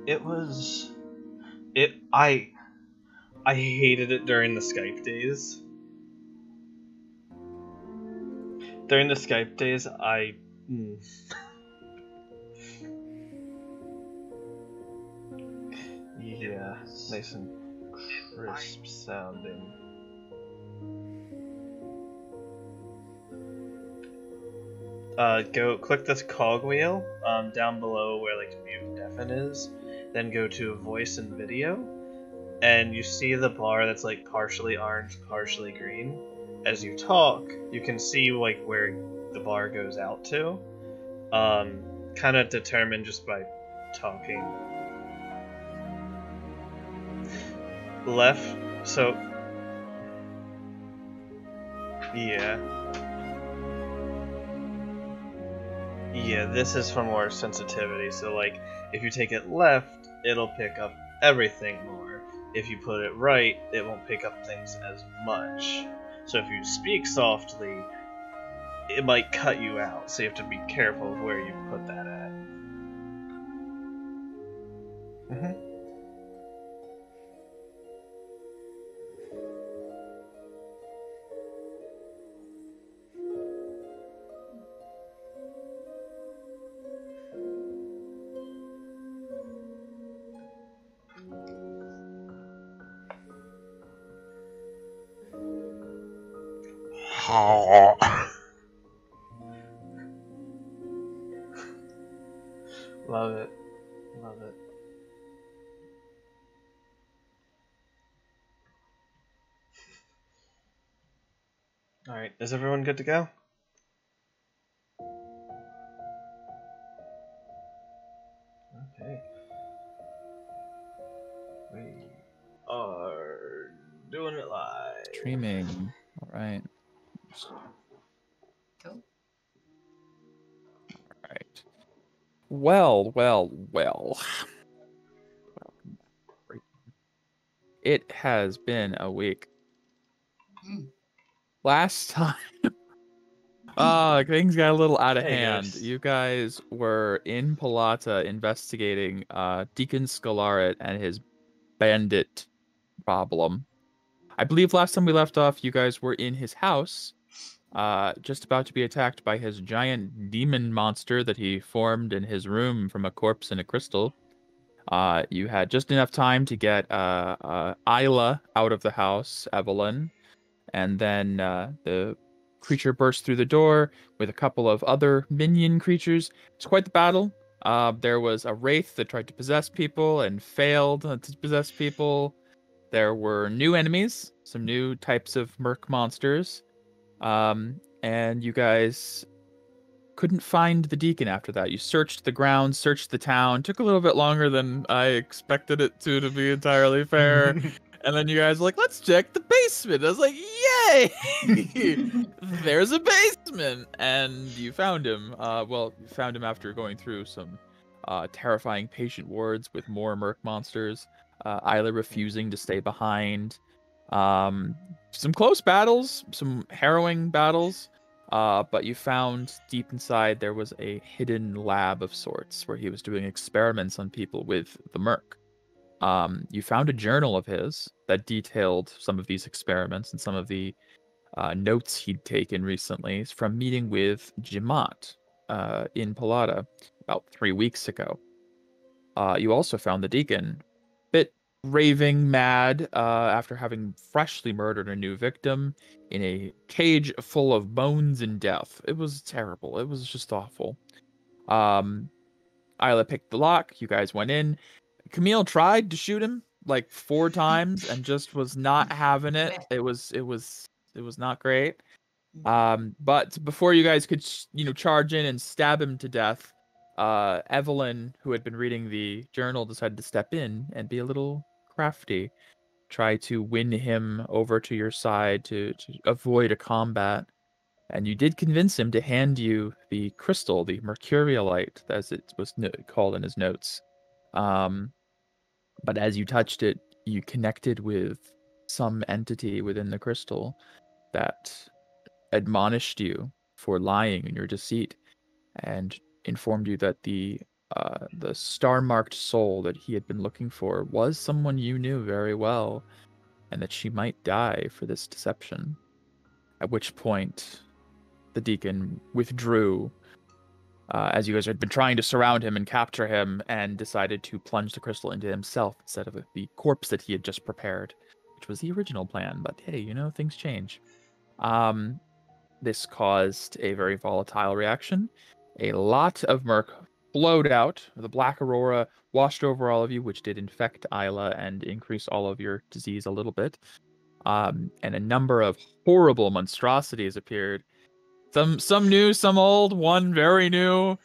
It was... I hated it during the Skype days. During the Skype days, yeah, nice and crisp sounding. Go click this cogwheel down below where like mute deafen is, then go to voice and video, and you see the bar that's like partially orange, partially green. As you talk, you can see like where the bar goes out to, kind of determined just by talking. Left, so yeah. Yeah, this is for more sensitivity, so like, if you take it left, it'll pick up everything more. If you put it right, it won't pick up things as much. So if you speak softly, it might cut you out, so you have to be careful of where you put that at. Love it. Love it. Alright, is everyone good to go? Okay. We are doing it live. Streaming. Alright. Cool. Alright. Well. It has been a week. Last time, things got a little out of hand. Guys. You guys were in Palata investigating Deacon Scalaret and his bandit problem. I believe last time we left off, you guys were in his house, just about to be attacked by his giant demon monster that he formed in his room from a corpse and a crystal. You had just enough time to get Isla out of the house, Evelyn, and then the creature burst through the door with a couple of other minion creatures. It's quite the battle. There was a wraith that tried to possess people and failed to possess people. There were new enemies, some new types of merc monsters, and you guys couldn't find the deacon after that. You searched the grounds, searched the town. Took a little bit longer than I expected it to be entirely fair. And then you guys were like, let's check the basement. I was like, yay! There's a basement! And you found him. Well, you found him after going through some terrifying patient wards with more merc monsters. Isla refusing to stay behind. Some close battles, some harrowing battles. But you found deep inside there was a hidden lab of sorts where he was doing experiments on people with the merc. You found a journal of his that detailed some of these experiments and some of the notes he'd taken recently from meeting with Jamaat in Palata about 3 weeks ago. You also found the deacon, bit raving mad after having freshly murdered a new victim in a cage full of bones and death. It was terrible. It was just awful. Isla picked the lock. You guys went in. Camille tried to shoot him like 4 times and just was not having it. It was not great. But before you guys could, charge in and stab him to death, Evelyn, who had been reading the journal, decided to step in and be a little crafty, try to win him over to your side to avoid a combat. And you did convince him to hand you the crystal, the mercurialite, as it was called in his notes. But as you touched it, you connected with some entity within the crystal that admonished you for lying in your deceit and informed you that the the star-marked soul that he had been looking for was someone you knew very well, and that she might die for this deception. At which point, the deacon withdrew, as you guys had been trying to surround him and capture him, and decided to plunge the crystal into himself instead of the corpse that he had just prepared, which was the original plan. But hey, things change. This caused a very volatile reaction. A lot of murk flowed out. The black aurora washed over all of you, which did infect Isla and increase all of your disease a little bit. And a number of horrible monstrosities appeared. Some new, some old, one very new.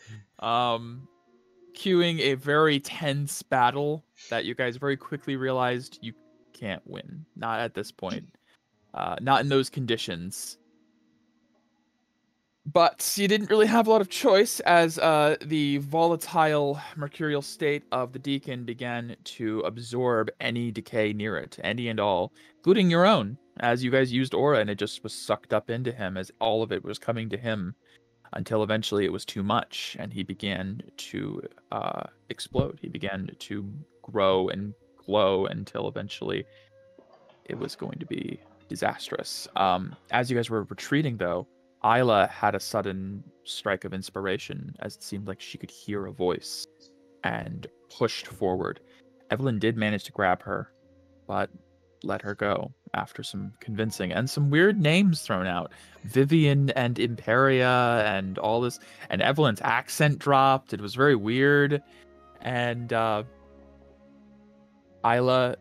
Cueing a very tense battle that you guys very quickly realized you can't win. Not at this point. Not in those conditions. But you didn't really have a lot of choice as the volatile mercurial state of the deacon began to absorb any decay near it, any and all, including your own, as you guys used aura and it just was sucked up into him as all of it was coming to him until eventually it was too much and he began to explode. He began to grow and glow until eventually it was going to be disastrous. As you guys were retreating, though, Isla had a sudden strike of inspiration as it seemed like she could hear a voice and pushed forward. Evelyn did manage to grab her, but let her go after some convincing and some weird names thrown out. Vivian and Imperia and all this. And Evelyn's accent dropped. It was very weird. And Isla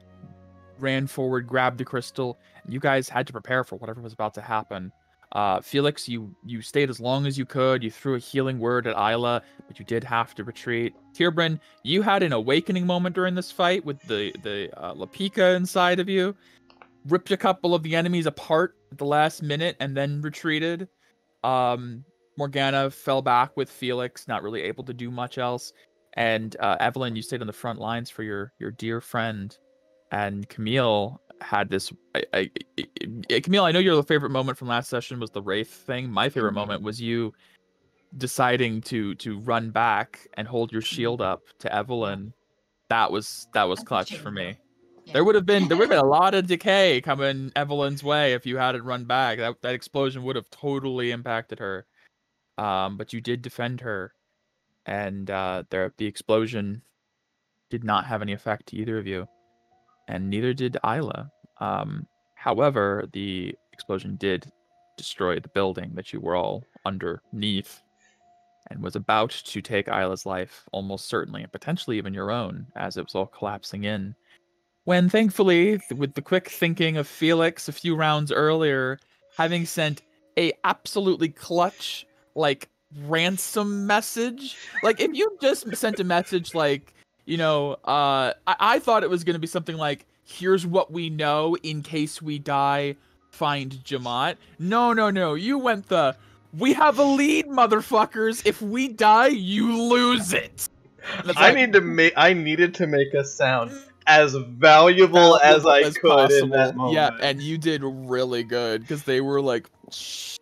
ran forward, grabbed the crystal. And you guys had to prepare for whatever was about to happen. Felix, you stayed as long as you could. You threw a healing word at Isla, but you did have to retreat. Tierbrin, you had an awakening moment during this fight with the Lapika inside of you. Ripped a couple of the enemies apart at the last minute and then retreated. Morgana fell back with Felix, not really able to do much else. And Evelyn, you stayed on the front lines for your dear friend. And Camille had this. Camille, I know your favorite moment from last session was the Wraith thing. My favorite moment was you deciding to run back and hold your shield up to Evelyn. That was clutch for me. Yeah. There would have been a lot of decay coming Evelyn's way if you hadn't run back. That explosion would have totally impacted her. But you did defend her, and the explosion did not have any effect to either of you. And neither did Isla. However, the explosion did destroy the building that you were all underneath and was about to take Isla's life, almost certainly, and potentially even your own, as it was all collapsing in. When, thankfully, with the quick thinking of Felix a few rounds earlier, having sent a absolutely clutch, ransom message. If you just sent a message I thought it was going to be something like, here's what we know in case we die, find Jamaat. No. You went we have a lead, motherfuckers. If we die, you lose it. I needed to make a sound as valuable as I could possible. In that moment. Yeah, and you did really good because they were like, shit.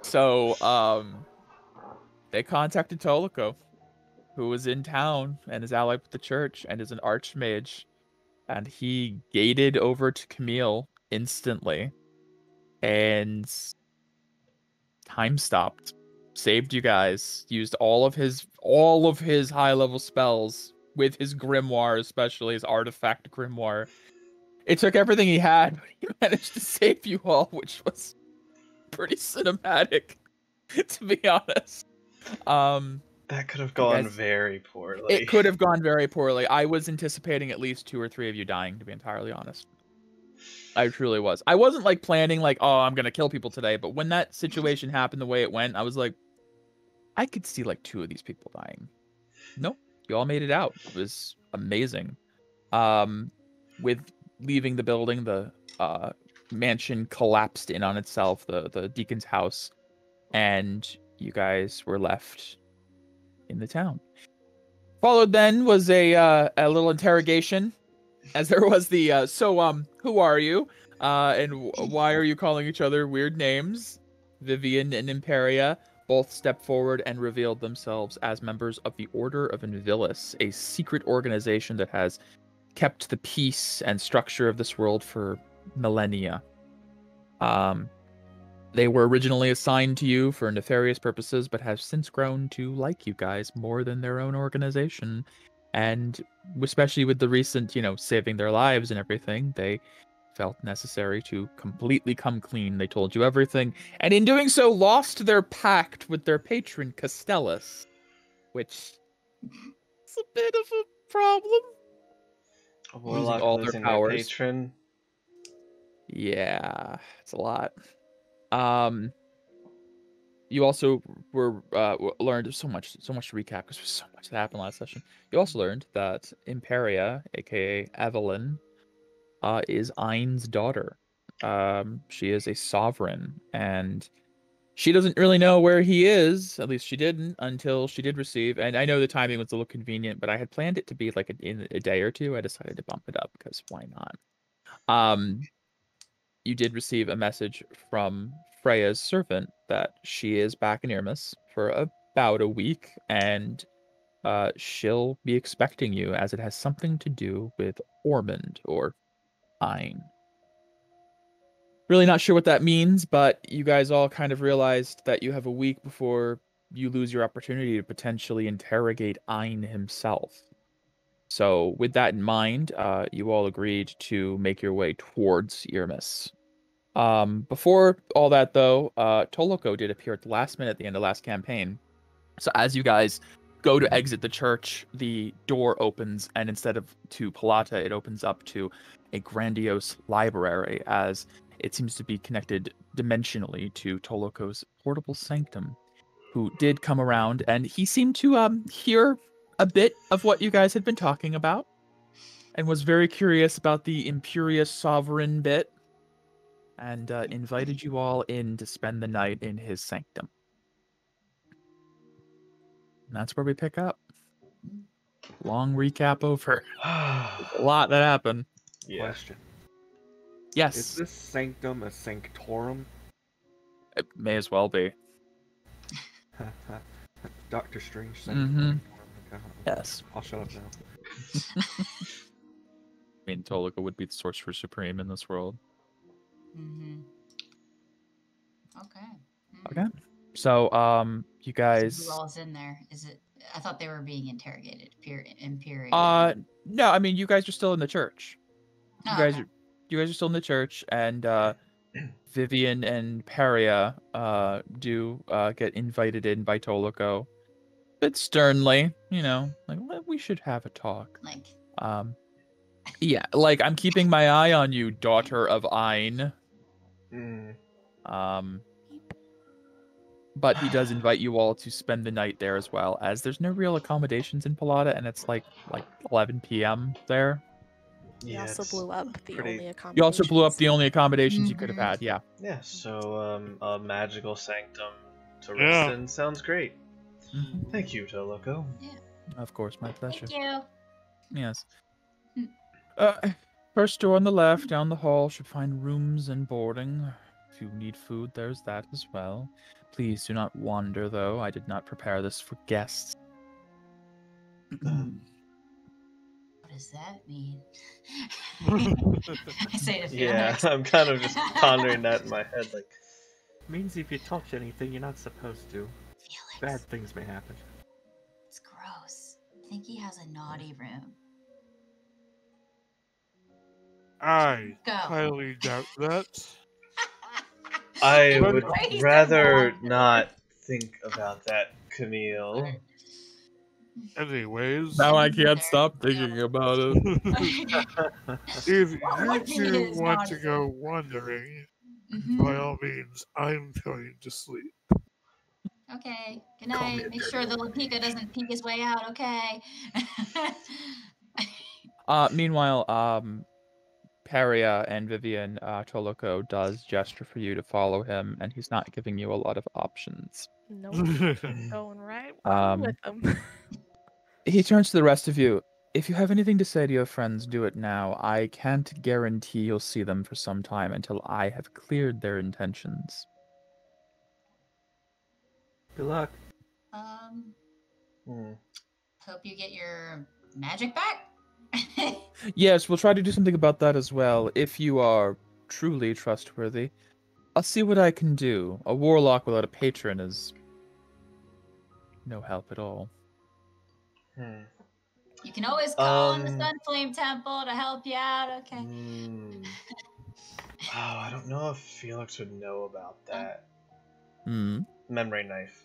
So, they contacted Tolico, who was in town and is allied with the church and is an archmage. And he gated over to Camille instantly. And time stopped. Saved you guys. Used all of his high-level spells with his grimoire, especially his artifact grimoire. It took everything he had, but he managed to save you all, which was pretty cinematic, to be honest. That could have gone very poorly. It could have gone very poorly. I was anticipating at least 2 or 3 of you dying, to be entirely honest. I truly was. I wasn't planning oh, I'm gonna kill people today, but when that situation happened the way it went, I was like, I could see 2 of these people dying. Nope, you all made it out. It was amazing. With leaving the building, the mansion collapsed in on itself, the deacon's house, and you guys were left in the town. Followed then was a little interrogation, as there was the who are you, and why are you calling each other weird names? Vivian and Imperia. both stepped forward and revealed themselves as members of the Order of Invilis, a secret organization that has kept the peace and structure of this world for millennia. They were originally assigned to you for nefarious purposes, but have since grown to like you guys more than their own organization. And especially with the recent, saving their lives and everything, they felt necessary to completely come clean. They told you everything, and in doing so, lost their pact with their patron, Castellus, which is a bit of a problem. A warlock losing their patron. Yeah, it's a lot. You also learned so much to recap because there's so much that happened last session. You also learned that Imperia, aka Evelyn, is Ein's daughter. She is a sovereign, and she doesn't really know where he is. At least she didn't until she did receive. And I know the timing was a little convenient, but I had planned it to be like in a day or two. I decided to bump it up because why not? You did receive a message from Freya's servant that she is back in Irmis for about a week, and she'll be expecting you, as it has something to do with Ormond or Ein. Really not sure what that means, but you guys all kind of realized that you have a week before you lose your opportunity to potentially interrogate Ein himself. So with that in mind, you all agreed to make your way towards Irmis. Before all that, though, Toloko did appear at the last minute at the end of last campaign. So as you guys go to exit the church, the door opens, and instead of to Palata, it opens up to a grandiose library, as it seems to be connected dimensionally to Toloko's portable sanctum, who did come around, and he seemed to hear a bit of what you guys had been talking about, and was very curious about the Imperious Sovereign bit, and invited you all in to spend the night in his sanctum. And that's where we pick up. Long recap over. A lot that happened. Yeah. Question. Yes. Is this sanctum a sanctorum? It may as well be. Doctor Strange sanctorum. Okay. Yes. I'll shut up now. I mean, Tolika would be the Sorcerer Supreme in this world. Mm-hmm. Okay. Okay. So, you guys. So who all is in there? Is it? I thought they were being interrogated. Imperial. No. I mean, you guys are still in the church. Oh, You guys are still in the church, and Vivian and Peria do get invited in by Toloko, a bit sternly. Like, well, we should have a talk. Like. Yeah, like, I'm keeping my eye on you, daughter of Ein. But he does invite you all to spend the night there as well, as there's no real accommodations in Palata, and it's like 11 p.m. there. You also blew up the only accommodations. You also blew up the only accommodations you could have had, yeah. Yeah, so a magical sanctum to rest in sounds great. Mm-hmm. Thank you, Toloko. Yeah. Of course, my pleasure. Thank you. Yes. First door on the left, down the hall, should find rooms and boarding. If you need food, there's that as well. Please do not wander, though. I did not prepare this for guests. What does that mean? I say to Felix. Yeah, I'm kind of just pondering that in my head. Like, Means if you touch anything you're not supposed to, Felix. bad things may happen. It's gross. I think he has a naughty room. I Go. highly doubt that. I But- would Why rather is that not think about that, Camille. Anyways, Now I can't stop thinking about it. if What would you be two his want to naughty go wandering, Mhm. by all means, I'm going to sleep. Okay. Good Call me night. a Make sure the Lapika doesn't peek his way out. Okay. Meanwhile, Peria and Vivian, Toloko does gesture for you to follow him, and he's not giving you a lot of options. Nope. Going right along with them. He turns to the rest of you. If you have anything to say to your friends, do it now. I can't guarantee you'll see them for some time until I have cleared their intentions. Good luck. Hope you get your magic back. Yes, we'll try to do something about that as well, if you are truly trustworthy. I'll see what I can do. A warlock without a patron is no help at all. You can always call on the Sunflame Temple to help you out, okay? Oh, I don't know if Felix would know about that. Memory knife.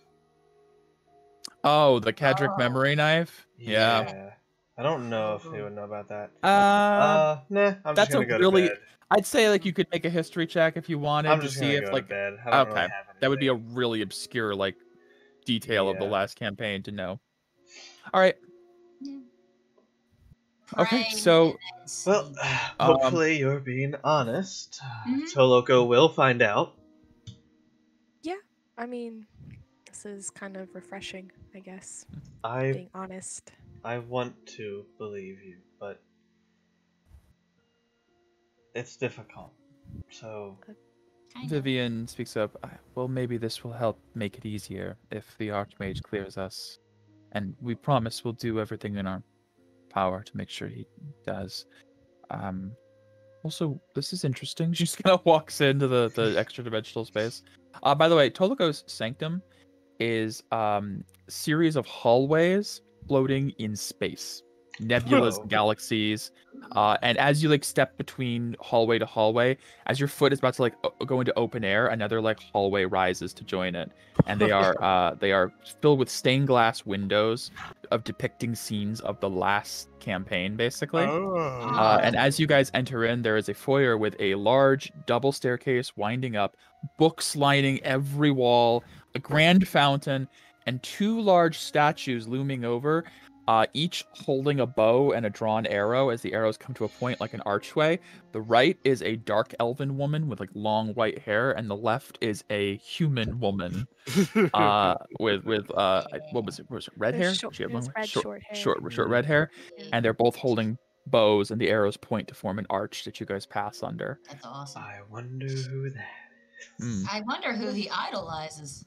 Oh, the Cadric memory knife? Yeah. I don't know if he would know about that. Nah, I'm just gonna go to bed. I'd say like you could make a history check if you wanted I'm to just see gonna if go like to bed. I don't really have anything. That would be a really obscure like detail of the last campaign to know. All right. Okay, so well, hopefully you're being honest. Toloko will find out. Yeah, I mean, this is kind of refreshing, I guess. Being honest. I want to believe you, but it's difficult. So Vivian speaks up. Well, maybe this will help make it easier if the Archmage clears us. And we promise we'll do everything in our power to make sure he does. Also, this is interesting. She just kind of walks into the extra dimensional space. By the way, Toloko's sanctum is series of hallways floating in space, nebulous galaxies, and as you like step between hallway to hallway, as your foot is about to like go into open air, another like hallway rises to join it, and they are filled with stained glass windows of depicting scenes of the last campaign, basically. And as you guys enter in, there is a foyer with a large double staircase winding up, books lining every wall, a grand fountain, and two large statues looming over, each holding a bow and a drawn arrow as the arrows come to a point like an archway. The right is a dark elven woman with like long white hair, and the left is a human woman with what was it? Was it red hair? Short hair. Short red hair, and they're both holding bows, and the arrows point to form an arch that you guys pass under. That's awesome. I wonder who that is. I wonder who he idolizes.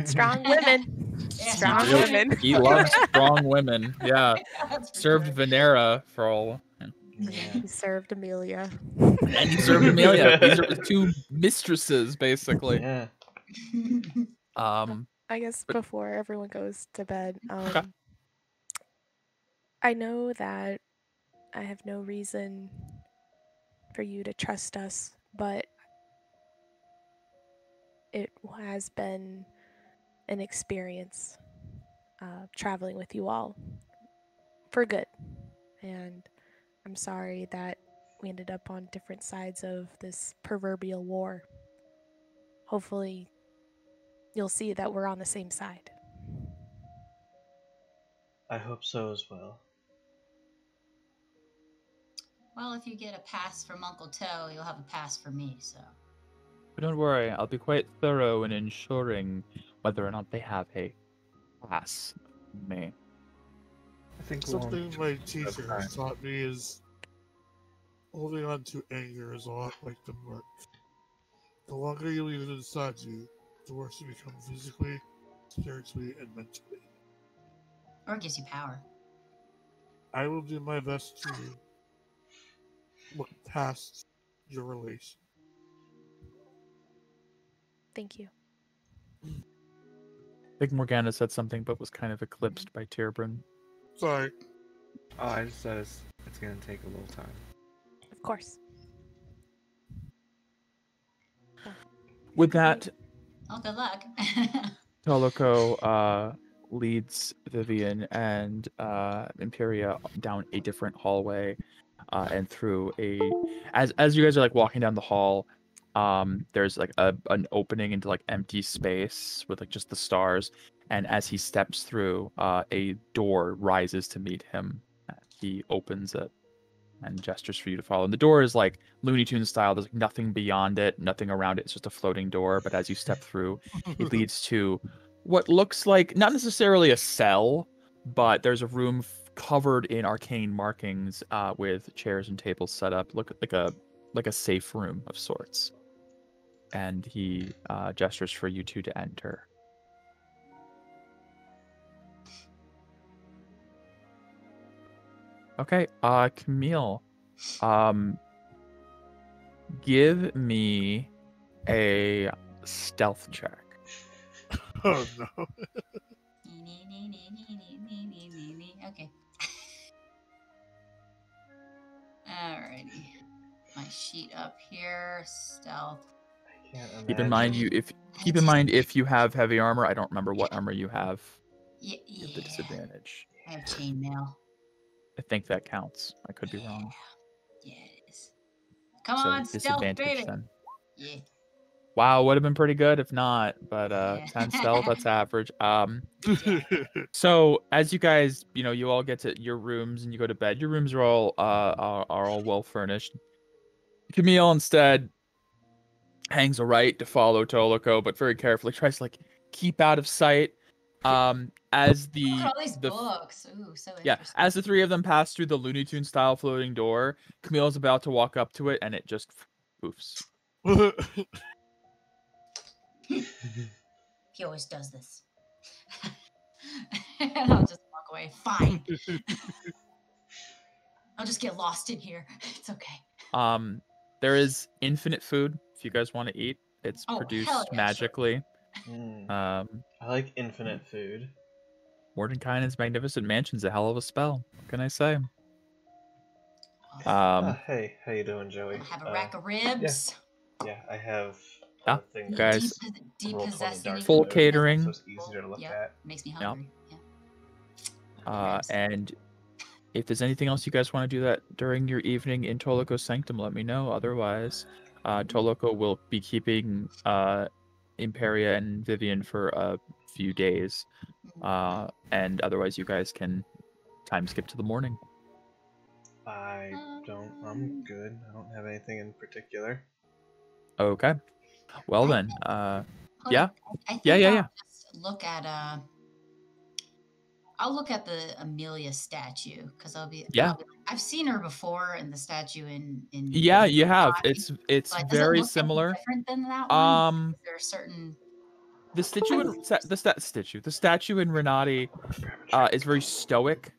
Strong women. Strong women. He loves strong women. Yeah. Served Venera for all. Yeah. He served Amelia. And he served Amelia. These are the two mistresses, basically. Yeah. I guess before everyone goes to bed, I know that I have no reason for you to trust us, but it has been an experience traveling with you all for good. And I'm sorry that we ended up on different sides of this proverbial war. Hopefully, you'll see that we're on the same side. I hope so as well. Well, if you get a pass from Uncle Toe, you'll have a pass for me, so. But don't worry, I'll be quite thorough in ensuring whether or not they have a pass from me. I think something my teacher has taught me is holding on to anger is a lot like the mark. The longer you leave it inside you, the worse you become physically, spiritually, and mentally. Or it gives you power. I will do my best to look past your relation. Thank you. I think Morgana said something but was kind of eclipsed by Tierbrin. Sorry. Oh, I just said it's going to take a little time. Of course. With that, oh, good luck. Toloko leads Vivian and Imperia down a different hallway and through as you guys are like walking down the hall, there's like an opening into like empty space with like just the stars, and as he steps through, a door rises to meet him. He opens it and gestures for you to follow. And the door is like Looney Tunes style. There's like nothing beyond it, nothing around it. It's just a floating door. But as you step through, it leads to what looks like not necessarily a cell, but there's a room covered in arcane markings with chairs and tables set up. Look like a safe room of sorts. And he gestures for you two to enter. Okay, Camille, give me a stealth check. Oh no. Okay. Alrighty. My sheet up here. Stealth. I can't Keep in mind imagine. if you have heavy armor. I don't remember what armor you have. Yeah, You have the disadvantage. I have chainmail. I think that counts. I could be wrong. Yeah, it is. Come So on, stealth, disadvantage baby. then. Yeah. Wow, would have been pretty good if not. But Yeah. 10 stealth, that's average. Yeah. So as you guys, you all get to your rooms and you go to bed. Your rooms are all are all well furnished. Camille instead hangs a right to follow Toloko, but very carefully tries to keep out of sight. As Look at all these books. Ooh, so yeah, interesting. as the three of them pass through the Looney Tune style floating door, Camille's about to walk up to it, and it just poofs. He always does this. And I'll just walk away. Fine. I'll just get lost in here. It's okay. There is infinite food if you guys want to eat. It's produced hell yeah, magically. I like infinite food. Mordenkainen's Magnificent Mansion's a hell of a spell. What can I say? Hey, how you doing, Joey? Have a rack of ribs. Yeah, I have. Thing guys. Depossessing. Full catering. So it's easier to look at. Makes me hungry. And if there's anything else you guys want to do that during your evening in Toloko's Sanctum, let me know. Otherwise, Toloko will be keeping Imperia and Vivian for a few days. And otherwise, you guys can time skip to the morning. I'm good. I don't have anything in particular. Okay. Well then, yeah. I think Yeah. Just look at I'll look at the Amelia statue because I've seen her before in the statue in Yeah, you have. It's very similar. Different than that one. Is there a certain the statue in Renati is very stoic.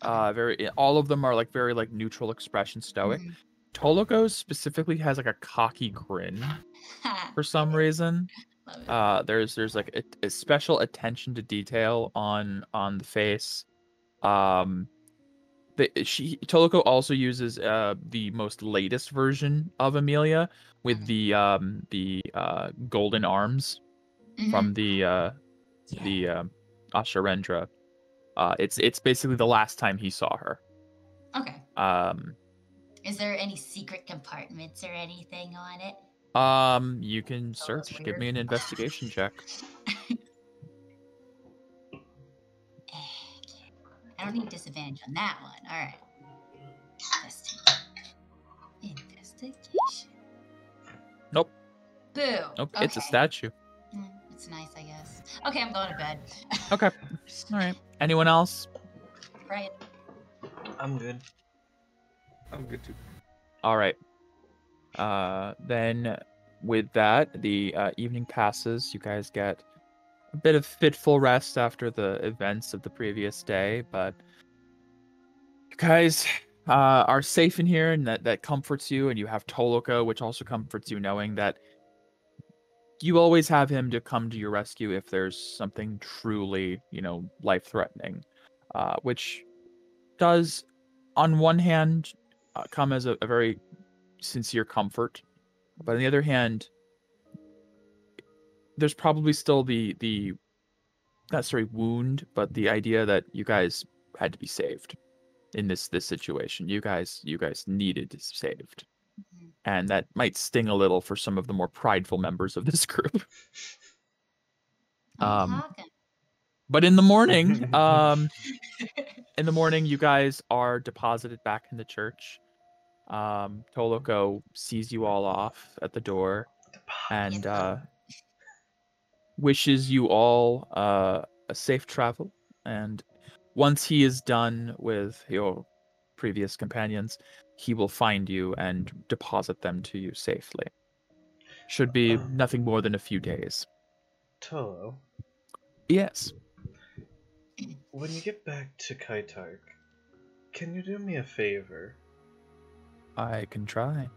All of them are very neutral expression stoic. Toloko specifically has a cocky grin for some reason. There's a special attention to detail on the face. Toloko also uses the most latest version of Amelia with the golden arms from the Asharendra. It's basically the last time he saw her. Okay. Is there any secret compartments or anything on it? You can search. Give me an investigation check. I don't need disadvantage on that one. All right. Investigation. Nope. Boo. Nope. Okay. It's a statue. It's nice, I guess. Okay, I'm going to bed. Okay. All right. Anyone else? Right. I'm good. I'm good too. All right. Then with that, the evening passes. You guys get a bit of fitful rest after the events of the previous day, but you guys are safe in here, and that comforts you. And you have Toloko, which also comforts you, knowing that you always have him to come to your rescue if there's something truly, life-threatening, which does, on one hand, come as a very sincere comfort, but on the other hand, there's probably still the not necessarily wound, but the idea that you guys had to be saved in this situation. You guys needed to be saved. And that might sting a little for some of the more prideful members of this group. But in the morning, you guys are deposited back in the church. Toloko sees you all off at the door and wishes you all a safe travel. And once he is done with your previous companions, he will find you and deposit them to you safely. Should be nothing more than a few days. Tolo? Yes? When you get back to Kaitark, can you do me a favor? I can try.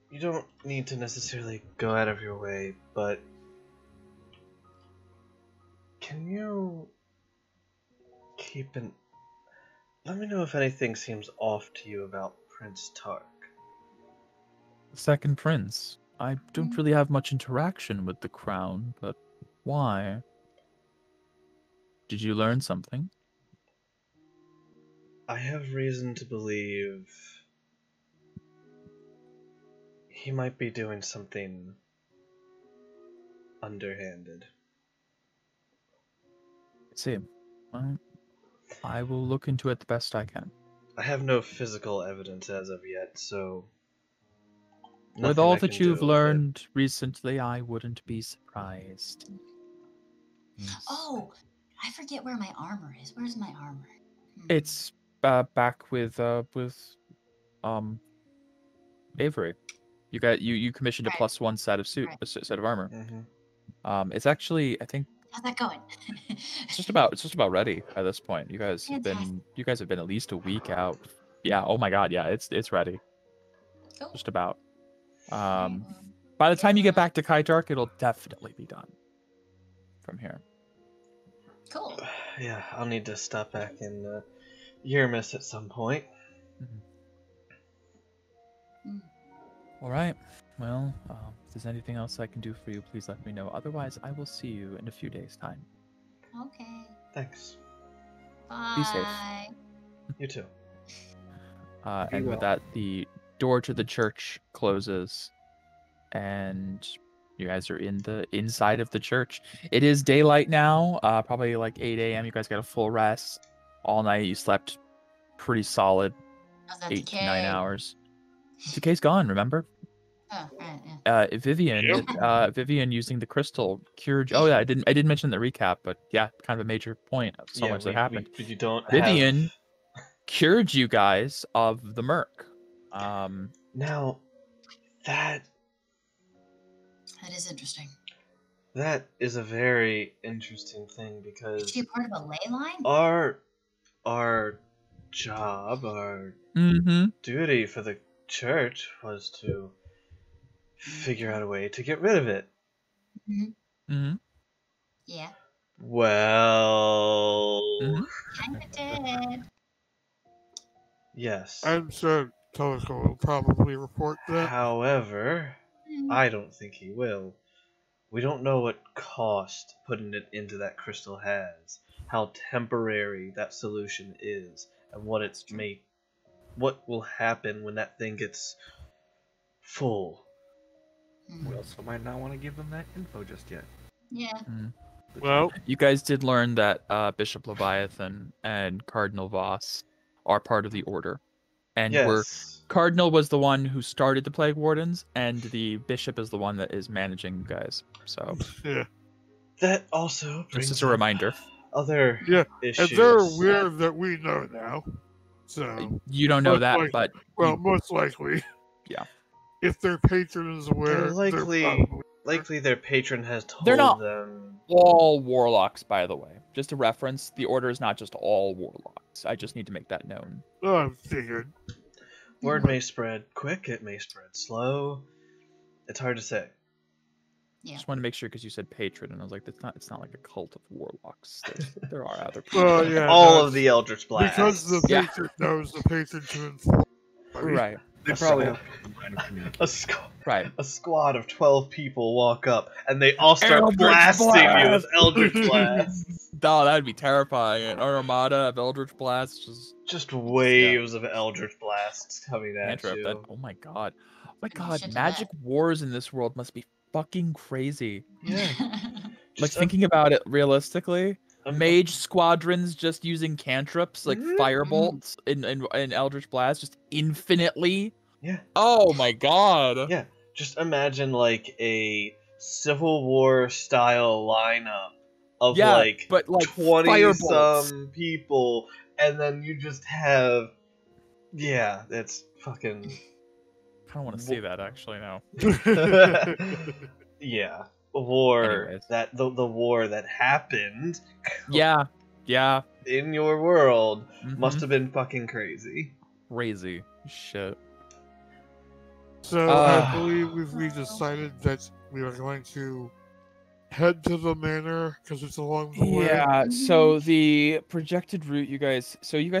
You don't need to necessarily go out of your way, but can you let me know if anything seems off to you about Prince Tark. The second prince. I don't really have much interaction with the crown, but why? Did you learn something? I have reason to believe he might be doing something underhanded. I see. Well, I will look into it the best I can. I have no physical evidence as of yet, so with all that you've learned recently, I wouldn't be surprised. Yes. Oh, I forget where my armor is. Where's my armor? It's back with Avery. You commissioned a +1 set of a set of armor. Mm-hmm. It's actually, I think. How's that going? It's just about ready at this point. You guys have been at least a week out. Yeah. Oh my God. Yeah. It's ready. Cool. Just about. By the time you get back to Kaitark, it'll definitely be done. From here. Cool. Yeah, I'll need to stop back in Yermis at some point. All right. Well, if there's anything else I can do for you, please let me know. Otherwise, I will see you in a few days' time. Okay. Thanks. Bye. Be safe. You too. And with that, the door to the church closes, and you guys are inside of the church. It is daylight now, probably like 8 a.m. You guys got a full rest all night. You slept pretty solid 8 to 9 hours. Decay's gone, remember? Oh, right, yeah. Vivian using the crystal cured. Oh yeah, I didn't mention the recap, but yeah, kind of a major point of so much that happened. Vivian cured you guys of the merc. Now, that is interesting. That is a very interesting thing because is she a part of a ley line? Our job, our duty for the church was to figure out a way to get rid of it. Yeah. Well, Kinda did. Yes. I'm sure Teleco will probably report that. However, I don't think he will. We don't know what cost putting it into that crystal has, how temporary that solution is, and what will happen when that thing gets full. We also might not want to give them that info just yet. Yeah. Well, you guys did learn that Bishop Leviathan and Cardinal Voss are part of the Order. And Cardinal was the one who started the Plague Wardens, and the Bishop is the one that is managing you guys. So yeah. That also brings just a reminder. Other issues. And they're aware that we know now. So you don't know that, but most likely. Yeah. If their patron is aware, likely their patron has told they're not them. All warlocks, by the way. Just a reference, the Order is not just all warlocks. I just need to make that known. Oh, I figured. Word may spread quick, it may spread slow. It's hard to say. Yeah. Just want to make sure because you said patron, and I was like, it's not like a cult of warlocks. There are other people. Well, yeah, all of the Eldritch Blasts. Because the patron knows the patron to inform. Right. They probably have a squad of 12 people walk up and they all start blasting you with Eldritch Blasts. Oh, that'd be terrifying. An armada of Eldritch Blasts, just waves of Eldritch Blasts coming at you. Oh my god! Oh my god! Magic wars in this world must be fucking crazy. Yeah. Like thinking about it realistically. Mage squadrons just using cantrips like firebolts in Eldritch Blast just infinitely. Yeah. Oh my god. Yeah. Just imagine like a Civil War style lineup of but 20 some people, and then you just have that's fucking. I don't want to see that actually now. War. Anyways. The war that happened. Yeah. in your world must Mhm. have been fucking crazy. Crazy shit. So I believe we decided that we are going to head to the manor because it's along the way. Yeah, so the projected route, you guys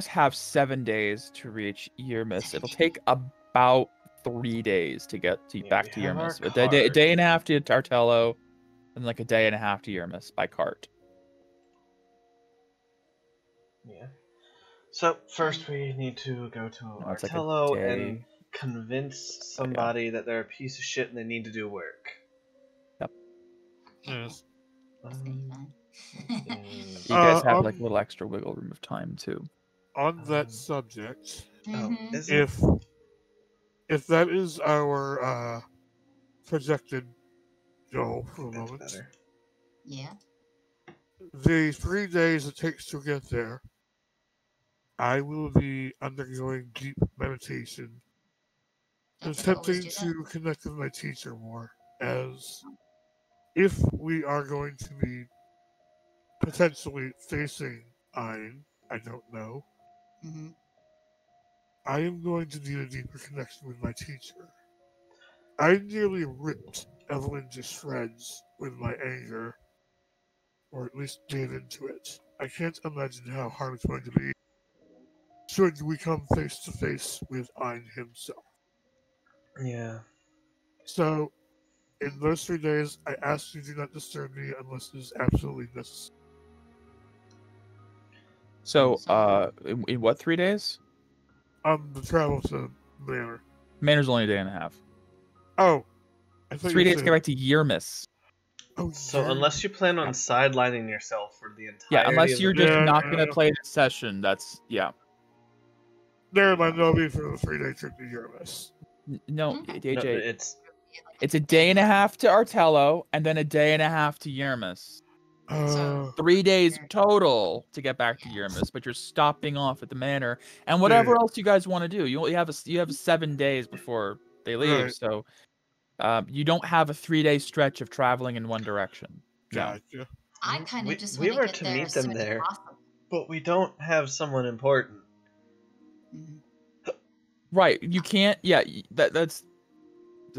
have 7 days to reach Yermis. It'll take about 3 days to get back to we have our Yermis. A day and a half to Tartello, and like a day and a half to Yermis by cart. Yeah. So first we need to go to No, it's like a Artello day. and convince somebody that they're a piece of shit and they need to do work. Yes. That's gonna be fun. You guys have like Um, a little extra wiggle room of time too. On that subject, Mhm. Is it? if that is our projected goal for the That's moment, better. Yeah. the 3 days it takes to get there, I will be undergoing deep meditation, Don't you always attempting do that? to connect with my teacher more, as if we are going to be potentially facing Ein, I don't know, Mhm. I am going to need a deeper connection with my teacher. I nearly ripped Evelyn to shreds with my anger, or at least gave into it. I can't imagine how hard it's going to be should we come face to face with Ein himself. Yeah. So, in those 3 days, I ask you do not disturb me unless it is absolutely necessary. So, in what 3 days? The travel to Manor. Manor's only a day and a half. Oh, I thought 3 you days to said. get back to Yermis. Oh, So yeah. unless you plan on sidelining yourself for the entirety Yeah, unless you're of the just Yeah, not yeah. gonna play this session, that's yeah. Never mind, that'll be for the 3-day trip to Yermis. No, Mhm. No, AJ, it's it's a day and a half to Artello, and then a day and a half to Yermis. So- 3 days total to get back to Yermis, but you're stopping off at the manor and whatever Yeah. else you guys want to do. You only have you have 7 days before they leave, Right. so you don't have a 3-day stretch of traveling in one direction. No. Gotcha. I kind of just we want were to get to there meet as them soon as there, possible. but we don't have someone important. Mhm. Right, you can't. Yeah, that's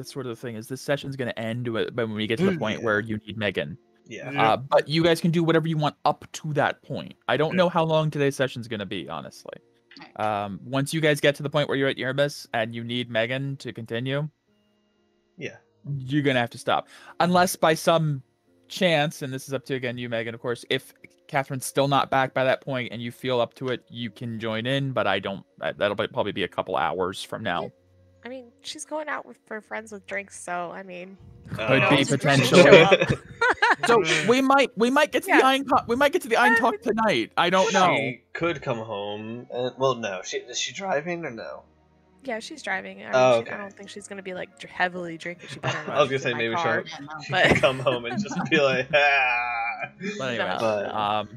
sort of the thing. Is this session's going to end when we get to the point Yeah. where you need Megan? Yeah. Yeah. But you guys can do whatever you want up to that point. I don't Yeah. know how long today's session's going to be, honestly. Right. Once you guys get to the point where you're at Yermis and you need Megan to continue, Yeah. you're going to have to stop. Unless by some chance, and this is up to, again, you, Megan, of course, if Catherine's still not back by that point and you feel up to it, you can join in, but I don't. That'll probably be a couple hours from now. I mean, she's going out for friends with drinks, so I mean, Could Oh, be just potentially. show up. So we might get to Yeah. the Ein we might get to the Ein talk tonight. I don't know. She could come home. Well, no. Is she driving or no? Yeah, she's driving. I mean, Oh, I okay. don't think she's gonna be like heavily drinking. She better not. I was gonna She's say in my maybe car. Yeah, no. she But- could come home and just be like, ah. But anyways, No.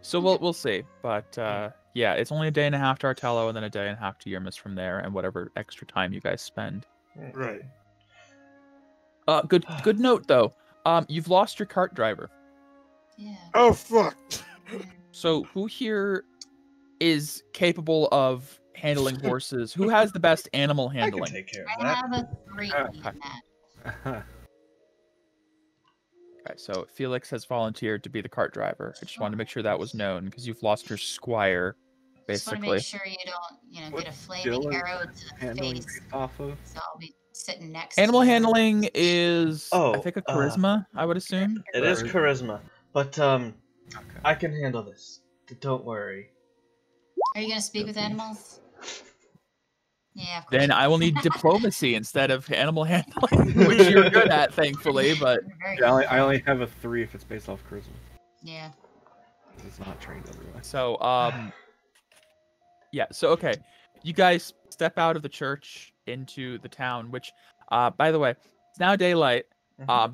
so we'll see. But yeah, it's only a day and a half to Artello, and then a day and a half to Yermis from there, and whatever extra time you guys spend. Right. Good note though. You've lost your cart driver. Yeah. Oh, fuck. So who here is capable of handling horses? Who has the best animal I can handling? take care of I that. have a 3 in that. Okay, so Felix has volunteered to be the cart driver. I just wanted to make sure that was known because you've lost your squire, Just want to basically. make sure you don't, get a flaming Dylan arrow to the handling face. based off of? So I'll be sitting next Animal to you. handling is, I Oh, think, a charisma, I would assume. It is charisma, but Okay. I can handle this. Don't worry. Are you going to speak with animals? Yeah, of course. Then I will need diplomacy instead of animal handling, which you're good at, thankfully. But You're very Yeah, good. I only have a 3 if it's based off charisma. Yeah. It's not trained otherwise. so, yeah. So okay, you guys step out of the church into the town, which, by the way, it's now daylight.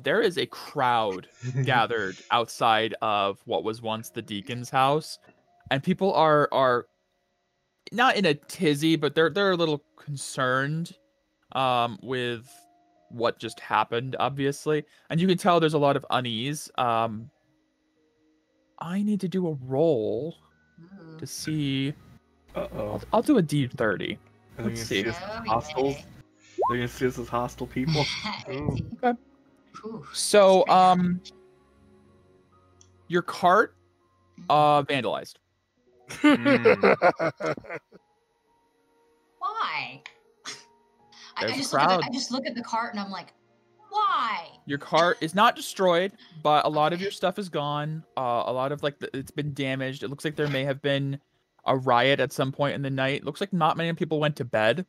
There is a crowd gathered outside of what was once the deacon's house, and people are not in a tizzy, but they're a little concerned with what just happened, obviously, and you can tell there's a lot of unease. I need to do a roll to see. Uh-oh. I'll do a D30. Are they Let's gonna see. see us as Oh, hostiles? yeah. They're gonna see us as hostile people? Ooh. Okay. Ooh, So, that's pretty your cart, hard. vandalized. Why? I There's a just crowd. I just look at the cart and I'm like, why? Your cart is not destroyed, but a lot of your stuff is gone. A lot of it's been damaged. It looks like there may have been a riot at some point in the night. Looks like not many people went to bed.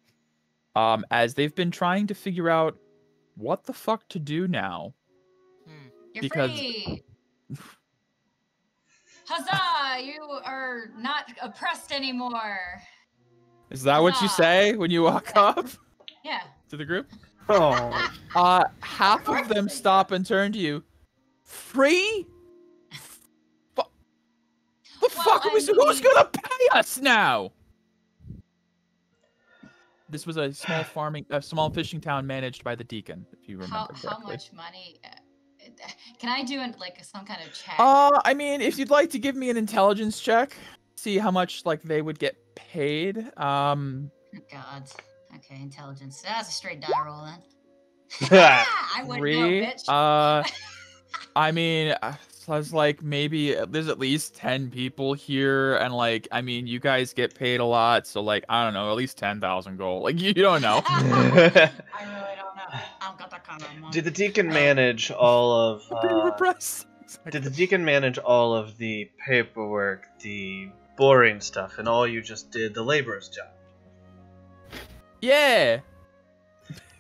As they've been trying to figure out what the fuck to do now. You're Because- free. Huzzah! You are not oppressed anymore. Is that what you Huzzah. say when you walk up Yeah. to the group? Oh, Half of them stop and turn to you. Free? The fuck are we? Who's gonna pay us now? This was a small fishing town managed by the deacon, if you remember correctly. How much money? Can I do some kind of check? I mean, if you'd like to give me an intelligence check, see how much they would get paid. Oh, God. Okay, intelligence. That's a straight die roll then. I wouldn't know, 3. bitch. I mean, so I was maybe there's at least 10 people here, and I mean, you guys get paid a lot, so I don't know, at least 10,000 gold. You don't know. I really don't know. I don't got that kind of money. Did the deacon manage all of? Did the deacon manage all of the paperwork, the boring stuff, and all you just did the laborer's job? Yeah.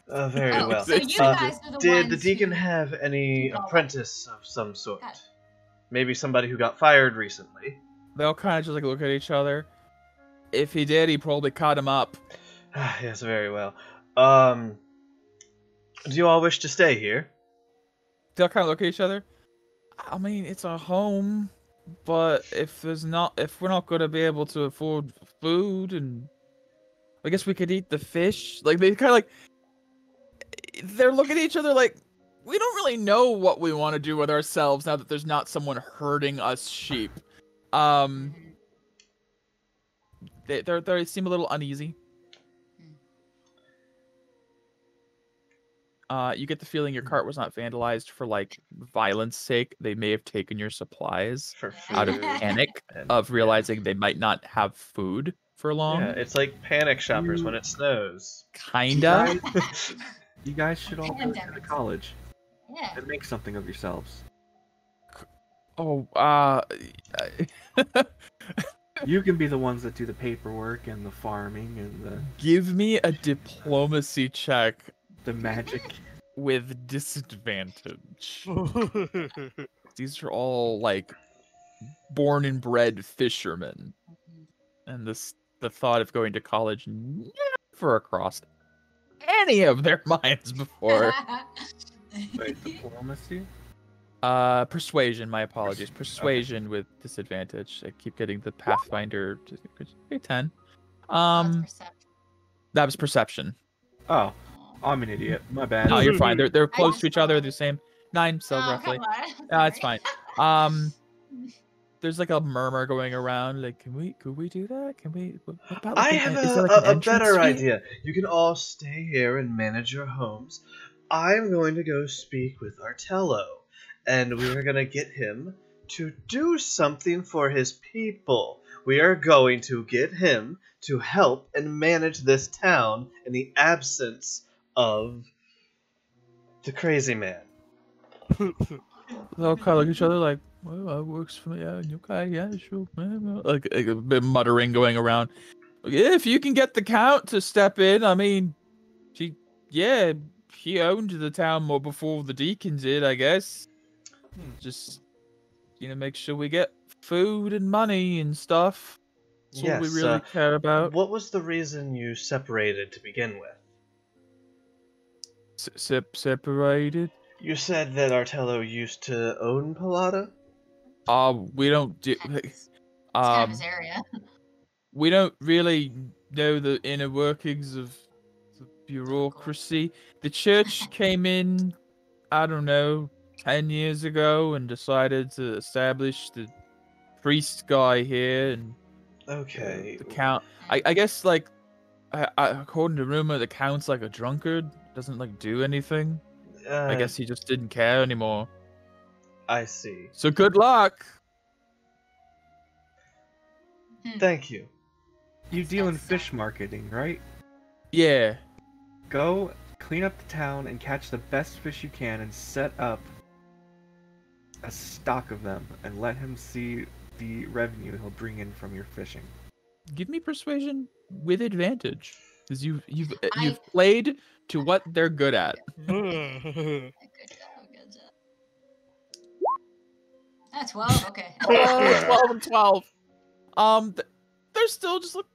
Very well. So you guys are the Did the ones deacon who- have any Oh. apprentice of some sort? God. Maybe somebody who got fired recently. They all kind of just look at each other. If he did, he probably caught him up. Yes, very well. Do you all wish to stay here? They all kind of look at each other. I mean, it's a home, but if we're not going to be able to afford food, and I guess we could eat the fish. They kind of they're looking at each other we don't really know what we want to do with ourselves now that there's not someone herding us sheep. They seem a little uneasy. You get the feeling your cart was not vandalized for violence sake. They may have taken your supplies For food. out of panic and- of realizing they might not have food for long. Yeah, it's like panic shoppers when it snows. Kinda. you guys should all go to Pandemic. college Yeah. and make something of yourselves. Oh, You can be the ones that do the paperwork and the farming and give me a diplomacy check the magic. with disadvantage. These are all born and bred fishermen, and the thought of going to college never crossed any of their minds before. Wait, diplomacy? Persuasion. My apologies. Persuasion with disadvantage. I keep getting the Pathfinder. Okay, 10. That was perception. Oh, I'm an idiot. My bad. No, you're fine. They're close to just each other. thought- They're the same 9, so Oh, roughly. come on. It's Sorry. fine. There's a murmur going around. Could we do that? Can we? What about, I have is there, a an entrance better fee? idea. You can all stay here and manage your homes. I'm going to go speak with Artello, and we are going to get him to do something for his people. We are going to get him to help and manage this town in the absence of the crazy man. They all kind of look at each other well, that works for me. Yeah, okay, yeah, sure. A bit muttering going around. If you can get the Count to step in, I mean, he owned the town more before the Deacon did, I guess. Just, make sure we get food and money and stuff. That's what we Yes, really care about. What was the reason you separated to begin with? Separated? You said that Artello used to own Palata? We don't do. It's kind of his Um, area. we don't really know the inner workings of the bureaucracy. The church came in, I don't know, 10 years ago and decided to establish the priest guy here, and Okay. The count. I guess like, according to rumor, the count's like a drunkard. Doesn't like do anything. I guess he just didn't care anymore. I see. So good luck. Thank you. You deal in fish marketing, right? Yeah. Go clean up the town and catch the best fish you can and set up a stock of them and let him see the revenue he'll bring in from your fishing. Give me persuasion with advantage, because you've played to what they're good at. Good job. That's 12. Okay. 12 and 12. They're still just like.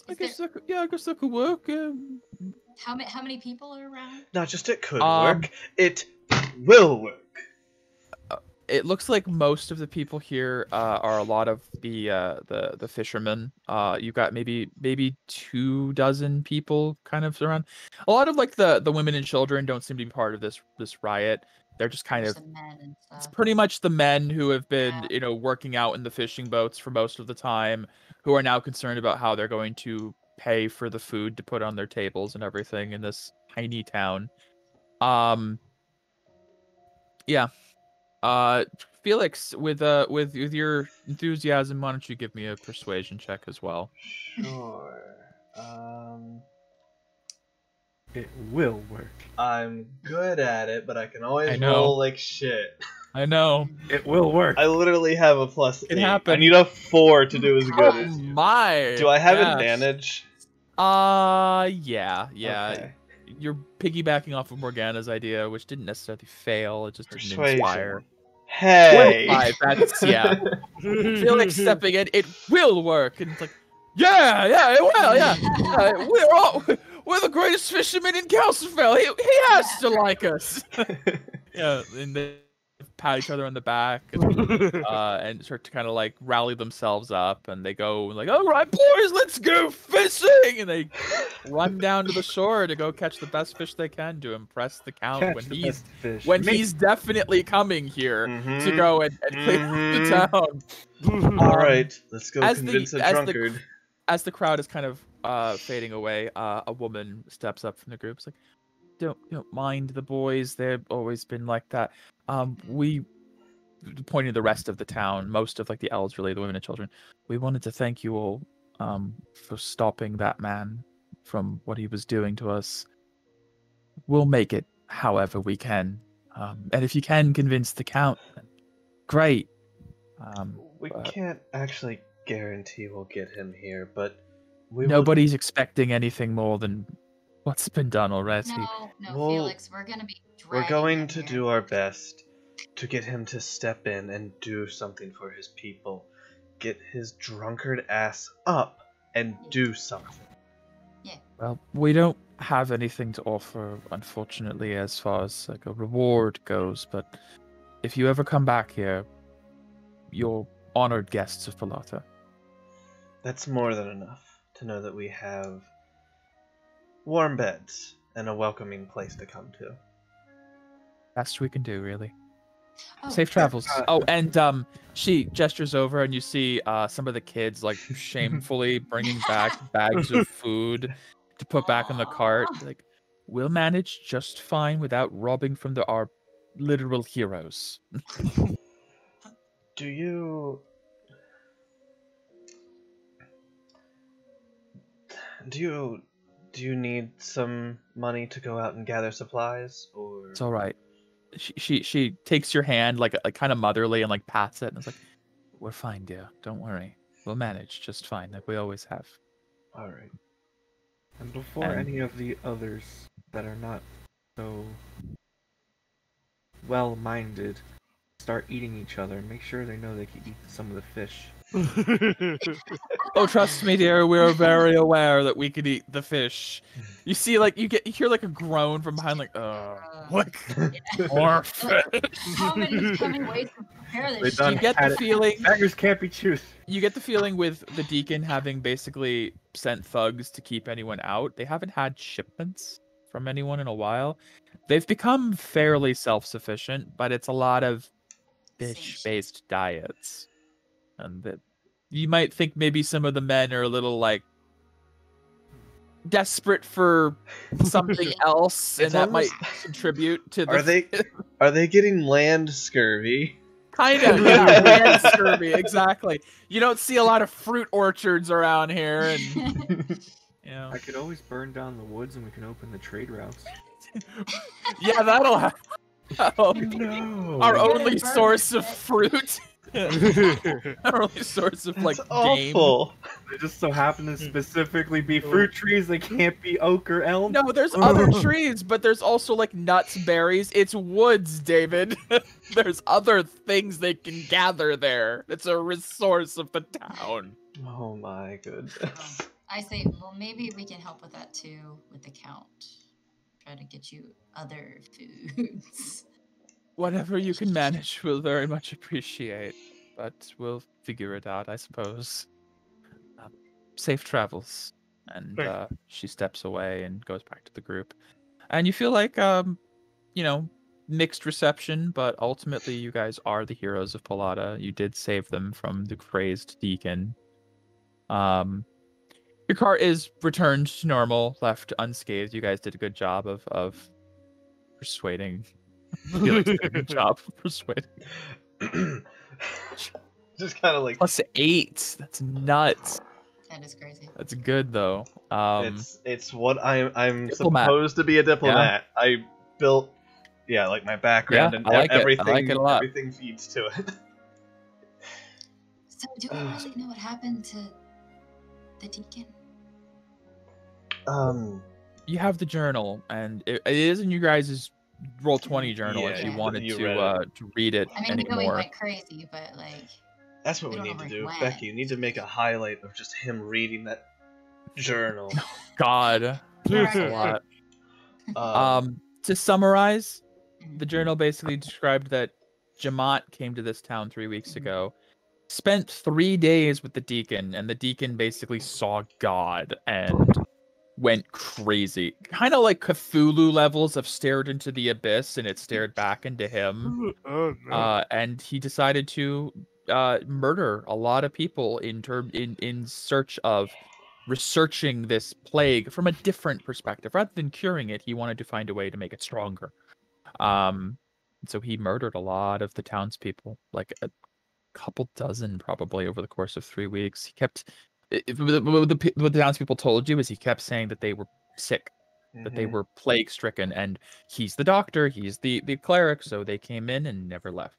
I guess that could work. How many people are around? Not just it could work, it will work. It looks like most of the people here are a lot of the fishermen. You've got maybe 24 people kind of around. A lot of like the women and children don't seem to be part of this riot. They're just kind of it's pretty much the men who have been working out in the fishing boats for most of the time, who are now concerned about how they're going to pay for the food to put on their tables and everything in this tiny town. Yeah. Felix, with your enthusiasm, why don't you give me a persuasion check as well? Sure. It will work. I'm good at it, but I can always roll like shit. I know. It will work. I literally have a +8. It happened. I need a 4 to do as good as you. My. Do I have advantage? Yeah. Okay. You're piggybacking off of Morgana's idea, which didn't necessarily fail. It just didn't Persuasion. inspire. Hey. 25, that's Felix stepping in. It will work, and it's like, yeah, it will, yeah. We're the greatest fishermen in Councilville. He has to like us. Yeah, and they pat each other on the back and start to kind of like rally themselves up, and they go like, all right, boys, let's go fishing, and they run down to the shore to go catch the best fish they can to impress the count when he's definitely coming here to go and clear the town. All right, let's go convince a drunkard. As the crowd is kind of fading away, a woman steps up from the group. It's like, don't mind the boys. They've always been like that. We, pointing to the rest of the town, most of like the elderly, the women and children, we wanted to thank you all for stopping that man from what he was doing to us. We'll make it however we can. And if you can convince the count, great. We can't actually guarantee we'll get him here, but nobody's expecting anything more than what's been done already. No, Felix, we're gonna be. We're going to do our best to get him to step in and do something for his people. Get his drunkard ass up and do something. Yeah. Well, we don't have anything to offer, unfortunately, as far as like a reward goes. But if you ever come back here, you're honored guests of Palata. That's more than enough to know that we have warm beds and a welcoming place to come to. Best we can do, really. Oh, Safe travels. And she gestures over, and you see some of the kids like shamefully bringing back bags of food to put back in the cart. Like, we'll manage just fine without robbing from our literal heroes. Do you need some money to go out and gather supplies, or? It's all right. She takes your hand like kind of motherly and like pats it, and it's like, we're fine, dear. Don't worry. We'll manage just fine, like we always have. All right. And before any of the others that are not so well-minded start eating each other, make sure they know they can eat some of the fish. Oh, trust me, dear. We're very aware that we could eat the fish. You see, like you hear like a groan from behind, like, more fish. How many ways to prepare this? You get the feeling. Beggars can't be choosers. You get the feeling with the deacon having basically sent thugs to keep anyone out. They haven't had shipments from anyone in a while. They've become fairly self-sufficient, but it's a lot of fish-based diets. And you might think maybe some of the men are a little like desperate for something else, and It's that almost- might contribute to the. Are they getting land scurvy? Kind of, yeah, land scurvy, exactly. You don't see a lot of fruit orchards around here, and I could always burn down the woods and we can open the trade routes. yeah, that'll have No. our You're only gonna burn source it. of fruit. Our only source of like That's game. awful. They just so happen to specifically be fruit trees. They can't be oak or elm. No, there's other trees, but there's also like nuts, berries. It's woods, David. There's other things they can gather there. It's a resource of the town. Oh my goodness. I say, well, maybe we can help with that too, with the count. Try to get you other foods. Whatever you can manage, we'll very much appreciate. But we'll figure it out, I suppose. Safe travels. And she steps away and goes back to the group. And you feel like, mixed reception, but ultimately you guys are the heroes of Palata. You did save them from the crazed deacon. Your car is returned to normal, left unscathed. You guys did a good job of persuading. Felix did a good job of persuading. Just kind of like +8. That's nuts. That is crazy. That's good though. it's what I'm Diplomat. supposed to be a diplomat. I built like my background Yeah, and I like it. I everything. like it a lot. Everything feeds to it. So, do we really know what happened to the deacon? You have the journal, and it is in you guys' Roll20 journal if you Yeah, wanted you to read to read it I mean, we know he anymore. went crazy, but like, That's what We we don't need know to where he do, went. Becky. You need to make a highlight of just him reading that journal. God, that's a lot. To summarize, the journal basically described that Jamont came to this town 3 weeks ago, spent 3 days with the deacon, and the deacon basically saw God and went crazy. Kind of like Cthulhu levels of stared into the abyss, and it stared back into him. Oh, no. And he decided to murder a lot of people in search of researching this plague from a different perspective. Rather than curing it, he wanted to find a way to make it stronger. So he murdered a lot of the townspeople, like a couple dozen probably over the course of 3 weeks. He kept what the townspeople told you is he kept saying that they were sick, that they were plague stricken, and he's the doctor, he's the cleric, so they came in and never left.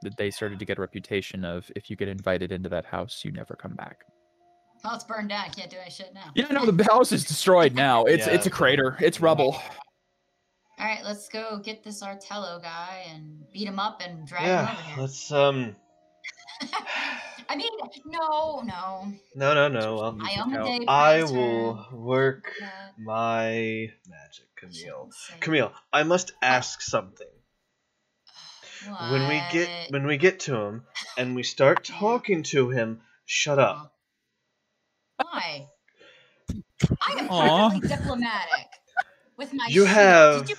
That they started to get a reputation of, if you get invited into that house, you never come back. well, it's burned down. Can't do any shit now. Yeah, no, the house is destroyed now. It's a crater. It's rubble. All right, let's go get this Artello guy and beat him up and drag him Yeah, over here. let's I mean, no. No. Well, I am a day I prisoner. will work That my magic, Camille. shouldn't say Camille, I must ask something. What? When we get to him and we start talking to him, shut up. Why? I am Aw. perfectly diplomatic with my You shield. have Did you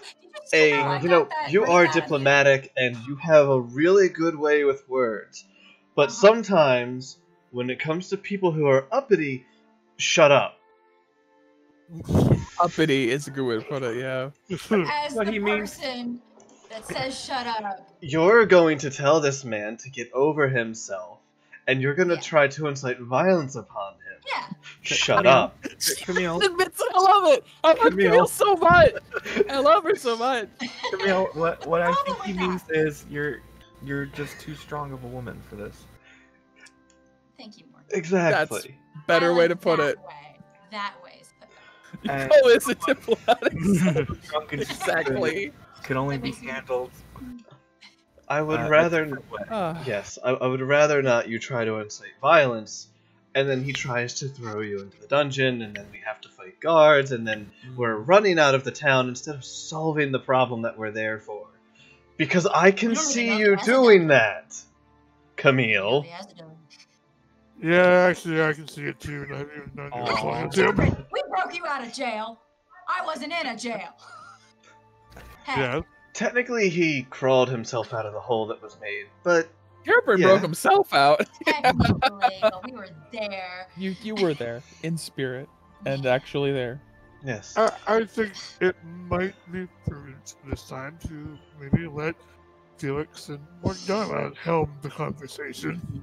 see how I got that you right are out of you? diplomatic and you have a really good way with words. But sometimes, when it comes to people who are uppity, shut up. Uppity is a good way to put it, yeah. As What the he means- person that says shut up. You're going to tell this man to get over himself, and you're going to Yeah. try to incite violence upon him. Yeah. Shut up. Camille, I love it. I love Camille. Camille so much. I love her so much. Camille, what I think Probably he not. means is you're just too strong of a woman for this. Thank you, Morgan. Exactly. Better I way like to put that it. way. That way is the And Oh, it's a diplomatic. drunk and Exactly. can only be handled. I would a rather... different way. Yes, I would rather not you try to incite violence, and then he tries to throw you into the dungeon, and then we have to fight guards, and then we're running out of the town instead of solving the problem that we're there for. Because I can We don't even see know you the doing president. that, Camille. He has to do it. Yeah, actually, I can see it too, and I haven't even done your Aw. plan, Tim. We broke you out of jail. I wasn't in a jail. Hey, Yeah. Technically, he crawled himself out of the hole that was made, but Cameron broke himself out. Technically, but we were there. You were there in spirit and actually there. Yes. I think it might be prudent this time to maybe let Felix and Morgana helm the conversation.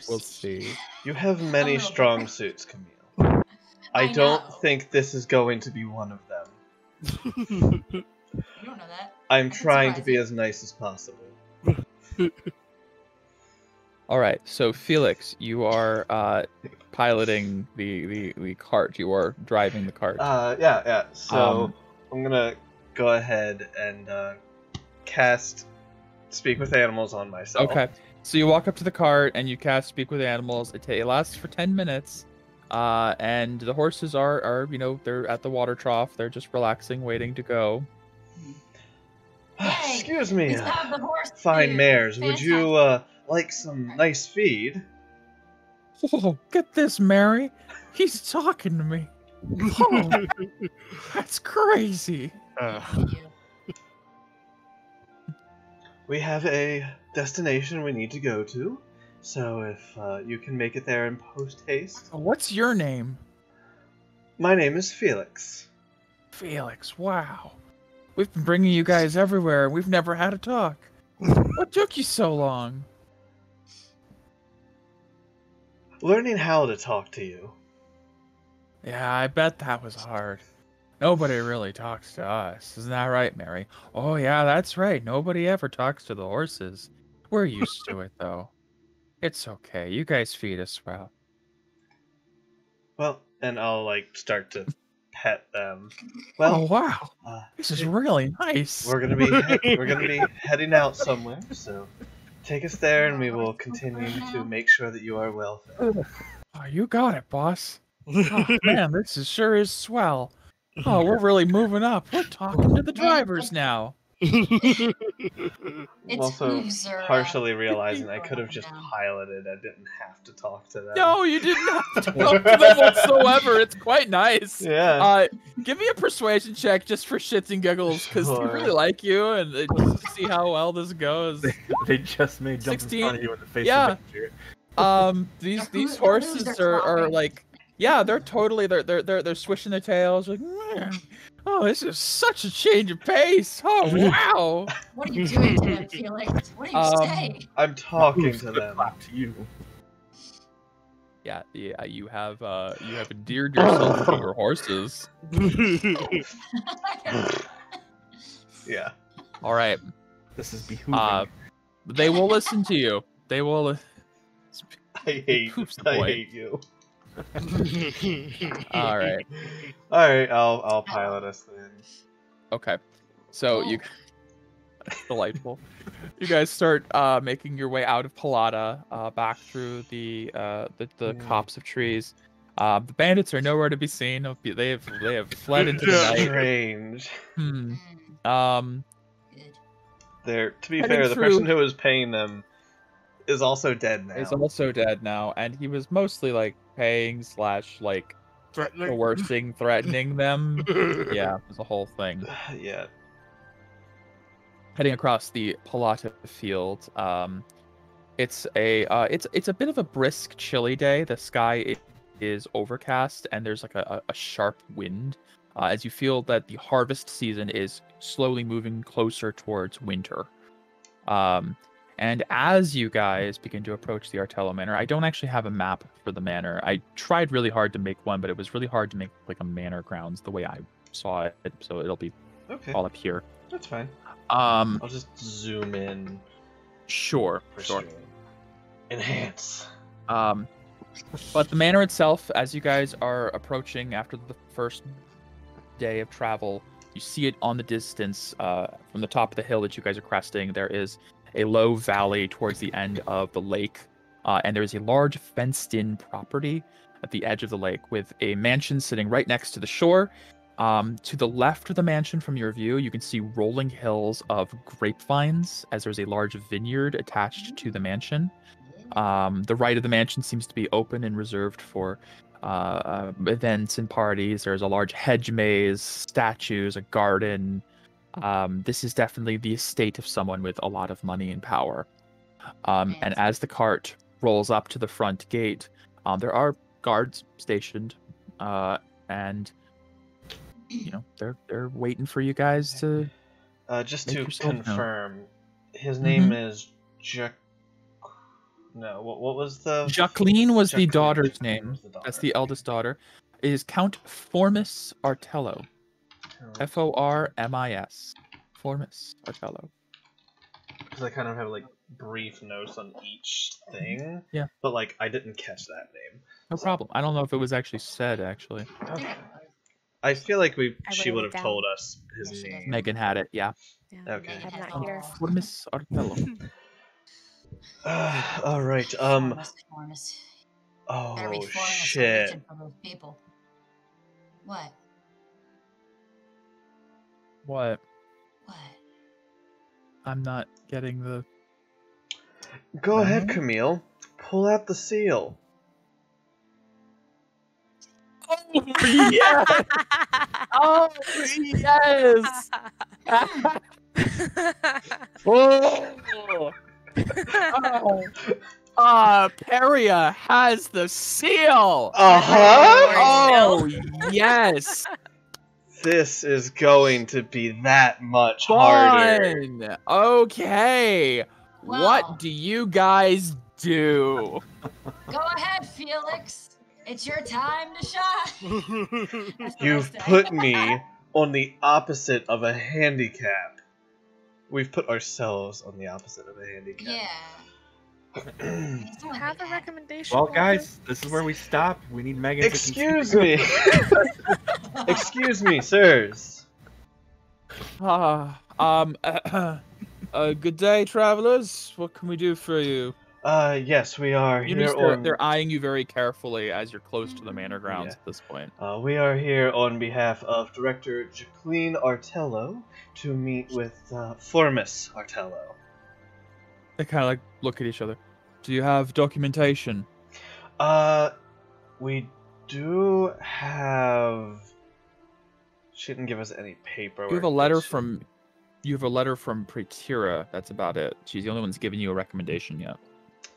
We'll see. You have many strong suits, Camille. I don't think this is going to be one of them. You don't know that. I'm trying to be as nice as possible. All right, so Felix, you are piloting the cart. You are driving the cart. Yeah. So I'm gonna go ahead and cast Speak with Animals on myself. Okay. So you walk up to the cart and you cast Speak with Animals. It lasts for 10 minutes. And the horses are they're at the water trough. They're just relaxing, waiting to go. Hey, excuse me, let's have the horse fine food. mares. Would Fantastic. you like some nice feed? Oh, get this, Mary. He's talking to me. Oh, that's crazy. Thank you. We have a destination we need to go to, so if you can make it there in post haste. What's your name? My name is Felix. Felix. Wow. We've been bringing you guys everywhere, and we've never had a talk. What took you so long? Learning how to talk to you. Yeah, I bet that was hard. Nobody really talks to us. Isn't that right, Mary? Oh, yeah, that's right. Nobody ever talks to the horses. We're used to it, though. It's okay. You guys feed us well. Well, and I'll start to pet them. Well, oh, wow. This is really nice. We're gonna be heading out somewhere, so take us there, and we will continue to make sure that you are well fed. Oh, you got it, boss. Oh, man, this sure is swell. Oh, we're really moving up. We're talking to the drivers now. I'm also partially realizing I could have just piloted. I didn't have to talk to them. No, you didn't have to talk to them whatsoever. It's quite nice. Yeah. Give me a persuasion check just for shits and giggles, because we really like you, and just to see how well this goes. They just made jump 16? in front of you in the face of danger. These horses are like, yeah, they're totally they're swishing their tails like, "Meh. Oh, this is such a change of pace. Oh, wow. What are you doing to them, Felix? What do you say? I'm talking to them. To you. Yeah, you have endeared yourself to your horses. Yeah. All right. This is behooving. They will listen to you. They will. I hate you. All right. I'll pilot us then. Okay. So you delightful. You guys start making your way out of Palata, back through the copse of trees. The bandits are nowhere to be seen. They have fled into the night. Strange. They're, to be fair, the person who was paying them is also dead now. Is also dead now, and he was mostly paying / coercing, threatening them. Yeah, it was a whole thing. Yeah. Heading across the Palata field, it's a bit of a brisk, chilly day. The sky is overcast, and there's a sharp wind. As you feel that the harvest season is slowly moving closer towards winter. And as you guys begin to approach the Artello Manor, I don't actually have a map for the manor. I tried really hard to make one, but it was really hard to make a manor grounds the way I saw it. So it'll be all up here. That's fine. I'll just zoom in. Sure. Enhance. But the manor itself, as you guys are approaching after the first day of travel, you see it on the distance from the top of the hill that you guys are cresting. There is a low valley towards the end of the lake, and there is a large fenced-in property at the edge of the lake with a mansion sitting right next to the shore. To the left of the mansion from your view, you can see rolling hills of grapevines, as there's a large vineyard attached to the mansion. The right of the mansion seems to be open and reserved for events and parties. There's a large hedge maze, statues, a garden. This is definitely the estate of someone with a lot of money and power. And Fancy. as the cart rolls up to the front gate, there are guards stationed, and they're waiting for you guys to. Just Make to yourself known. confirm, his name is Jack. No, what was the? Jacqueline was the Jacqueline. daughter's Jacqueline name. was the daughter. That's the eldest daughter. It is Count Formis Artello. Formis. Formis Artello. Because I kind of have like brief notes on each thing. Yeah. But like I didn't catch that name. No problem. I don't know if it was actually said, actually. Okay. I feel like she wrote would it have down. told us his Yeah, she name. does. Megan had it, yeah. Yeah, Okay. Megan I'm has not the here. whole- Formis Artello. All right. Formis. Better be Oh forming a shit. solution for those people. What? What? What? I'm not getting the... Go ahead, No? Camille. Pull out the seal. Oh, yes! Oh, yes! Oh! Peria has the seal! Oh, yes! This is going to be that much harder. Fun! Okay! Well. What do you guys do? Go ahead, Felix. It's your time to shine. That's what I You've say. put me on the opposite of a handicap. We've put ourselves on the opposite of a handicap. Yeah. Do you have a recommendation? Well, Walter? guys, this is where we stop. We need Megan to Excuse continue. me. Excuse me, sirs. Good day, travelers. What can we do for you? Yes, we are You here notice on... they're eyeing you very carefully as you're close to the manor grounds Yeah. at this point. We are here on behalf of Director Jacqueline Artello to meet with Formis Artello. They kind of like look at each other. Do you have documentation? We do have... She didn't give us any paperwork. You have a letter did she? from... You have a letter from Pretira. That's about it. She's the only one that's giving you a recommendation yet.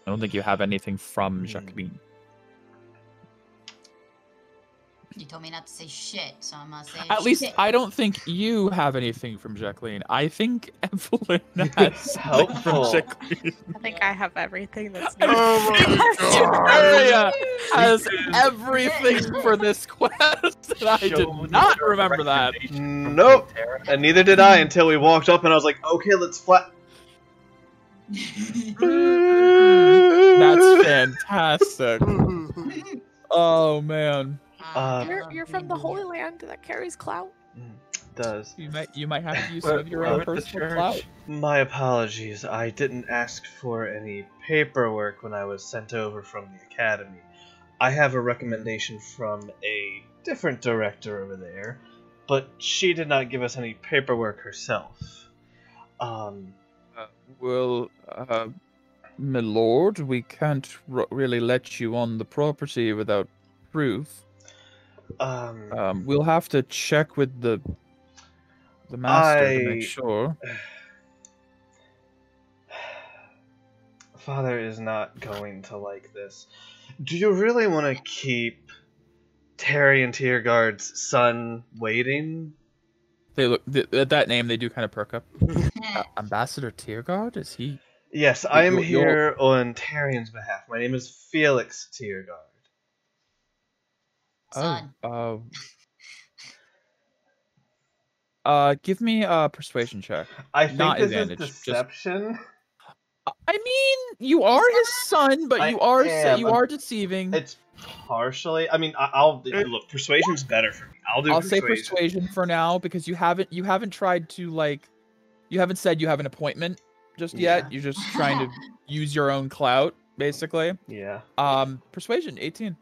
I don't think you have anything from Jacqueline. You told me not to say shit, so I'm not saying At least shit. I don't think you have anything from Jacqueline. I think Evelyn has something Helpful. from Jacqueline. I think I have everything that's needed. Oh my god! Area has everything for this quest, and I did not remember that. Nope. And neither did I until we walked up and I was like, okay, let's flat... That's fantastic. Oh man, You're from the Holy Land that carries clout. Does. you might have to use some of your own With the personal church. clout. My apologies. I didn't ask for any paperwork when I was sent over from the academy. I have a recommendation from a different director over there, but she did not give us any paperwork herself. Well, my lord, we can't really let you on the property without proof. We'll have to check with the master to make sure. Father is not going to like this. Do you really want to keep Terry and Tierguard's son waiting? They look at that name. They do kind of perk up. Ambassador Tierguard? Is he? Yes, I am You're- here on Tarian's behalf. My name is Felix Tierguard. Son. Give me a persuasion check. I think Not this advantage, is just- deception. I mean, you are his son, but I you are am. you are deceiving. It's partially. I mean, I'll look. Persuasion's better for me. I'll say persuasion for now because you haven't tried to you haven't said you have an appointment just yet. Yeah. You're just trying to use your own clout, basically. Yeah. Persuasion 18.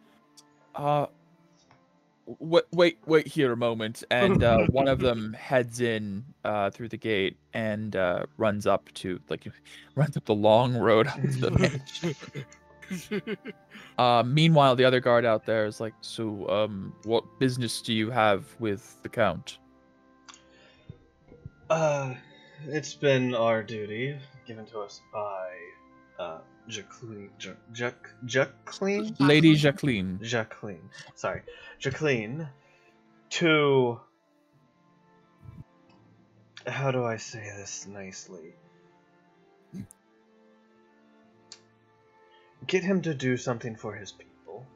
Wait here a moment, and one of them heads in through the gate and runs up the long road out to the mansion. Meanwhile, the other guard out there is like, so what business do you have with the Count? It's been our duty given to us by Jacqueline. Lady Jacqueline. Jacqueline. Sorry. Jacqueline. To. How do I say this nicely? Get him to do something for his people.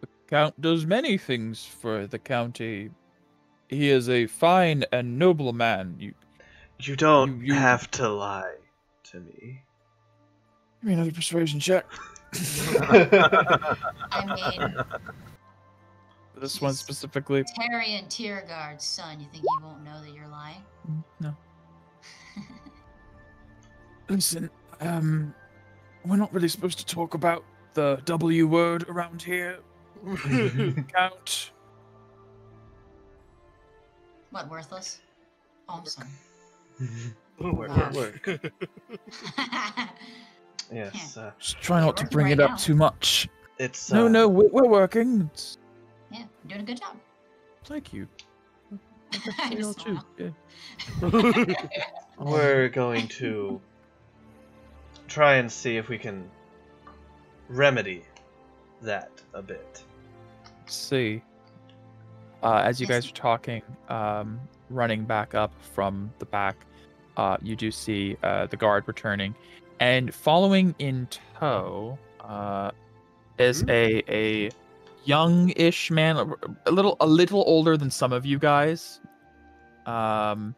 The Count does many things for the county. He is a fine and noble man. You don't have to lie to me. Give me another persuasion check. I mean, This one specifically. Terry and Tierguard's son. You think he won't know that you're lying? No. Listen, we're not really supposed to talk about the W word around here. Count. What, worthless? Oh, I'm sorry. Work. Yes. Just try not to working bring right it up now. too much. It's No, we're working. Yeah, you're doing a good job. Thank you. I You know, just too. smile. Yeah. We're going to try and see if we can remedy that a bit. See. As you Yes. guys are talking, running back up from the back, you do see the guard returning, and following in tow is a young-ish man, a little older than some of you guys. Let me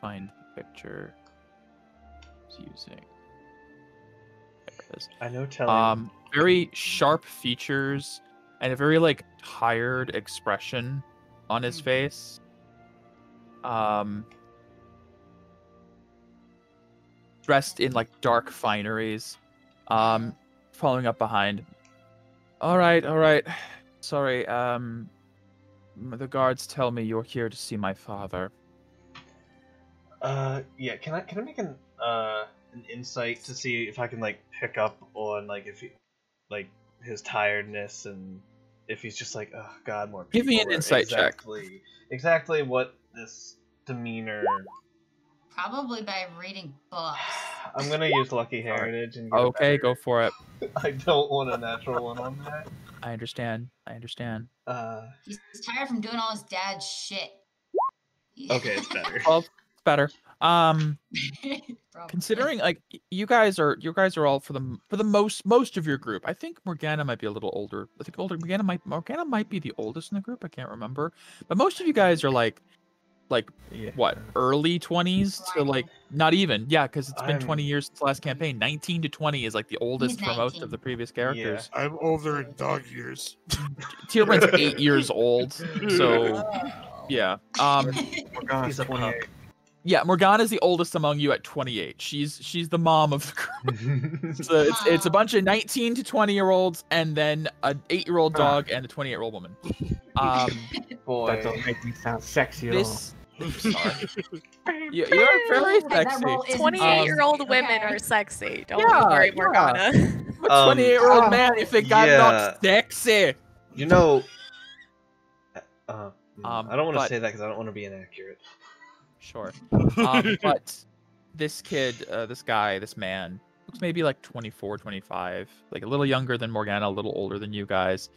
find the picture he's using. There it is. I know telling. Very sharp features and a very tired expression on his face. Dressed in dark fineries. Following up behind. All right. Sorry. The guards tell me you're here to see my father. Yeah. Can I make an insight to see if I can pick up on if he, his tiredness and if he's just oh god, more people. Give me an insight check. Exactly what this demeanor. Probably by reading books. I'm gonna use Lucky Heritage and get Okay, a better... go for it. I don't want a natural one on that. I understand. He's tired from doing all his dad's shit. Okay, it's better. Well, it's better. Probably. Considering you guys are all for the most of your group. I think Morgana might be a little older. I think Morgana might be the oldest in the group. I can't remember. But most of you guys are Yeah. what, early 20s to not even. Yeah, because it's been 20 years since the last campaign. 19 to 20 is the oldest for most 19. of the previous characters. I'm older in dog years. Tierbrand's 8 years old. So yeah. Morgana's He's a 28. Yeah, Morgana's the oldest among you at 28. She's the mom of the group. So it's a bunch of 19 to 20-year-olds and then an 8-year-old dog and a 28-year-old woman. Boy. That don't make me sound sexy at all. This sorry. You're very sexy. 28-year-old women are sexy. Don't Yeah, worry, yeah. Morgana. A 28-year-old man, you think I'm not sexy? You know. I don't want to but- say that because I don't want to be inaccurate. Sure. But this kid, this man, looks maybe 24, 25, a little younger than Morgana, a little older than you guys.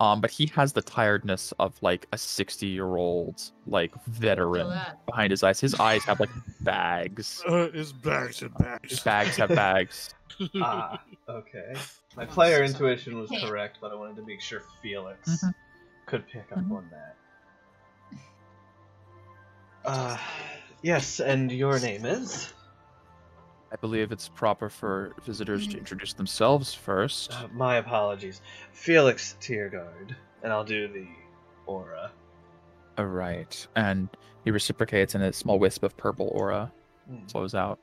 But he has the tiredness of a 60-year-old veteran behind his eyes. His eyes have bags. His bags and bags. His bags have bags. Okay. My player intuition was correct, but I wanted to make sure Felix could pick up on that. Yes, and your name is? I believe it's proper for visitors to introduce themselves first. My apologies. Felix Tierguard, and I'll do the aura. All right, and he reciprocates, and a small wisp of purple aura flows out.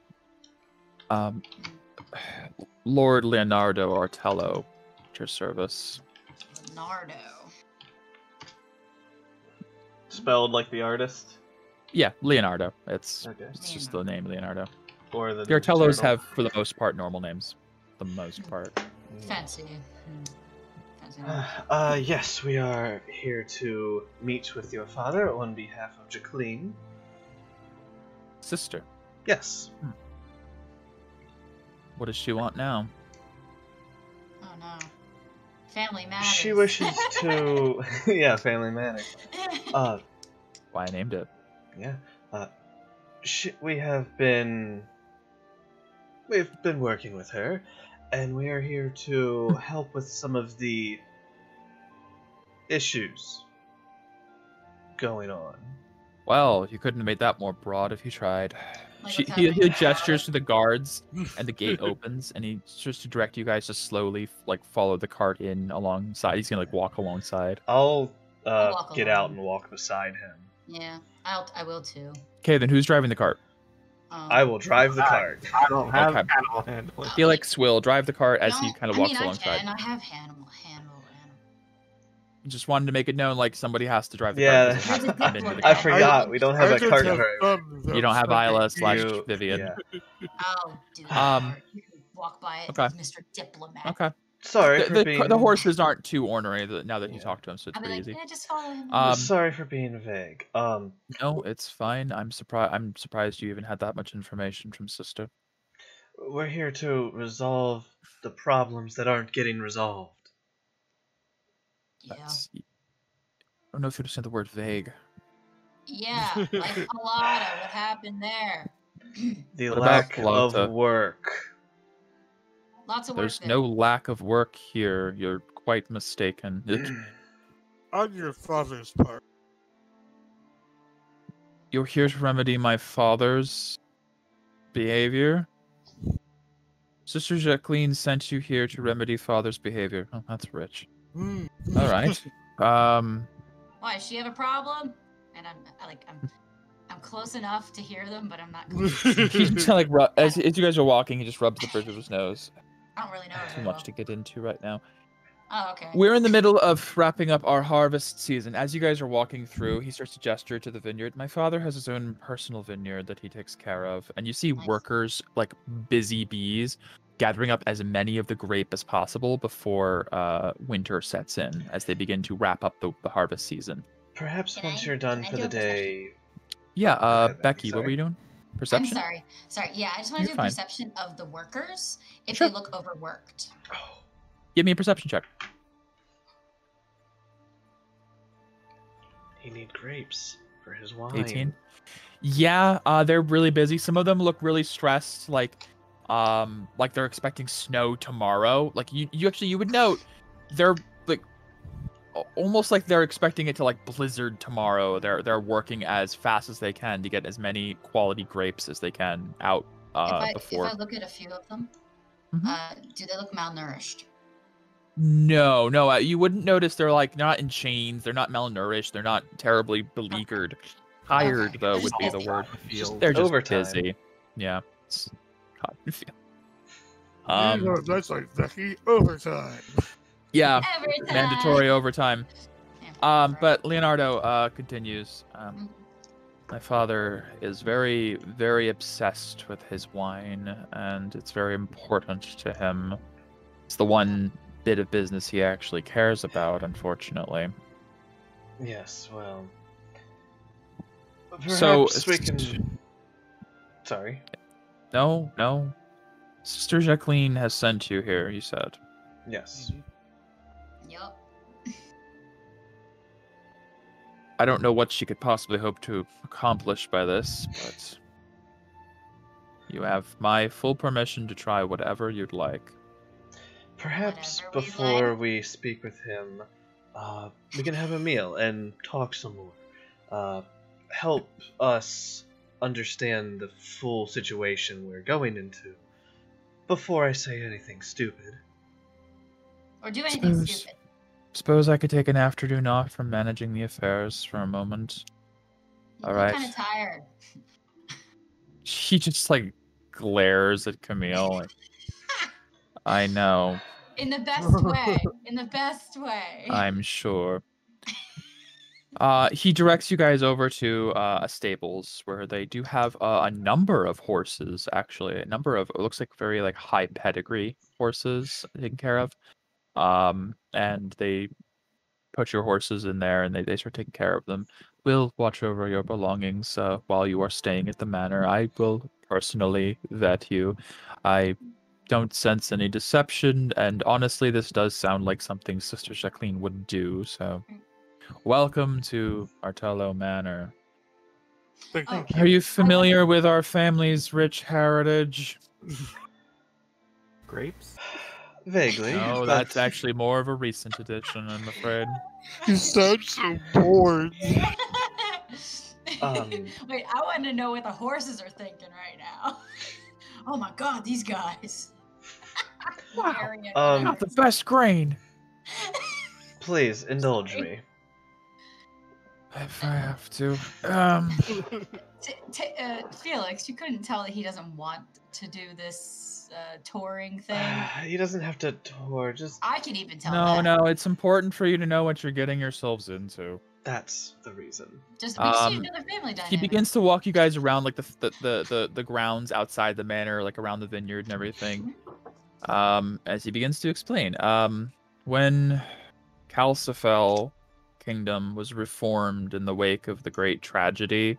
Lord Leonardo Artello, at your service. Leonardo. Spelled like the artist? Yeah, Leonardo. It's Okay. just the name Leonardo. Or the Artellos turtle. have, for the most part, normal names. The most part. Fancy. Fancy. Yes, we are here to meet with your father on behalf of Jacqueline. Sister. Yes. What does she want now? Oh no. Family matters. She wishes to... yeah, family matters. Why I named it. Yeah. We've been working with her, and we are here to help with some of the issues going on. Well, you couldn't have made that more broad if you tried. Like He what's happening? gestures to the guards, and the gate opens, and he starts to direct you guys to slowly, follow the cart in alongside. He's gonna, walk alongside. I'll walk get along. out and walk beside him. Yeah, I will too. Okay, then who's driving the cart? I will drive the cart. I don't have Okay. animal handling. Felix will drive the cart as he No, kind of I walks mean, alongside. I have handle. Just wanted to make it known, somebody has to drive the Yeah. cart. 'Cause it has to come into the I cart. forgot, we don't have a just cart have driver. fun without You don't have spending Isla each- slash You- Vivian. yeah. I'll do that. Um, You can walk by it, okay. Mr. Diplomat. Okay. Sorry for being... The horses aren't too ornery now that you Yeah. talk to them, so it's I'll be pretty like, easy. yeah, just follow him. Sorry for being vague. No, it's fine. I'm surprised you even had that much information from Sister. We're here to resolve the problems that aren't getting resolved. Yeah. I don't know if you understand the word vague. Yeah, like a lot of what happened there. The What about lack Palota? of work. Lots of work There's there. no lack of work here. You're quite mistaken. On your father's part. You're here to remedy my father's behavior? Sister Jacqueline sent you here to remedy father's behavior. Oh, that's rich. Hmm. All right. Why, does she have a problem? And I'm close enough to hear them, but I'm not close. He just as you guys are walking, he just rubs the bridge of his nose. I don't really know her Too very much well. to get into right now. Oh, okay. We're in the middle of wrapping up our harvest season. As you guys are walking through, he starts to gesture to the vineyard. My father has his own personal vineyard that he takes care of. And you see Nice. workers, like busy bees, gathering up as many of the grape as possible before winter sets in, as they begin to wrap up the harvest season. Perhaps Can once I- you're done can I for do the a perception? day... Yeah, Go ahead, Becky, what sorry. were you doing? I'm Perception? sorry. Yeah, I just want to You're do a fine. perception of the workers if Sure. they look overworked. Oh, Give me a perception check. he needs grapes for his wine. 18. Yeah, they're really busy. Some of them look really stressed, like they're expecting snow tomorrow. Like you would note they're like almost like they're expecting it to blizzard tomorrow. They're working as fast as they can to get as many quality grapes as they can out before. If I look at a few of them, Mhm. do they look malnourished? No, you wouldn't notice they're not in chains. They're not malnourished. They're not terribly beleaguered. Tired Okay. though They're would just be the busy. word. Field. They're just Overtime. busy. Yeah. It's cotton field. You know, that's like Becky overtime. Yeah, Every time. mandatory overtime. Yeah, right. But Leonardo continues. Mhm. My father is very, very obsessed with his wine, and it's very important to him. It's the one bit of business he actually cares about, unfortunately. Yes, well... So, Perhaps we can... Sorry. No. Sister Jacqueline has sent you here, you said. Yes. Yup. I don't know what she could possibly hope to accomplish by this, but you have my full permission to try whatever you'd like. Perhaps Whatever we before like. we speak with him, we can have a meal and talk some more. Help us understand the full situation we're going into before I say anything stupid. Or do anything Suppose- stupid. Suppose I could take an afternoon off from managing the affairs for a moment. You All look right. kind of tired. She just glares at Camille. I know, In the best way. In the best way. I'm sure. He directs you guys over to a stables where they do have a number of horses, actually. A number of, it looks like very high pedigree horses taken care of. And they put your horses in there and they start taking care of them. We'll watch over your belongings while you are staying at the manor. I will personally vet you. I don't sense any deception, and honestly, this does sound like something Sister Jacqueline would do, so welcome to Artello Manor. Thank Are you familiar with our family's rich heritage? Grapes? Vaguely. No, but- that's actually more of a recent addition, I'm afraid. You sound so bored. Wait, I want to know what the horses are thinking right now. Oh my god, these guys. Wow. Arrogant Not the best grain. Please indulge me. If I have to. Felix, you couldn't tell that he doesn't want to do this touring thing. He doesn't have to tour. Just I can even tell No, that. no, it's important for you to know what you're getting yourselves into. that's the reason. Just we see another family dynamic. He begins to walk you guys around like the grounds outside the manor, like around the vineyard and everything. As he begins to explain, when Calcifel Kingdom was reformed in the wake of the Great Tragedy,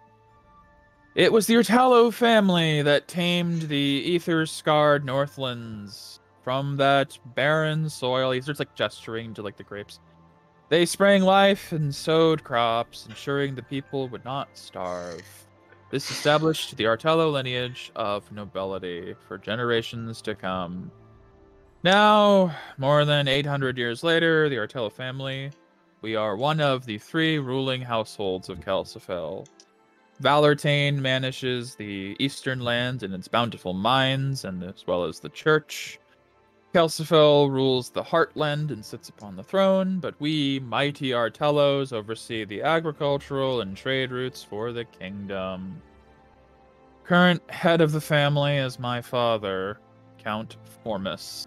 it was the Urtalo family that tamed the ether-scarred Northlands from that barren soil. He starts like gesturing to like the grapes. They sprang life and sowed crops, ensuring the people would not starve. This established the Artello lineage of nobility for generations to come. Now, more than 800 years later, the Artello family, we are one of the 3 ruling households of Calcifel. Valortane manages the eastern lands and its bountiful mines, and as well as the church. Calcifel rules the Heartland and sits upon the throne, but we, mighty Artellos, oversee the agricultural and trade routes for the kingdom. Current head of the family is my father, Count Formus.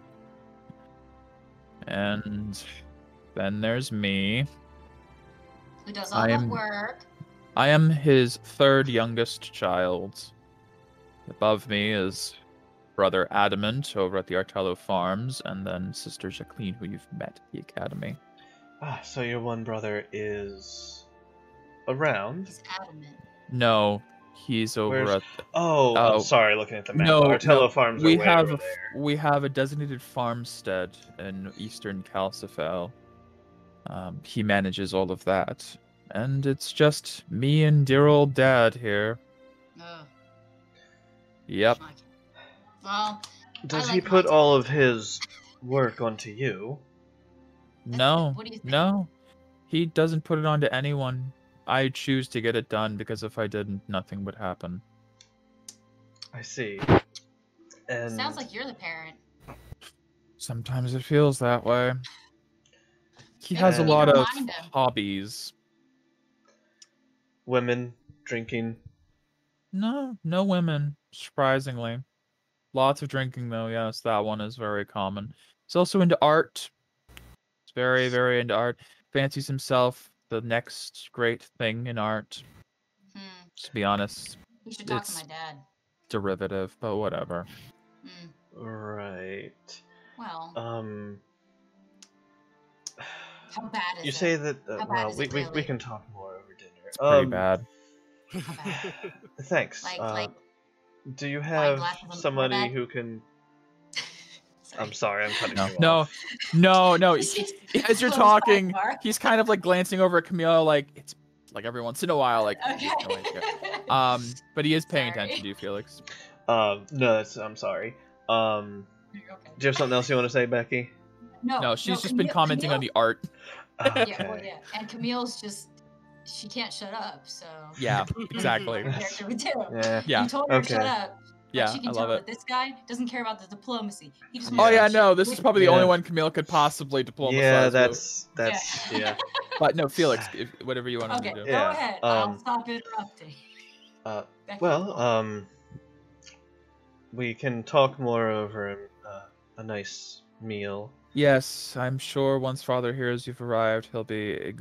And then there's me. Who does all the I'm- work? I am his 3rd youngest child. Above me is Brother Adamant over at the Artello Farms, and then Sister Jacqueline, who you've met at the Academy. So your one brother is around. He's adamant. No, he's over Where's- at. Oh, Oh. I'm sorry, looking at the map. No, Artello no, Farms we are way have over a there. we have a designated farmstead in eastern Calcifel. He manages all of that, and it's just me and dear old Dad here. Ugh, Yep. like it. Well, Does I he like put my all dad. of his work onto you? No, What do you think? no, he doesn't put it on to anyone. I choose to get it done because if I didn't, nothing would happen. I see. And Sounds like you're the parent. Sometimes it feels that way. He Maybe has a we need to lot of remind him. hobbies. women drinking. No, no women, surprisingly. Lots of drinking, though, yes, that one is very common. He's also into art. He's very, very into art. Fancies himself the next great thing in art. Hmm. To be honest, You should talk to It's- my dad. derivative, but whatever. Hmm. Right. Well, how bad is You it? say that. How bad Well, is we, it we really? can talk more over dinner. It's pretty bad. How bad? Thanks. Like, do you wine have glasses on the somebody forehead? who can? sorry. I'm sorry, I'm cutting No, you no, off. no. It's just As you're close talking, sidebar. he's kind of like glancing over at Camille, like it's like every once in a while, like Okay. "There's no idea." But he is paying Sorry. attention to you, Felix. No, I'm sorry. Okay. Do you have something else you want to say, Becky? No, she's just been commenting on the art. Okay. Yeah, well, yeah. And Camille's just, she can't shut up, so. Yeah, exactly. Her character would do. Yeah. Yeah, You told her to shut Okay. up. but yeah, she I can love tell it. that this guy doesn't care about the diplomacy. He just Yeah. Oh wants yeah, to no, shit this is with probably the Yeah. only one Camille could possibly diplomatize Yeah, with. that's yeah. But no, Felix, whatever you want Okay, to do. go Yeah, ahead. I'll um, stop interrupting. Becky, Well, we can talk more over a nice meal. Yes, I'm sure once Father hears you've arrived, he'll be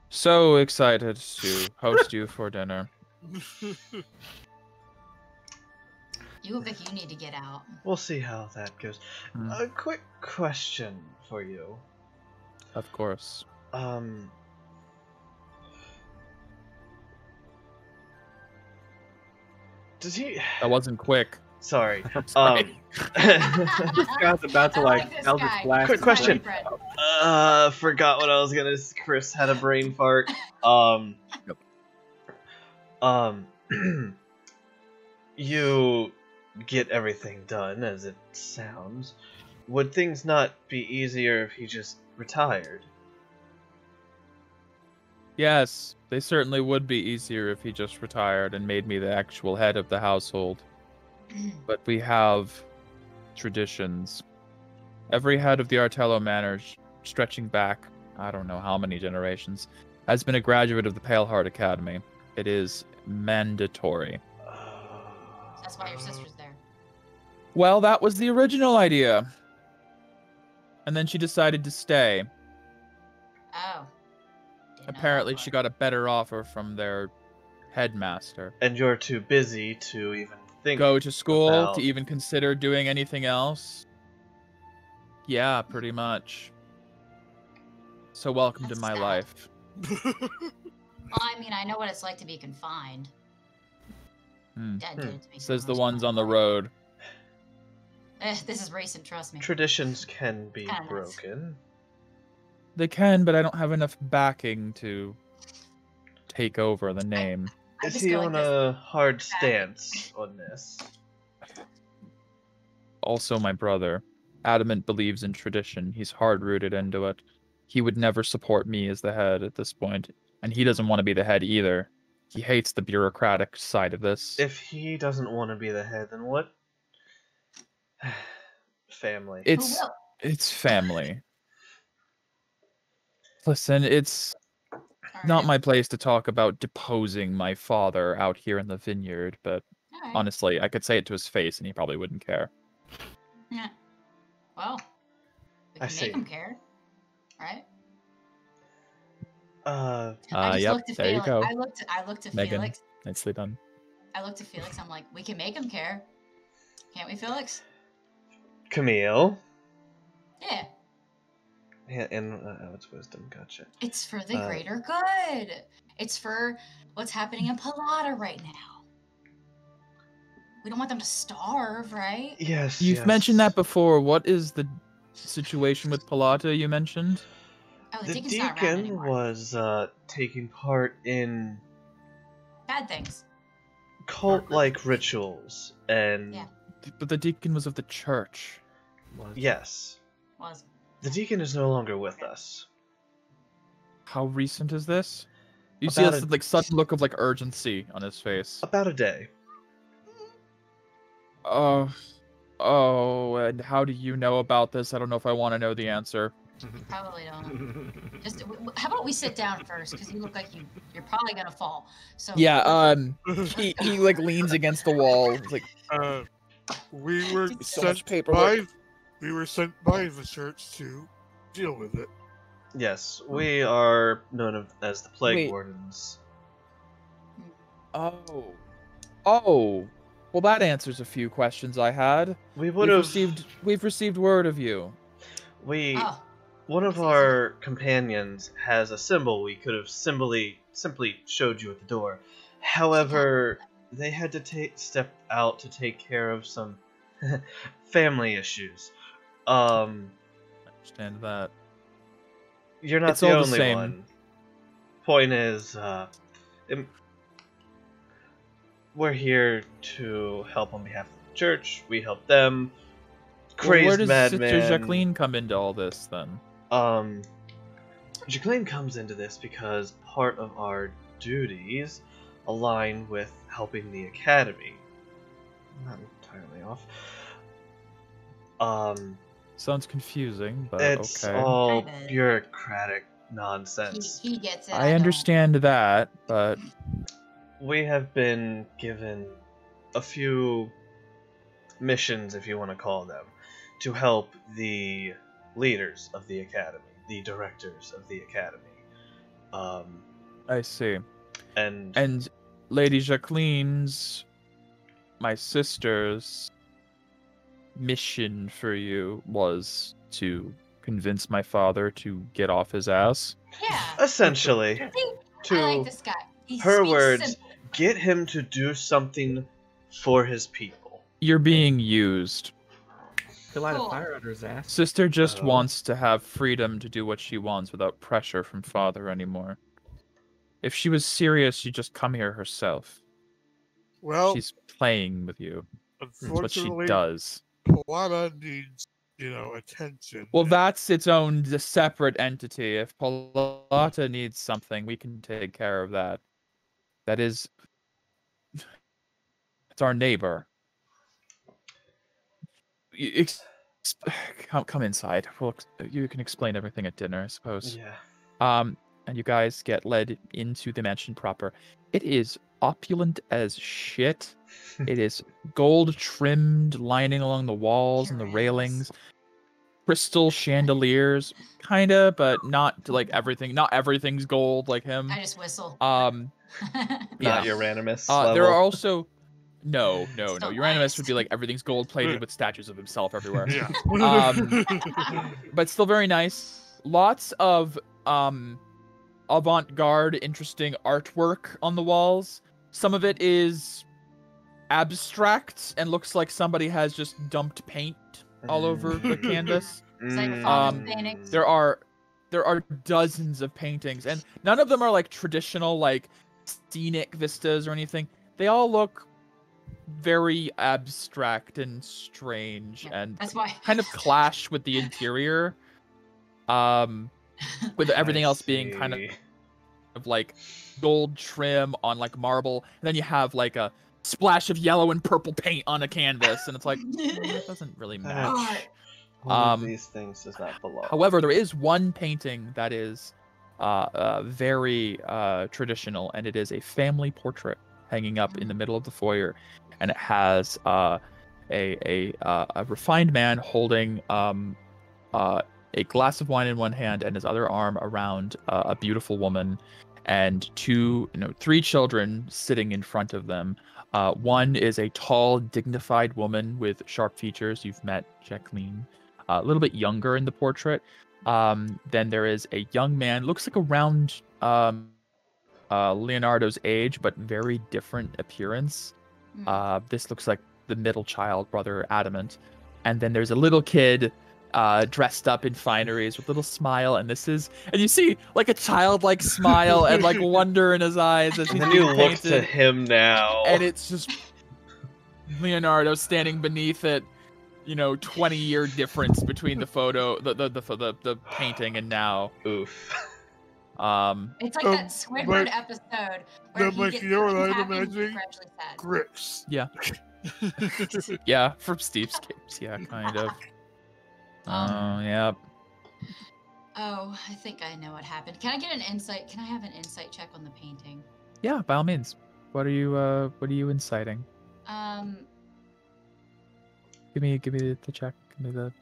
so excited to host you for dinner. you, Vic, you need to get out. We'll see how that goes. Hmm. A quick question for you. Of course. Does he? That wasn't quick. Sorry. Sorry. This guy's about to I like this Eldritch guy. Blast. Quick his question. brain. Forgot what I was gonna. Chris had a brain fart. You get everything done as it sounds. Would things not be easier if he just retired? Yes, they certainly would be easier if he just retired and made me the actual head of the household. But we have traditions. Every head of the Artello Manor, stretching back, I don't know how many generations, has been a graduate of the Paleheart Academy. It is mandatory. That's why your sister's there. Well, that was the original idea. And then she decided to stay. Oh. Didn't know that Apparently, part. she got a better offer from their headmaster. And you're too busy to even think. Go to school, about- to even consider doing anything else? Yeah, pretty much. So welcome to That's my sad. life. Well, I mean, I know what it's like to be confined. Dad did it to me. Says so the much. ones on the road. This is recent, trust me. Traditions can be Kinda nice. broken. They can, but I don't have enough backing to take over the name. I Is just he go on like this. a hard stance on this? Also, my brother. Adamant believes in tradition. He's hard-rooted into it. He would never support me as the head at this point, and he doesn't want to be the head either. He hates the bureaucratic side of this. If he doesn't want to be the head, then what? Family. It's will? it's family. Listen, it's Alright. not my place to talk about deposing my father out here in the vineyard, but Alright. honestly, I could say it to his face and he probably wouldn't care. Yeah. Well, we I can see. make him care, right? Uh, I just yep, looked at there you Felix. go. I looked at Megan. Felix. Nicely done. I looked at Felix. I'm like, we can make him care, can't we, Felix? Camille. Yeah. Yeah, and it's wisdom. Gotcha. It's for the Uh, greater good. It's for what's happening in Palata right now. We don't want them to starve, right? Yes. You've yes. mentioned that before. What is the situation with Palata you mentioned? Oh, The Deacon's not around deacon anymore. was taking part in Bad things. cult-like rituals, and Yeah. But the deacon was of the church. yes, Was. the deacon is no longer with us. How recent is this? You see About this a- like sudden look of like urgency on his face. About a day. Oh, and how do you know about this? I don't know if I want to know the answer. Probably don't. Just how about we sit down first, because you look like you're probably gonna fall. So Yeah, he like leans against the wall. It's like, We were So much sent paperwork. by the church to deal with it. Yes, we are known as the Plague Wait. Wardens. oh, well that answers a few questions I had. We would We've have received word of you. Oh, One of our companions has a symbol we could have simply showed you at the door. However, they had to step out to take care of some family issues. I understand that. You're not It's the all the only same. one. Point is, we're here to help on behalf of the church. We help them. Well, where Crazed does madman. Sister Jacqueline come into all this then? Jacqueline comes into this because part of our duties align with helping the academy. Not entirely off. Sounds confusing, but It's okay. all Kinda. bureaucratic nonsense. he gets it. I don't. understand that, but We have been given a few missions, if you want to call them, to help the leaders of the academy, the directors of the academy. I see. And And Lady Jacqueline's, my sister's, mission for you was to convince my father to get off his ass. Yeah. essentially, See, to I like this guy. He her speaks words, simple. get him to do something for his people. You're being used. Could light Cool. a fire under his ass. Sister just Oh. wants to have freedom to do what she wants without pressure from father anymore. If she was serious, she'd just come here herself. Well, She's playing with you. That's what she unfortunately, does. Palata needs, attention. Well, that's its own separate entity. If Palata needs something, we can take care of that. That is... It's our neighbor. Come inside. You can explain everything at dinner, I suppose. Yeah. And you guys get led into the mansion proper. It is opulent as shit. It is gold trimmed lining along the walls and the railings. Crystal chandeliers, kinda, but not like everything. Not everything's gold like him. I just whistle. Not Yeah. Uranimous There level. are also no. Still Uranimous nice. would be like everything's gold plated with statues of himself everywhere. Yeah. But still very nice. Lots of avant-garde, interesting artwork on the walls. Some of it is abstract and looks like somebody has just dumped paint all over the canvas. It's like a father's Mm. paintings. There are dozens of paintings, and none of them are like traditional like scenic vistas or anything. They all look very abstract and strange, Yeah, and that's why. kind of clash with the interior. With everything else being kind of like gold trim on like marble, and then you have like a splash of yellow and purple paint on a canvas, and it's like that doesn't really match. One of these things does not belong. However, there is one painting that is very traditional, and it is a family portrait hanging up in the middle of the foyer, and it has a refined man holding a glass of wine in one hand and his other arm around a beautiful woman, and three children sitting in front of them. One is a tall, dignified woman with sharp features. You've met Jacqueline. A little bit younger in the portrait. Then there is a young man, looks like around Leonardo's age, but very different appearance. This looks like the middle child, Brother Adamant. And then there's a little kid dressed up in fineries with a little smile, and you see like a childlike smile and like wonder in his eyes as And he's then you being look to painted, him now. and it's just Leonardo standing beneath it. 20-year difference between the photo, the painting, and now. Oof. It's like that Squidward episode where he gets you know what really I'm happy and imagining? gradually sad. Grits. Yeah. Yeah, from Steepscapes. Yeah, kind of. Yeah. Oh, I think I know what happened. Can I get an insight? Can I have an insight check on the painting? Yeah, by all means. What are you inciting? Give me the check. Give me the.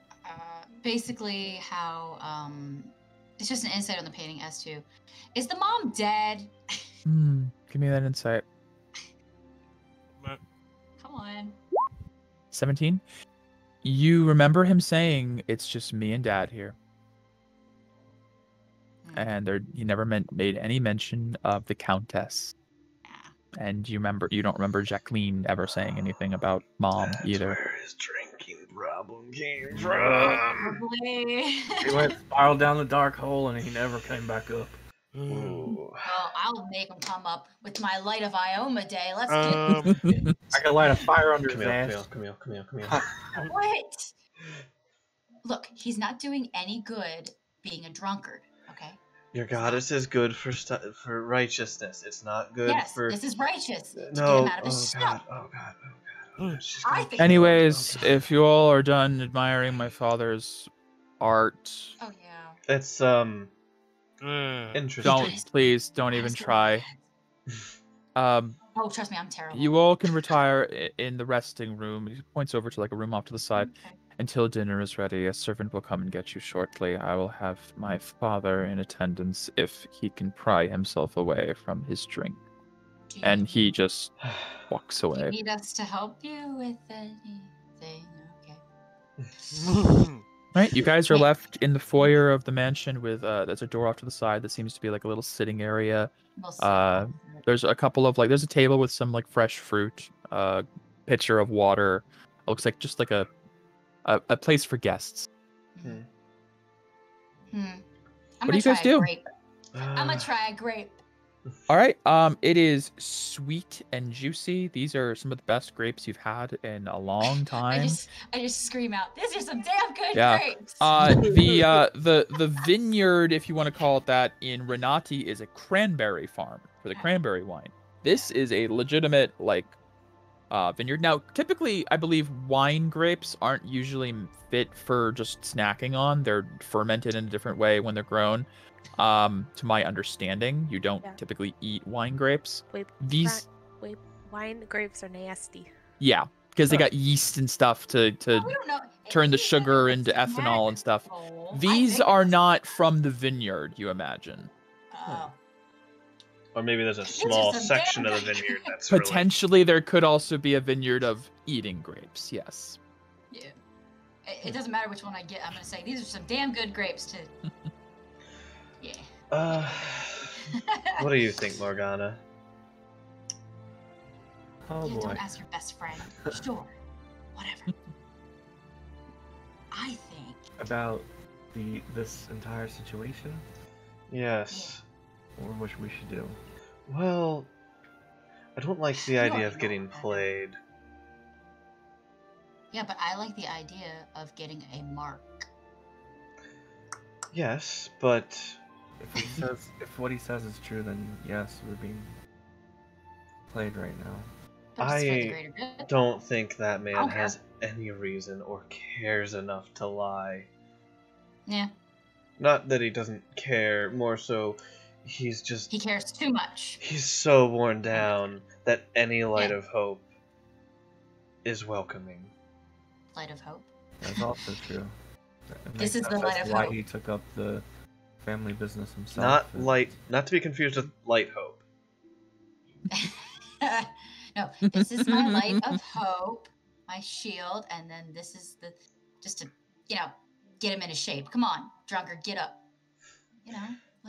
Basically, how it's just an insight on the painting as to, is the mom dead? Give me that insight. Come on. 17. You remember him saying it's just me and Dad here, and he never made any mention of the Countess. And you don't remember Jacqueline ever saying anything about Mom either. Where his drinking problem came from. Probably. He went spiraled down the dark hole and he never came back up. Ooh. Well, I'll make him come up with my light of Ioma day. Let's get I can light a fire under his Camille, ass. Camille. what? Look, he's not doing any good being a drunkard. Okay. Your goddess is good for righteousness. It's not good Yes, for. this is righteous. To get No. him out of his shell. Oh god. She's I gonna- think. Anyways, if you all are done admiring my father's art, Oh yeah. It's interesting. don't even try. Oh, trust me, I'm terrible. You all can retire in the resting room. He points over to like a room off to the side. Okay. Until dinner is ready, a servant will come and get you shortly. I will have my father in attendance if he can pry himself away from his drink. Do you- And he just walks do you away. need us to help you with anything? Okay. Right, you guys are left in the foyer of the mansion with there's a door off to the side that seems to be like a little sitting area. We'll see. There's a couple of there's a table with some like fresh fruit, pitcher of water. It looks like just like a place for guests. I'm What do you guys do? I'm gonna try a grape. All right. It is sweet and juicy. These are some of the best grapes you've had in a long time. I just scream out, "These are some damn good Yeah. grapes!" The vineyard, if you want to call it that, in Renati is a cranberry farm for the cranberry wine. This is a legitimate vineyard. Now, typically, I believe wine grapes aren't usually fit for just snacking on. They're fermented in a different way when they're grown. To my understanding, you don't typically eat wine grapes. Wine grapes are nasty. Yeah, because they got yeast and stuff to we don't know. turn the sugar into ethanol and stuff. These are not from the vineyard, you imagine. Or maybe there's a small section of the vineyard that's potentially there could also be a vineyard of eating grapes. Yes. Yeah. It doesn't matter which one I get. I'm gonna say these are some damn good grapes to. Yeah. What do you think, Morgana? Oh boy. Don't ask your best friend. Sure. Whatever. I think. About this entire situation? Yes. Or what we should do? Well, I don't like the idea of getting played. Yeah, but I like the idea of getting a mark. Yes, but if what he says is true, then yes, we're being played right now. I don't think that man has any reason or cares enough to lie. Yeah. Not that he doesn't care, more so he cares too much. He's so worn down that any light of hope is welcoming. Light of hope? That's also true. This is the light of why hope. he took up the family business himself. Not to be confused with light hope. No, this is my light of hope, my shield, and then this is just to, get him into shape. Come on, drunker, get up. No,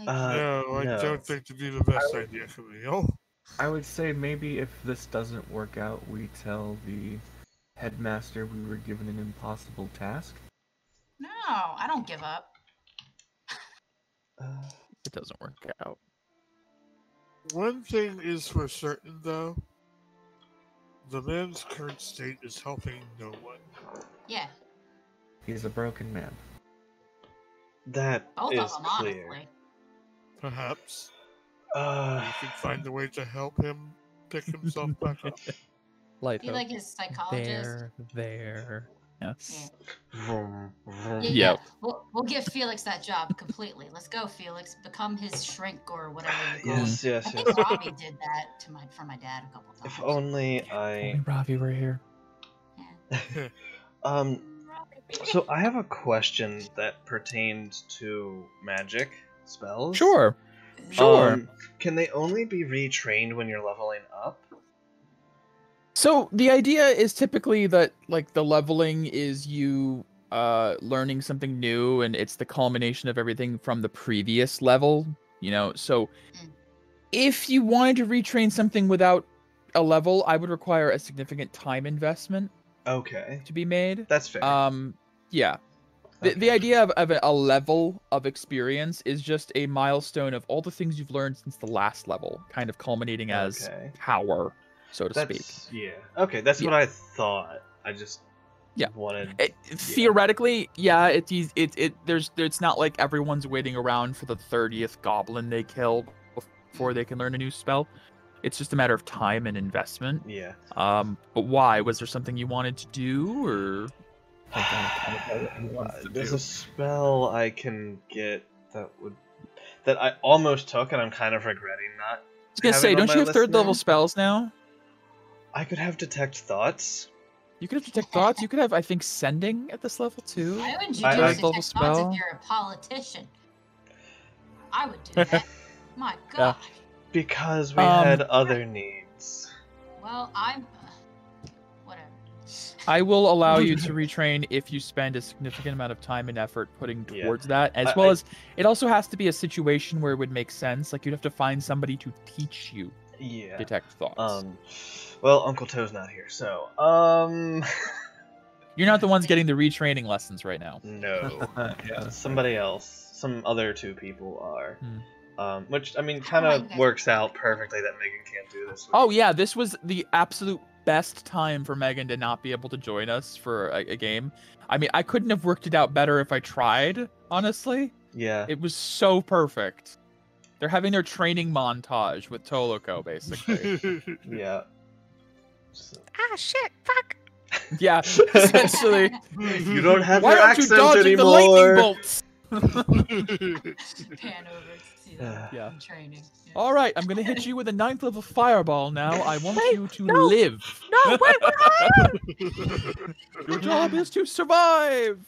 I don't think it'd be the best idea for me. I would say maybe if this doesn't work out, we tell the headmaster we were given an impossible task. No, I don't give up. It doesn't work out. One thing is for certain, though. The man's current state is helping no one. Yeah. He's a broken man. That Both is of them, clear. honestly. Perhaps. You can find a way to help him pick himself back up. Light Be hope. like his psychologist. There. Yes. Yeah. We'll give Felix that job completely. Let's go, Felix. Become his shrink or whatever you call him. Yes. I think Robbie did that for my dad a couple times. If only I. Robbie were here. Yeah. So I have a question that pertains to magic spells. Sure. Can they only be retrained when you're leveling up? So the idea is typically that the leveling is you learning something new, and it's the culmination of everything from the previous level. So if you wanted to retrain something without a level, I would require a significant time investment. Okay. To be made. That's fair. Yeah. Okay. The idea of a level of experience is just a milestone of all the things you've learned since the last level, kind of culminating as power, so to speak. Yeah. Okay, that's what I thought. I just wanted. Theoretically, it's not like everyone's waiting around for the 30th goblin they kill before they can learn a new spell. It's just a matter of time and investment. Yeah. But why? Was there something you wanted to do, or? There's a spell I can get that I almost took, and I'm kind of regretting not. I was gonna say, don't you have third level spells now? I could have detect thoughts. You could have detect thoughts. You could have, I think, sending at this level too. Why wouldn't you do detect thoughts if you're a politician? I would do that. My God. Because we had other needs. Well, I'm. Whatever. I will allow you to retrain if you spend a significant amount of time and effort putting towards that, as it also has to be a situation where it would make sense. Like, you'd have to find somebody to teach you Yeah. detect thoughts. Well, Uncle Toe's not here, so You're not the ones getting the retraining lessons right now. no. Yeah. Somebody else. Some other two people are. Which I mean, How kind do I of get works that? out perfectly that Megan can't do this. Oh yeah, this was the absolute best time for Megan to not be able to join us for a game. I mean, I couldn't have worked it out better if I tried, honestly. Yeah. It was so perfect. They're having their training montage with Toloko, basically. Yeah. So. Ah, shit, fuck. Yeah, essentially. You don't have Why your aren't you accent dodging the lightning anymore. bolts? Pan over to see them Yeah. in training. Yeah. All right, I'm gonna hit you with a 9th level fireball now. I want Wait, you to no. live. No, wait. Your job is to survive.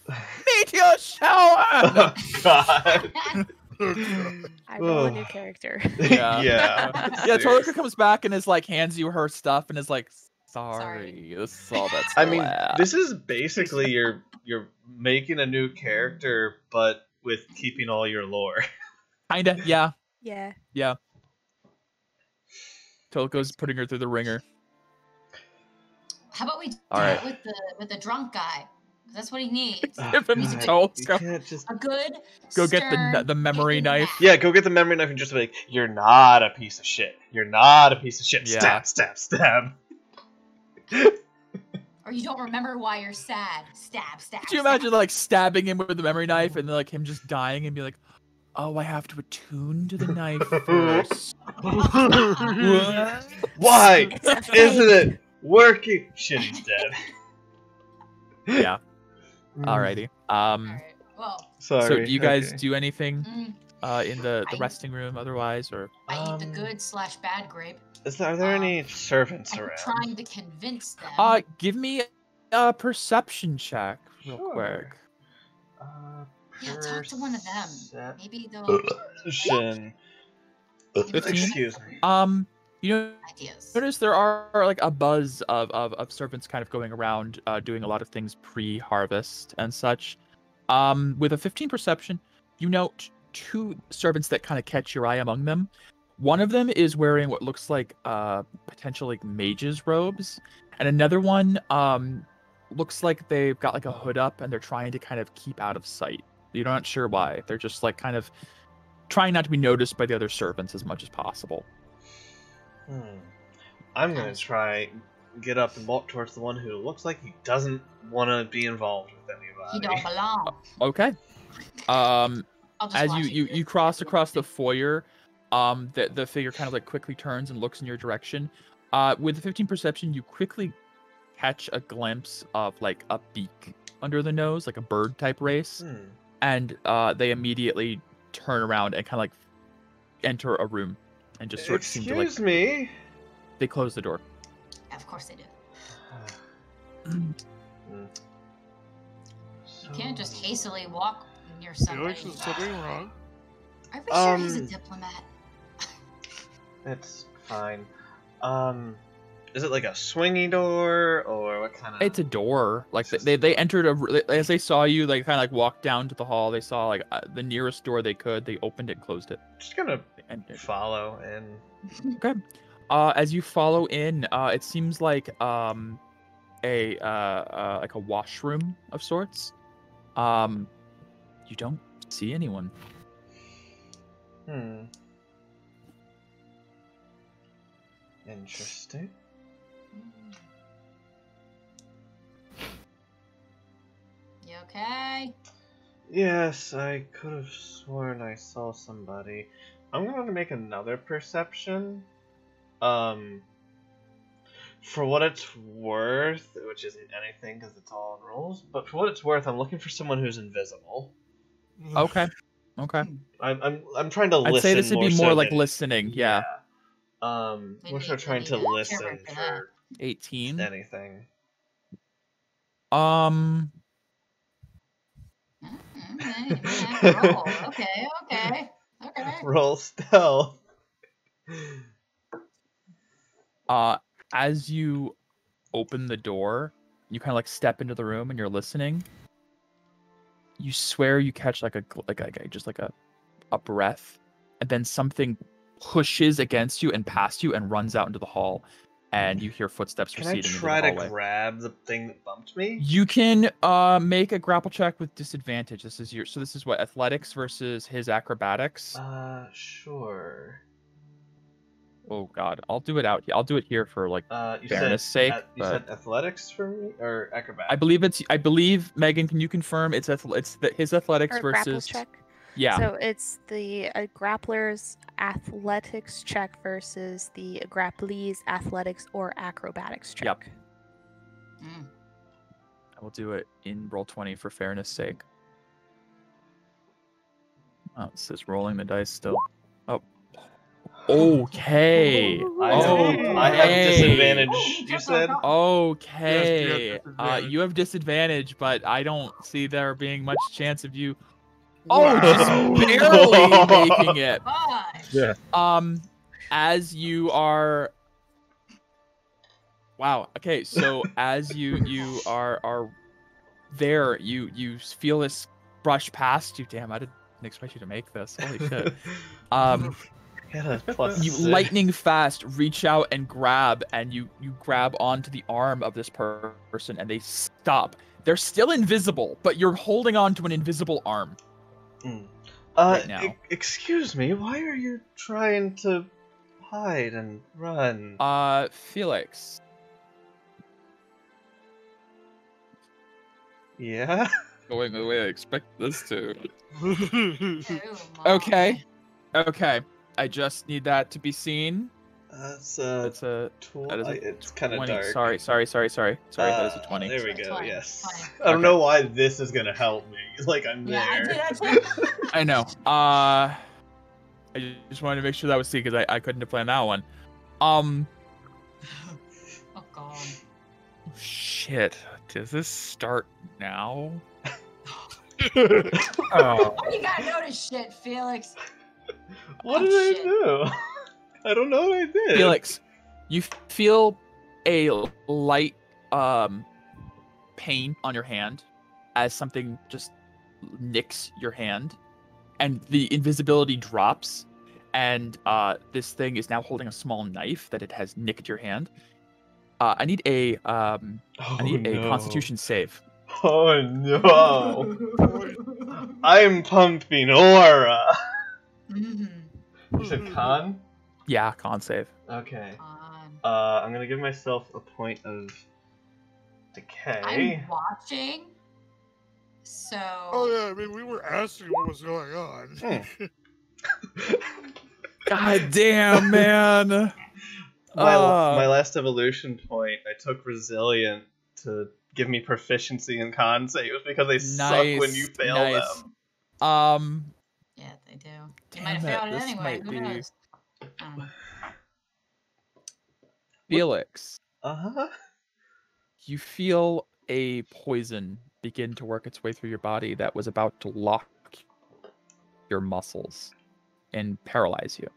Meteor shower. God. I roll a new character. Yeah. Yeah. Yeah, Toloko comes back and is like hands you her stuff and is like, sorry. This is all that's I mean, left." this is basically you're making a new character, but with keeping all your lore. Kinda, yeah. Yeah. Toloko's putting her through the ringer. How about we do All it right. with the drunk guy? 'Cause that's what he needs. Give him He's a Toloko. You can't just A good Go get stern, the memory kicking knife. back. yeah, go get the memory knife and just be like, you're not a piece of shit. You're not a piece of shit. Yeah. Stab, stab, stab. Or you don't remember why you're sad. Stab, stab. Could you imagine like stabbing him with the memory knife and then like him just dying and be like, oh, I have to attune to the knife first. What? Why It's a isn't fake. it working? Shit, he's dead. Yeah. Alrighty. Alright. Well, Sorry. So do you guys okay. do anything in the I- resting room otherwise, or I eat the good/bad grape. Are there any servants I'm around? trying to convince them. give me a perception check real Sure. quick. Yeah, talk to one of them. Maybe they'll Perception. 15? Excuse me. You ideas. notice there are like a buzz of servants kind of going around doing a lot of things pre-harvest and such. With a 15 perception, you note two servants that kind of catch your eye among them. One of them is wearing what looks like potential like mage's robes, and another one looks like they've got like a hood up and they're trying to kind of keep out of sight. You're not sure why. They're just like kind of trying not to be noticed by the other servants as much as possible. I'm gonna try get up and walk towards the one who looks like he doesn't want to be involved with anybody. He don't belong. Okay. I'll just As watch you cross across the foyer, the figure kind of like quickly turns and looks in your direction. With the 15 perception, you quickly catch a glimpse of like a beak under the nose, like a bird type race, and they immediately turn around and kind of like enter a room and just sort of seem to like. Excuse me. They close the door. Yeah, of course they do. You can't just hastily walk near somebody. Felix is something wrong. Are we sure he's a diplomat? It's fine. Is it like a swingy door or what kind of? It's a door. Like they entered as they saw you, they kind of like walked down to the hall. They saw like the nearest door they could. They opened it, closed it. Just gonna They entered. follow and. Okay. As you follow in, it seems like a washroom of sorts. You don't see anyone. Interesting. You okay? Yes, I could have sworn I saw somebody. I'm going to make another perception. For what it's worth, which isn't anything because it's all in rules, but for what it's worth, I'm looking for someone who's invisible. Okay. Okay. I'm trying to listen. I'd say this would be more so like than- listening. Yeah. We're sort of trying to listen for 18. anything. Okay, roll. Okay. Roll stealth. As you open the door, you kind of like step into the room and you're listening. You swear you catch like a breath, and then something pushes against you and past you and runs out into the hall, and you hear footsteps Can I receding into the try to hallway. grab the thing that bumped me? You can make a grapple check with disadvantage. This is what, athletics versus his acrobatics? Sure. Oh god, I'll do it out. I'll do it here for like You fairness said, sake. You said athletics for me or acrobatics? I believe Megan. Can you confirm it's his athletics Or grapple versus? check. Yeah. So it's the grappler's athletics check versus the grapplee's athletics or acrobatics check. Yep. Mm. I will do it in roll 20 for fairness sake. Oh, it says rolling the dice still. Oh. Okay. I have disadvantage. You said. Okay. Yes, disadvantage. You have disadvantage, but I don't see there being much chance of you. Wow. Oh, just barely making it. Gosh. Yeah. As you are. Wow. Okay. So as you are there, you feel this brush past you. Damn, I didn't expect you to make this. Holy shit. You lightning fast reach out and grab, and you grab onto the arm of this person, and they stop. They're still invisible, but you're holding on to an invisible arm. Right now. Excuse me, why are you trying to hide and run? Felix. Yeah? Going the way I expect this to. Oh, Okay. Okay. I just need that to be seen. That's It's a it's kind of 20. dark. Sorry. That is a 20. There we go. 20, Yes. 20. I don't know why this is gonna help me. Like I'm Yeah, I there. did. I know. I just wanted to make sure that was seen because I couldn't have planned that one. Oh god. Shit. Does this start now? Oh. Why you gotta notice shit, Felix? What Oh, did I shit. do? I don't know what I did. Felix, you feel a light pain on your hand as something just nicks your hand, and the invisibility drops, and this thing is now holding a small knife that it has nicked your hand. I need a Constitution save. Oh no! I'm pumping aura. Mhm. You said con? Yeah, con save. Okay. Con. I'm gonna give myself a point of decay. I'm watching. So. Oh yeah, I mean we were asking what was going on. God damn, man. My last evolution point, I took resilient to give me proficiency in con saves because they suck when you fail them. Yeah, they do. You Damn might have it, failed it this anyway. might Who be- knows? Felix, Uh-huh. you feel a poison begin to work its way through your body that was about to lock your muscles and paralyze you.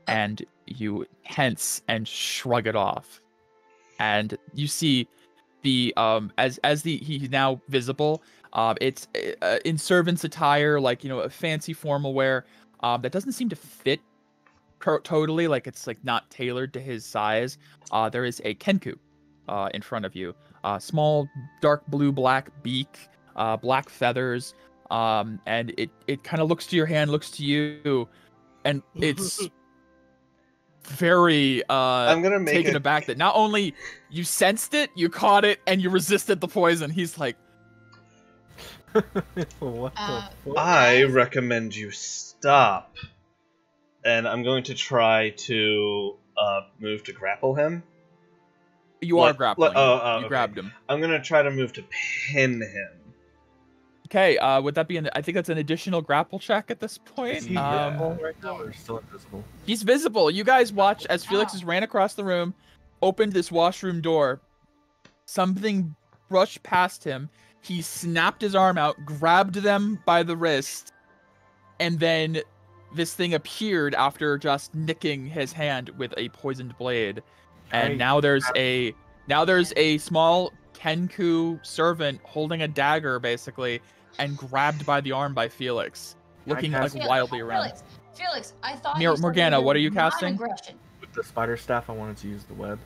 And you tense and shrug it off. And you see the he's now visible. It's in servant's attire, like, you know, a fancy formal wear that doesn't seem to fit totally, like it's like not tailored to his size. There is a kenku in front of you, small dark blue black beak, black feathers, and it kind of looks to your hand, looks to you, and it's very I'm gonna make taken aback that not only you sensed it, you caught it, and you resisted the poison. He's like, What the fuck? I recommend you stop. And I'm going to try to move to grapple him. you are grappling. You okay. grabbed him. I'm going to try to move to pin him. Okay, would that be I think that's an additional grapple check at this point. Is he grapple right now or still invisible? He's visible. You guys watch as Felix has ran across the room, opened this washroom door. Something brushed past him. He snapped his arm out, grabbed them by the wrist, and then this thing appeared after just nicking his hand with a poisoned blade. And now there's a small Kenku servant holding a dagger, basically, and grabbed by the arm by Felix, looking like wildly around. Felix, I thought you Morgana, what are you not casting? aggression. With the spider staff, I wanted to use the web.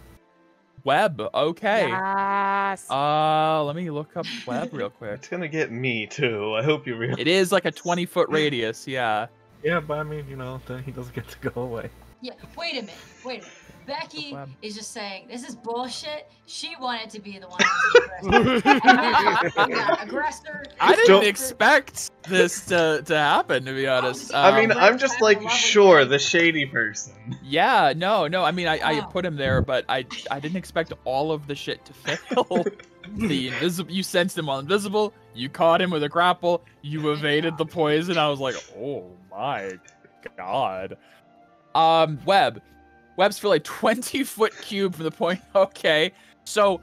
Web. Okay. Yes. Let me look up web real quick. It's gonna get me too. I hope you realize. It is like a 20-foot radius. Yeah. Yeah, but I mean, then he doesn't get to go away. Yeah, wait a minute. Becky Web. is just saying, this is bullshit. She wanted to be the one who's the aggressor. Aggressor. I didn't Don't- expect this to happen, to be honest. I mean, But I'm just I'm a like, lovely sure, guy. the shady person. Yeah, no. I mean, I Wow. put him there, but I didn't expect all of the shit to fail. The invisible, you sensed him while invisible. You caught him with a grapple. You evaded the poison. I was like, oh my god. Webs fill a 20-foot cube from the point. Okay, so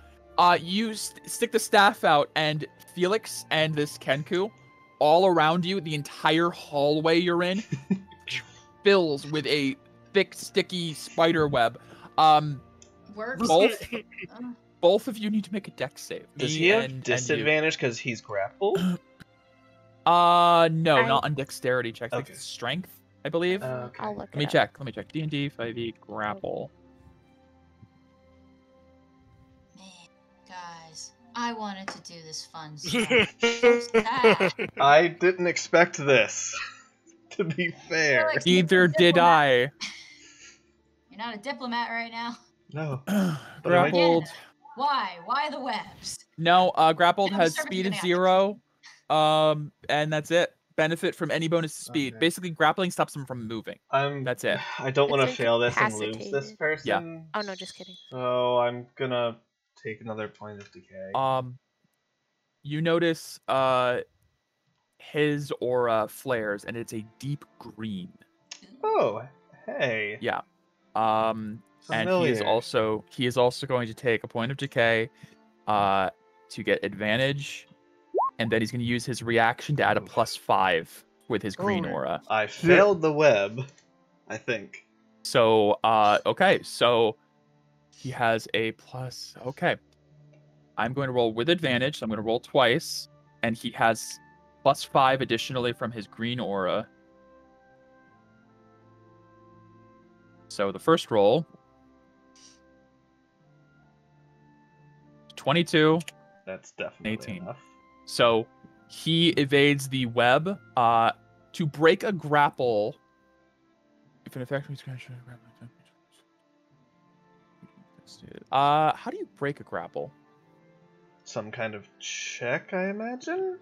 you stick the staff out, and Felix and this Kenku, all around you, the entire hallway you're in, fills with a thick, sticky spider web. Works. Both of you need to make a dex save. Does Me he have and you. disadvantage because he's grappled? No, not on dexterity checks. I think Okay. it's strength, I believe. Okay. I'll look Let me it up. check. D&D 5e grapple. Man, guys, I wanted to do this fun stuff. So sad. I didn't expect this. To be fair. Felix, Neither did I. You're not a diplomat right now. No. Grappled. Why? Why the webs? No, grappled I'm has certain speed you're of gonna have 0. And that's it. Benefit from any bonus to speed. Okay. Basically, grappling stops them from moving. That's it. I don't want to It's fail this and lose this incapacitated. person. Oh no, just kidding. So I'm gonna take another point of decay. You notice his aura flares, and it's a deep green. Oh, hey. Yeah. And he is Familiar. also going to take a point of decay to get advantage, and then he's going to use his reaction to add a +5 with his green Oh. aura. I failed the web, I think. So okay, so he has a plus. Okay, I'm going to roll with advantage. So I'm going to roll twice, and he has +5 additionally from his green aura. So the first roll, 22. That's definitely 18. enough. So he evades the web. To break a grapple, if an effect is how do you break a grapple? Some kind of check, I imagine?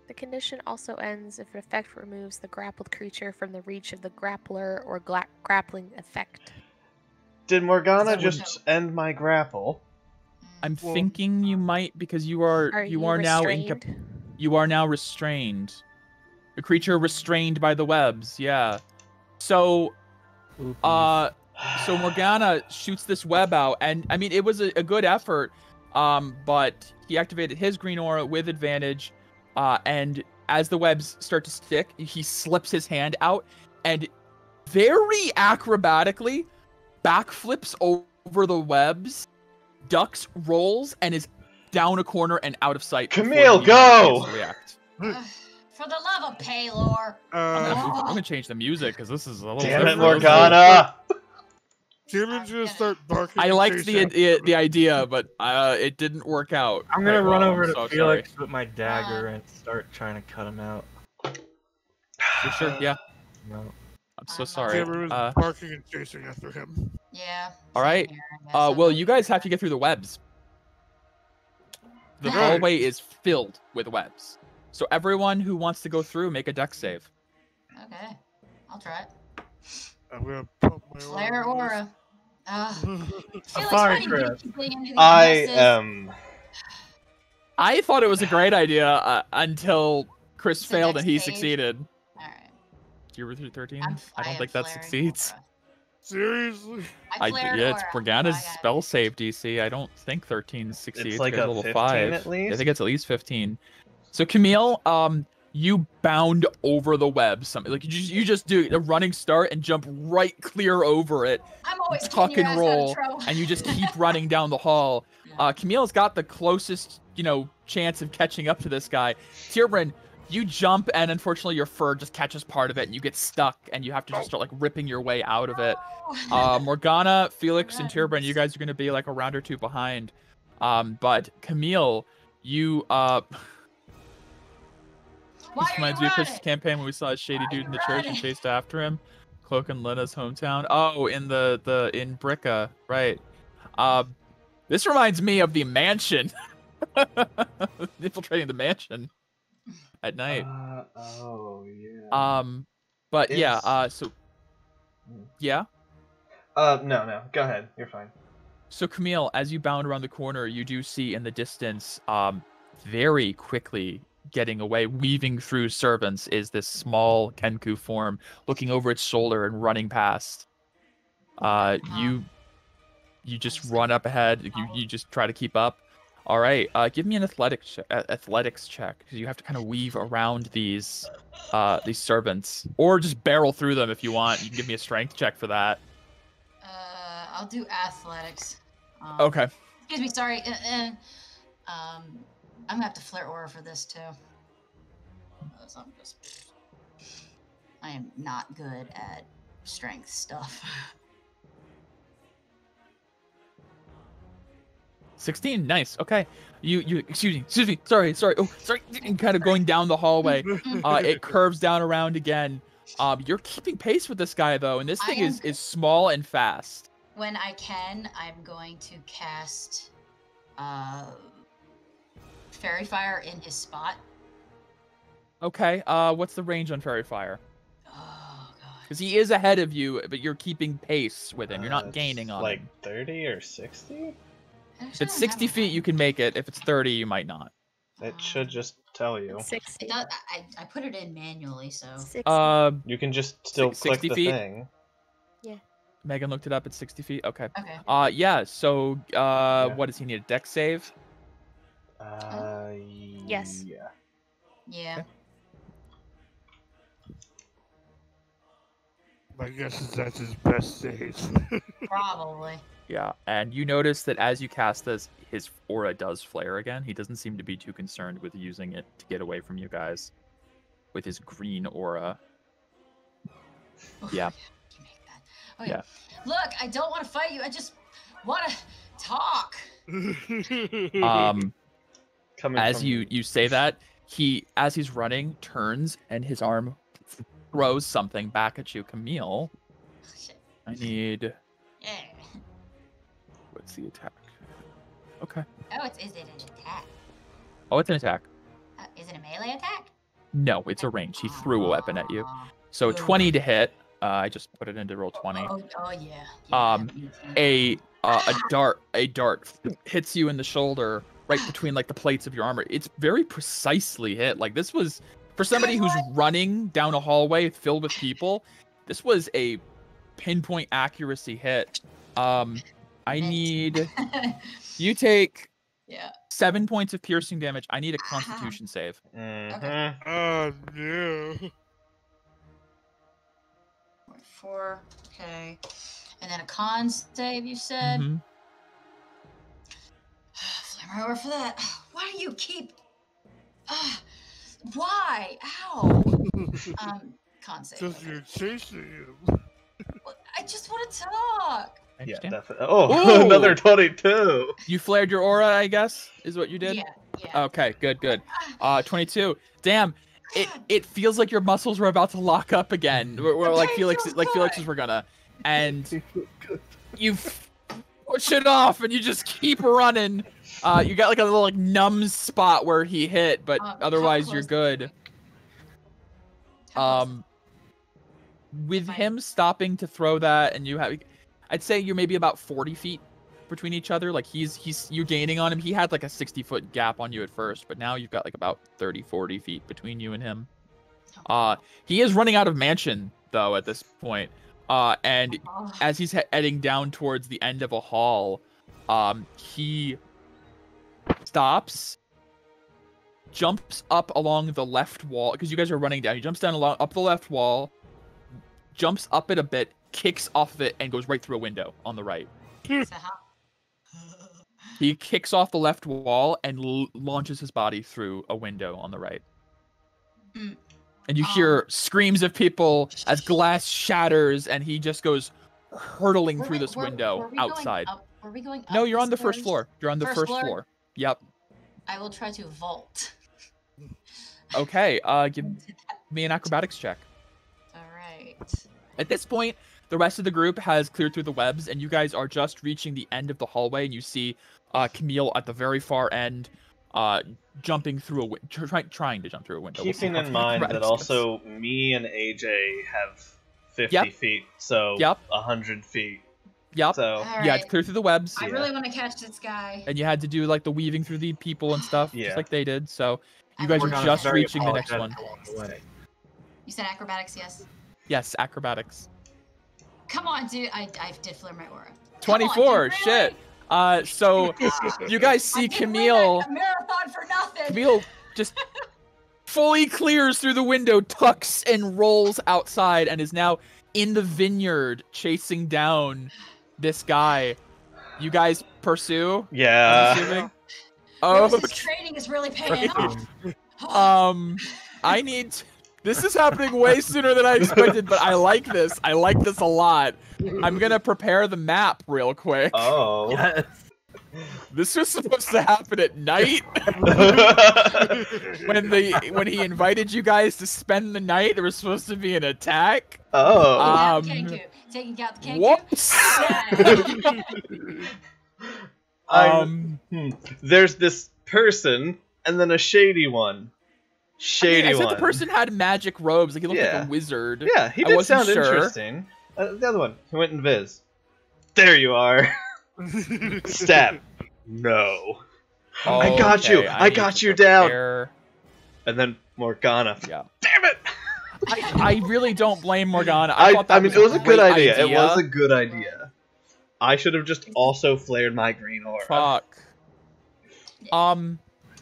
The condition also ends if an effect removes the grappled creature from the reach of the grappler or grappling effect. Did Morgana So- just end my grapple? I'm Well- thinking you might, because you are now restrained? you are now restrained. The creature restrained by the webs. Yeah. So so Morgana shoots this web out, and I mean it was a good effort, but he activated his green aura with advantage, and as the webs start to stick, he slips his hand out and very acrobatically backflips over the webs, ducks, rolls, and is down a corner and out of sight. before Camille, he even has a chance go! to react. For the love of Paylor. I'm gonna change the music because this is a little. Damn it, different. Morgana! Cameron's gonna start barking. I and liked chasing. the idea, but it didn't work out. I'm gonna quite run well. over I'm to so Felix with my dagger and start trying to cut him out. sorry. Sure, yeah. No. I'm so I'm sorry. Cameron was barking and chasing after him. Yeah. All right. same here, I guess. Well, you guys have to get through the webs. The Right. hallway is filled with webs. So everyone who wants to go through, make a dex save. Okay. I'll try it. I'm gonna pump my Flare aura. Felix, sorry, why do you Chris. keep getting into these I messes? am. I thought it was a great idea until Chris It's a failed dex and he save. succeeded. Alright. You were through 13? I I don't am think that flaring succeeds. aura. Seriously? I flared Yeah, it's aura. Morgana's I got it. spell save DC. I don't think 13 succeeds. It's like You guys a are level 15 5. at least? I think it's at least 15. So Camille, you bound over the web. Something like you just do a running start and jump right clear over it, I'm always tuck getting your and ass out of roll, trouble. and you just keep running down the hall. Camille's got the closest, chance of catching up to this guy. Tyrbrand, You jump, and unfortunately your fur just catches part of it, and you get stuck, and you have to just start like ripping your way out of it. Morgana, Felix, and Tirbrand, you guys are going to be like a round or two behind. But Camille, you this reminds me of Chris's campaign when we saw a shady dude in the church and chased after him. Cloak and Lena's hometown. Oh, in in Bricka, right. This reminds me of the mansion. Infiltrating the mansion at night. Oh yeah. But yeah, so yeah. No, go ahead. You're fine. So Camille, as you bound around the corner, you do see in the distance, very quickly getting away, weaving through servants, is this small Kenku form, looking over its shoulder and running past. You just run up ahead. You just try to keep up. All right. Give me an athletics check, because you have to kind of weave around these servants, or just barrel through them if you want. You can give me a strength check for that. I'll do athletics. Okay. Excuse me, sorry. I'm gonna have to flare aura for this too. I am not good at strength stuff. 16, nice. Okay. You excuse me. Sorry. Oh, sorry. And kind of going down the hallway. It curves down around again. You're keeping pace with this guy though, and this thing is small and fast. When I can, I'm going to cast Fairy Fire in his spot. Okay. What's the range on Fairy Fire? Oh god. Because he is ahead of you, but you're keeping pace with him. You're not gaining on like him. 30 or 60? If it's 60 feet, you can make it. If it's 30, you might not. It should just tell you. 60. It does, I put it in manually, so. 60. You can just still click 60 the feet? thing. Megan looked it up at 60 feet. Okay. Okay. Yeah. So, what does he need? A dex save? Yes. Yeah. Yeah. Okay. My guess is that's his best save. Probably. Yeah. And you notice that as you cast this, his aura does flare again. He doesn't seem to be too concerned with using it to get away from you guys with his green aura. Oh, Yeah. You make that. Okay. Yeah. Look, I don't want to fight you. I just want to talk. Coming As from you say that, as he's running, turns and his arm throws something back at you. Camille, Shit. I need... Yeah. What's the attack? Okay. Oh, is it an attack? Oh, it's an attack. Is it a melee attack? No, it's a range. He threw a weapon at you. Aw. So Ugh. 20 to hit. I just put it into roll 20. Oh yeah. A dart hits you in the shoulder, right between like the plates of your armor. It's very precisely hit. Like this was, for somebody who's running down a hallway filled with people, this was a pinpoint accuracy hit. I need you take 7 points of piercing damage. I need a Constitution save. Okay. Oh no. 4. Okay. And then a con save, you said? Mhm. Flame over for that. Why do you keep... why? Ow! Con save. Because Okay. you're chasing him. Well, I just want to talk. I Yeah, understand. definitely. Oh, Ooh! another 22. You flared your aura, I guess, is what you did? Yeah. Okay, good. 22. Damn. It feels like your muscles were about to lock up again. We're like Okay, Felix feels Felix's were gonna. And you push it off and you just keep running. You got like a little like numb spot where he hit, but How otherwise you're close- good. How close- With Fine. him stopping to throw that, and I'd say you're maybe about 40 feet between each other. Like you're gaining on him. He had like a 60-foot gap on you at first, but now you've got like about 30-40 feet between you and him. He is running out of mansion though at this point. And Oh, as he's heading down towards the end of a hall, he stops, jumps up along the left wall, because you guys are running down. He jumps down up the left wall, jumps up it a bit, kicks off of it, and goes right through a window on the right. so how... He kicks off the left wall and launches his body through a window on the right. And you hear screams of people as glass shatters, and he just goes hurtling through this window were we outside. Were we going up? No, you're the on the first stairs? floor. You're on the first floor. Yep. I will try to vault. Okay, give me an acrobatics check. All right. At this point, the rest of the group has cleared through the webs, and you guys are just reaching the end of the hallway, and you see Camille at the very far end, jumping through trying to jump through a window. Keeping in mind that also me and AJ have 50 feet, so 100 feet. Yep. So you had to clear through the webs. I really want to catch this guy. And you had to do like the weaving through the people and stuff, just like they did. So you guys are working on just it. reaching the next one. You said acrobatics, yes? Yes, acrobatics. Come on, dude. I did flare my aura. 24. Shit. So you guys see Camille. A marathon for nothing. Camille just fully clears through the window, tucks and rolls outside, and is now in the vineyard chasing down this guy. You guys pursue? Yeah. I'm assuming? This training is really paying off. I need. This is happening way sooner than I expected, but I like this. I like this a lot. I'm gonna prepare the map real quick. Oh. Yes. This was supposed to happen at night. when he invited you guys to spend the night, there was supposed to be an attack. Oh. Taking out the Kenku. Whoops. There's this person and then a shady one. I said the person had magic robes, like he looked like a wizard. Yeah, he did sound interesting. The other one, he went invis. There you are. Stab. No. Oh, I got you. I got you down. And then Morgana. Yeah. Damn it. I really don't blame Morgana. I mean, it was a good idea. It was a good idea. I should have just also flared my green aura. Fuck.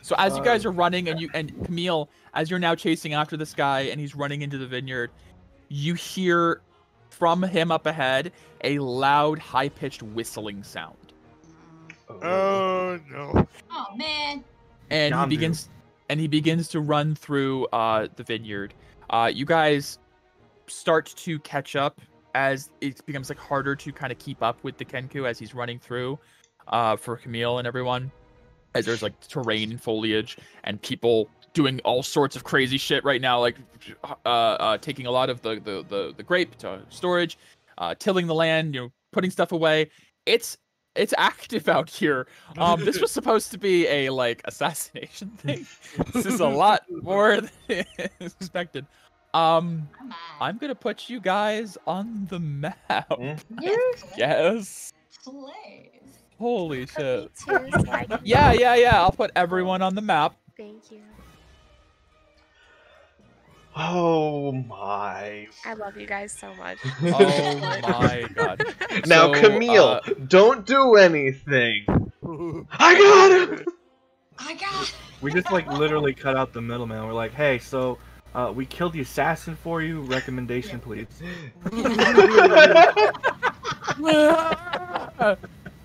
So as you guys are running, and Camille, as you're now chasing after this guy, and he's running into the vineyard, you hear from him up ahead a loud, high-pitched whistling sound. Oh no! Oh man! And he begins to run through the vineyard. You guys start to catch up as it becomes like harder to kind of keep up with the Kenku as he's running through for Camille and everyone. As there's like terrain and foliage and people doing all sorts of crazy shit right now, like taking a lot of the grape to storage, tilling the land, putting stuff away. It's active out here. This was supposed to be a like assassination thing. This is a lot more than expected. I'm gonna put you guys on the map. Yes. Please. Holy shit. Too, so I can... Yeah. I'll put everyone on the map. Thank you. Oh my. I love you guys so much. Oh my god. Now, So, Camille, don't do anything. I got him! We just like literally cut out the middleman. We're like, hey, so we killed the assassin for you. Recommendation, please.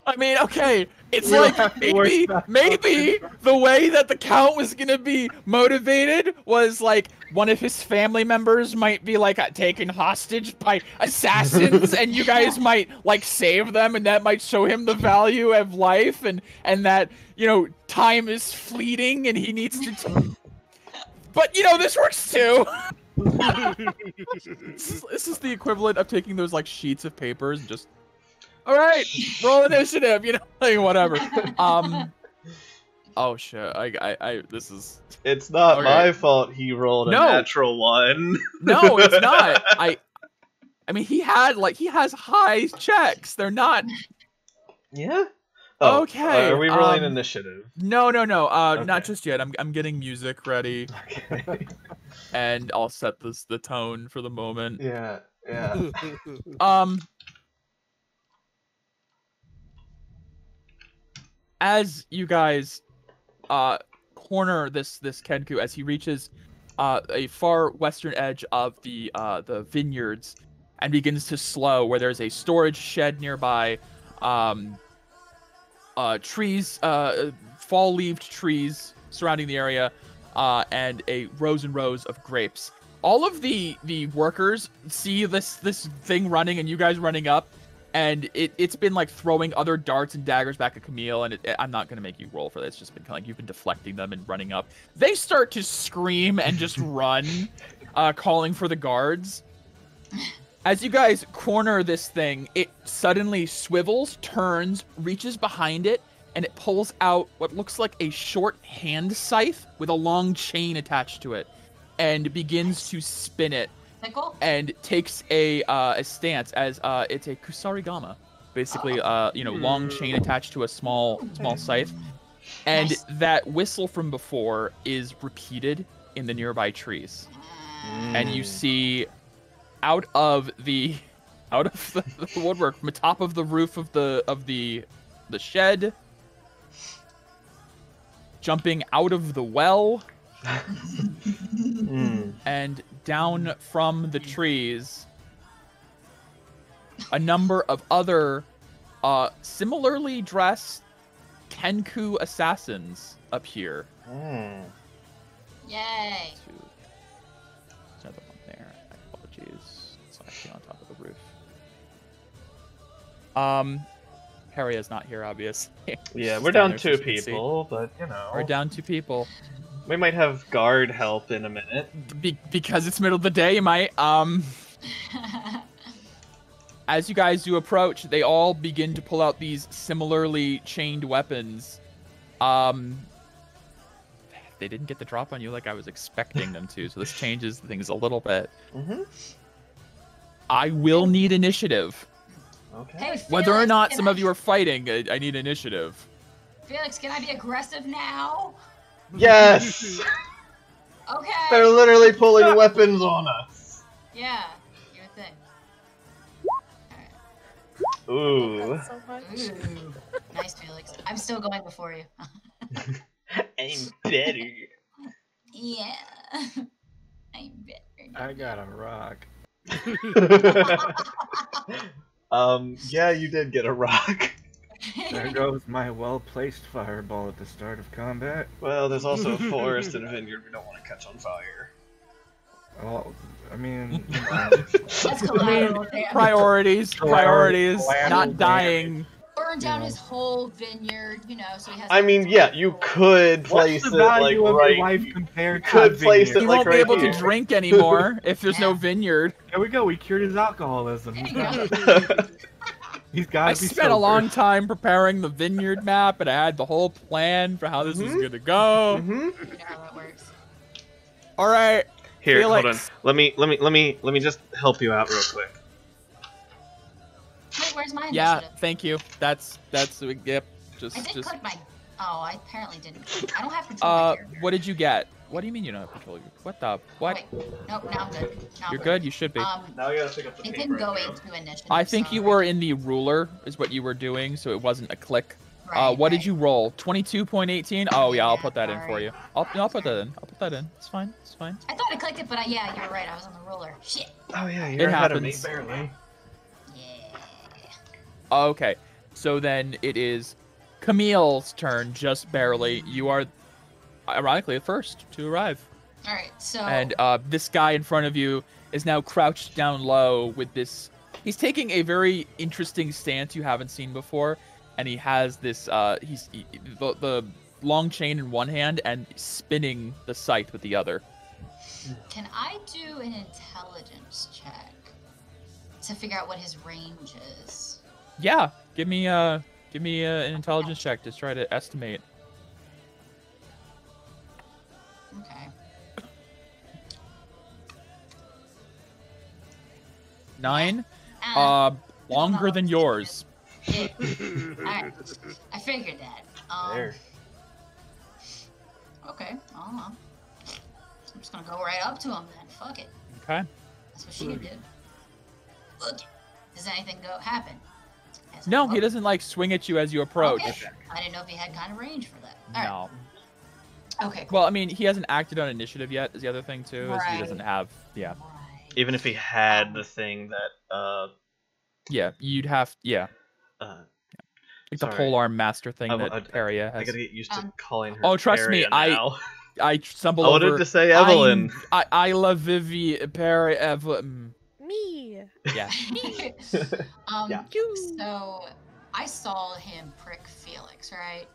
I mean, okay, it's like maybe the way that the Count was gonna be motivated was like one of his family members might be like taken hostage by assassins, and you guys might like save them, and that might show him the value of life, and that time is fleeting, and he needs to. But this works too. This is the equivalent of taking those like sheets of papers and just. All right, roll initiative. Like whatever. Oh shit. This is. It's not my fault. He rolled a natural one. No, it's not. I mean, he has high checks. They're not. Yeah. Oh, okay. Are we rolling initiative? No. Okay. Not just yet. I'm getting music ready. Okay. And I'll set the tone for the moment. Yeah. As you guys corner this Kenku as he reaches a far western edge of the vineyards and begins to slow, where there's a storage shed nearby, trees, fall-leaved trees surrounding the area, and a rows and rows of grapes. All of the workers see this thing running and you guys running up, and it's been like throwing other darts and daggers back at Camille, and I'm not gonna make you roll for this. It's just been kind of like you've been deflecting them and running up. They start to scream and just run, calling for the guards. As you guys corner this thing, it suddenly swivels, turns, reaches behind it, and it pulls out what looks like a short hand scythe with a long chain attached to it, and begins to spin it, and takes a stance as it's a kusarigama, basically, long chain attached to a small scythe, and that whistle from before is repeated in the nearby trees, and you see out of the woodwork from the top of the roof of the shed, jumping out of the well, and down from the trees, a number of other similarly dressed Kenku assassins appear. Yay! There's another one there. Apologies. It's actually on top of the roof. Harry is not here, obviously. Yeah, we're down 2 people, but you know. We're down 2 people. We might have guard help in a minute. Because it's middle of the day, you might. As you guys do approach, they all begin to pull out these similarly chained weapons. They didn't get the drop on you like I was expecting them to, so this changes things a little bit. I will need initiative. Okay. Hey, Felix, Whether or not some of you are fighting, I need initiative. Felix, can I be aggressive now? Yes! Okay. They're literally pulling weapons on us. Yeah, you would think. Ooh. That's so much. Ooh. Nice, Felix. I'm still going before you. I'm better. Yeah. I'm better. I got a rock. Yeah, you did get a rock. There goes my well-placed fireball at the start of combat. Well, there's also a forest and a vineyard we don't want to catch on fire. Well, I mean, That's collateral damage. Priorities, not dying. Burn down his whole vineyard, so he has. I mean, yeah, you could place what's it the like value of right. your life compared to could a place vineyard? it He like won't right be able here. to drink anymore if there's no Yeah. vineyard. There we go. We cured his alcoholism. There you go. He's got I to be spent a sober. long time preparing the vineyard map, and I had the whole plan for how this was going to go. You know how that works. All right. Here, Felix. hold on. Let me just help you out real quick. Wait, where's my Yeah, initiative? thank you. That's yep. I did Just click my. Oh, I apparently didn't. I don't have control of my character. what did you get? What do you mean you don't have control? What the? What? Wait, nope, now I'm good. Now I'm You're good. You should be. Now you gotta pick up the It paper. didn't go into initiative. I think so- you were in the ruler, is what you were doing, so it wasn't a click. Right, What right. did you roll? 22.18. Oh yeah, I'll put that in for sorry. you. I'll put that in. I'll put that in. It's fine. It's fine. I thought I clicked it, but yeah, you were right. I was on the ruler. Shit. Oh yeah, you're It ahead of me happens. barely. Yeah. Okay, so then it is Camille's turn, just barely. You are, ironically, the first to arrive. All right. So. And this guy in front of you is now crouched down low with this. He's taking a very interesting stance you haven't seen before, and he has this. The long chain in one hand and spinning the scythe with the other. Can I do an intelligence check to figure out what his range is? Yeah, give me an intelligence check to try to estimate. Okay. 9. Uh, Longer than yours. yeah. Alright. I figured that. There. Okay. I'm just gonna go right up to him then. Fuck it. Okay. That's what she did. Look. Does anything happen? As I No, look- he doesn't like swing at you as you approach. Okay. I didn't know if he had kind of range for that. All right. No. Okay. Cool. Well, I mean, he hasn't acted on initiative yet. Is the other thing too? Is he doesn't Right. have. Yeah. Right. Even if he had the thing that Yeah. You'd have. Yeah. Like the sorry. polearm master thing I- that Peria I has. gotta get used to calling her. Oh, trust me, Aria now. I stumble I over. wanted to say Evelyn. I love Vivi Perry Evelyn. Me. Yeah. Yeah. So I saw him prick Felix, right?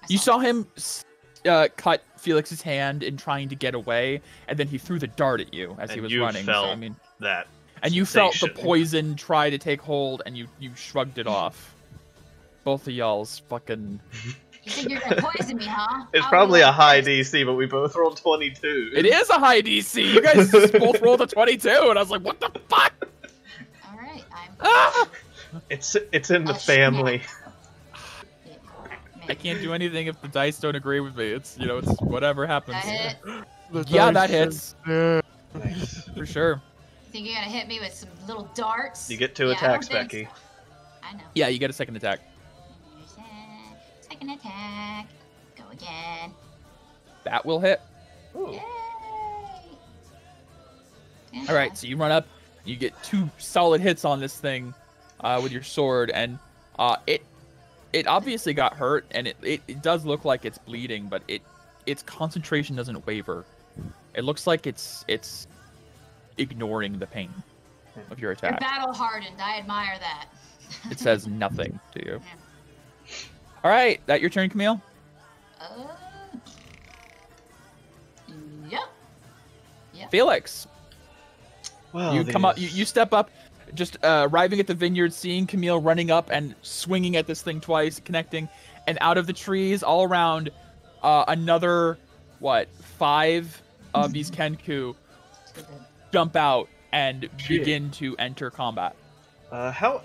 You saw him cut Felix's hand in trying to get away, and then he threw the dart at you as he was running. Felt so, I mean, that. and you felt the sensation. poison try to take hold, and you shrugged it off. Both of y'all's fucking. You think you're gonna poison me, huh? It's How probably you a like high this? DC, but we both rolled 22. It is a high DC. You guys both rolled a 22, and I was like, "What the fuck?" All right, I'm. Ah! It's in the Oh, family. I can't do anything if the dice don't agree with me. It's it's whatever happens. That hit. Yeah, that hits Yeah. Nice. for sure. You think you're gonna hit me with some little darts? You get two Yeah, I attacks, don't think Becky. so. I know. Yeah, you get a second attack. Second attack. Go again. That will hit. Ooh. Yay! All right, so you run up, you get 2 solid hits on this thing with your sword, and it obviously got hurt, and it does look like it's bleeding, but its concentration doesn't waver. It looks like it's ignoring the pain of your You're attack. battle hardened. I admire that. It says nothing to you. All right, that your turn, Camille? Yep. Felix, Well, you come up, you step up, just arriving at the vineyard, seeing Camille running up and swinging at this thing twice, connecting, and out of the trees all around, another 5 of these Kenku jump out and begin to enter combat. How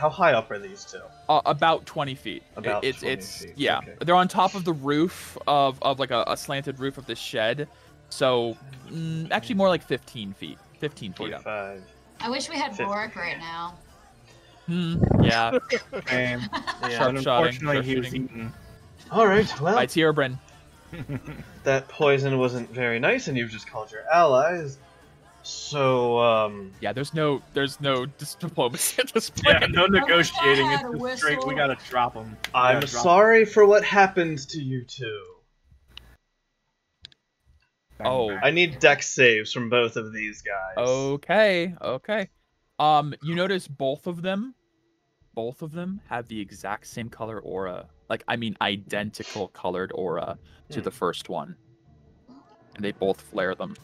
high up are these two? About 20 feet. About 20 it's feet, yeah. okay. They're on top of the roof of like a slanted roof of this shed. So actually more like 15 feet. 15 feet up. 45. I wish we had 50. Rourke right now. Yeah. And Yeah. Sharp shotting. unfortunately, he was shooting. eaten. All right. Well, It's here, Bryn. that poison wasn't very nice, and you've just called your allies. So, Yeah, there's no diplomacy at this point. Yeah, no negotiating. I It's had a just straight. We whistle. gotta drop him. I'm sorry for what happened to you two. Oh. I need dex saves from both of these guys. Okay. You notice both of them have the exact same color aura. Like, I mean, identical colored aura to the first one. And they both flare them.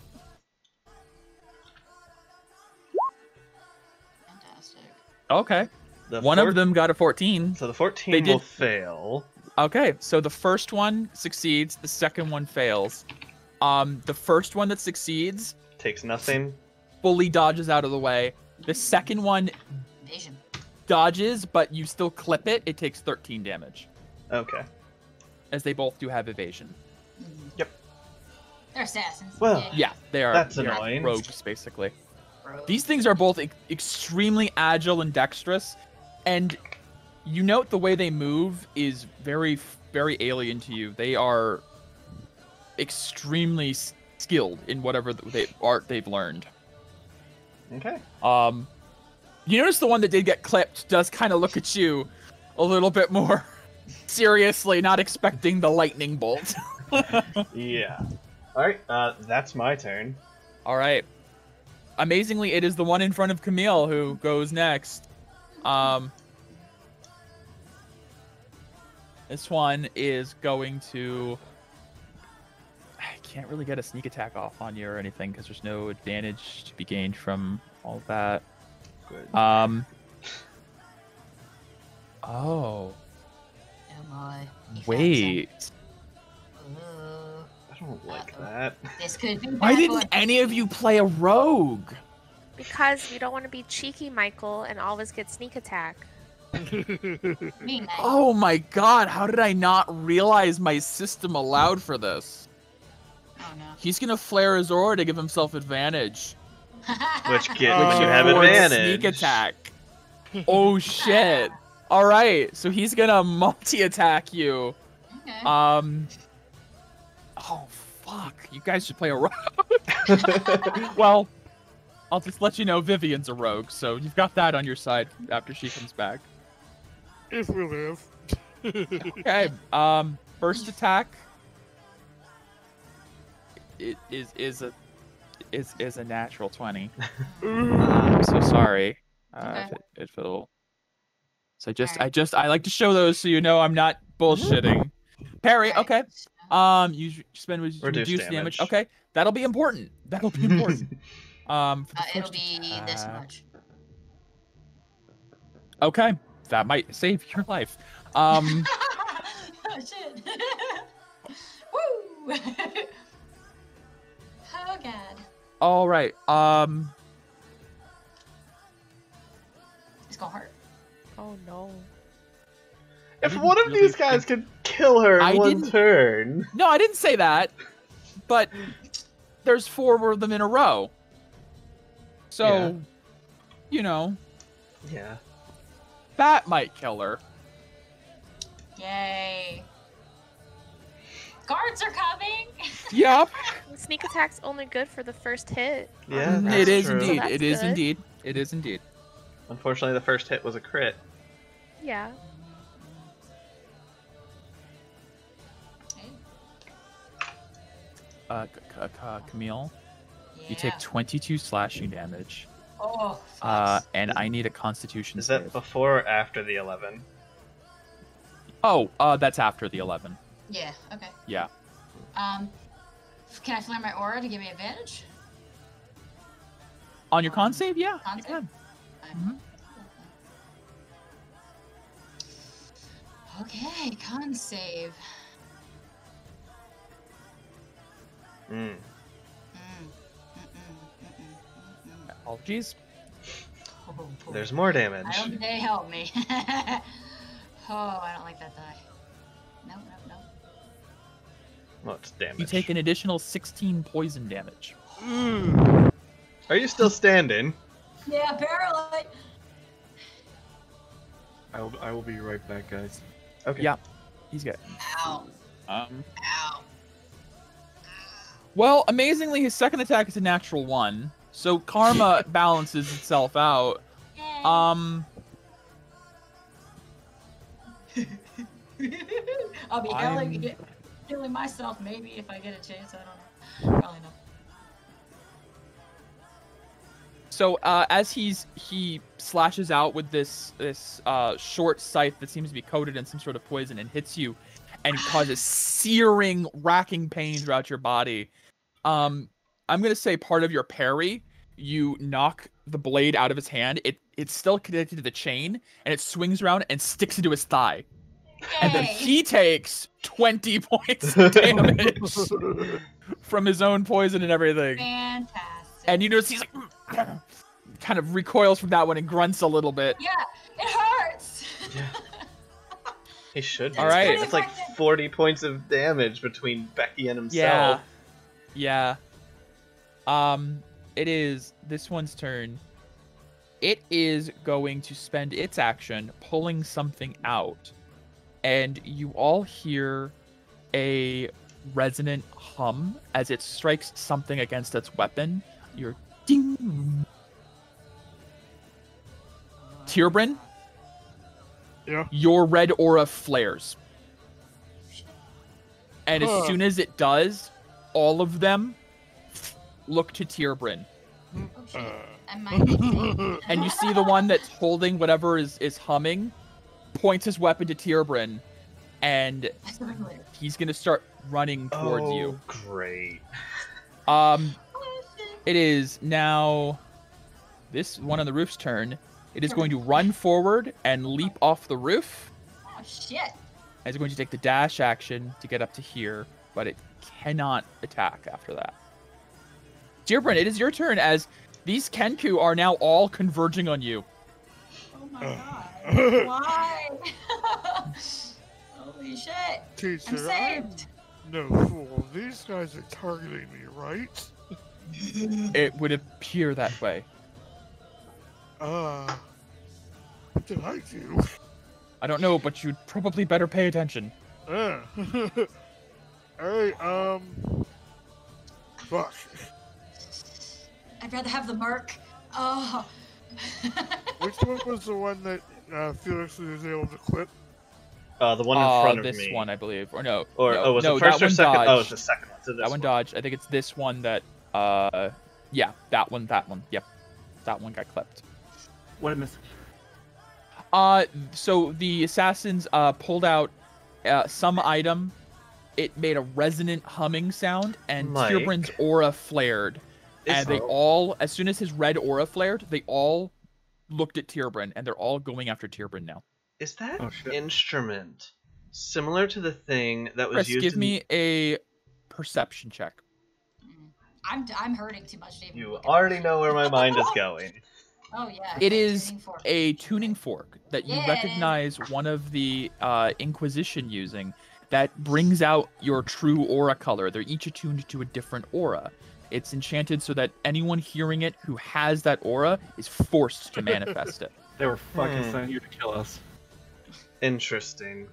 Fantastic. Okay. The One four- of them got a 14. So the 14 They will did- fail. Okay, so the first one succeeds, the second one fails. The first one that succeeds Takes nothing. fully dodges out of the way. The second one Vision. dodges, but you still clip it. It takes 13 damage, Okay. as they both do have evasion. Yep. They're assassins. Well, Yeah, they are That's they are annoying. rogues, basically. Bro. These things are both extremely agile and dexterous, and you note the way they move is very, very alien to you. They are extremely skilled in whatever art they've learned. Okay. You notice the one that did get clipped does kind of look at you a little bit more seriously, not expecting the lightning bolt. Yeah. All right. That's my turn. All right. Amazingly, it is the one in front of Camille who goes next. This one is going to... I can't really get a sneak attack off on you or anything because there's no advantage to be gained from all that. Good. Oh. Oh my. He found Wait. some. Ooh. I don't like that. This could be. Why bad didn't for- any of you play a rogue? Because you don't want to be cheeky, Michael, and always get sneak attack. Being nice. Oh my god, how did I not realize my system allowed for this? Oh no. He's gonna flare his aura to give himself advantage. Which Oh. when you have affords advantage. Sneak attack. Oh shit. Alright, so he's gonna multi-attack you. Okay. Oh fuck, you guys should play a rogue. Well, I'll just let you know Vivian's a rogue, so you've got that on your side after she comes back. If we live. Okay, first attack. is a natural 20. I'm so sorry. Okay. If it'll. So I like to show those so you know I'm not bullshitting. Parry, Alright. okay. You spend reduce damage. damage. Okay, that'll be important. That'll be important. For the It'll first be this attack. much. Okay, that might save your life. Oh, shit. Woo! Oh god. All right. It's gonna hurt. Oh no. If one of these guys could kill her I in one didn't- turn. No, I didn't say that. But there's 4 of them in a row. So, Yeah. you know, Yeah. that might kill her. Yay. Guards are coming! Yep. Sneak attack's only good for the first hit. Yeah, It that's is true. indeed. That's It is good. indeed. It is indeed. Unfortunately, the first hit was a crit. Yeah. Camille, Yeah. you take 22 slashing damage. Oh, fuck. And I need a Constitution Is save. that before or after the 11? Oh, that's after the 11. Yeah, okay. Yeah. Can I flare my aura to give me advantage? On your con save, yeah. Con You save? can. Mhm. Okay, con save. Mm. Apologies. Oh, boy. There's more damage. I hope they help me. Oh, I don't like that die. No. Well, it's damage. You take an additional 16 poison damage. Are you still standing? Yeah, apparently. I will be right back, guys. Okay. Yeah, he's good. Ow. Ow. Well, amazingly, his second attack is a natural 1, so karma balances itself out. Yay. I'll be healing myself maybe if I get a chance. I don't know. Probably not. So as he slashes out with this short scythe that seems to be coated in some sort of poison and hits you, and causes searing, racking pain throughout your body. I'm gonna say part of your parry, you knock the blade out of his hand. It's still connected to the chain, and it swings around and sticks into his thigh. And then Yay. he takes 20 points of damage from his own poison and everything. Fantastic. And you notice he's like, kind of recoils from that one and grunts a little bit. Yeah, it hurts. Yeah. He should be. All right. That's like 40 points of damage between Becky and himself. Yeah. It is this one's turn. It is going to spend its action pulling something out. And you all hear a resonant hum as it strikes something against its weapon. You're ding. Tierbrin, Yeah. your red aura flares. And as Huh. soon as it does, all of them look to Tierbrin. Oh, shit. I might get saved. And you see the one that's holding whatever is humming, points his weapon to Tierbrin, and he's gonna start running towards you. Great. It is now this one on the roof's turn. It is going to run forward and leap off the roof. Oh, shit. It's going to take the dash action to get up to here, but it cannot attack after that. Tierbrin, it is your turn as these Kenku are now all converging on you. Oh my god. Why? Holy shit. Teacher, I'm saved. No fool. These guys are targeting me, right? It would appear that way. What did I do? I don't know, but you'd probably better pay attention. Alright, fuck. I'd rather have the merc. Oh. Which one was the one that Felix was able to clip? The one in front of this me. one, I believe, or no? Or no, was no, it first that or one second? Oh, dodged. it's the second one. So that one dodged. I think it's this one that, yeah, that one. Yep, that one got clipped. What did I miss? So the assassins pulled out some item. It made a resonant humming sound, and Mike. Tyrbrand's aura flared. And they all, as soon as his red aura flared, they all looked at Tyrbrand, and they're all going after Tyrbrand now. Is that Oh, shit. instrument similar to the thing that was Chris, used give in... me a perception check. I'm hurting too much to even You look at already this know where my mind is going. Oh yeah. It okay, is tuning fork. a tuning fork that you Yeah. recognize one of the Inquisition using that brings out your true aura color. They're each attuned to a different aura. It's enchanted so that anyone hearing it who has that aura is forced to manifest it. They were fucking sending you to kill us. Interesting.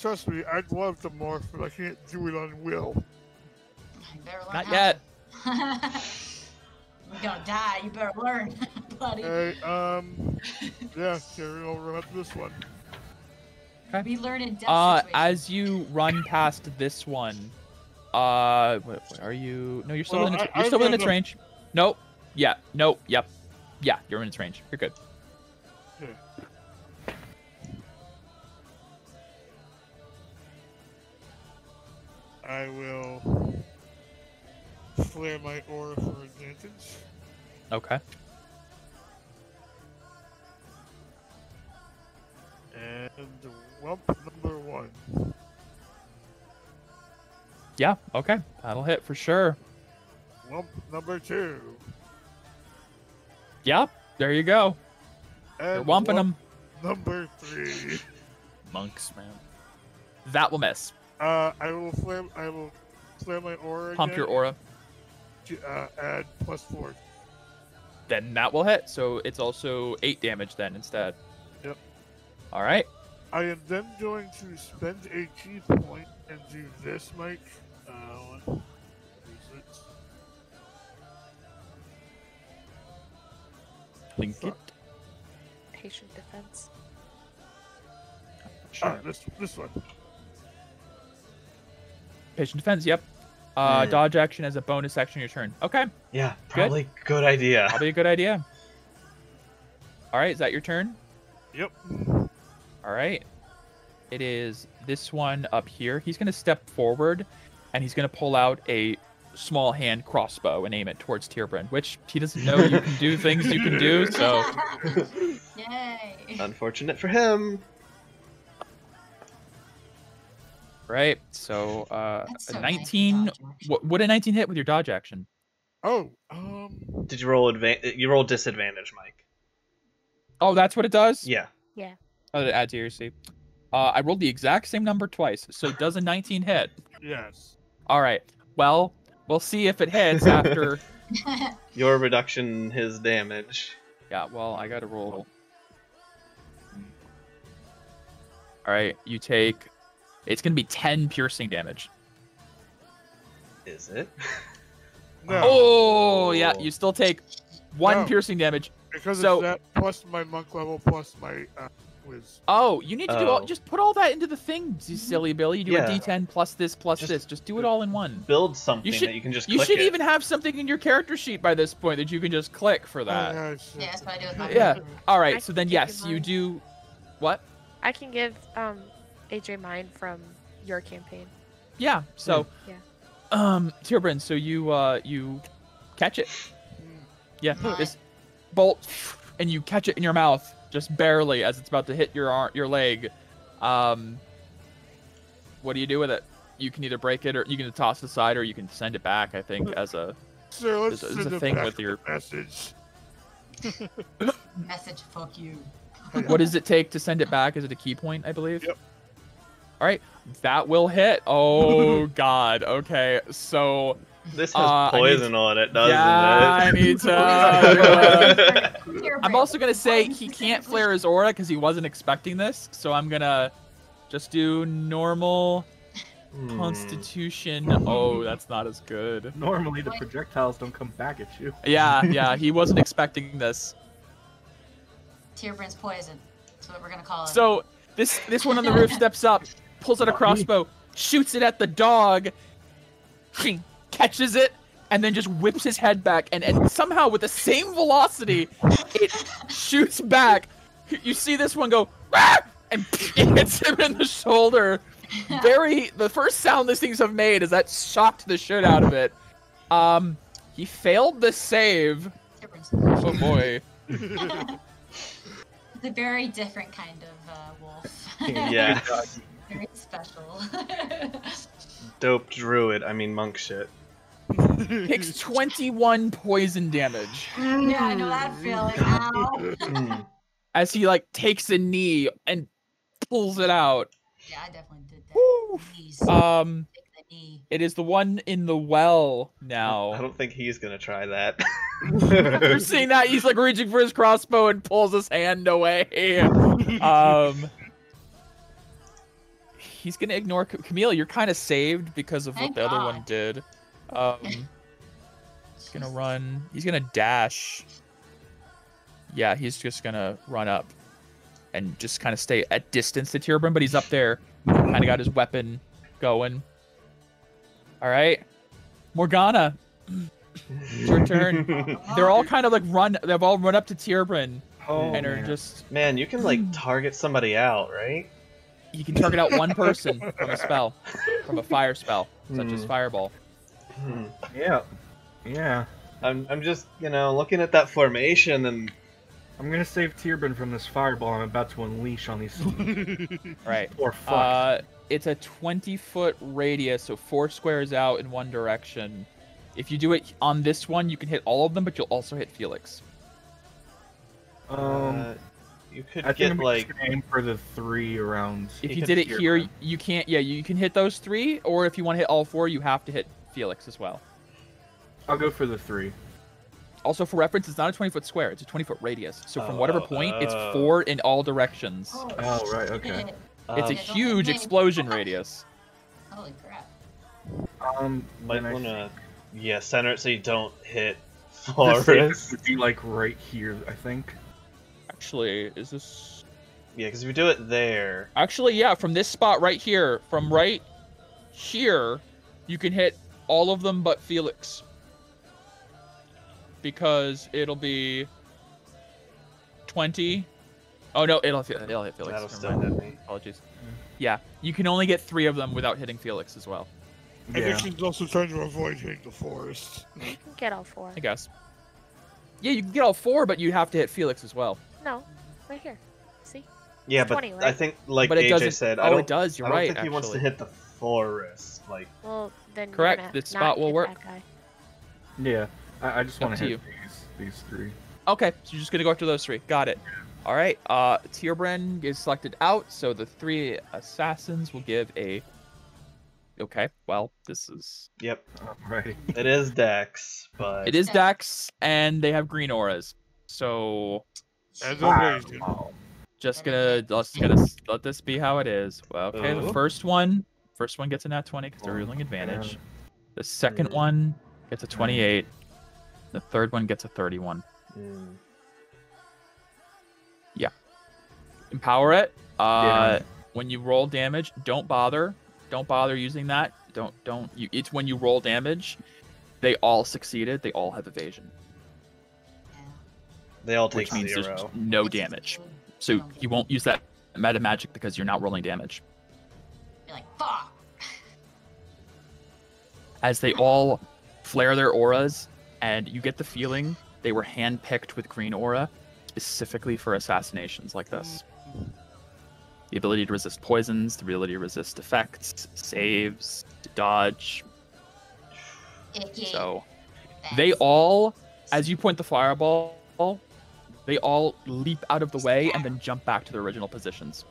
Trust me, I'd love to morph, but I can't do it on will. You better learn Not how yet. to. You're gonna die. You better learn, buddy. Hey, yeah, carry over on this one. We learn in death situations. As you run past this one, what are you? No, you're still Well, you're still within its range. Nope. Yeah. Nope. Yep. Yeah, you're in its range. You're good. Yeah. I will flare my aura for advantage. Okay. And whelp number 1. Yeah. Okay. That'll hit for sure. Whelp number 2. Yep. There you go. And You're wumping them. Number 3. Monks, man. That will miss. I will flare my aura Pump again. your aura. To, add +4. Then that will hit. So it's also 8 damage then instead. Yep. All right. I am then going to spend a key point and do this, Mike. Where is it? Link it. Patient defense. Sure. This one. Patient defense. Yep. Dodge action as a bonus action on your turn. Okay. Yeah, probably good idea. Probably a good idea. All right. Is that your turn? Yep. All right. It is this one up here. He's going to step forward, and he's going to pull out a small hand crossbow and aim it towards Tyrbrand, which he doesn't know you can do things you can do, so... Yay. Unfortunate for him. Right, so That's so a nice 19... dodge action. Would a 19 hit with your dodge action? Oh, Did you roll You rolled disadvantage, Mike. Oh, that's what it does? Yeah. Yeah. Oh, to add to your C. I rolled the exact same number twice, so does a 19 hit? yes. All right, well, we'll see if it hits after... Your reduction in his damage. Yeah, well, I gotta roll. Alright, you take... It's gonna be 10 piercing damage. Is it? No. Oh, yeah, you still take 1 No. piercing damage. Because So- it's that plus my monk level plus my whiz. Oh, you need to do all... Oh. Just put all that into the thing, you silly Billy. You do Yeah. a d10 plus this plus Just- this. Just do it all in one. Build something should- that you can just You click should it. even have something in your character sheet by this point that you can just click for that. Yeah, shit. Yeah, that's what I do with my Yeah. I Alright, so can then give yes, you you mine. do... What? I can give AJ mine from your campaign. Yeah, so... Yeah. Tyrbrand, so you catch it. Yeah, Nice. this bolt, and you catch it in your mouth, just barely as it's about to hit your leg. What do you do with it? You can either break it, or you can toss it aside, or you can send it back. I think as a So let's There's a send it thing back with your- message. Message, fuck you. what does it take to send it back? Is it a key point? I believe. Yep. All right, that will hit. Oh God. Okay, so This has I need poison on it, doesn't yeah, I it? need to. Here, I'm Brent. also gonna say he can't flare his aura because he wasn't expecting this, so I'm gonna just do normal Constitution. Oh, that's not as good. Normally the projectiles don't come back at you. Yeah, he wasn't expecting this. Tyrbrand's poison. That's what we're gonna call it. So this one on the roof steps up, pulls out a crossbow, shoots it at the dog. catches it, and then just whips his head back, and somehow with the same velocity, it shoots back. You see this one go, "Ah!" and it hits him in the shoulder. The first sound these things have made is that shocked the shit out of it. He failed the save. Oh boy. It's a very different kind of wolf. Yeah. Very special. Dope druid, I mean monk shit. Takes 21 poison damage. Yeah, I know that feeling. Ow. As he takes a knee and pulls it out. Yeah, I definitely did that. Woo! Knees. Take the knee. It is the one in the well now. I don't think he's gonna try that. You're seeing that he's reaching for his crossbow and pulls his hand away. He's gonna ignore Camille. You're kind of saved because of what the other one did. He's gonna run. He's gonna dash. Yeah, he's just gonna run up and just kind of stay at distance to Tierburn, but he's up there. Kind of got his weapon going. All right, Morgana. It's your turn. They're all kind of they've all run up to Tierburn and are just... Man, you can target somebody out, right? You can target out one person from a spell, from a fire spell, such as Fireball. Yeah. Yeah. I'm just, looking at that formation and... I'm gonna save Tierburn from this fireball I'm about to unleash on these Right. poor fucks. It's a 20-foot radius, so 4 squares out in one direction. If you do it on this one, you can hit all of them, but you'll also hit Felix. You could I think get I'm just gonna aim for the 3 around. If you did it here, you can't. Yeah, you can hit those 3, or if you want to hit all 4, you have to hit Felix as well. I'll go for the 3. Also, for reference, it's not a 20-foot square; it's a 20-foot radius. So from whatever point, it's 4 in all directions. Oh, right, okay. It's a huge explosion radius. Holy crap. Might wanna, center it so you don't hit The Forest. safest would be right here, I think. Actually, is this? Yeah, because if you do it there... Actually, yeah, from this spot right here, from right here, you can hit all of them but Felix. Because it'll be 20. Oh no, it'll hit Felix. That'll still Never mind. hit me. Apologies. Yeah, you can only get 3 of them without hitting Felix as well. And you can also try to avoid hitting the forest. You can get all 4. I guess. Yeah, you can get all 4, but you have to hit Felix as well. No, right here. See? Yeah, It's but 20, right? I think, But it AJ doesn't- said, it does. You're I don't right. think he wants to actually. hit the forest. Well, then Correct, you're gonna this not spot will hit work. that guy. Yeah, I just Up want to to you. hit these 3. Okay, so you're just gonna go after those 3. Got it. All right. Tierbren is selected out, so the 3 assassins will give a. Okay. Well, this is. Yep. Alrighty. It is Dex, but... It is Dex, and they have green auras. So As always, just gonna let this be how it is. Well, okay, the Ooh. first one gets a nat 20 because they're ruling advantage. The second one gets a 28. The third one gets a 31. Yeah. Empower it. When you roll damage, don't bother using that. It's when you roll damage. They all succeeded. They all have evasion, They all take which means 0. there's no damage. So you won't use that meta magic because you're not rolling damage. You're like, fuck. As they all flare their auras, and you get the feeling they were handpicked with green aura specifically for assassinations like this. The ability to resist poisons, the ability to resist effects, saves, to dodge. Icky. So they all, as you point the fireball, they all leap out of the way and then jump back to their original positions.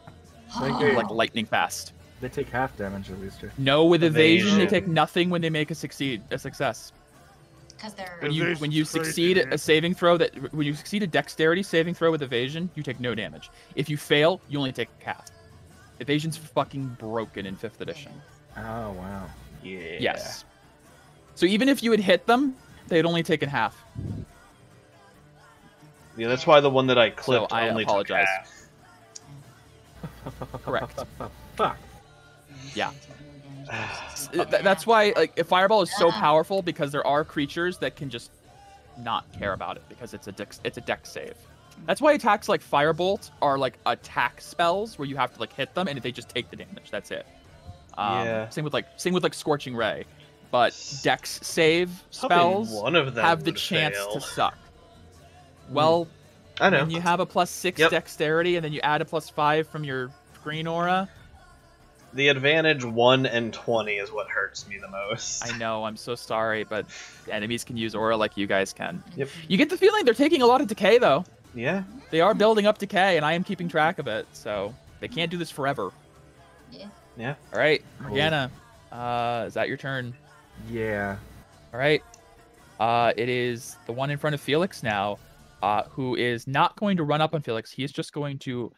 Like lightning fast. They take half damage at least. No, with evasion, they Evasion. take nothing when they make a success. Because they're. When you Evasion's crazy, succeed man. a saving throw when you succeed a dexterity saving throw with evasion, you take no damage. If you fail, you only take half. Evasion's fucking broken in 5th edition. Oh wow. Yeah. Yes. So even if you had hit them, they'd only taken half. Yeah, that's why the one that I clipped I only apologize. took half. Correct. Fuck. Yeah. That's why, like, if Fireball is so powerful because there are creatures that can just not care about it because it's a dex save. That's why attacks like Firebolt are like attack spells where you have to like hit them and they just take the damage. That's it. Yeah. Same with like Scorching Ray, but dex save Hoping spells one of them have the would chance fail. to suck. Well, I know. when you have a +6 Yep. dexterity and then you add a +5 from your green aura. The advantage 1 and 20 is what hurts me the most. I know, I'm so sorry, but enemies can use aura like you guys can. Yep. You get the feeling they're taking a lot of decay though. Yeah. They are building up decay, and I am keeping track of it, so they can't do this forever. Yeah. Yeah. All right, Morgana, is that your turn? Yeah. All right. It is the one in front of Felix now, who is not going to run up on Felix. He is just going to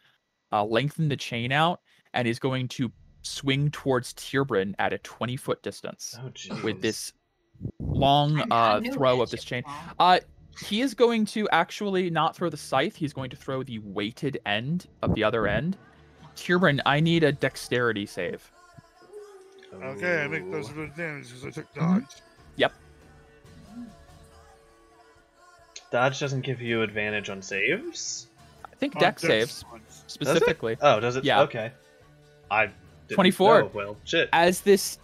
lengthen the chain out, and is going to swing towards Tierbrin at a 20-foot distance with this long throw of this chain. He is going to actually not throw the scythe. He's going to throw the weighted end of the other end. Tierbrin, I need a dexterity save. Okay, I make those with advantage because I took dodge. Yep. Dodge doesn't give you advantage on saves? I think On dex dex saves ones. specifically. Oh, does it? Yeah. Okay. I didn't 24. know. Well, shit. As this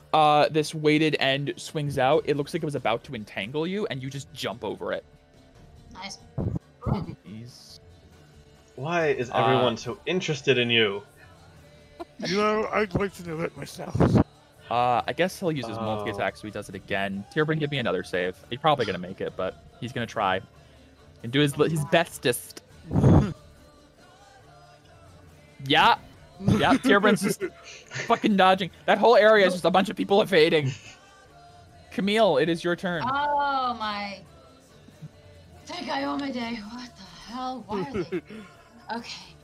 weighted end swings out, it looks like it was about to entangle you, and you just jump over it. Nice. Why is everyone so interested in you? You know, I'd like to know that myself. I guess he'll use his multi-attack, so he does it again. Tierbrin, give me another save. He's probably gonna make it, but he's gonna try and do his bestest. Yeah. Tierbrin's just fucking dodging. That whole area is just a bunch of people evading. Camille, it is your turn. Oh my. Think I owe my day. What the hell? Why are they? Okay.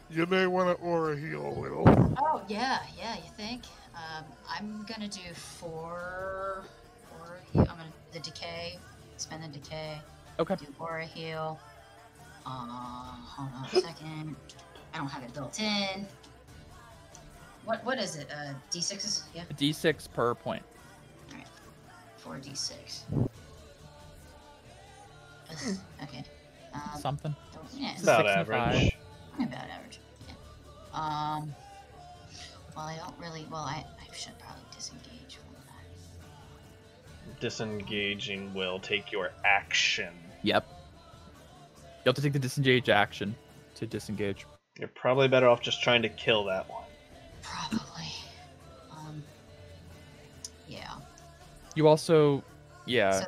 You may want to aura heal a little. Oh yeah, you think? I'm gonna do 4 aura heal. I'm gonna the decay. Spend the decay. Okay. Do aura heal. Hold on a second. I don't have it built in. What is it? D6s? Yeah. A D6 per point. Alright. 4d6. Okay. Something. Yeah. It's about 6 and 5. average. About average. Yeah. Well, I don't really. Well, I should probably disengage from that. Disengaging will take your action. Yep. You have to take the disengage action to disengage. You're probably better off just trying to kill that one. Probably. Yeah. You also, yeah. So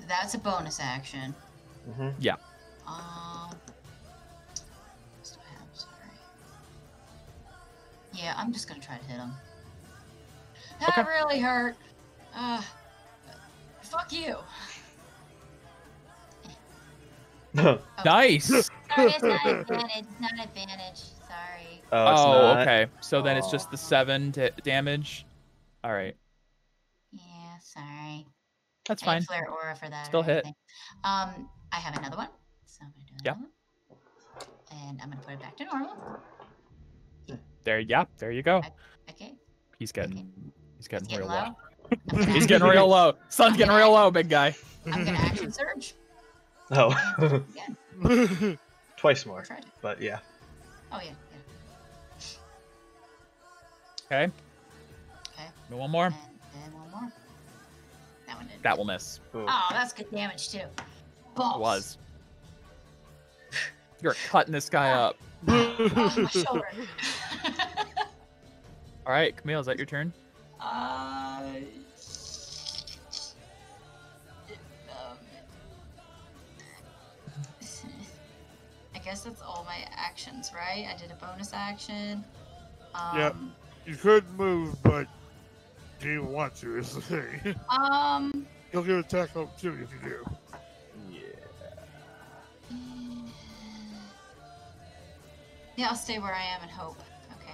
that's a bonus action. Mm-hmm. Yeah. What do I have? Sorry. Yeah, I'm just gonna try to hit him. That Okay. really hurt. Fuck you. Nice. Sorry, it's not advantage. It's not advantage. Sorry. Oh, it's not? Okay. So then it's just the 7 damage. All right. Yeah, sorry. That's I fine. didn't flare aura for that. Still or hit. anything. I have another one, so I'm gonna do Yeah. another one. And I'm gonna put it back to normal. There you go. Okay. He's getting real low. low. I'm gonna He's getting real low. Sun's getting real low, big guy. I'm gonna action surge. Oh. Again. Twice more. Try to. But yeah. Oh yeah. Okay. Okay. One more. And then one more. That one did. That will miss. Ooh. Oh, that's good damage too. Balls. It was. You're cutting this guy up. Oh, my shoulder. All right, Camille, is that your turn? I guess that's all my actions, right? I did a bonus action. Yep. You could move, but do you want to? Is the thing. You'll get attack opportunity if you do. Yeah, I'll stay where I am and hope. Okay.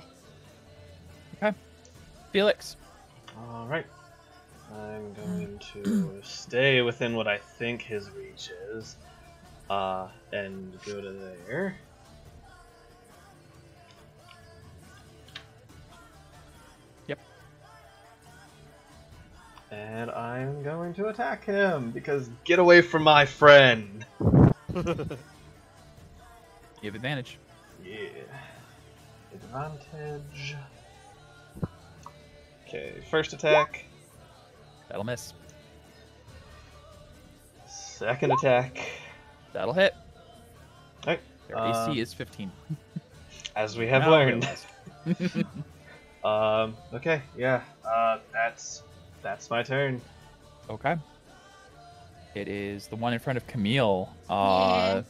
Okay. Felix. All right. I'm going to stay within what I think his reach is, and go to there. Yep. And I'm going to attack him, because get away from my friend! You have advantage. Yeah. Advantage. Okay, first attack. That'll miss. Second attack. That'll hit. Alright. Their AC is 15. As we have Now learned. realized. Okay, yeah. That's my turn. Okay. It is the one in front of Camille. Yeah.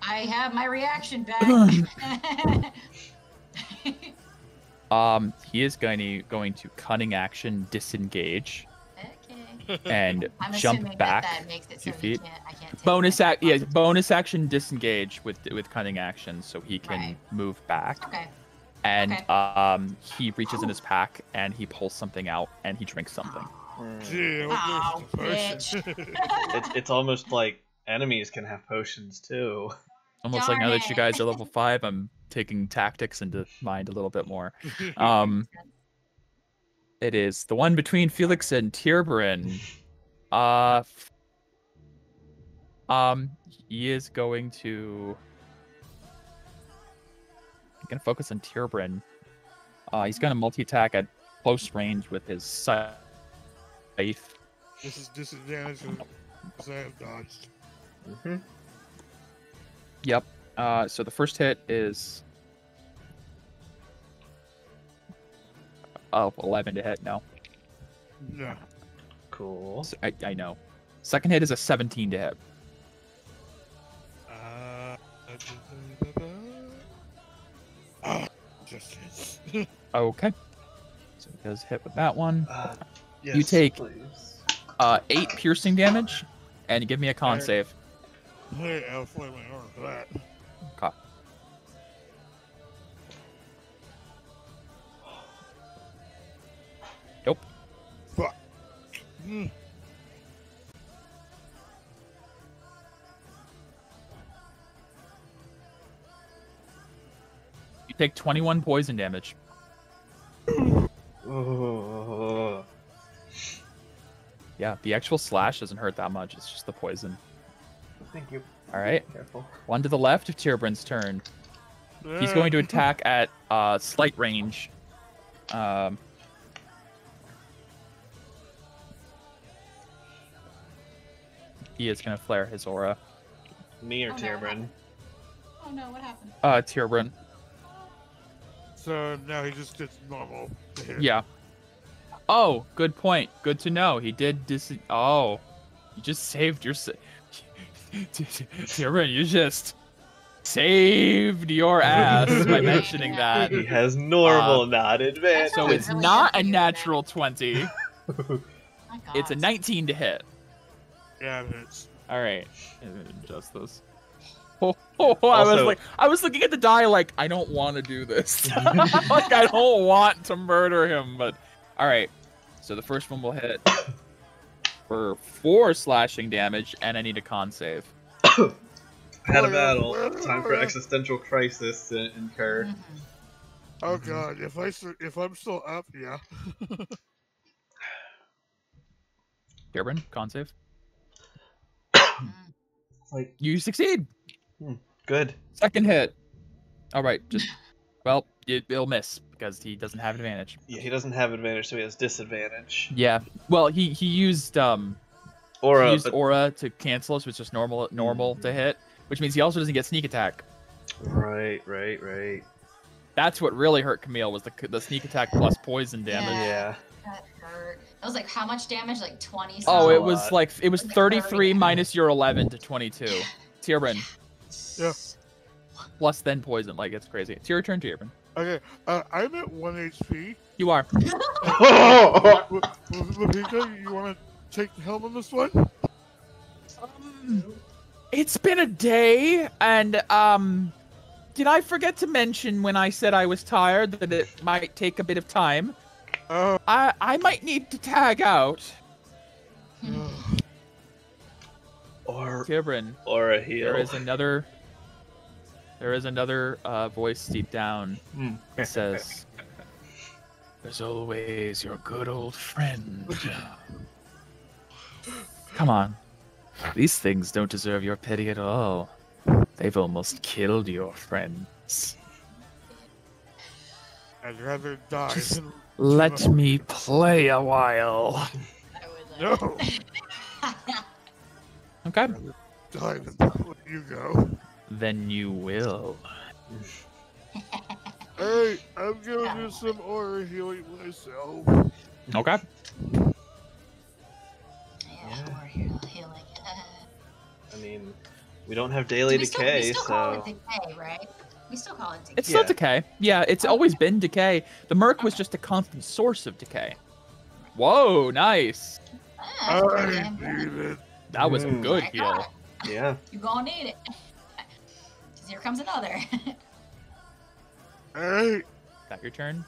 I have my reaction back. He is going to cunning action disengage Okay. and I'm jump assuming back that makes it 2 so feet. I can't take Bonus my bonus action disengage with cunning action, so he can Right. move back. Okay. And Okay. he reaches in his pack and he pulls something out and he drinks something. Gee, I Oh, wonder if it's a potion. It's almost like enemies can have potions too. Almost like now Darn that you it. guys are level 5, I'm taking tactics into mind a little bit more. It is the one between Felix and Tierberin. He is going to. I'm gonna focus on Tierberin. He's gonna multi-attack at close range with his scythe. This is disadvantage because I have dodged. Mm-hmm. Yep. So the first hit is 11 to hit. No. No. Cool. I know. Second hit is a 17 to hit. Just hits. Okay. So it does hit with that one. Yes, You take- please. 8 piercing damage, and you give me a con Alright. save. Hey, I'll flay my arm for that. Okay. Nope. Fuck. Hmm. You take 21 poison damage. Oh. Yeah, the actual slash doesn't hurt that much. It's just the poison. Thank you. All right. Careful. One to the left of Tierbrin's turn. He's going to attack at slight range. He is going to flare his aura. Me or Oh, no. Tierbrin? Oh no, what happened? Tierbrin. So now he just gets normal to hit. Yeah. Oh, good point. Good to know. He did Oh, you just saved your. Tierbrin, you just saved your ass by mentioning that. He has normal, not advanced. So it's Really not good a to hear natural 20. My God. It's a 19 to hit. Yeah, it hits. All right. Adjust this. I was looking at the die like I don't want to do this. Like I don't want to murder him, but all right. So the first one will hit for 4 slashing damage, and I need a con save. Had a battle. Time for existential crisis to incur. Mhm. Oh god, if I'm still up, yeah. Tierbrin, con save. Mm. Like, You succeed. good. Second hit. All right. It'll miss because he doesn't have advantage. Yeah, he doesn't have advantage, so he has disadvantage. Yeah. Well, he used Aura, he used but aura to cancel, so it's just normal to hit, which means he also doesn't get sneak attack. right. That's what really hurt Camille was the sneak attack plus poison damage. Yeah. That hurt. That was like how much damage? Like 20 Oh, something? it was lot. it was Like 33 30. minus your 11 to 22. Tierbrin Yeah. plus then poison, like it's crazy. It's your turn, Tierbrin. Okay, I'm at 1 HP. You are. Lapika, you want to take the helm on this one? It's been a day, and did I forget to mention when I said I was tired that it might take a bit of time? I might need to tag out. Or Tierbrin, a heal. there is another voice deep down that says, As always, your good old friend. Come on. These things don't deserve your pity at all. They've almost killed your friends. I'd rather die Just than let me play a while. no. Okay. I'd rather die than let you go. Then you will. Hey, I'm gonna do some aura healing myself. Okay. Yeah, or healing. I mean, we don't have daily we decay, still call so it decay, right? We still call it decay. It's still Yeah. decay. Yeah, it's always been decay. The Merc was just a constant source of decay. Whoa, nice. That's pretty I damn good. need it. That was a Mm. good My heal. God, yeah. you gonna need it. 'Cause here comes another. Hey, That your turn?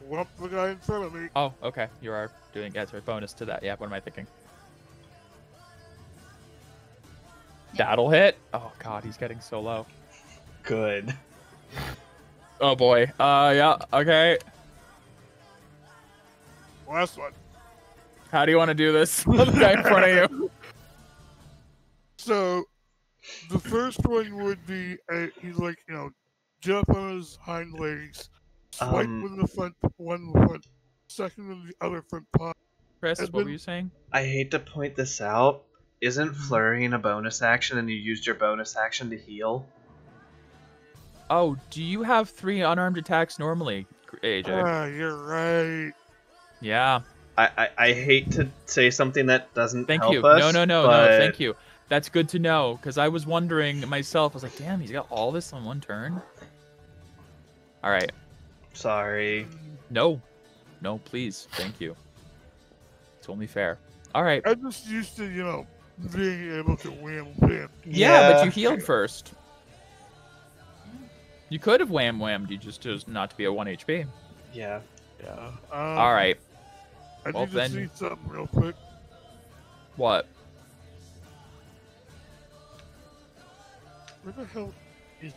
lump the guy in front of me. Oh, okay. You are doing a bonus to that. Yeah, what am I thinking? That'll hit. Oh god, he's getting so low. Good. Oh boy. Yeah, okay. Last one. How do you want to do this? The guy in front of you. So, the first one would be he's like, jump on his hind legs, swipe with the front foot, second with the other front paw. Chris, And what were then- you saying? I hate to point this out. Isn't flurrying a bonus action and you used your bonus action to heal? Oh, do you have 3 unarmed attacks normally, AJ? Ah, you're right. Yeah. I hate to say something that doesn't Thank help you. us. No, but thank you. That's good to know, because I was wondering myself, I was like, damn, he's got all this on one turn? Alright. Sorry. No, please. Thank you. It's only fair. Alright. I'm just used to, being able to wham. Yeah, but you healed first. You could have whammed, you just chose not to be a 1 HP. Yeah. Yeah. Alright. I well, need then- to see something real quick. What? Where the hell is...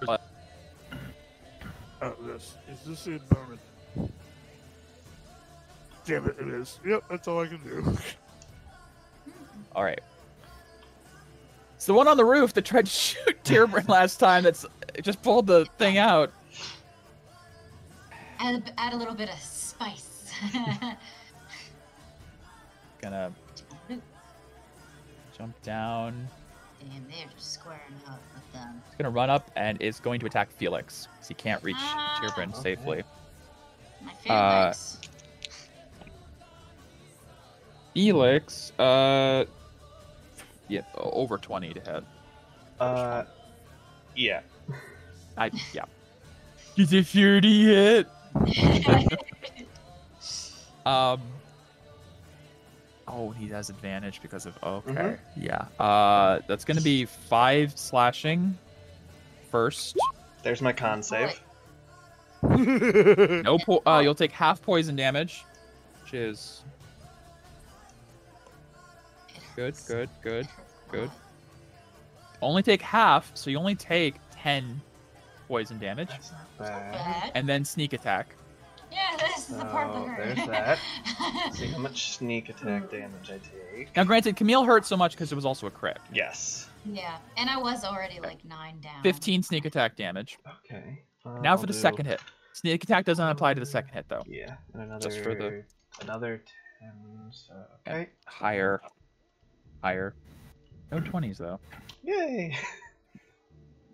What? Oh, this. Is this a bonus? Damn it, it is. Yep, that's all I can do. Alright. It's the one on the roof that tried to shoot Tierburn last time that's just pulled the thing out. Add a little bit of spice. Gonna jump down. Damn, they're just squaring up with them. It's gonna run up and is going to attack Felix. Because he can't reach Ah. Tierburn Okay. safely. My Felix. Felix, yeah, over 20 to hit. Yeah. Yeah. Get a 30 hit. Oh, he has advantage because of okay. Yeah. That's gonna be 5 slashing first. There's my con save. No you'll take half poison damage, which is good. Only take half, so you only take 10 poison damage, That's not bad. Bad. and then sneak attack. Yeah, this is the part that So, hurt. there's that. See how much sneak attack damage I take. Now, granted, Camille hurt so much because it was also a crit. Yes. Yeah, and I was already like 9 down. 15 sneak attack damage. Okay. Now I'll for the do- second hit. Sneak attack doesn't apply to the second hit, though. Yeah, and another Just for the- another 10. So okay. Higher. No 20s, though. Yay!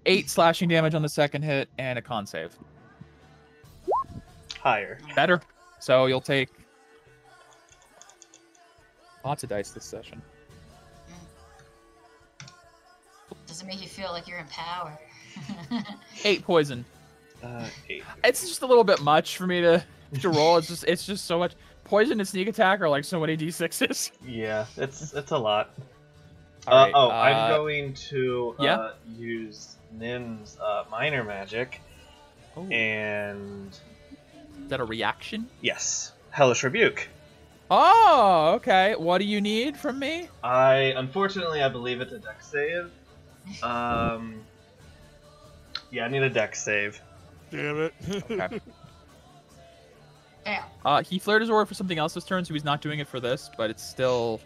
8 slashing damage on the second hit, and a con save. Higher. Better. So you'll take lots of dice this session. Does it make you feel like you're in power? 8 poison. 8. It's just a little bit much for me to roll. It's just so much. Poison and sneak attack are like so many d6s. Yeah, it's a lot. Alright, I'm going to yeah? use Nim's minor magic, Oh. and Is that a reaction? yes, Hellish Rebuke. Oh, okay. What do you need from me? Unfortunately, I believe it's a dex save. Yeah, I need a dex save. Damn it. Okay. Yeah. He flared his aura for something else this turn, so he's not doing it for this, but it's still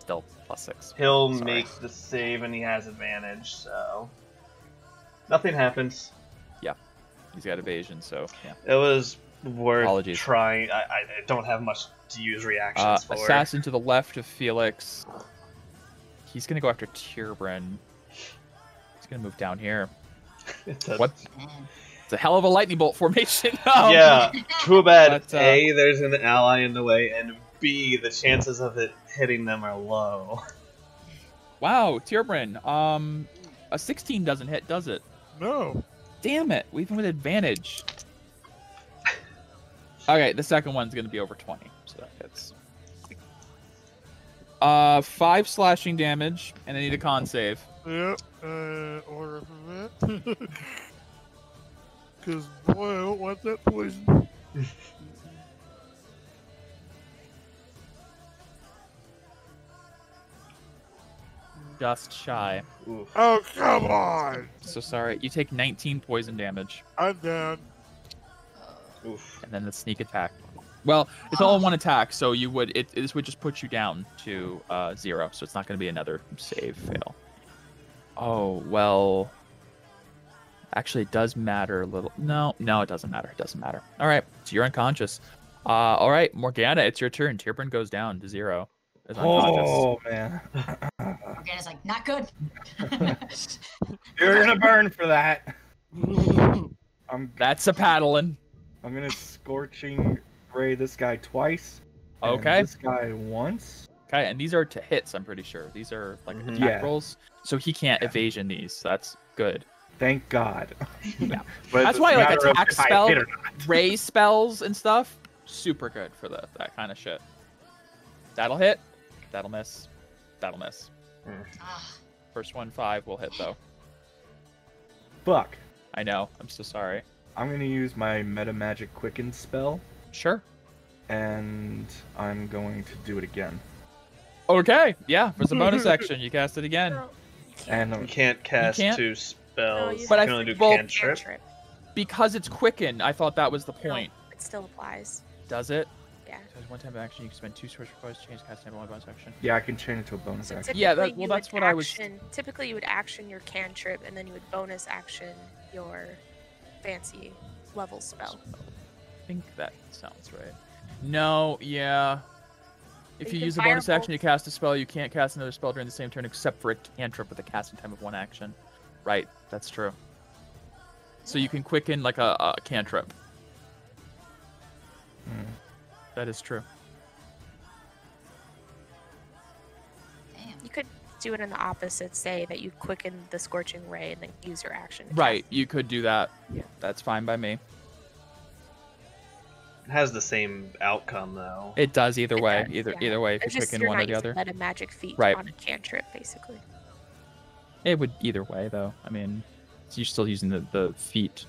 +6. He'll Sorry. make the save and he has advantage, so nothing happens. He's got evasion, so yeah. It was worth Apologies. trying. I don't have much to use reactions for. Assassin to the left of Felix. He's gonna go after Tierbrin. He's gonna move down here. It's a- What? It's a hell of a lightning bolt formation. Yeah, too bad. But, A, there's an ally in the way, and B, the chances of it hitting them are low. Wow, Tierbrin. A 16 doesn't hit, does it? No. Damn it! Even with advantage. Okay, the second one's gonna be over 20, so that hits. 5 slashing damage, and I need a con save. Yep. Order for that. Because, boy, I don't want that poison. Just shy. Oof. Oh, come on! So sorry. You take 19 poison damage, I'm down. Oof. and then the sneak attack. Well, it's all one attack, so you would this would just put you down to 0, so it's not going to be another save fail. Oh well. Actually, it does matter a little. No, it doesn't matter. It doesn't matter. All right, so you're unconscious. All right, Morgana, it's your turn. Tierbrin goes down to 0. Is unconscious. Oh man, Morgana's like, not good. you're gonna burn for that. That's a paddling. I'm gonna scorching ray this guy twice. and Okay. This guy once. Okay, and these are to hits. I'm pretty sure these are like Mhm. attack Yeah. rolls, so he can't evasion these. So that's good. Thank God. Yeah. But That's it's why a like matter of attack if I spell, hit or not. ray spells and stuff, super good for that kind of shit. That'll hit. That'll miss. That'll miss. Ah, First one 5 will hit though. Fuck. I know. I'm so sorry. I'm gonna use my meta magic quicken spell, Sure. and I'm going to do it again. Okay. Yeah. For the bonus action, you cast it again. No, you can't. And You can't cast can't? 2 spells. you But you I can only do think- well, cantrip. Cantrip. Because it's quicken, I thought that was the No, point. it still applies. Does it? Yeah. So one time of action, you can spend 2 source requests, change cast time one bonus action. yeah, I can change it to a bonus So action. Yeah, typically well, you that's would what I was- Typically, you would action your cantrip, and then you would bonus action your fancy level spell. I think that sounds right. No, yeah. If You you can use a bonus firebolt. action to cast a spell, you can't cast another spell during the same turn except for a cantrip with a casting time of 1 action. Right, that's true. So you can quicken like a cantrip. Hmm. That is true. damn. You could do it in the opposite, say that you quicken the scorching ray and then use your action. to Right, cast- you could do that. Yeah. That's fine by me. It has the same outcome, though. It does either It way. does, Either yeah. either way, if It's you just quicken you're one or not the using other. meta magic feat Right. on a cantrip, basically. It would either way though. I mean, you're still using the feat.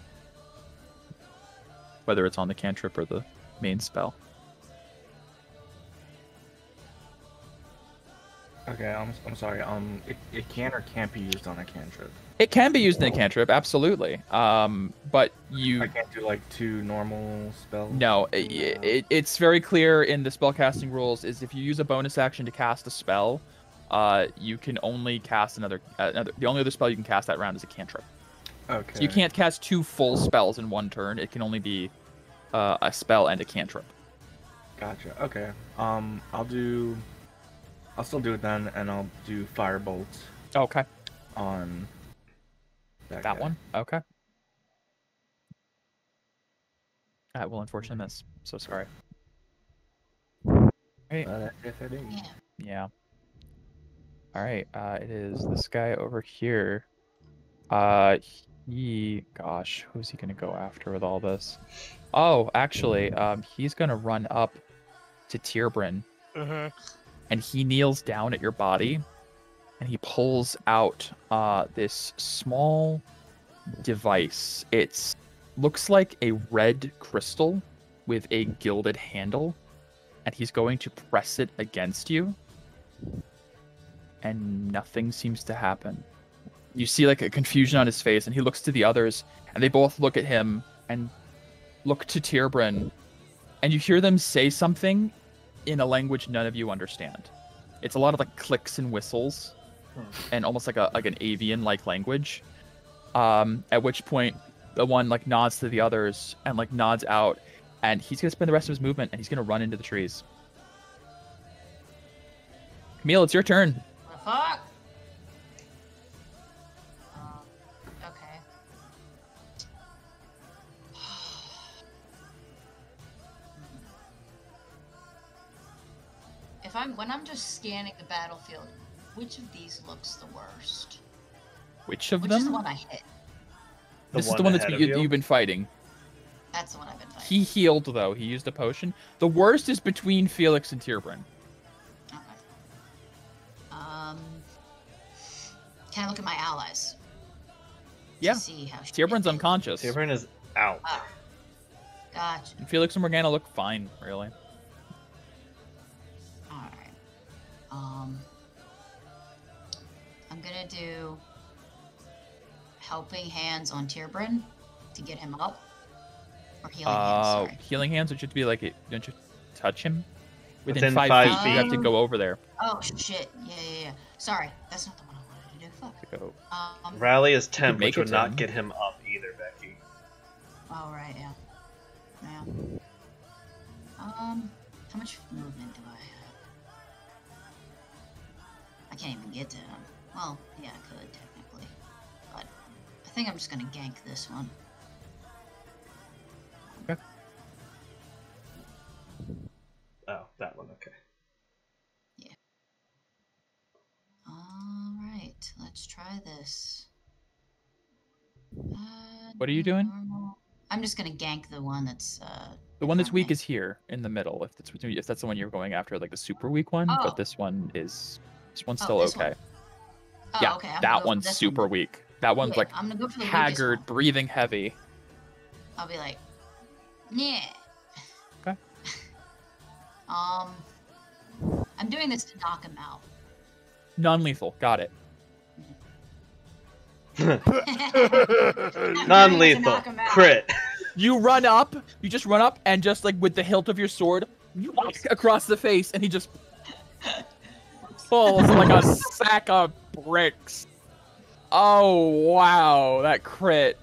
Whether it's on the cantrip or the main spell. Okay, I'm sorry. It can or can't be used on a cantrip. It can be used in a cantrip, absolutely. But you I can't do like 2 normal spells. no, it's very clear in the spellcasting rules is if you use a bonus action to cast a spell, you can only cast another. The only other spell you can cast that round is a cantrip. Okay. So you can't cast 2 full spells in one turn. It can only be a spell and a cantrip. Gotcha. Okay. I'll still do it then, and I'll do firebolt Okay, on that guy. one. Okay. That will unfortunately miss. So sorry. Right. That's it. Yeah. Yeah. All right. It is this guy over here. Who's he gonna go after with all this? Oh, actually, he's gonna run up to Tierbrin, Uh-huh. and he kneels down at your body, and he pulls out this small device. It looks like a red crystal with a gilded handle, and he's going to press it against you, and nothing seems to happen. You see like a confusion on his face, and he looks to the others, and they both look at him and look to Tierbrin, and you hear them say something in a language none of you understand. It's a lot of like clicks and whistles, and almost like an avian-like language. At which point, the one like nods to the others and like nods out, and he's gonna spend the rest of his movement, and he's gonna run into the trees. Camille, it's your turn. What the fuck? Okay. When I'm just scanning the battlefield, which of these looks the worst? Which of Which them? is the one I hit? This is the one that's you've been fighting. That's the one I've been fighting. He healed though. He used a potion. The worst is between Felix and Tierbrin. Okay. Can I look at my allies? Yeah. To see how Tierbrin's unconscious. Tierbrin is out. Oh. Gotcha. And Felix and Morgana look fine, really. Alright. I'm gonna do helping hands on Tierbrin to get him up. Or healing hands, sorry. Healing hands would just be like, don't you touch him? Within 5 5 feet, you have to go over there. Oh shit. Yeah. Sorry, that's not the one I wanted to do. Fuck. Go. Rally is temp, make which it would not 10. get him up either, Becky. Oh right, yeah. How much movement do I have? I can't even get to him. Well, yeah, I could technically, but I think I'm just gonna gank this one. Okay. Oh, that one, okay. Yeah. Alright, let's try this. What are you doing? Normal. I'm just gonna gank the one that's The one that's front weak me. is here in the middle. If that's the one you're going after, like the super weak one. Oh. But this one's still this okay. one. Oh, Yeah, okay, I'm gonna that go for one's this super one. weak. That one's Yeah, like I'm gonna go for the haggard, weakest one. breathing heavy. I'll be like, yeah. Okay. I'm doing this to knock him out. Non-lethal. Got it. Non-lethal. Crit. You run up. You just run up and just like with the hilt of your sword, you whack across the face, and he just falls like a sack of bricks. Oh wow, that crit.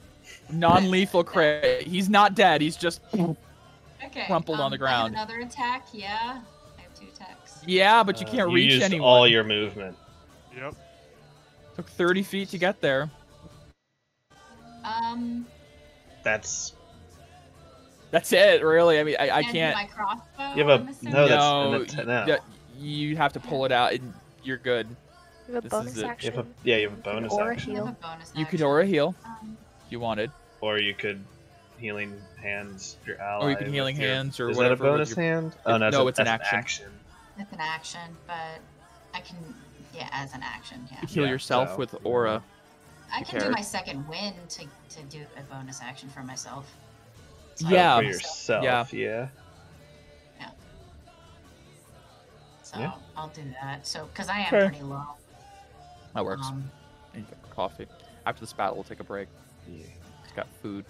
Non-lethal crit. He's not dead. He's just Okay. crumpled on the ground. I have another attack, yeah. I have 2 attacks. Yeah, but you can't You reach used anyone. all your movement. Yep. Took 30 feet to get there. That's That's it, really. I mean, I do can't. my crossbow, You have a- I'm assuming? no, that's- No, no. you have to pull it out, and you're good. You have a This is bonus it. you action. have a, yeah, you have a You can bonus aura action, I have heal. a bonus You could action. aura heal Um, if you wanted, or you could healing hands your ally. or you can with healing your- hands, or is whatever. that a with bonus your- hand? Oh no, No, it's an that's action. It's an action, but I can, yeah, as an action, yeah. You heal Yeah, yourself so- with aura. I you can do cared. my second win to do a bonus action for myself. So I Yeah. For can- yourself, yeah. So Yeah. I'll do that. So, because I am Okay. pretty low. That works. Um, And you get coffee. After this battle, we'll take a break. Yeah. It's got food.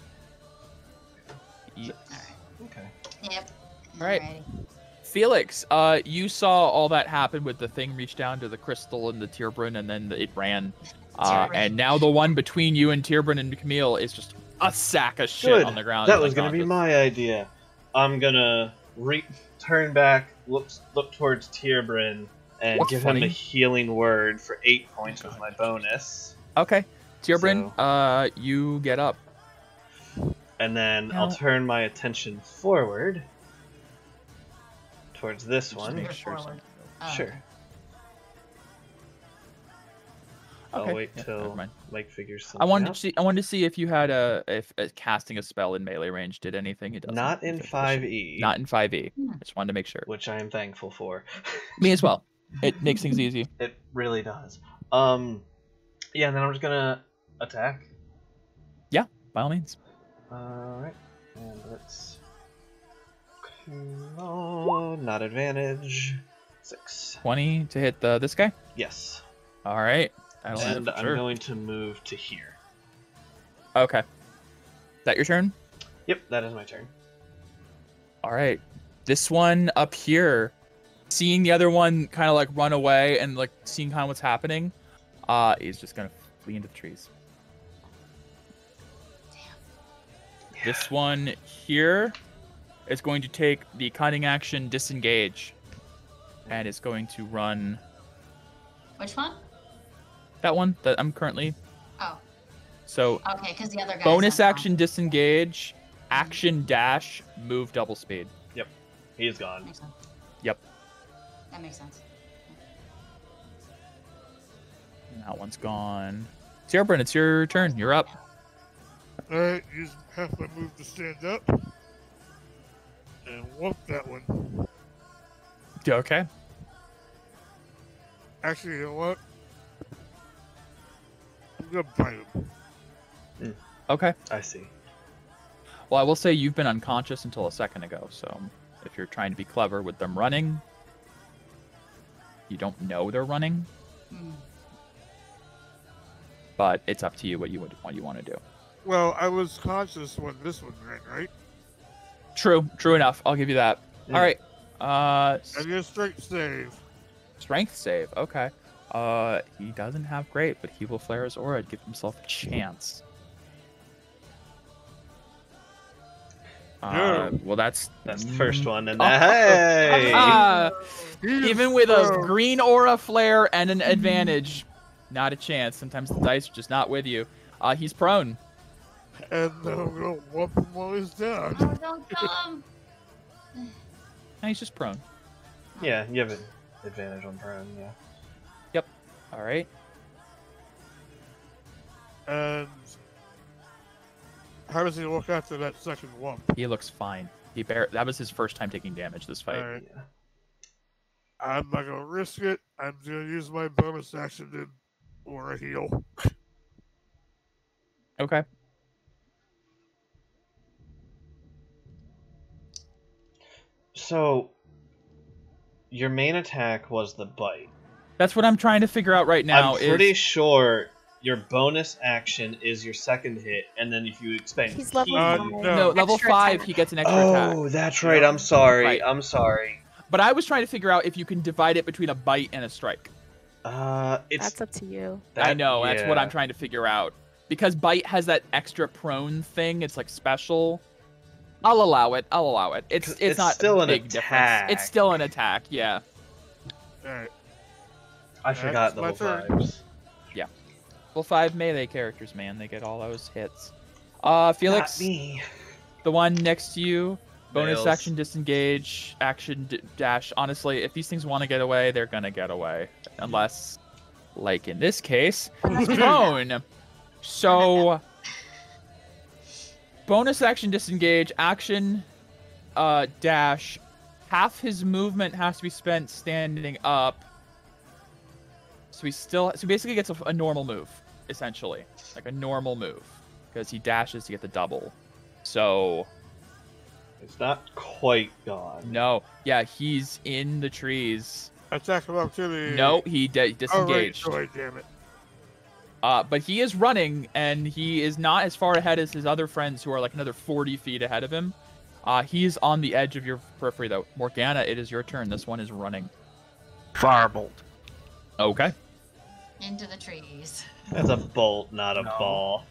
Eat. Alright. Okay. Yep. Alright. Alrighty. Felix, you saw all that happen with the thing reach down to the crystal and the Tierbrin, and then it ran. Tierbrin. And now the one between you and Tierbrin and Camille is just a sack of shit Good. on the ground. That He's was gonna be unconscious. my idea. I'm gonna turn back, look towards Tierbrin, and What's give him a funny? healing word for 8 points with my bonus. Okay. Tierbrin, you get up. And then Now- I'll turn my attention forward towards this Just one. make Move sure forward. Sure. Okay. I'll wait Yeah, till never mind. Mike figures something I wanted out. to see. I wanted to see if you had if casting a spell in melee range did anything. It doesn't. Not in Okay, 5e, Not in 5e. Hmm. I just wanted to make sure. which I am thankful for. Me as well. It makes things easy. It really does. Yeah, and then I'm just gonna attack. By all means. Alright, and let's... Oh, not advantage. 6. 20 to hit this guy. Yes. All right. That'll hit And for I'm sure. going to move to here. Okay. Is that your turn? Yep, that is my turn. All right. This one up here, seeing the other one kind of like run away and like seeing kind of what's happening, is just gonna flee into the trees. This one here is going to take the cunning action disengage, and it's going to run. Which one? That one that I'm currently. Oh. So Okay, because the other guy. bonus action disengage, action dash, move double speed. Yep, he's gone. Makes sense. Yep. That makes sense. And that one's gone. Zerbrand, it's your turn. You're up. Alright, use half my move to stand up. And whoop that one. Okay. Actually, you know what? I'm gonna bite him. Okay. I see. Well, I will say you've been unconscious until a second ago, so if you're trying to be clever with them running, you don't know they're running, but it's up to you what you want to do. Well, I was conscious when this one ran, right? True enough. I'll give you that. All right. I need a strength save. Strength save. Okay. He doesn't have great, but he will flare his aura to give himself a chance. Well, that's the first one, and even with a green aura flare and an advantage, not a chance. Sometimes the dice are just not with you. He's prone. And I'm gonna whoop him while he's down. Oh, don't come. And he's just prone. Yeah, you have an advantage on prone, yeah. Yep. All right. And how does he look after that second whump? He looks fine. That was his first time taking damage this fight. Alright. I'm not gonna risk it. I'm gonna use my bonus action to aura heal. Okay. So, your main attack was the bite. That's what I'm trying to figure out right now. I'm pretty sure your bonus action is your second hit, and then if you expend He's level ki- 5. No, level Extra 5, attack. he gets an extra attack. Oh, that's right. I'm sorry. Right. I'm sorry. But I was trying to figure out if you can divide it between a bite and a strike. It's That's up to you. I know, that's what yeah. I'm trying to figure out. Because bite has that extra prone thing, it's like special. I'll allow it. It's not still a an big attack. difference. It's still an attack, yeah. Alright. I forgot That's my level turn. 5s. Level 5 melee characters, man. They get all those hits. Felix, Not me. the one next to you, bonus Nails. action disengage, action dash. Honestly, if these things want to get away, they're gonna get away. Unless, like in this case, he's prone. So, bonus action disengage, action dash. Half his movement has to be spent standing up. So he basically gets a normal move, essentially, like a normal move, because he dashes to get the double. So It's not quite gone. no, yeah, he's in the trees. Attack of opportunity. No, he disengaged. Alright, damn it. But he is running, and he is not as far ahead as his other friends, who are like another 40 feet ahead of him. He's on the edge of your periphery, though. Morgana, it is your turn. This one is running. Firebolt. Okay. Into the trees. That's a bolt, not a No. ball.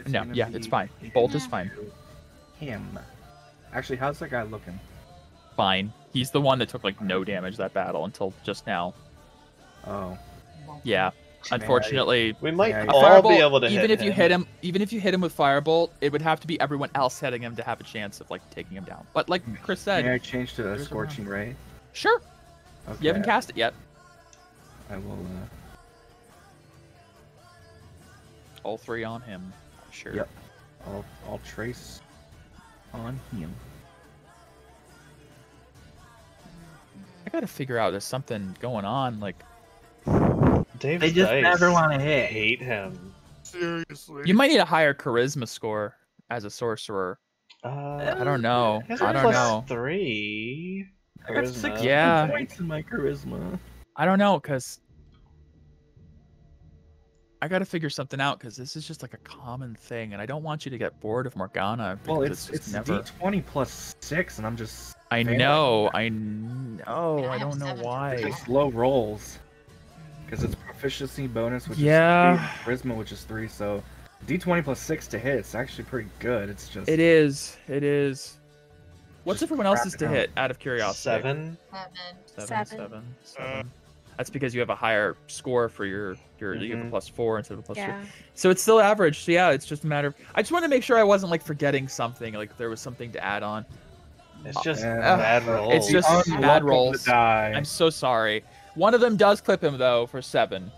No, yeah, it's fine. Bolt is fine. Him. Actually, how's that guy looking? Fine. He's the one that took like no damage that battle until just now. Oh. Yeah. Unfortunately, We might Yeah, all Firebolt, be able to even hit if you hit him, even if you hit him with Firebolt, it would have to be everyone else hitting him to have a chance of like taking him down. But like Chris May I said, change to a there's a Scorching Ray? sure. Okay. You haven't cast it yet. I will, All 3 on him. Sure. Yep. I'll trace on him. I gotta figure out there's something going on. Like Dave's They just dice never want to hit. hate him. Seriously. you might need a higher charisma score as a sorcerer. I don't know. Has I a don't plus know. 3. I got Charisma. 16 Yeah. points in my charisma. I don't know, cause I gotta figure something out because this is just like a common thing, and I don't want you to get bored of Morgana. Well, because it's never. D20 plus 6, and I'm just. I failing. know. I I have don't know 7 why. It's low rolls. Because it's proficiency bonus, which Yeah. is 3, charisma, which is 3, so D20 plus 6 to hit. It's actually pretty good. It's just. It is. It is. What's Just everyone else's crap to it out. hit? Out of curiosity. 7. 7. That's because you have a higher score for your you have a +4 instead of a +3. Yeah. So it's still average. So yeah, it's just a matter of. I just wanted to make sure I wasn't like forgetting something, like there was something to add on. It's just Yeah. bad rolls. It's just Unluck bad of the rolls. die. I'm so sorry. One of them does clip him though for 7.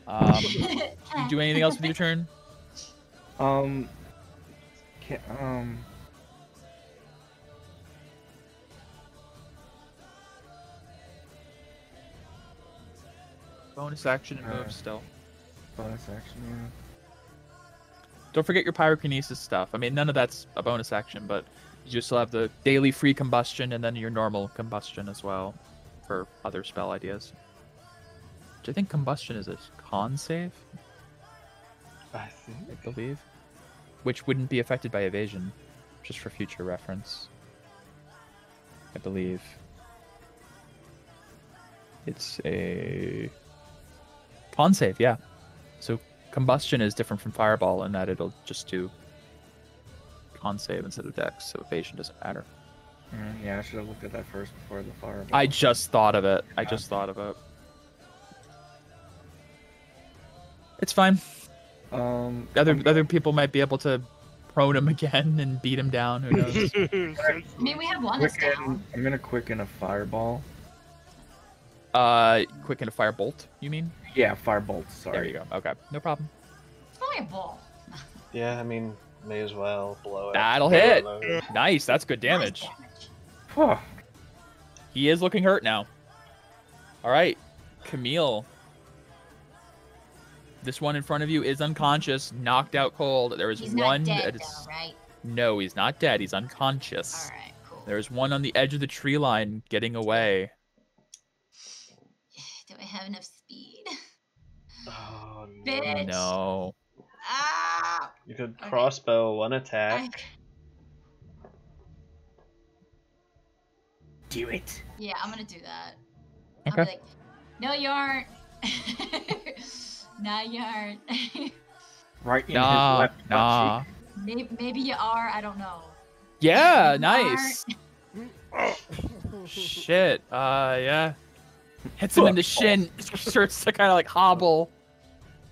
You do anything else with your turn? Bonus action and move still. Bonus action, yeah. Don't forget your pyrokinesis stuff. I mean, none of that's a bonus action, but you still have the daily free combustion and then your normal combustion as well for other spell ideas. Which I think combustion is a con save, I think. I believe. Which wouldn't be affected by evasion, just for future reference. I believe. It's a con save, yeah. So combustion is different from fireball in that it'll just do con save instead of dex, so evasion doesn't matter. Yeah, I should have looked at that first before the fireball. I just thought of it. I just thought of it. It's fine. Other people might be able to prone him again and beat him down. Who knows? I mean, we have one that's down. I'm gonna quicken a fireball. Quicken a firebolt, you mean? Yeah, firebolt. Sorry. There you go. Okay, no problem. Fireball. Yeah, I mean, may as well blow it. That'll Blow hit. it low. Nice. That's good damage. Nice damage. Huh. He is looking hurt now. All right, Camille. This one in front of you is unconscious, knocked out cold. There is He's one. not dead, though, right? No, he's not dead. He's unconscious. All right, cool. There's one on the edge of the tree line getting away. Do I have enough speed? Oh, no. Bitch. No. Ah! You could Okay. crossbow one attack. Do it. Yeah, I'm gonna do that. Okay. I'll be like, no, you aren't. No, you aren't. Right in Nah, his left butt cheek. Maybe you are. I don't know. Yeah, You nice. Shit. Yeah. Hits him in the shin. Starts to kind of like hobble.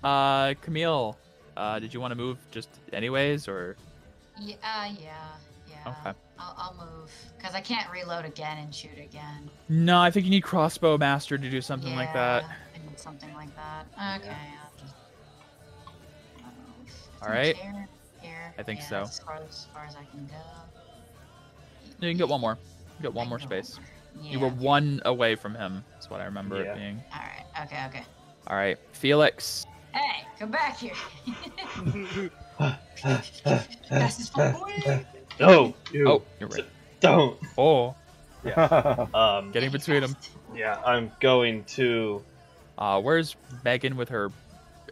Camille, did you want to move just anyways, or? Yeah. Okay. I'll move because I can't reload again and shoot again. No, I think you need crossbow master to do something like that. I need something like that. Okay. I'll just move. All right. Here. I think yeah, so. As far as I can go. No, you can get one more. You get one I more can go space. more. You were Yeah. one away from him. That's what I remember Yeah. it being. All right. Okay. All right, Felix. Hey, come back here. Fastest boy. No, you Oh, you're right. don't. Oh, Getting getting between them. Yeah, I'm going to. Where's Megan with her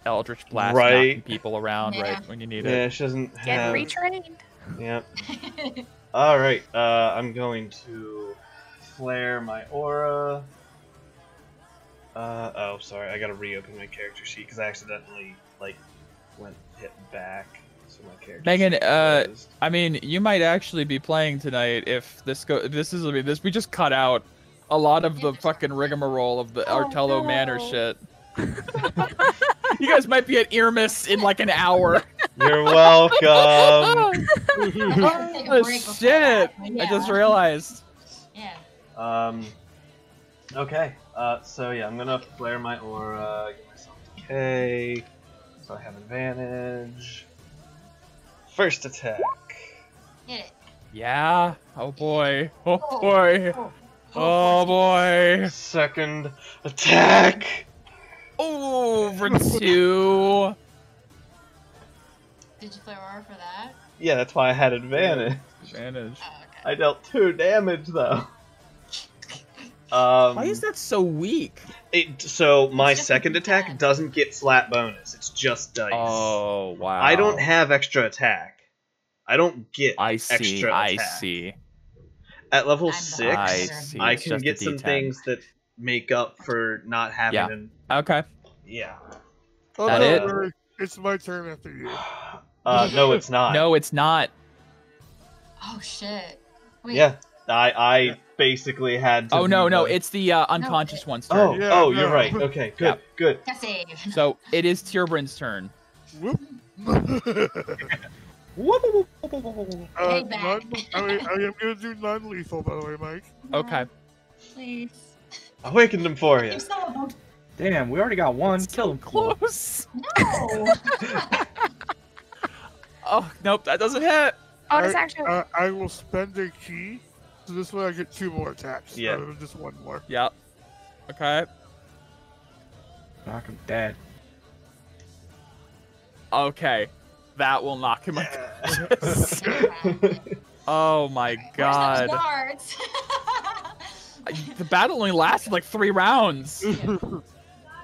Eldritch Blast Right. knocking people around Yeah. right when you need Yeah, it? she doesn't Get have. retrained. Yep. All right. I'm going to flare my aura. Oh, sorry. I gotta reopen my character sheet because I accidentally went hit back, so my character. Megan, sheet closed. I mean, you might actually be playing tonight if this we just cut out a lot of the fucking rigmarole of the Oh, Artello no. Manor shit. You guys might be at Irmis in like an hour. You're welcome. Take a Oh, break before shit! that, but I yeah. just realized. Yeah. Okay. So yeah, I'm gonna flare my aura, give myself decay, so I have advantage. First attack. Hit it. Yeah. Oh boy. Oh Oh. boy. Oh. Oh boy. Second attack. Over 2. Did you flare aura for that? Yeah, that's why I had advantage. Advantage. Oh, okay. I dealt 2 damage though. Why is that so weak? So my just second with attack that. doesn't get flat bonus. It's just dice. Oh wow! I don't have extra attack. I don't get I see. extra I attack. see. At level I'm the 6, I better. see. I It's can just a get some D10. things that make up for not having Yeah. an. Okay. Yeah. Oh, That don't it? worry. It's my turn after you. No, it's not. No, it's not. Oh shit. Wait. Yeah, I basically had to. Oh no, be no, the- it's the unconscious one's turn. Oh, Yeah, oh, you're no. right. Okay, good, Yep. good. Death save. So it is Tierbrand's turn. Whoop. Hey, back. I am going to do non-lethal, by the way, Mike. Okay. Please. I awakened him for you. Keep some of them. Damn, we already got one. It's Kill so him. close. No. Oh nope, that doesn't hit. Bonus action. I will spend a key, so this way I get 2 more attacks Yeah. rather than just 1 more. Yep. Okay. Knock him dead. Okay. That will knock him unconscious. Oh my Where's god. those guards? The battle only lasted like 3 rounds.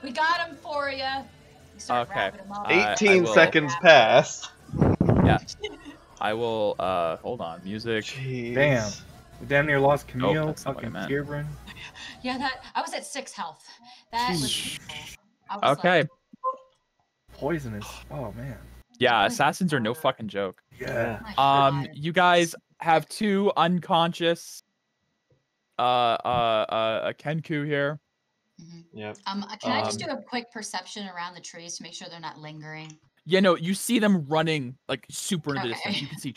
We got him for you. Okay. 18 will- seconds passed. I will hold on. Music. Jeez. Damn. We damn near lost Nope, Camille, that's not what I fucking meant. Tierbrand. Yeah, that I was at 6 health. That was Jeez. painful. I was Okay. like, Poisonous. Oh man. Yeah, assassins are no fucking joke. Yeah. my God. You guys have 2 unconscious Kenku here. Mhm. Yep. Can I just do a quick perception around the trees to make sure they're not lingering? Yeah, no, you see them running like super into the Okay. distance. You can see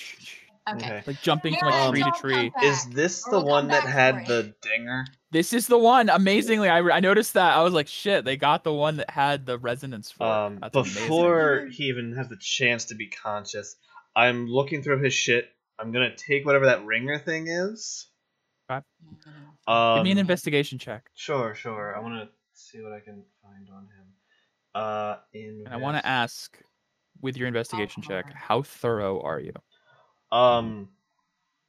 Okay. like jumping from Yeah, like tree to don't come tree. back. Is this Or the we'll come one that back had for it. the dinger? This is the one. Amazingly, I noticed that. I was like, shit, they got the one that had the resonance fork. That's amazing. Before he even has the chance to be conscious, I'm looking through his shit. I'm gonna take whatever that ringer thing is. Give me an Um, investigation check. Sure. I want to see what I can find on him. And I want to ask, with your investigation check, how thorough are you? And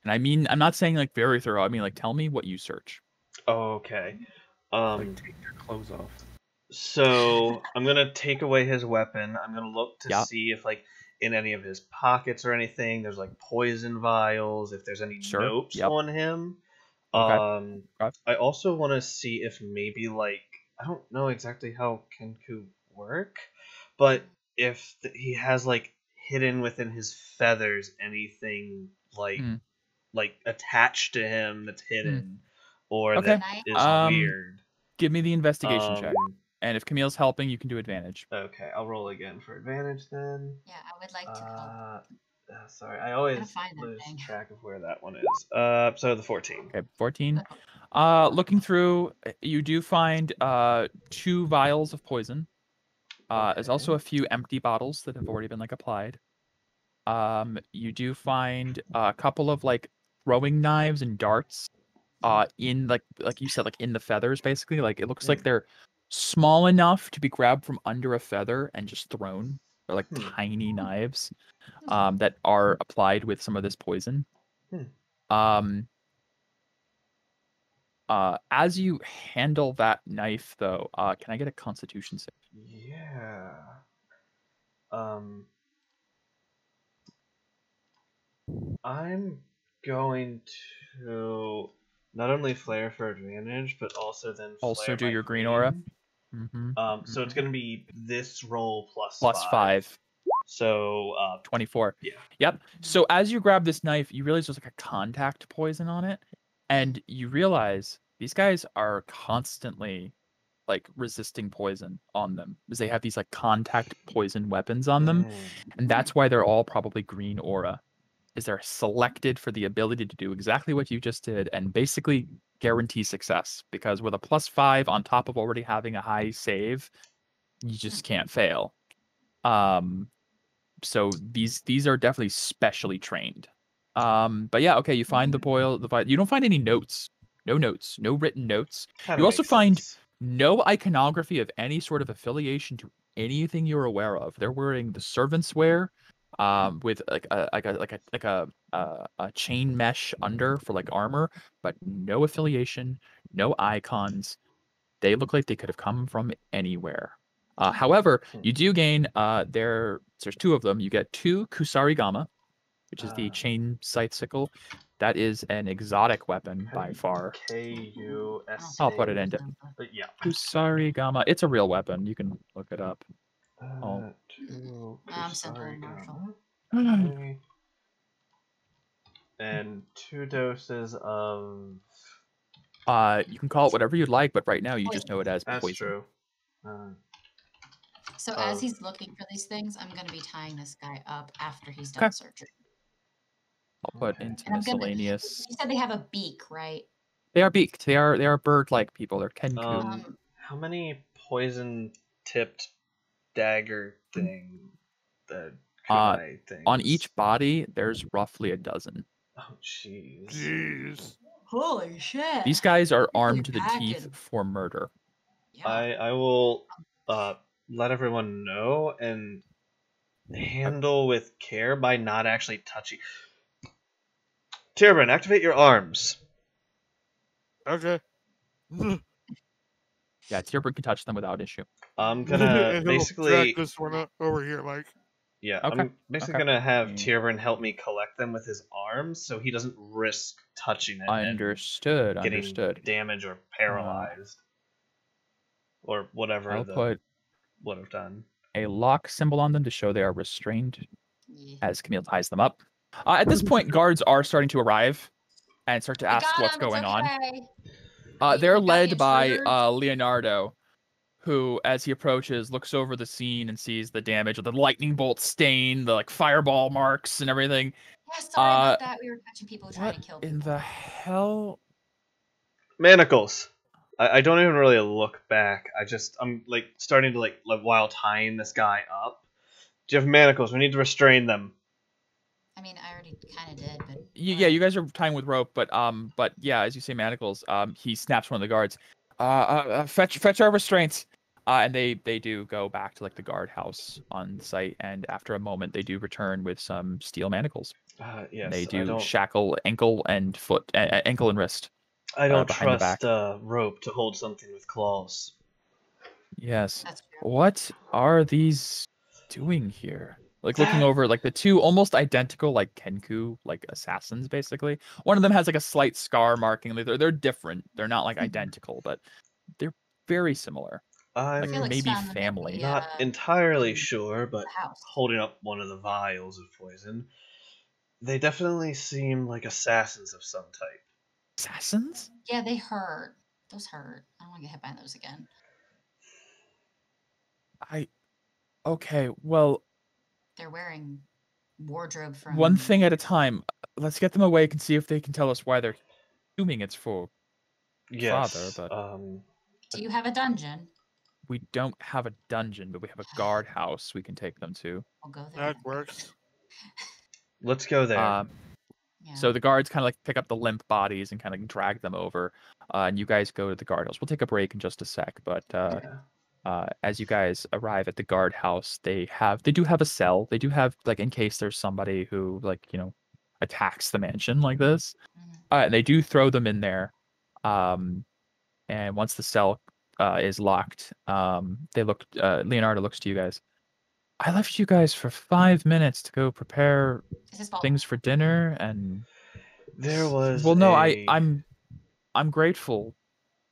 I mean, I'm not saying like very thorough. I mean, like, tell me what you search. Okay. Like take your clothes off. So I'm gonna take away his weapon. I'm gonna look to Yeah. see if like in any of his pockets or anything there's like poison vials, if there's any Sure. notes Yep. on him. Okay. Okay. I also want to see if maybe like I don't know exactly how Kenku work, but if he has like hidden within his feathers anything like Hmm. like attached to him that's hidden or Okay. that is Um, weird. Give me the investigation check. And if Camille's helping, you can do advantage. Okay, I'll roll again for advantage then. Yeah, I would like to help. Sorry, I always find that lose thing. track of where that one is. So the 14. Okay, 14. Looking through, you do find 2 vials of poison. There's also a few empty bottles that have already been like applied. You do find a couple of like throwing knives and darts. In like you said, like in the feathers, basically. Like it looks like they're small enough to be grabbed from under a feather and just thrown. They're like tiny knives, that are applied with some of this poison. As you handle that knife, though, can I get a Constitution save? Yeah. I'm going to not only flare for advantage, but also then Also flare do my your green aura? green. So it's going to be this roll plus Plus 5. So 24. Yeah. Yep. So as you grab this knife, you realize there's like a contact poison on it, and you realize these guys are constantly like resisting poison on them because they have these like contact poison weapons on them, and that's why they're all probably green aura. Is they're selected for the ability to do exactly what you just did and basically guarantee success, because with a plus 5 on top of already having a high save, you just can't fail. So these are definitely specially trained. But yeah, okay, you find the you don't find any notes. No notes, no written notes. Kinda You also makes find sense. no iconography of any sort of affiliation to anything you're aware of. They're wearing the servants' wear, with like a chain mesh under for like armor, but no affiliation, no icons. they look like they could have come from anywhere. However, you do gain there's 2 of them. You get 2 Kusarigama, which is the chain scythe sickle. That is an exotic weapon by far. K-U-S-A. I'll put it into Yeah. Kusarigama. It's a real weapon. You can look it up. 2 I'm simple, Marshall. Kusarigama. Okay. And 2 doses of... You can call it whatever you'd like, but right now you just know it as That's poison. true. So as he's looking for these things, I'm going to be tying this guy up after he's done searching. I'll put into miscellaneous. You said they have a beak, right? They are beaked. They are bird-like people. They're kenku. How many poison-tipped dagger thing that things? On each body, there's roughly a dozen. Oh, jeez. Jeez. Holy shit. These guys are armed to the packing. teeth for murder. Yeah. I will let everyone know and handle with care by not actually touching. Tyrban, activate your arms. Okay. Yeah, Tyrban can touch them without issue. I'm gonna basically drag this one over here, Mike. Yeah, Okay. I'm basically gonna have Tyrban help me collect them with his arms, so he doesn't risk touching it. Understood. And getting Understood. damage or paralyzed, or whatever I'll the put would have done. a lock symbol on them to show they are restrained Yeah. as Camille ties them up. At this point, guards are starting to arrive and start to I ask got what's him, it's going on. okay. They're You got led the by intruders? Leonardo, who, as he approaches, looks over the scene and sees the damage of the lightning bolt stain, the fireball marks, and everything. Yeah, sorry about that. We were catching people trying What to kill people. in the hell? Manacles. I don't even really look back. I'm starting to while tying this guy up. Do you have manacles? We need to restrain them. I mean, I already kind of did, but Yeah, you guys are tying with rope, but yeah, as you say, manacles. He snaps one of the guards. Fetch our restraints. And they do go back to the guardhouse on site, and after a moment, they do return with some steel manacles. Yes. They do shackle ankle and foot, ankle and wrist. I don't behind the trust back. rope to hold something with claws. Yes. that's true. What are these doing here? Looking over the 2 almost identical kenku assassins basically. One of them has a slight scar marking. They're different. They're not identical, but they're very similar. I'm Felix maybe found them in family. the, not entirely sure, but the house. holding up one of the vials of poison, they definitely seem like assassins of some type. Assassins? Yeah, they hurt. Those hurt. I don't want to get hit by those again. Okay, well, They're wearing wardrobe from one thing at a time. Let's get them awake and see if they can tell us why they're assuming it's for Yes. father, but Do you have a dungeon? we don't have a dungeon, but we have a guardhouse we can take them to. I'll go there. That works. Let's go there. Yeah. So the guards kind of pick up the limp bodies and kind of drag them over, and you guys go to the guardhouse. We'll take a break in just a sec, but as you guys arrive at the guardhouse, they do have a cell. They do have in case there's somebody who attacks the mansion like this. And they do throw them in there. And once the cell is locked, Leonardo looks to you guys. I left you guys for 5 minutes to go prepare things for dinner, and there was I'm grateful.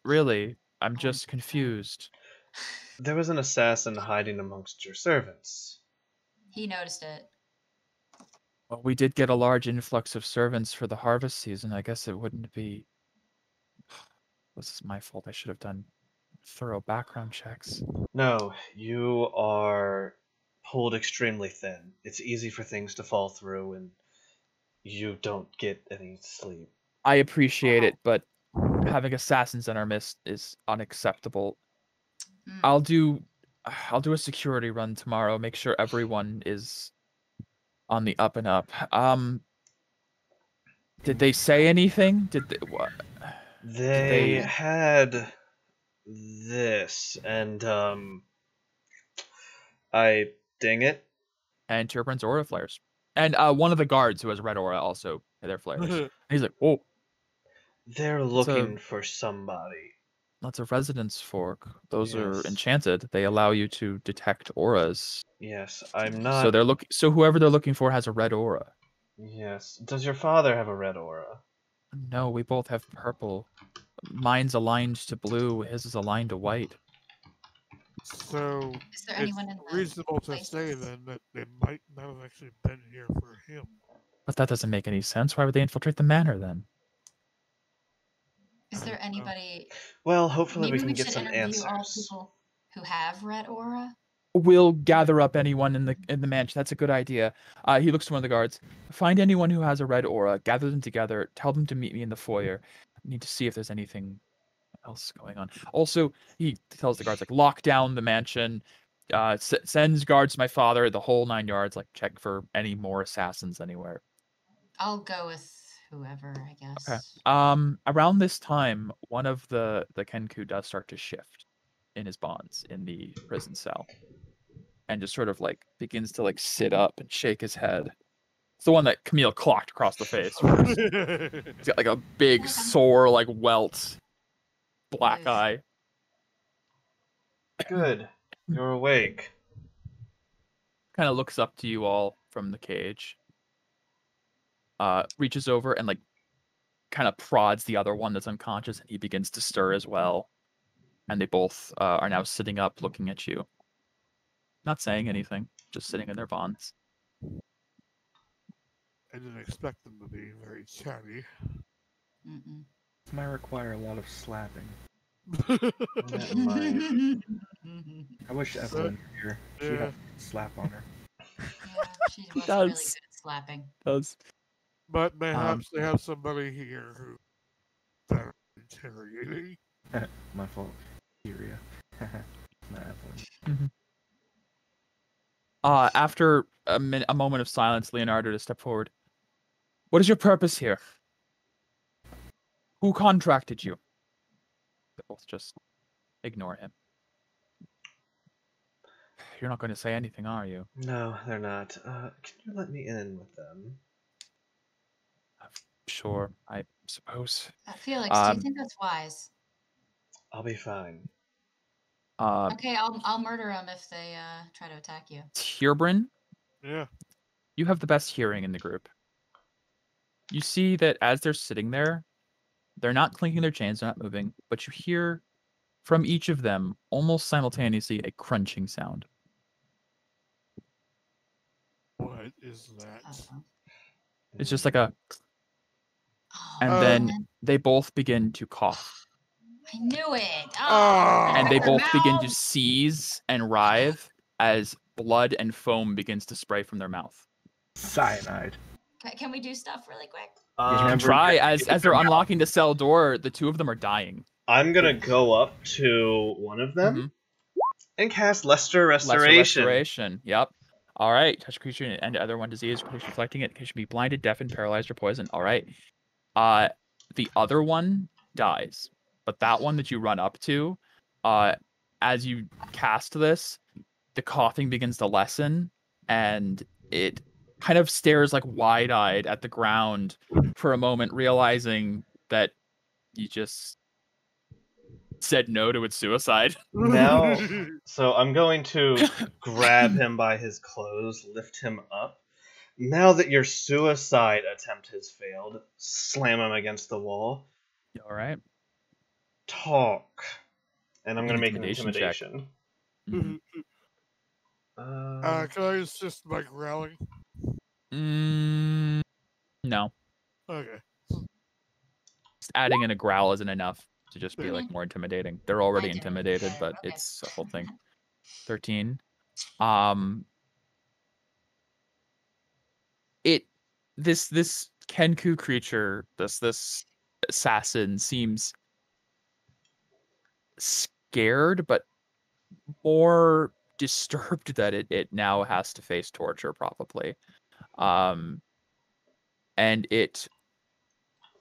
Really, I'm just confused. There was an assassin hiding amongst your servants. He noticed it. Well, we did get a large influx of servants for the harvest season. I guess it wouldn't be. This is my fault. I should have done thorough background checks. No, you are pulled extremely thin. It's easy for things to fall through, and you don't get any sleep. I appreciate it, but having assassins in our midst is unacceptable. I'll do a security run tomorrow. Make sure everyone is on the up and up. Did they say anything? What? They had this, and I ding it. And Turpin's aura flares. And one of the guards who has red aura also their flares. And he's like, "Whoa!" They're looking for somebody. That's a resonance fork. Those are Yes. enchanted. They allow you to detect auras. Yes, I'm So not. they're looking. So whoever they're looking for has a red aura. Yes. Does your father have a red aura? No, we both have purple. Mine's aligned to blue. His is aligned to white. So Is there it's anyone in the reasonable to say places? then that they might not have actually been here for him. But that doesn't make any sense. Why would they infiltrate the manor then? Is there anybody? Well, hopefully we Maybe can we get should some interview all answers. people who have red aura. We'll gather up anyone in the mansion. That's a good idea. He looks to one of the guards. Find anyone who has a red aura. Gather them together. Tell them to meet me in the foyer. I need to see if there's anything else going on. Also, he tells the guards like lock down the mansion. Sends guards to my father. The whole 9 yards. Like check for any more assassins anywhere. I'll go with whoever, I guess. Okay. Around this time, one of the Kenku does start to shift in his bonds in the prison cell, and just sort of like begins to like sit up and shake his head. It's the one that Camille clocked across the face first. He's got like a big sore, like welt, black Ugh. eye. Good. You're awake. Kind of looks up to you all from the cage. Reaches over and like kind of prods the other one that's unconscious, and he begins to stir as well. And they both are now sitting up, looking at you, not saying anything, just sitting in their bonds. I didn't expect them to be very chatty. Mm-mm. This might require a lot of slapping. That might. I wish Evelyn were here. She Yeah. had a slap on her. Yeah, she was Does. really good at slapping. Does But perhaps they have somebody here who they're interrogating. My fault. Syria. Not Evelyn. After a moment of silence, Leonardo to step forward. What is your purpose here? Who contracted you? They both just ignore him. You're not going to say anything, are you? No, they're not. Can you let me in with them? Sure, I suppose. Felix, do you think that's wise? I'll be fine. Okay, I'll murder them if they try to attack you. Tierbrin, Yeah. you have the best hearing in the group. You see that as they're sitting there, they're not clinking their chains, they're not moving, but you hear from each of them almost simultaneously a crunching sound. What is that? Uh-oh. It's just like a, Oh, and Oh. then they both begin to cough. I knew it. Ah. And they their both begin to mouths. seize and writhe as blood and foam begins to spray from their mouth. Cyanide. Can we do stuff really quick? You Never can Um, try get as it they're from unlocking the cell door, the two of them are dying. I'm gonna go up to one of them and cast Lesser Lesser Restoration. restoration. Yep. All right. Touch a creature and other one disease. Creature reflecting it. It should be blinded, deafened, paralyzed, or poisoned. All right. The other one dies, but that one that you run up to, as you cast this, the coughing begins to lessen, and it kind of stares like wide-eyed at the ground for a moment, realizing that you just said no to its suicide. Now, so I'm going to grab him by his clothes, lift him up. Now that your suicide attempt has failed, slam him against the wall. All right. Talk. And I'm going to make an Intimidation check. intimidation. Can I assist by growling? No. Okay. Just adding in a growl isn't enough to just be like more intimidating. They're already I didn't intimidated, care. but Okay. it's a whole thing. 13. This Kenku creature, this assassin seems scared, but more disturbed that it now has to face torture, probably. And it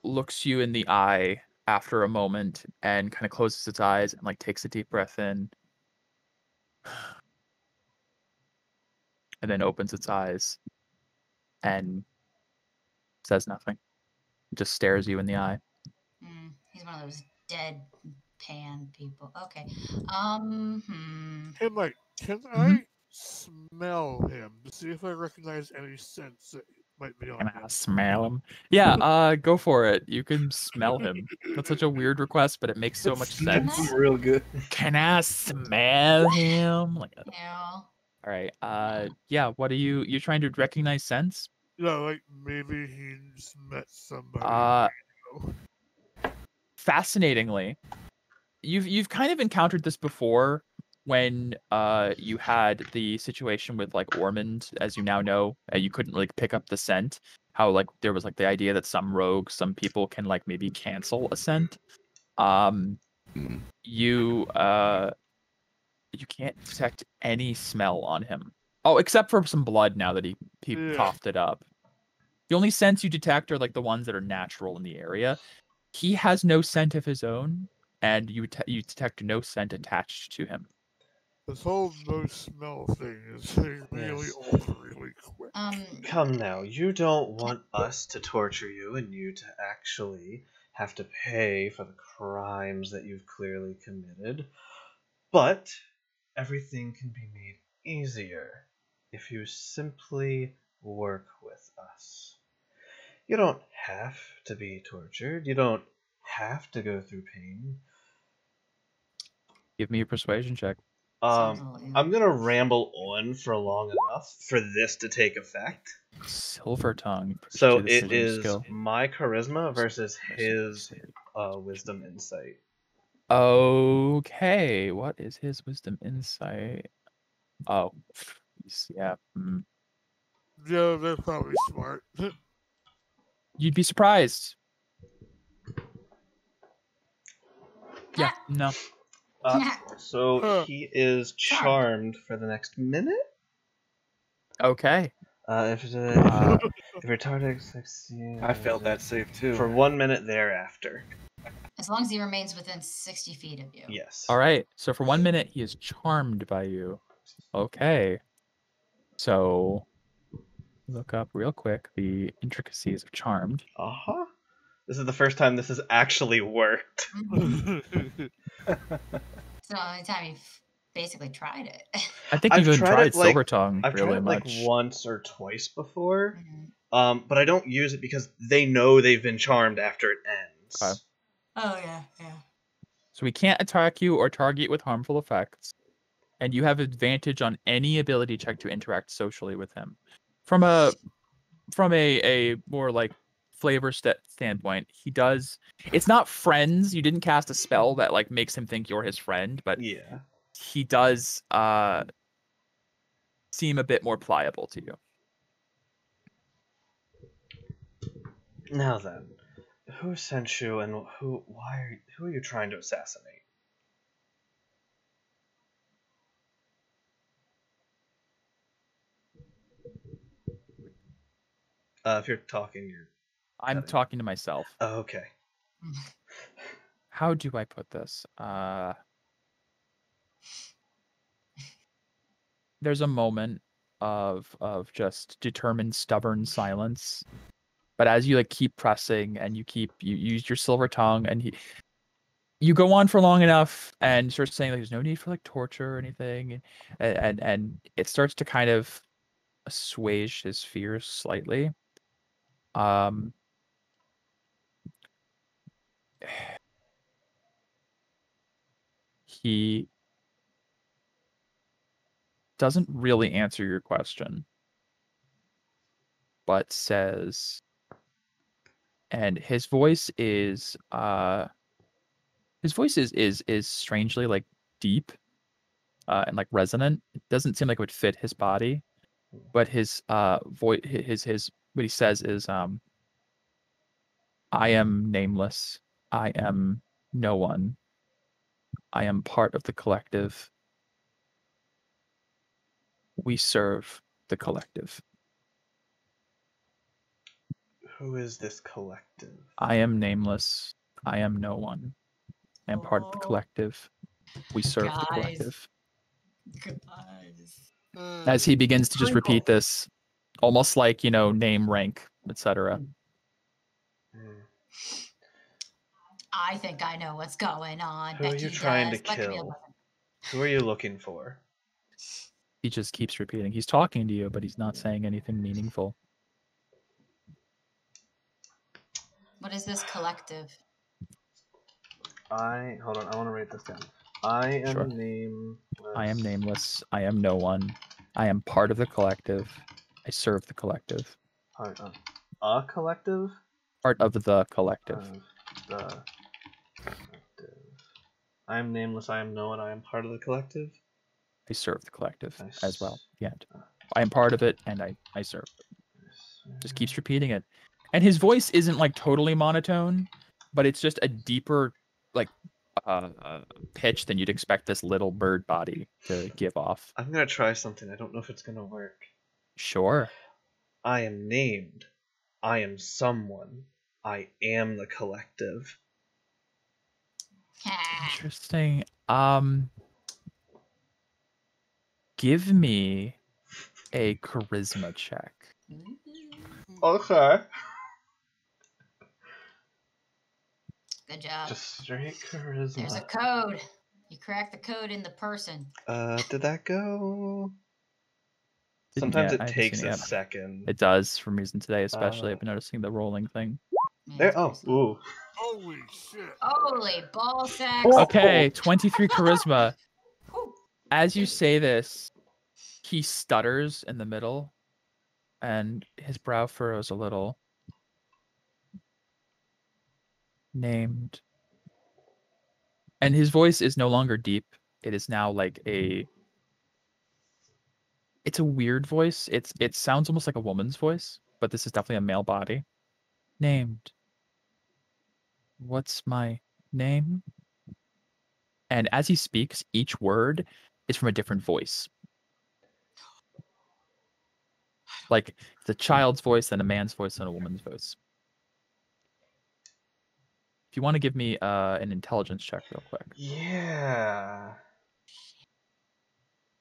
looks you in the eye after a moment and kind of closes its eyes and like takes a deep breath in. And then opens its eyes and says nothing. Just stares you in the eye. He's one of those dead pan people. Okay. Hey, Mike, can Mm-hmm. I smell him to see if I recognize any scents that might be on Can him? I smell him? Yeah, go for it. You can smell him. That's such a weird request, but it makes so much Sniff sense. him real good. Can I smell him? Like, Yeah. all right. Yeah. What are you trying to recognize scents? Yeah, like maybe he just met somebody. Uh, you know. Fascinatingly, you've kind of encountered this before when you had the situation with like Ormond, as you now know, you couldn't like pick up the scent. How like there was like the idea that some rogues, some people can like maybe cancel a scent. You can't detect any smell on him. Oh, except for some blood now that he Yeah. coughed it up. The only scents you detect are like the ones that are natural in the area. He has no scent of his own, and you detect no scent attached to him. This whole no smell thing is getting really Yes. old really quick. Come now, you don't want us to torture you and you to actually have to pay for the crimes that you've clearly committed. But everything can be made easier if you simply work with us. You don't have to be tortured. You don't have to go through pain. Give me a persuasion check. I'm gonna ramble on for long enough for this to take effect. Silver tongue. So it is my charisma versus his wisdom insight. Okay, what is his wisdom insight? Oh, yeah. Yeah, they're probably smart. You'd be surprised. Yeah, no. So he is charmed for the next minute. Okay. If your target succeeds, I failed that save too. for 1 minute thereafter. As long as he remains within 60 feet of you. Yes. All right. So for 1 minute, he is charmed by you. Okay. So look up real quick the intricacies of charmed. Uh-huh. This is the first time this has actually worked. It's the only time you've basically tried it. I think I've you've tried tried it, like- Silver Tongue I've really tried it like much. once or twice before, Mhm. but I don't use it because they know they've been charmed after it ends. Okay. Oh, yeah, yeah. So he can't attack you or target with harmful effects, and you have advantage on any ability check to interact socially with him. From a more like flavor standpoint, he does. It's not friends. You didn't cast a spell that like makes him think you're his friend, but Yeah. he does seem a bit more pliable to you. Now then, who sent you and who are you trying to assassinate? If you're talking, you're... I'm talking to myself. Oh, okay. How do I put this? There's a moment of just determined, stubborn silence. But as you like keep pressing and you use your silver tongue and you go on for long enough and start saying like there's no need for like torture or anything, and it starts to kind of assuage his fears slightly. He doesn't really answer your question, but says, and his voice is strangely like deep and like resonant. It doesn't seem like it would fit his body, but his voice, his what he says is, I am nameless. I am no one. I am part of the collective. We serve the collective. Who is this collective? I am nameless. I am no one. I am part of the collective. We serve the collective. Guys. As he begins to just repeat this, almost like, name, rank, etc. I think I know what's going on. Who are Becky you trying does, to but Camille kill? doesn't. Who are you looking for? He just keeps repeating. He's talking to you, but he's not saying anything meaningful. What is this collective? Hold on, I want to write this down. I am Sure. nameless. I am nameless. I am no one. I am part of the collective. I serve the collective. Part of a collective? Part of the collective. Of the collective. I am nameless, I am no one, I am part of the collective? I serve the collective I as well. Yeah. I am part of it, and I serve. Just keeps repeating it. And his voice isn't like totally monotone, but it's just a deeper like pitch than you'd expect this little bird body to give off. I'm gonna try something. I don't know if it's gonna work. Sure. I am named. I am someone. I am the collective. Interesting. Give me a charisma check. Okay. Good job. Just straight charisma. There's a code. You crack the code in the person. Did that go? Didn't Sometimes yet. it I haven't takes seen it a yet. second. It does for some reason today, especially. I've been noticing the rolling thing. Yeah, There. it's Oh, pretty slow. ooh. Holy shit. Holy ball sacks. Okay, 23 charisma. Whew. As you say this, he stutters in the middle, and his brow furrows a little. Named. And his voice is no longer deep. It is now like it's a weird voice. It sounds almost like a woman's voice, but this is definitely a male body. Named. What's my name? And as he speaks, each word is from a different voice. Like the child's voice, then a man's voice, then a woman's voice. If you want to give me an intelligence check real quick. Yeah.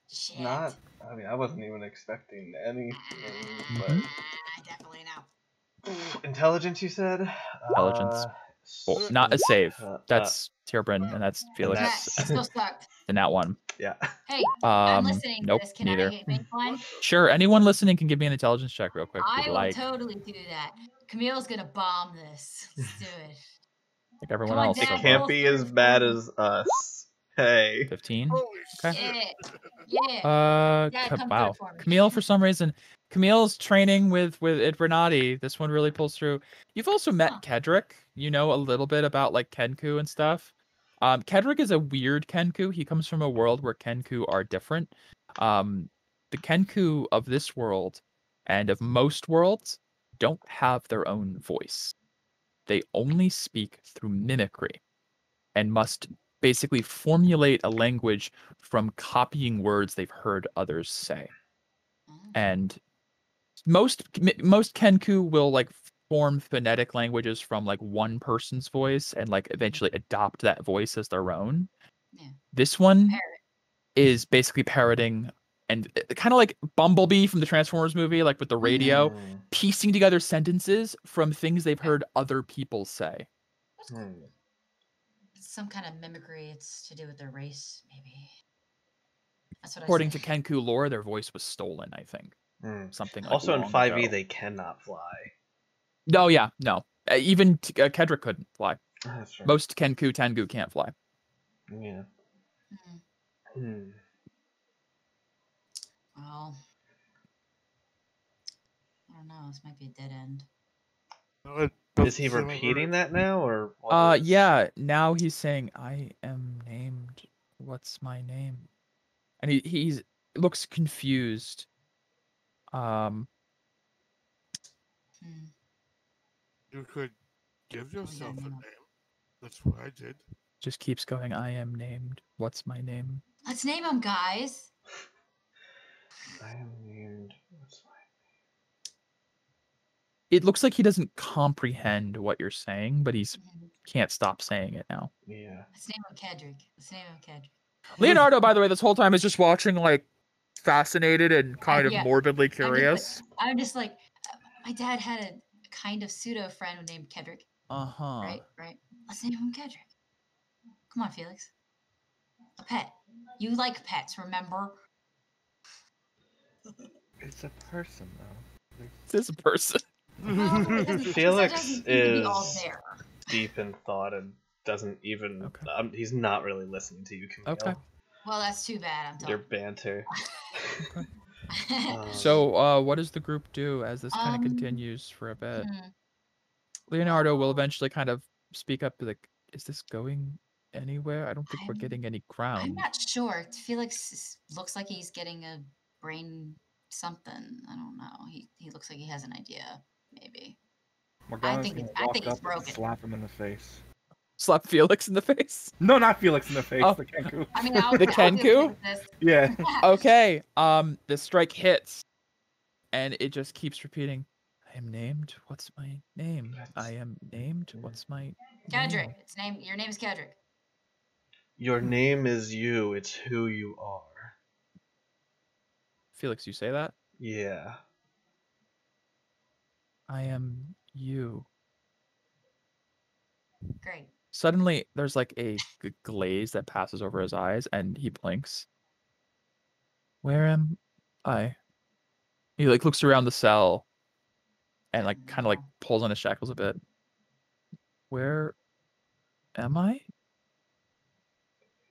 Shit. I mean, I wasn't even expecting anything, but... Mhm. I definitely know. Intelligence, you said? Intelligence. Well, not a save. That's Tierbrin, and that's Felix. That still sucked. And that one. Yeah. Hey, I'm listening Nope, to this. Can neither. I make one? Sure, anyone listening can give me an intelligence check real quick. I If you'd will like, totally do that. Camille's gonna bomb this. Let's do it. like everyone Come on, else. Dad. It can't be as bad as us. Hey. 15. Holy Okay. shit. Yeah. Dad, come Wow. through for me. Camille, for some reason, Camille's training with Bernati. This one really pulls through. You've also met Huh. Kedrick. You know a little bit about like Kenku and stuff. Kedrick is a weird Kenku. He comes from a world where Kenku are different. The Kenku of this world and of most worlds don't have their own voice. They only speak through mimicry and must basically formulate a language from copying words they've heard others say. And most Kenku will like form phonetic languages from like one person's voice and like eventually adopt that voice as their own. Yeah. This one Parrot. is basically parroting and kind of like Bumblebee from the Transformers movie, like with the radio, piecing together sentences from things they've heard other people say. It's some kind of mimicry. It's to do with their race, maybe. That's what According I to said. Kenku lore, their voice was stolen, I think. Something like Also in long 5e, ago. they cannot fly. No, yeah, no. Even Kedrick couldn't fly. That's right. Most Kenku Tengu can't fly. Yeah. Hmm. Well, I don't know. This might be a dead end. No, it Is he doesn't sound repeating right. that now, or what is- Yeah. Now he's saying, "I am named. What's my name?" And he looks confused. Hmm. You could give yourself a no. name. That's what I did. Just keeps going. I am named. What's my name? Let's name them, guys. I am named. What's my... It looks like he doesn't comprehend what you're saying, but he's can't stop saying it now. Yeah. Let's name him Kedrick. Let's name him Kedrick. Leonardo, by the way, this whole time is just watching, like, fascinated and kind of yeah. morbidly curious. I'm just like, my dad had a kind of pseudo friend named Kedrick. Uh-huh. Right. Let's name him Kedrick. Come on, Felix. A pet. You like pets, remember? It's a person, though. This person. Well, Felix doesn't seem to be all is there. deep in thought and doesn't even. Okay. He's not really listening to you, Camille. Okay. Well, that's too bad. I'm Your talking. banter. So, what does the group do as this kind of continues for a bit? Leonardo will eventually kind of speak up, like, is this going anywhere? I don't think we're getting any ground. I'm not sure. Felix looks like he's getting a brain something. I don't know. He looks like he has an idea, maybe. Morgana's I think walk it's up and broken. slap him in the face. Slap Felix in the face? No, not Felix in the face. Oh. The Kenku. I mean, The Kenku? Yeah. Okay. The strike hits, and it just keeps repeating. I am named. What's my name? I am named. What's my Kedrick. name? Your name is Kedrick. Your name is you. It's who you are. Felix, you say that? Yeah. I am you. Great. Suddenly, there's like a glaze that passes over his eyes, and he blinks. Where am I? He like looks around the cell, and like kind of like pulls on his shackles a bit. Where am I?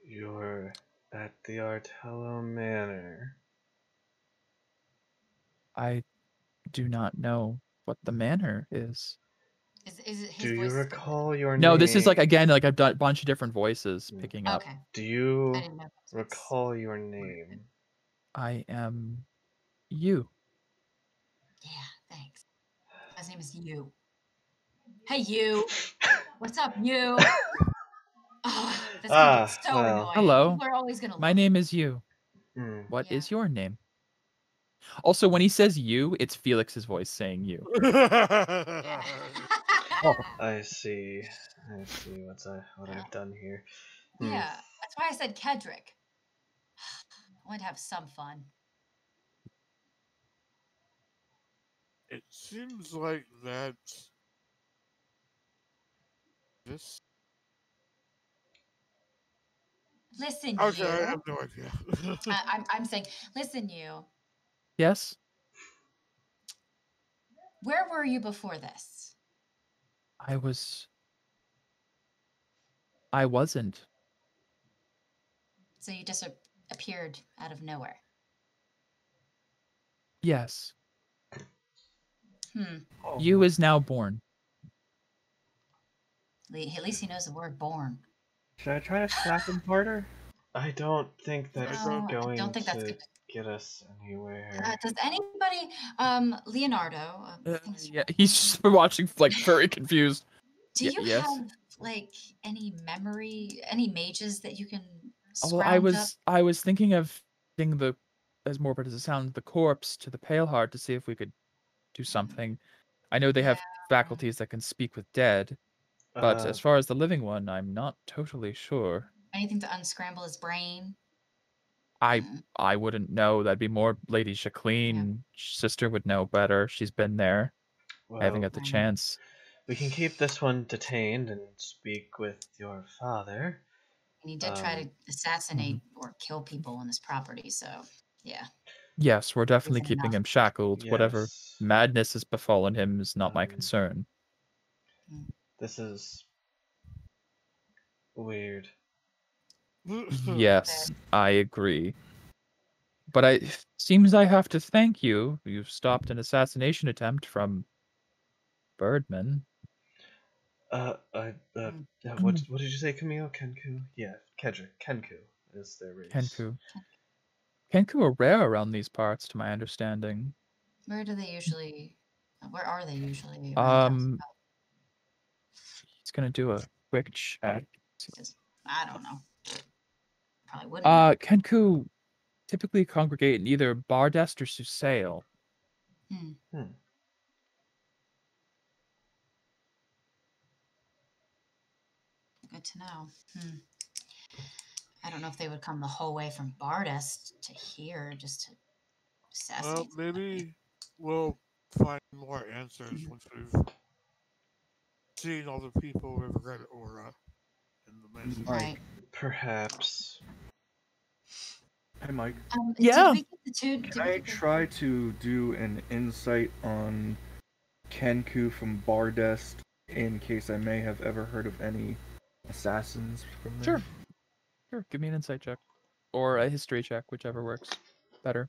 You're at the Artello Manor. I do not know what the manor is. Is it his Do you voice? recall your name? No, this is like again like a bunch of different voices picking up. Okay. Do you I didn't know. recall your name? I am you. Yeah, thanks. His name is you. Hey, you. What's up, you? Oh, this is so annoying. Hello. People are always gonna. My name is you. What is your name? Also, when he says you, it's Felix's voice saying you. I see. I see what I've done here. Yeah, that's why I said Kedrick. I want to have some fun. It seems like that. This. Listen, Okay, you. I have no idea. I'm saying, listen, you. Yes? Where were you before this? I wasn't. So you just appeared out of nowhere. Yes. Oh. You is now born. At least he knows the word born. Should I try to slap him harder? I don't think that's No, going I don't think that's to good. get us anywhere. Does anybody, Leonardo? Yeah, he's just been watching, like, very confused. Do you yes? have like any memory, any mages that you can? Well, I was thinking of getting the, as morbid as it sounds, the corpse to the Pale Heart to see if we could do something. I know they have faculties that can speak with dead, but as far as the living one, I'm not totally sure. Anything to unscramble his brain? I wouldn't know. That'd be more Lady Jacqueline. Sister would know better. She's been there. Well, I haven't got the chance. We can keep this one detained and speak with your father. And he did try to assassinate or kill people on this property, so yeah. Yes, we're definitely keeping him shackled. Yes. Whatever madness has befallen him is not my concern. This is weird. Yes, I agree. But seems I have to thank you. You've stopped an assassination attempt from Birdman. What did you say, Camille? Kenku? Yeah, Kedrick. Kenku is their race. Kenku. Kenku are rare around these parts, to my understanding. Where are they usually? He's gonna do a quick check. I don't know. Probably wouldn't. Kenku typically congregate in either Bardest or Susail. Good to know. I don't know if they would come the whole way from Bardest to here just to assassinate. Well, maybe we'll find more answers once we've seeing all the people with red aura in the message. Right. Perhaps. Hey, Mike. Yeah. Did we get the two? Can I try to do an insight on Kenku from Bardest in case I may have ever heard of any assassins from there? Sure, give me an insight check. Or a history check, whichever works better.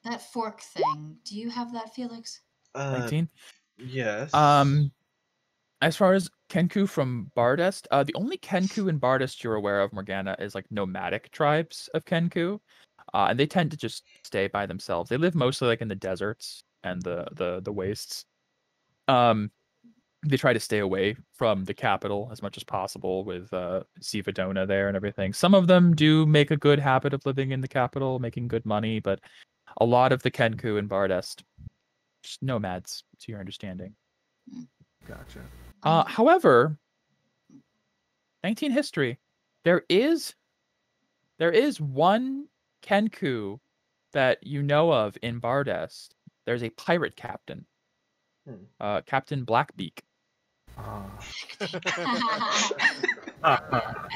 That fork thing. Do you have that, Felix? 19? Yes. As far as Kenku from Bardest, the only Kenku in Bardest you're aware of, Morgana, is like nomadic tribes of Kenku. And they tend to just stay by themselves. They live mostly like in the deserts and the wastes. They try to stay away from the capital as much as possible with Sivadona there and everything. Some of them do make a good habit of living in the capital, making good money, but a lot of the Kenku in Bardest, just nomads, to your understanding. Gotcha. However, 19 history, there is one Kenku that you know of in Bardest. There's a pirate captain, Captain Blackbeak. I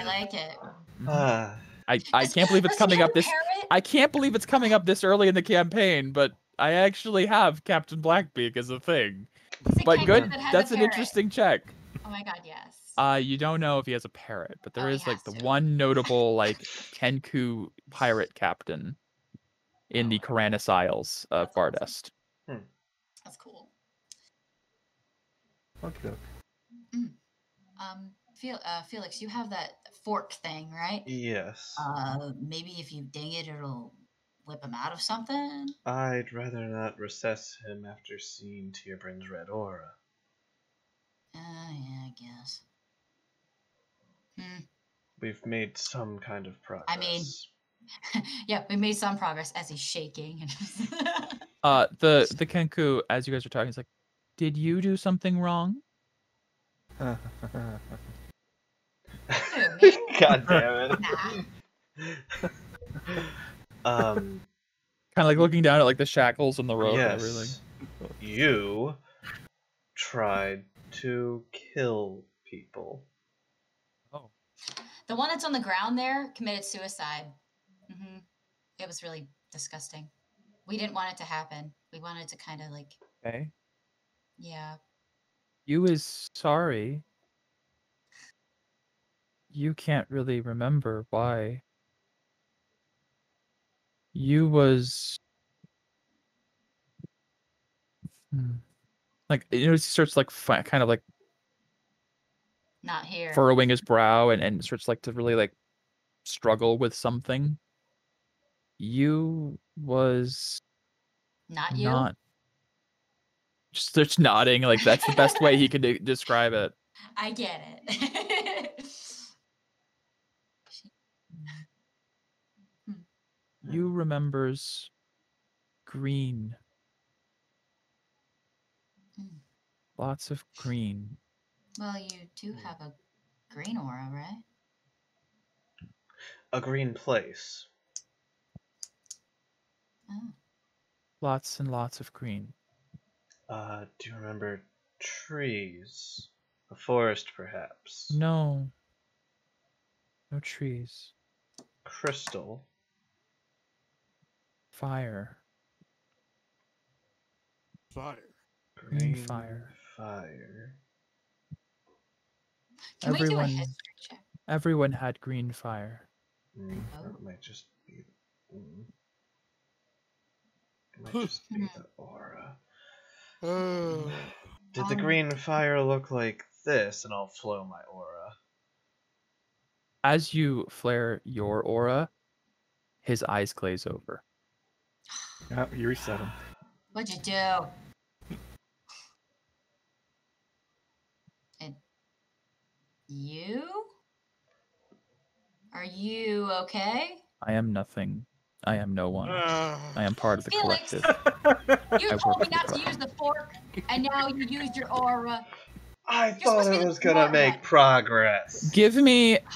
like it. I can't believe it's coming up this. I can't believe it's coming up this early in the campaign, but I actually have Captain Blackbeak as a thing. But good, that's an interesting check. Oh my god, yes. You don't know if he has a parrot, but there Oh, he is like has the to. one notable like Kenku pirate captain in the Karanis Isles of That's awesome. Bardest. That's cool. Okay. Felix, you have that fork thing, right? Yes. Maybe if you ding it, it'll whip him out of something. I'd rather not recess him after seeing Tierbrin's red aura. Yeah, I guess. We've made some kind of progress. I mean, yeah, we made some progress as he's shaking. The Kenku, as you guys are talking, is like, did you do something wrong? God damn it. Kind of like looking down at like the shackles and the rope and everything. You tried to kill people. Oh. The one that's on the ground there committed suicide. It was really disgusting. We didn't want it to happen. We wanted to kind of like... Okay. Yeah. You is sorry. You can't really remember why. You was... Like, you know, he starts like kind of like Not here. furrowing his brow and starts like to really like struggle with something. You was Not you? not. Just starts nodding, like that's the best way he could describe it. I get it. You remembers green. Lots of green. Well, you do have a green aura, right? A green place. Oh. Lots and lots of green. Do you remember trees? A forest, perhaps? No. No trees. Crystal. Fire. Fire. Green fire. Fire. Can we do a history check? Everyone had green fire. That might just be... It might just be the aura. Did the green fire look like this? And I'll flow my aura. As you flare your aura, his eyes glaze over. Yeah, you reset him. What'd you do? And you? Are you okay? I am nothing. I am no one. I am part of the Felix, collective. you told me not to use the fork, and now you used your aura. I thought I was gonna make progress.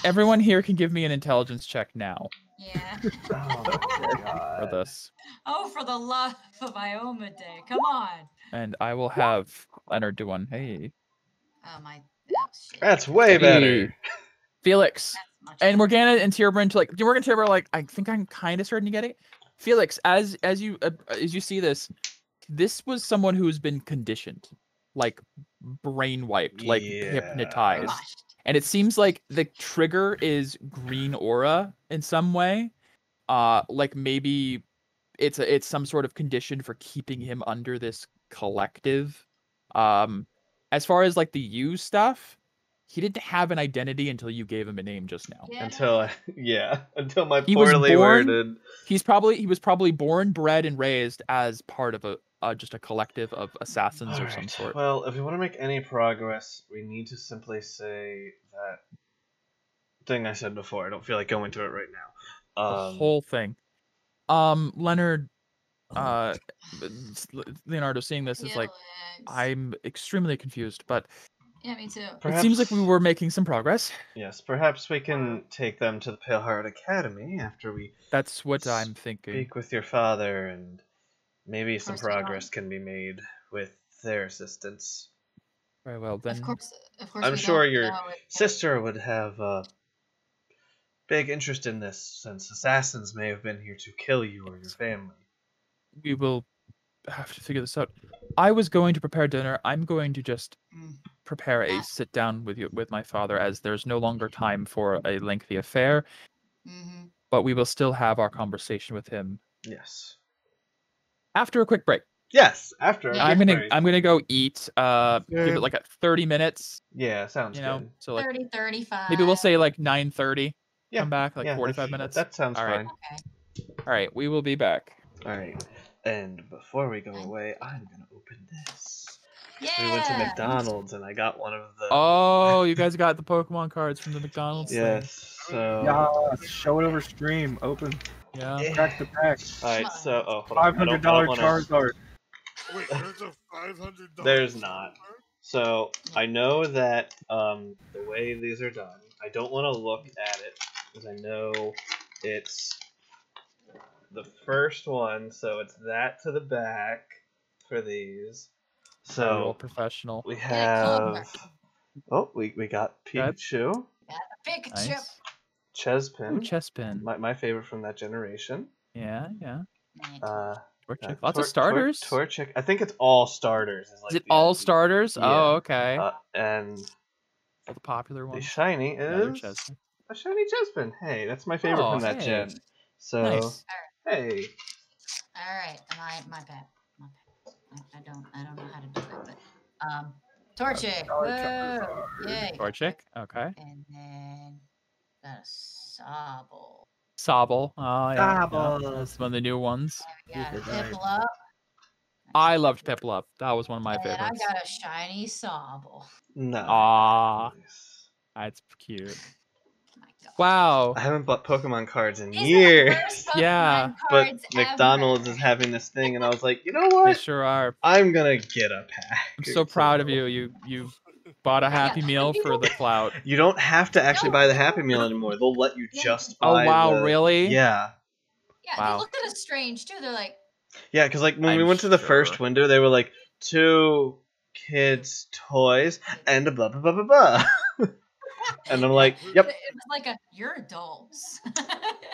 Everyone here can give me an intelligence check now. Yeah. Oh my for god. this. Oh, for the love of Ioma Day. Come on. And I will have Leonard do one. Hey. Oh, my. Oh, shit. That's way better. Felix. That's much And better. Morgana and Tierbrand, Morgana and Tierbrand are like, I think I'm kind of starting to get it. Felix, as you see this, this was someone who's been conditioned, like brain wiped, like Yeah. hypnotized. Brainwashed. And it seems like the trigger is green aura in some way. Like maybe it's some sort of condition for keeping him under this collective. As far as like the you stuff, he didn't have an identity until you gave him a name just now. Yeah. Until my He was poorly born- worded. He was probably born, bred, and raised as part of just a collective of assassins of some Alright, sort. well, if we want to make any progress, we need to simply say that thing I said before. I don't feel like going into it right now. The whole thing. Leonard, Leonardo, seeing this is like, Felix. I'm extremely confused, but Yeah, me too. it seems like we were making some progress. Yes, perhaps we can take them to the Paleheart Academy after we That's what I'm thinking. speak with your father, and maybe some course we are. progress can be made with their assistance. Very well, then. Of course. I'm we sure don't your know if- sister would have a big interest in this, since assassins may have been here to kill you or your family. We will have to figure this out. I was going to prepare dinner. I'm going to just Mm. prepare a sit down with my father, as there's no longer time for a lengthy affair. Mm-hmm. But we will still have our conversation with him Yes. after a quick break. Yes, after. Yeah. I'm break. gonna go eat. Give Same. it like a 30 minutes. Yeah, sounds You know, good. so like 30, 35. maybe we'll say like 9:30. Yeah, Come back like yeah, 45 minutes. That sounds All right. fine. Okay. All right, we will be back. All right. And before we go away, I'm gonna open this. Yeah. We went to McDonald's and I got one of the. Oh, you guys got the Pokemon cards from the McDonald's thing. Yes. So. Yeah, show it over stream. Open. Yeah. Crack the pack. All right. So. Oh, hold on. I don't $500 wanna- Charizard. Wait, there's a $500. There's not. So I know that the way these are done, I don't want to look at it because I know it's the first one. So it's that to the back for these. Real So professional. we Yeah, color. have. Oh, we got Pikachu, Pikachu. Nice. Chespin, Ooh, Chespin. my favorite from that generation. Yeah. Torchic. Uh, Lots of starters. Torchic. I think it's all starters. Like Is it the all idea. starters? Yeah. Oh, okay. And All the popular the ones. shiny Another is Chespin. a shiny Chespin. Hey, that's my favorite Oh, from that hey. gen. So Nice. hey, All right. My bad. I don't know how to do it, but Torchic. Whoa. Yay. Torchic. Okay. And then got a Sobble. Sobble. Oh, yeah. Sobble. Yeah. That's one of the new ones. We got Super Piplup. I loved Piplup. That was one of my And then I favorites. got a shiny Sobble. nice. Aw. That's cute. My God. Wow. I haven't bought Pokemon cards in These are the years, worst Pokemon Yeah, but cards McDonald's ever. is having this thing, and I was like, you know They what? sure are. I'm gonna get a pack. I'm so proud of you. You bought a Happy Meal for the clout. You don't have to actually No, buy the people- Happy Meal anymore. They'll let you Yeah. just Oh, buy. wow, really? Yeah. Yeah, Wow. they looked at us strange too. They're like, Yeah, because like when we I'm went to the sure. first window, they were like 2 kids' toys and a blah blah blah blah blah. And I'm like, yep. It was like you're adults.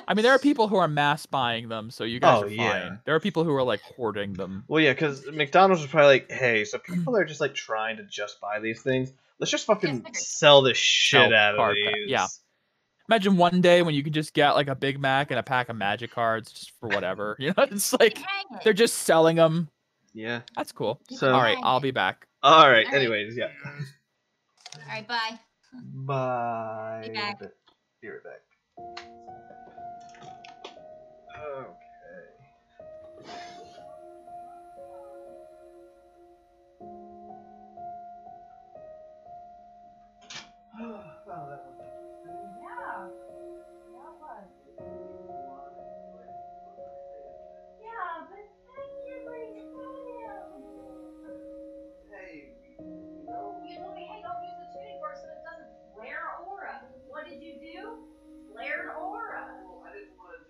I mean, there are people who are mass buying them, so you guys Oh, are fine. yeah. There are people who are like hoarding them. Well, yeah, because McDonald's was probably like, hey, so people are just like trying to just buy these things. Let's just fucking figured. sell this shit Sell out of card these. pack, yeah. Imagine one day when you could just get like a Big Mac and a pack of Magic cards just for whatever. You know, it's like Hang it. they're just selling them. Yeah. That's cool. So- All right, I'll be back. All right. All right. Anyways, yeah. All right, bye. Bye. Be back. Be right back. Okay. Wow, that was interesting. Yeah. That was. Yeah, but thank you for explaining him. Hey, You told me, hey, don't use the tuning fork so it doesn't flare aura. What did you do? Flared aura. well, I didn't want to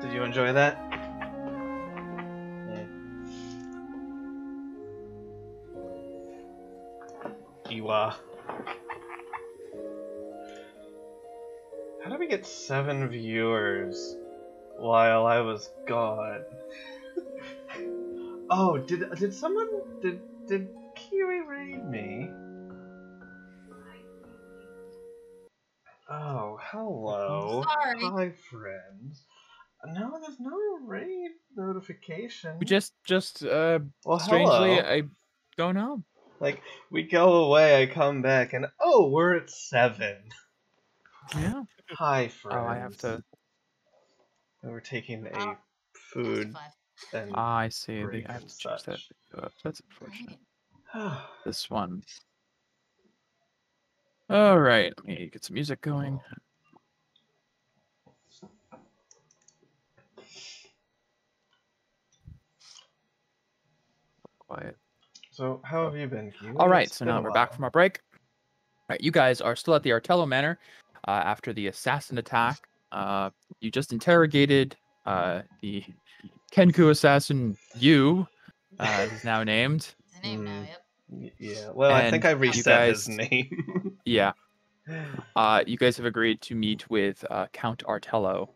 Did you enjoy that? Iwa. How did we get 7 viewers while I was gone? Oh, did someone did Kiwi raid me? Oh, hello. Sorry. Hi, friends. No, there's no raid notification. We just Well, strangely, hello. I don't know. Like, we go away, I come back, and oh, we're at 7. Yeah. Hi, friends. Oh, I have to. We're taking a Oh, food and I see. break I have and to change that. such. That's unfortunate. Right. This one. All right. Let me get some music going. Quiet. So, how have you been, Kiwi? All right. It's So been now a we're while. back from our break. All right. You guys are still at the Artello Manor after the assassin attack. You just interrogated the Kenku assassin, as he's now named. His name now, yep. Yeah, well, I think And I you reset his guys- name. Yeah. You guys have agreed to meet with Count Artello.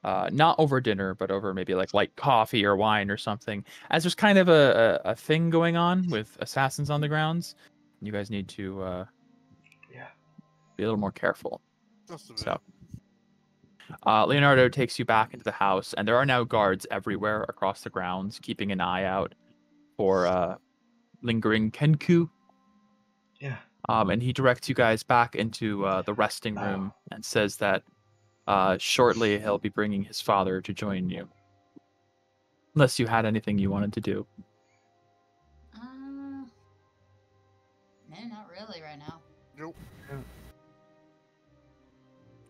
Not over dinner, but over maybe like light coffee or wine or something. As there's kind of a thing going on with assassins on the grounds. You guys need to be a little more careful. Just a bit. So, Leonardo takes you back into the house, and there are now guards everywhere across the grounds, keeping an eye out for lingering Kenku. Yeah. And he directs you guys back into the resting room and says that shortly he'll be bringing his father to join you. Unless you had anything you wanted to do. No, not really right now. Nope.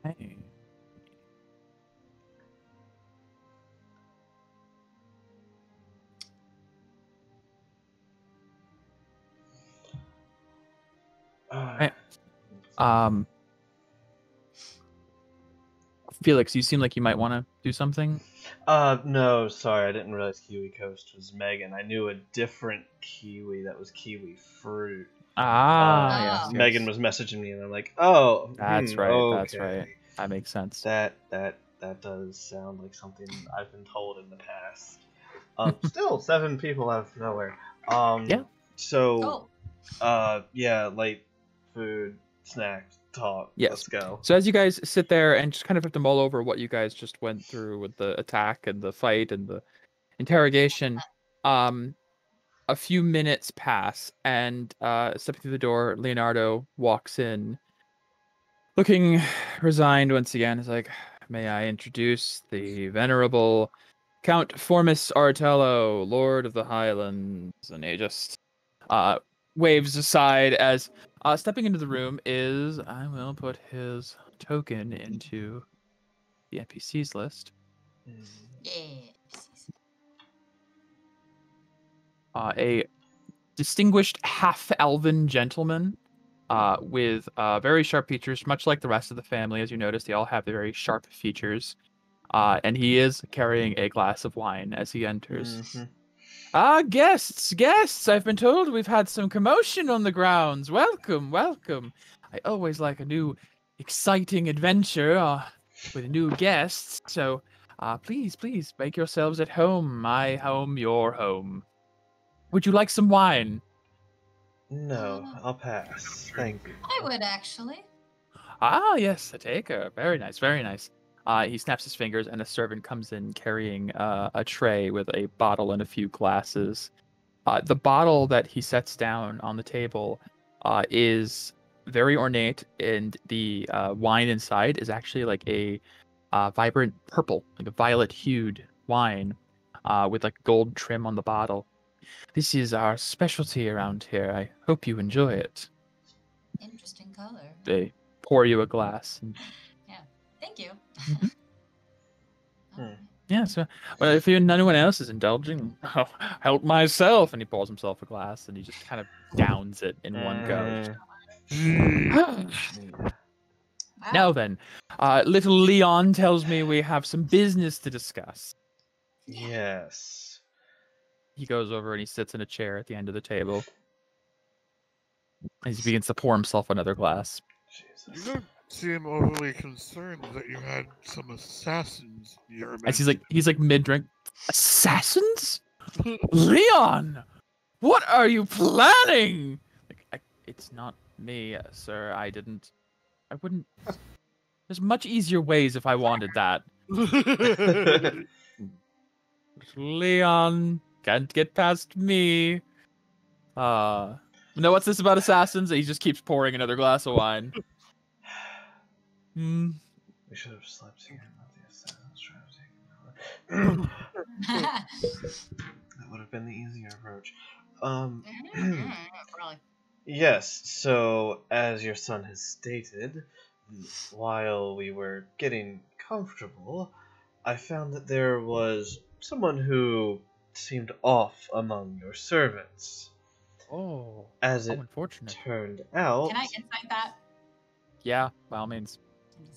Hey. Hey. Felix, you seem like you might want to do something. No, sorry, I didn't realize Kiwi Coast was Megan. I knew a different Kiwi that was Kiwi Fruit. Yes. Megan was messaging me, and I'm like, oh, That's right. okay. That's right. That makes sense. That does sound like something I've been told in the past. Still 7 people out of nowhere. Yeah. So, yeah, light food, snack, talk. Yes. Let's go. So as you guys sit there and just kind of have to mull over what you guys just went through with the attack and the fight and the interrogation, a few minutes pass, and stepping through the door, Leonardo walks in, looking resigned once again. He's like, "May I introduce the venerable Count Formus Artello, Lord of the Highlands?" And he just waves aside as stepping into the room is, I will put his token into the NPCs list. Yeah. A distinguished half-elven gentleman with very sharp features, much like the rest of the family. As you notice, they all have very sharp features. And he is carrying a glass of wine as he enters. Guests! I've been told we've had some commotion on the grounds. Welcome. I always like a new, exciting adventure with new guests. So, please make yourselves at home. My home, your home. Would you like some wine? No, I'll pass. Thank you. I would actually. Yes, a taker. Very nice, very nice. He snaps his fingers, and a servant comes in carrying a tray with a bottle and a few glasses. The bottle that he sets down on the table is very ornate, and the wine inside is actually like a vibrant purple, like a violet-hued wine with like gold trim on the bottle. This is our specialty around here. I hope you enjoy it. Interesting color. They pour you a glass. And... Yeah. Thank you. Yeah, so well, if anyone else is indulging, I'll help myself. And he pours himself a glass and he just kind of downs it in one go. Wow. Now then, little Leon tells me we have some business to discuss. Yes. He goes over and he sits in a chair at the end of the table. And he begins to pour himself another glass. You Jesus. don't seem overly concerned that you had some assassins near As he's like mid-drink. Assassins? Leon! What are you planning? It's not me, sir. I wouldn't. There's much easier ways if I wanted that. Leon can't get past me. No, what's this about assassins? He just keeps pouring another glass of wine. We should have slept here, not the assassins trying to take over. That would have been the easier approach. Probably. Yes, so as your son has stated, while we were getting comfortable, I found that there was someone who seemed off among your servants. Oh, As it unfortunate. turned out, Can I insight that? Yeah, by all means.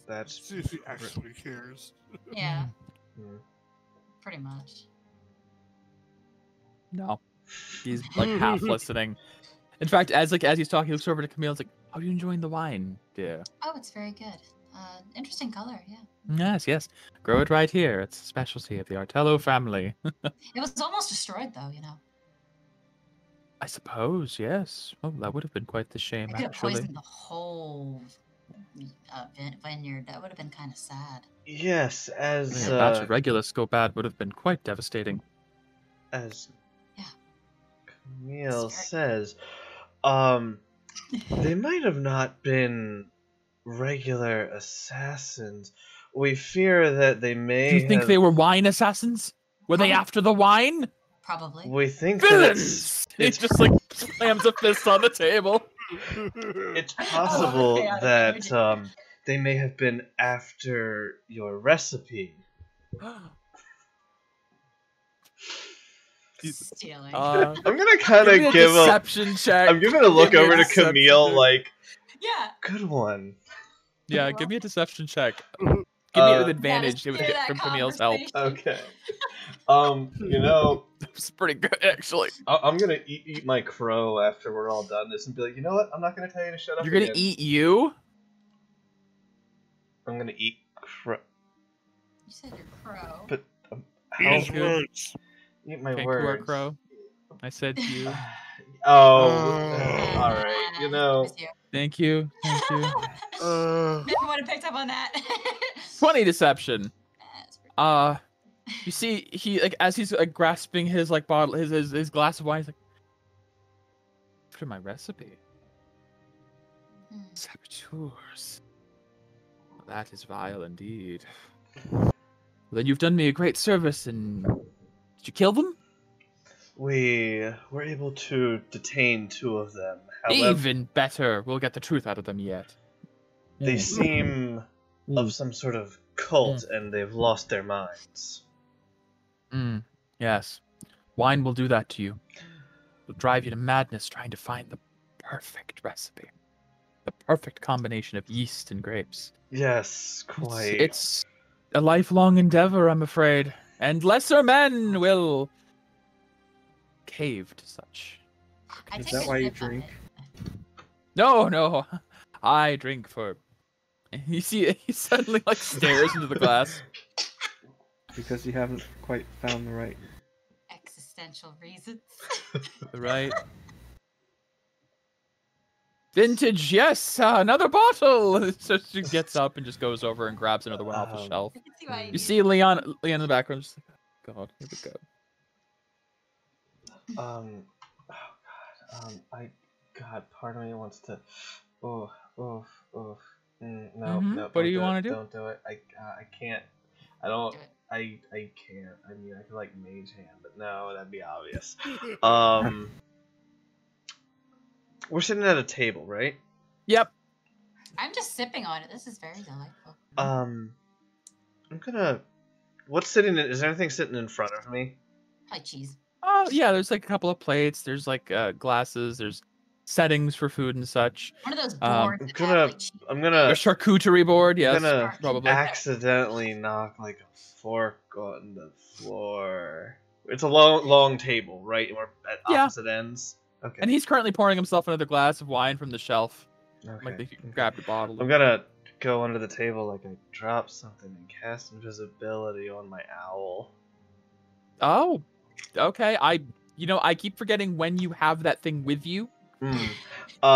that's See if he actually cares. Yeah, Hmm. pretty much. No, he's like half listening. In fact, as he's talking, he looks over to Camille. It's like, "How are you enjoying the wine, dear?" Oh, it's very good. Interesting color, yeah. Yes. Grow it right here. It's a specialty of the Artello family. It was almost destroyed, though, you know. I suppose, yes. Oh, that would have been quite the shame, I could have actually. poisoned the whole vineyard. That would have been kind of sad. yes, as A batch of Regulus go bad would have been quite devastating. as Yeah. Camille Scary. says, they might have not been regular assassins. We fear that they may Do you think have... they were wine assassins? Were they after the wine? Probably. We think that Villains! He just like slams a fist on the table. it's possible chaotic that energy. they may have been after your recipe. Stealing. I'm gonna kind Give me a of give a... deception check. I'm giving a look Give me a over to deception Camille check. like, Yeah. good one. Yeah, give me a deception check. Give me it with Uh, advantage. It would Hear get that from Camille's help. conversation. Okay. You know, It's pretty good, actually. I'm gonna eat my crow after we're all done this and be like, you know what? I'm not gonna tell you to shut up. You're gonna again. eat you? I'm gonna eat crow. You said your crow. But Eat his good. words. eat my Can't words. coo crow. I said you. Oh, Uh, all right. You know, Thank you. Thank you. Never would have picked up on that. 20 deception. That's pretty- You see, he like as he's like grasping his like bottle, his glass of wine, he's like, "After my recipe, saboteurs. That is vile indeed. Well, then you've done me a great service, and did you kill them? we were able to detain 2 of them. However, Even better. We'll get the truth out of them yet. they seem of some sort of cult, and they've lost their minds. Yes. Wine will do that to you. It'll drive you to madness trying to find the perfect recipe. The perfect combination of yeast and grapes. Yes, quite. It's a lifelong endeavor, I'm afraid. And lesser men will cave to such. I Is take that a why you sip on drink? it. No. I drink for... You see, he suddenly like stares into the glass. Because you haven't quite found the right. Existential reasons. Right. Vintage, yes, another bottle. So she gets up and just goes over and grabs another one off the shelf. I can see why You see Leon in the background. Just like, God, here we go. Oh God, part of me wants to. No, What do don't you it, wanna do? Don't do it. I can't. I don't. Do it. I can't. I mean, I could like mage hand, but no, that'd be obvious. We're sitting at a table, right? Yep. I'm just sipping on it. This is very delightful. I'm gonna what's sitting? Is there anything sitting in front of me? Like cheese. Oh yeah, there's like a couple of plates. There's like glasses. There's settings for food and such. One of those Um, boards I'm that gonna, have like cheese. I'm A gonna, charcuterie board, yes, gonna probably. accidentally knock like a fork on the floor. It's a long table, right? We're at Yeah. opposite ends. Okay. And he's currently pouring himself another glass of wine from the shelf. okay. Like you grabbed a bottle. I'm gonna go under the table like I dropped something and cast invisibility on my owl. Oh, okay. I keep forgetting when you have that thing with you.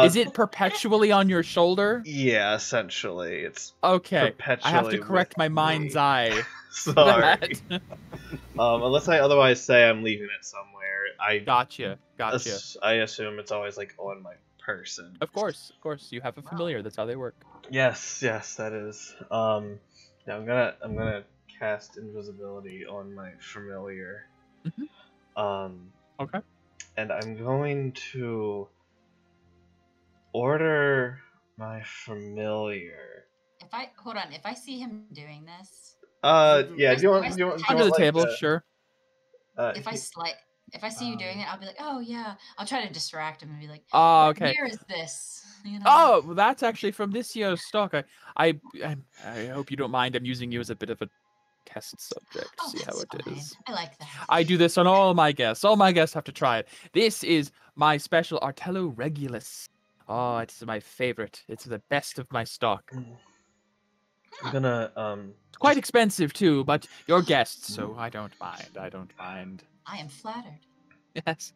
Is it perpetually on your shoulder? Yeah, essentially, it's Okay. perpetually. I have to correct with my mind's me. eye. Sorry. That. Unless I otherwise say I'm leaving it somewhere, Gotcha. I assume it's always like on my person. Of course. You have a familiar. That's how they work. Yes, that is. Yeah, I'm gonna cast invisibility on my familiar. Okay. And I'm going to order my familiar. If I see him doing this, Yeah. Do you want Under the like table, sure. if I see you doing it, I'll be like, oh yeah. I'll try to distract him and be like, Oh, what okay. year is this? You know? Oh, well, that's actually from this year's stock. I hope you don't mind. I'm using you as a bit of a test subject. Oh, See how that's it fine. is. I like that. I do this on all my guests. All my guests have to try it. This is my special Artello Regulus. Oh, it's my favorite. It's the best of my stock. I'm gonna It's quite expensive too, but you're guests, so I don't mind. I am flattered. Yes.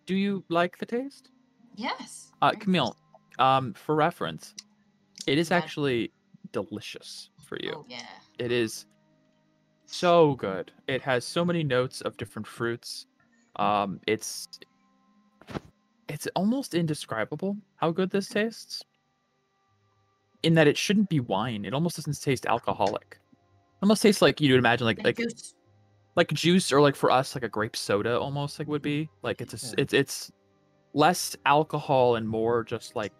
Do you like the taste? Yes. Camille, for reference, it is Yeah. actually delicious for you. Oh yeah. It is so good. It has so many notes of different fruits. It's almost indescribable how good this tastes. In that it shouldn't be wine. It almost doesn't taste alcoholic. It almost tastes like you'd imagine like juice, or like for us like a grape soda almost like would be. Like it's less alcohol and more just like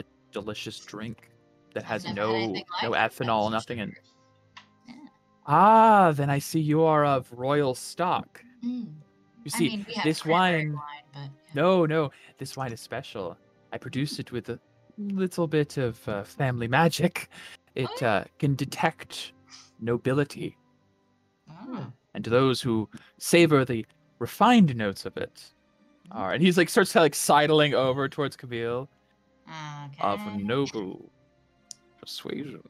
a delicious drink that has I've never no had anything like it. ethanol, That's nothing in. Yeah. Ah, then I see you are of royal stock. Mm. You see, I mean, we have this cranberry wine. but yeah. No, this wine is special. I produced it with a little bit of family magic. It can detect nobility, Oh. and to those who savor the refined notes of it. All right, and he's like starts to like sidling over towards Camille of Okay. noble persuasion.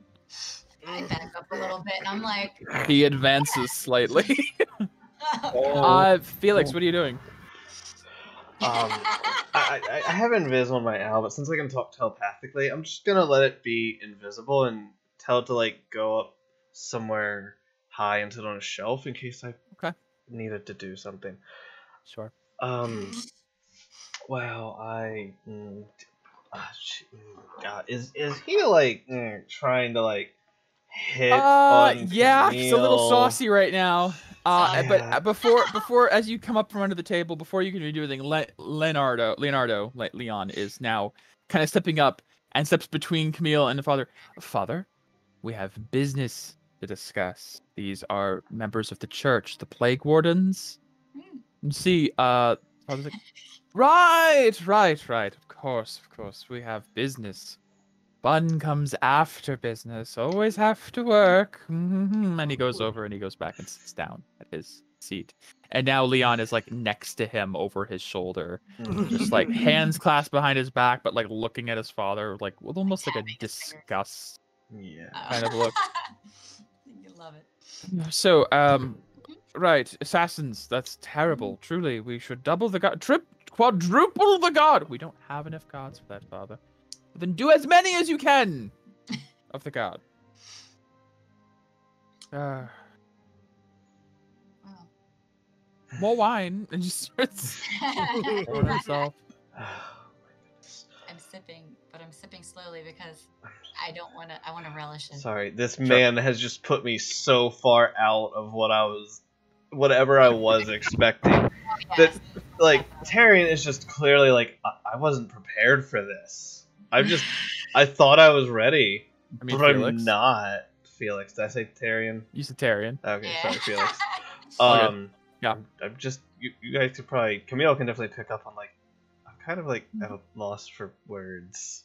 I back up a little bit and I'm like, He advances slightly. Felix, what are you doing? I have invis on my owl, but since I can talk telepathically, I'm just gonna let it be invisible and tell it to like go up somewhere high and sit on a shelf in case I needed to do something. Sure. Well, God, is he like trying to like hit on yeah, he's a little Camille? saucy right now. Yeah. But before as you come up from under the table, before you can do anything, Leon is now kind of stepping up and steps between Camille and the father. Father, we have business to discuss. These are members of the church, the plague wardens. You see, father's like, right. Of course, we have business. Fun comes after business. Always have to work. And he goes over and he goes back and sits down at his seat. And now Leon is like next to him over his shoulder, just like hands clasped behind his back, but like looking at his father, like with almost like a disgust kind of look. You love it. So, right, assassins. That's terrible. Truly, we should double the guard, quadruple the guard. We don't have enough guards for that, father. Then do as many as you can of the guard. More wine, and just starts pouring himself. I'm sipping slowly because I don't want to. I want to relish it. Sorry, this man has just put me so far out of whatever I was expecting. Oh, yes. That like Tyrion is just clearly like I wasn't prepared for this. I thought I was ready, I mean, but Felix. I'm not. Felix. Did I say Tarian? You said Tarian. Okay, Yeah. sorry, Felix. Okay. Yeah. I'm just you guys could probably Camille can definitely pick up on like I'm kind of like at a loss for words.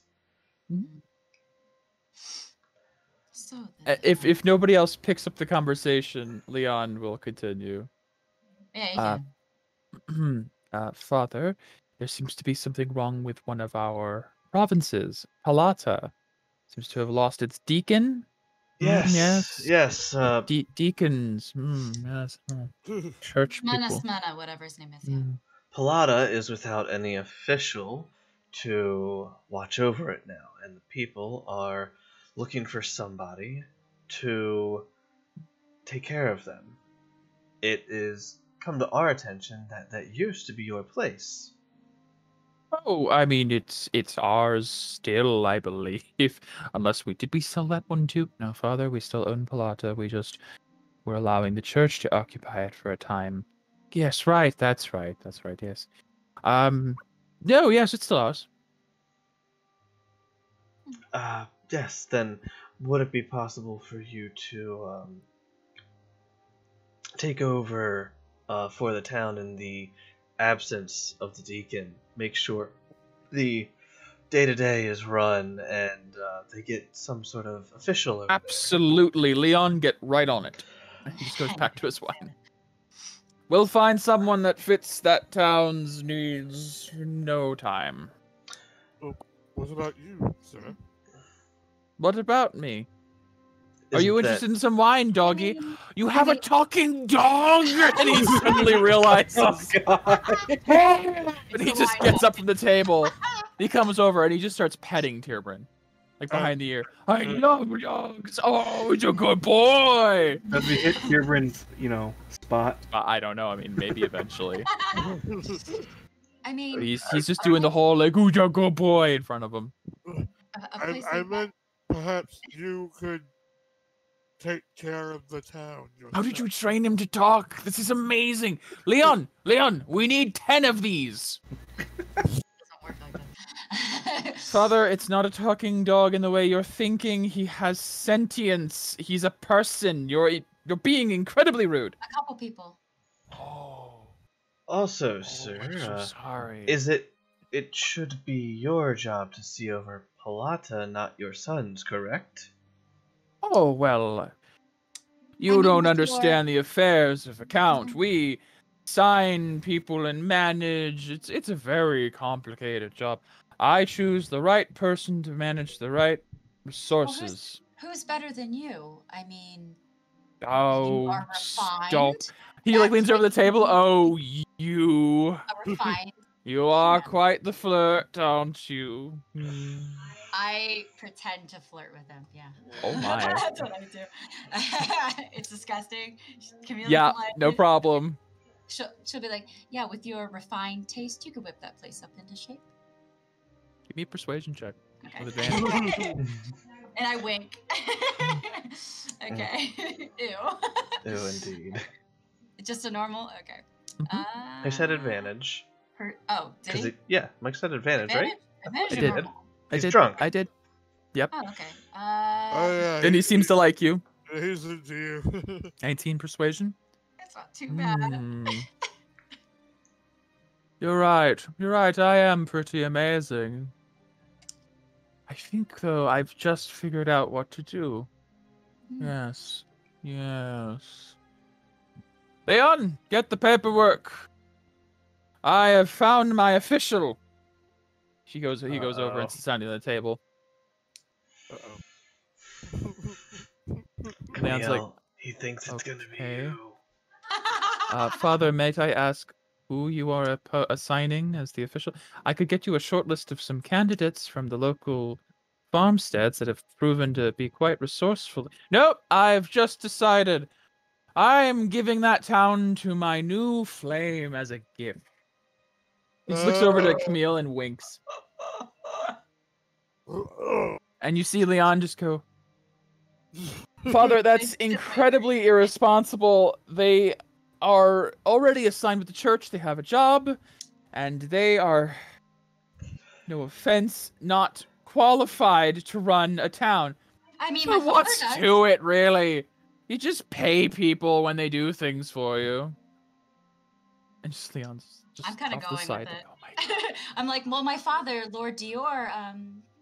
So If nobody else picks up the conversation, Leon will continue. yeah, you can. Father, there seems to be something wrong with one of our provinces. Palata seems to have lost its deacon. Yes. Deacons. Yes. Church Mana people. Smana, whatever his name is. Yeah. Palata is without any official to watch over it now, and the people are looking for somebody to take care of them. It is come to our attention that that used to be your place. Oh, I mean, it's ours still, I believe. Unless did we sell that one too? No, Father, we still own Palata. We're allowing the church to occupy it for a time. Yes, right. That's right. Yes. No, yes, it's still ours. Yes. Then, would it be possible for you to take over for the town in the absence of the deacon? Make sure the day-to-day is run and they get some sort of official. Absolutely, Leon, get right on it. He just goes back to his wine. We'll find someone that fits that town's needs in no time. Oh, what about you, sir? What about me? Are Isn't you that- interested in some wine, doggy? You have a talking dog! And he suddenly realizes. And he just gets up from the table. He comes over and he just starts petting Tierbrin. Like behind the ear. I love dogs! Oh, he's a good boy! Does he hit Kieran's, spot? I don't know. I mean, maybe eventually. I mean, He's just doing the whole, like, who's a good boy in front of him. a place I like meant perhaps you could take care of the town yourself. How did you train him to talk? This is amazing. Leon, we need 10 of these. that doesn't work like that. Father, it's not a talking dog in the way you're thinking. He has sentience. He's a person. You're being incredibly rude. A couple people. Oh. Also, sir, I'm so sorry. it should be your job to see over Palata, not your son's, correct? Oh, well, you mean, don't with understand the affairs of a count. We sign people and manage. It's a very complicated job. I choose the right person to manage the right resources. Who's better than you? I mean, you Oh, are refined. stop. He like That's leans over the what table. you- Oh, you. A refined. You are quite the flirt, aren't you? Hmm. I pretend to flirt with him. Yeah. Oh my. That's what I do. It's disgusting. Camille Yeah, doesn't like no it. problem. She'll be like, yeah, with your refined taste, you could whip that place up into shape. Give me a persuasion check. Okay. With advantage. And I wink. Okay. Ew. Ew, indeed. Just a normal. Okay. I said advantage. Did he? Mike said advantage, right? Advantage I or did. normal? He's drunk. I did. Yep. Oh, okay. Oh, yeah, And he seems to like you. He's into you. 19 persuasion. It's not too bad. Hmm. You're right. I am pretty amazing. I think, though, I've just figured out what to do. Yes. Leon, get the paperwork. I have found my official. He goes over and sits down at the table. Leon's like, Camille, he thinks it's gonna be okay. you. Father, may I ask who you are assigning as the official? I could get you a short list of some candidates from the local farmsteads that have proven to be quite resourceful. Nope, I've just decided. I'm giving that town to my new flame as a gift. He just looks over to Camille and winks. And you see Leon just go, Father, that's incredibly irresponsible. They are already assigned with the church. They have a job. And they are, no offense, not qualified to run a town. I mean, So my father what's does. to it, really? You just pay people when they do things for you. And just Leon's just I'm kind of off the going side. with it. Oh my God. I'm like, well, my father, Lord Dior,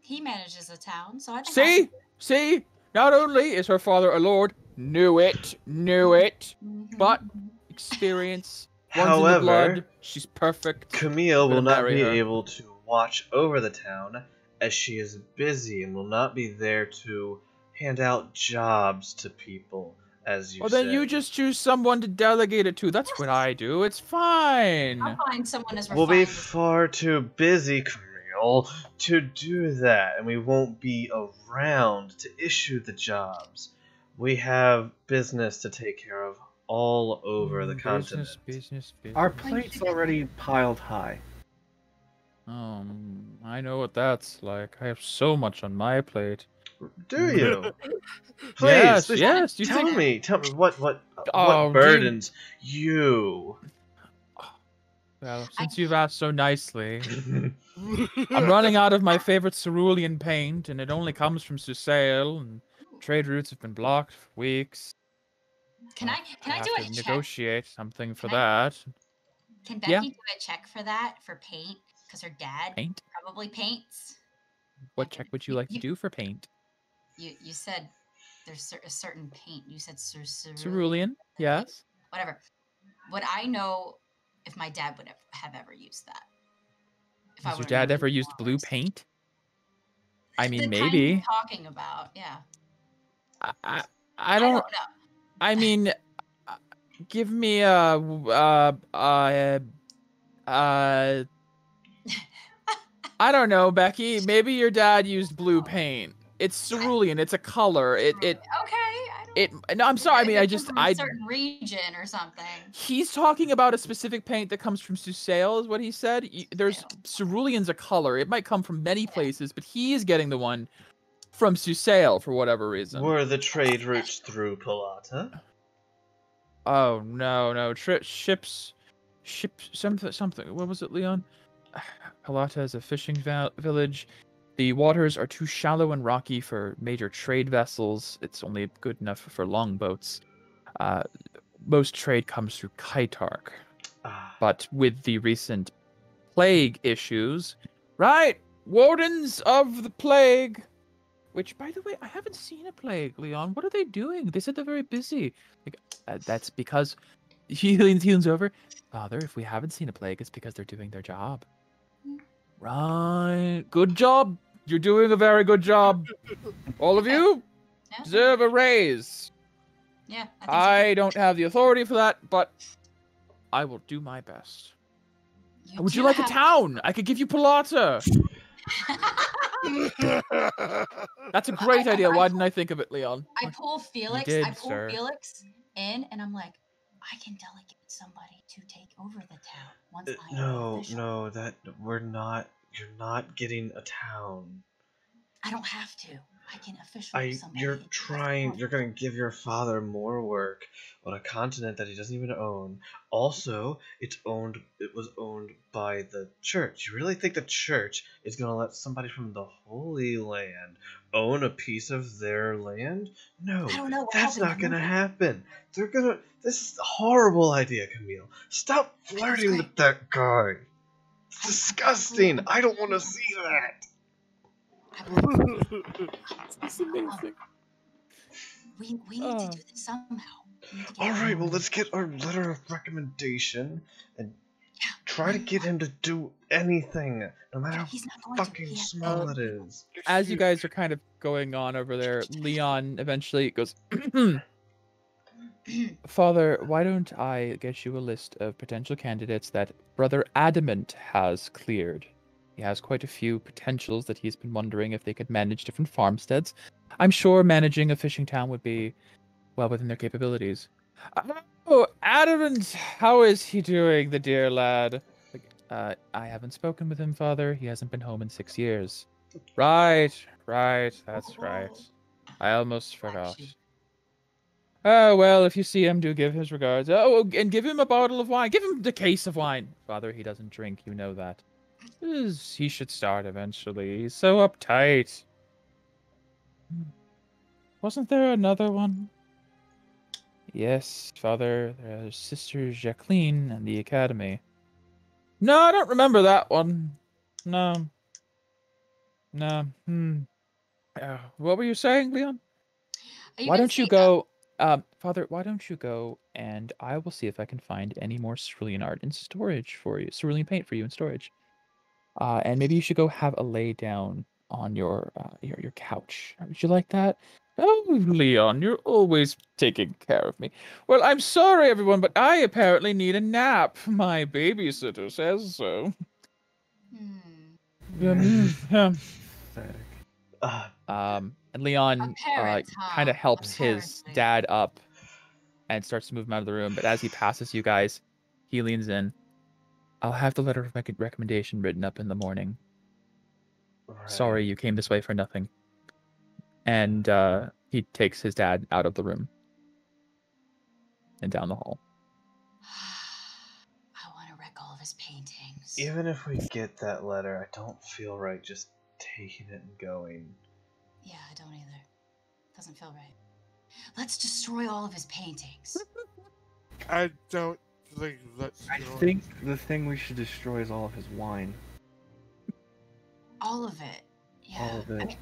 he manages a town, so I think. See? Not only is her father a lord, knew it, but experience runs in the blood. However, She's perfect. Camille I'm will gonna not marry be her. able to watch over the town as she is busy and will not be there to hand out jobs to people, as you Well, said. then you just choose someone to delegate it to. That's what I do. It's fine. I'll find someone as We'll be refined as far too busy, Camille, to do that, and we won't be around to issue the jobs. We have business to take care of all over the continent. Business. Our plate's already piled high. I know what that's like. I have so much on my plate. Do you? Please, please yes. You tell think? me what Oh, burdens you. Well, since you've asked so nicely, I'm running out of my favorite cerulean paint, and it only comes from Susail, and trade routes have been blocked for weeks. Can I have do to a check? negotiate something for Can that. Can Yeah. Becky do a check for that for paint? Because her dad Paint? probably paints. What check would you like to do for paint? You said there's a certain paint. You said Cerulean, yes. Whatever. Would I know if my dad would have ever used that? If I Has your would've dad known ever the used blue colors. paint? I mean, The kind maybe. you're talking about, yeah. I don't know. I mean, give me I don't know, Becky. Maybe your dad used blue paint. It's cerulean. It's a color. Okay. No, I'm sorry. I mean, It came from a I. certain region or something. He's talking about a specific paint that comes from Susail, is what he said. There's cerulean's a color. It might come from many places, but he is getting the one from Susail for whatever reason. Were the trade routes through Palata? Oh no! Ships, something. What was it, Leon? Palata is a fishing village. The waters are too shallow and rocky for major trade vessels. It's only good enough for longboats. Most trade comes through Kaitark. But with the recent plague issues, right? Wardens of the plague. Which, by the way, I haven't seen a plague, Leon. What are they doing? They said they're very busy. That's because he leans over. Father, if we haven't seen a plague, it's because they're doing their job. Right. Good job. You're doing a very good job. All of you deserve a raise. Yeah. I don't have the authority for that, but I will do my best. Would you like a town? I could give you Palata. That's a great idea. Why didn't I think of it, Leon? I pull Felix. Felix in, and I'm like, I can delegate somebody to take over the town once I am official. You're not getting a town. I don't have to. I can officially. You're gonna give your father more work on a continent that he doesn't even own. Also, it was owned by the church. You really think the church is gonna let somebody from the Holy Land own a piece of their land? No, I don't know. that's not gonna happen. This is a horrible idea, Camille. Stop flirting with that guy. It's disgusting. I don't want to see that. It's amazing. We need to do this somehow. Alright, well, let's get our letter of recommendation and try to get him to do anything, no matter how fucking small it is. As you guys are kind of going on over there, Leon eventually goes, Father, why don't I get you a list of potential candidates that Brother Adamant has cleared? He has quite a few potentials that he's been wondering if they could manage different farmsteads. I'm sure managing a fishing town would be well within their capabilities. Oh, Adamant, how is he doing, the dear lad? I haven't spoken with him, Father. He hasn't been home in 6 years. Right, that's right. I almost forgot. Oh, well, if you see him, do give his regards. Oh, and give him a bottle of wine. Give him the case of wine. Father, he doesn't drink, you know that. He should start eventually. He's so uptight. Wasn't there another one? Yes, Father, there's Sister Jacqueline and the Academy. No, I don't remember that one. No. No. What were you saying, Leon? Why don't you go, Father, why don't you go and I will see if I can find any more cerulean art in storage for you, cerulean paint for you in storage. And maybe you should go have a lay down on your couch. Would you like that? Oh, Leon, you're always taking care of me. Well, I'm sorry, everyone, but I apparently need a nap. My babysitter says so. Yeah. And Leon kind of helps his dad up and starts to move him out of the room. But as he passes you guys, he leans in. I'll have the letter of recommendation written up in the morning. Right. Sorry you came this way for nothing. And he takes his dad out of the room and down the hall. I want to wreck all of his paintings. Even if we get that letter, I don't feel right just taking it and going. Yeah, I don't either. Doesn't feel right. Let's destroy all of his paintings. I don't think that's. I think the thing we should destroy is all of his wine. All of it. Yeah. All of it.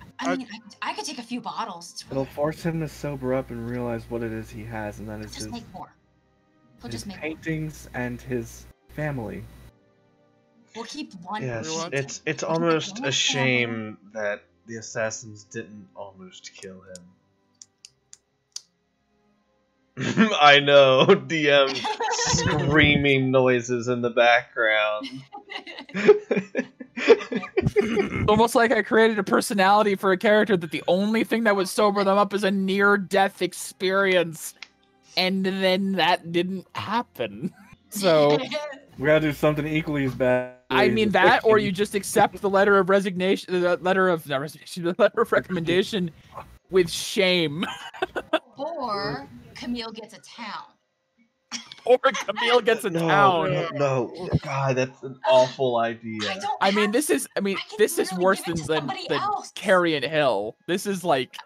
I could take a few bottles. It'll force him to sober up and realize what it is he has, and that is just make more. He'll his just make paintings more. And his family. We'll keep one. Yes, it's almost a shame that the assassins didn't almost kill him. I know, DM screaming noises in the background. Almost like I created a personality for a character that the only thing that would sober them up is a near-death experience. And then that didn't happen. So we gotta do something equally as bad. I mean that, or you just accept the letter of resignation, the letter of recommendation with shame. Or Camille gets a town. Or Camille gets a town. No, God, that's an awful idea. This is worse than Carrion Hill. This is like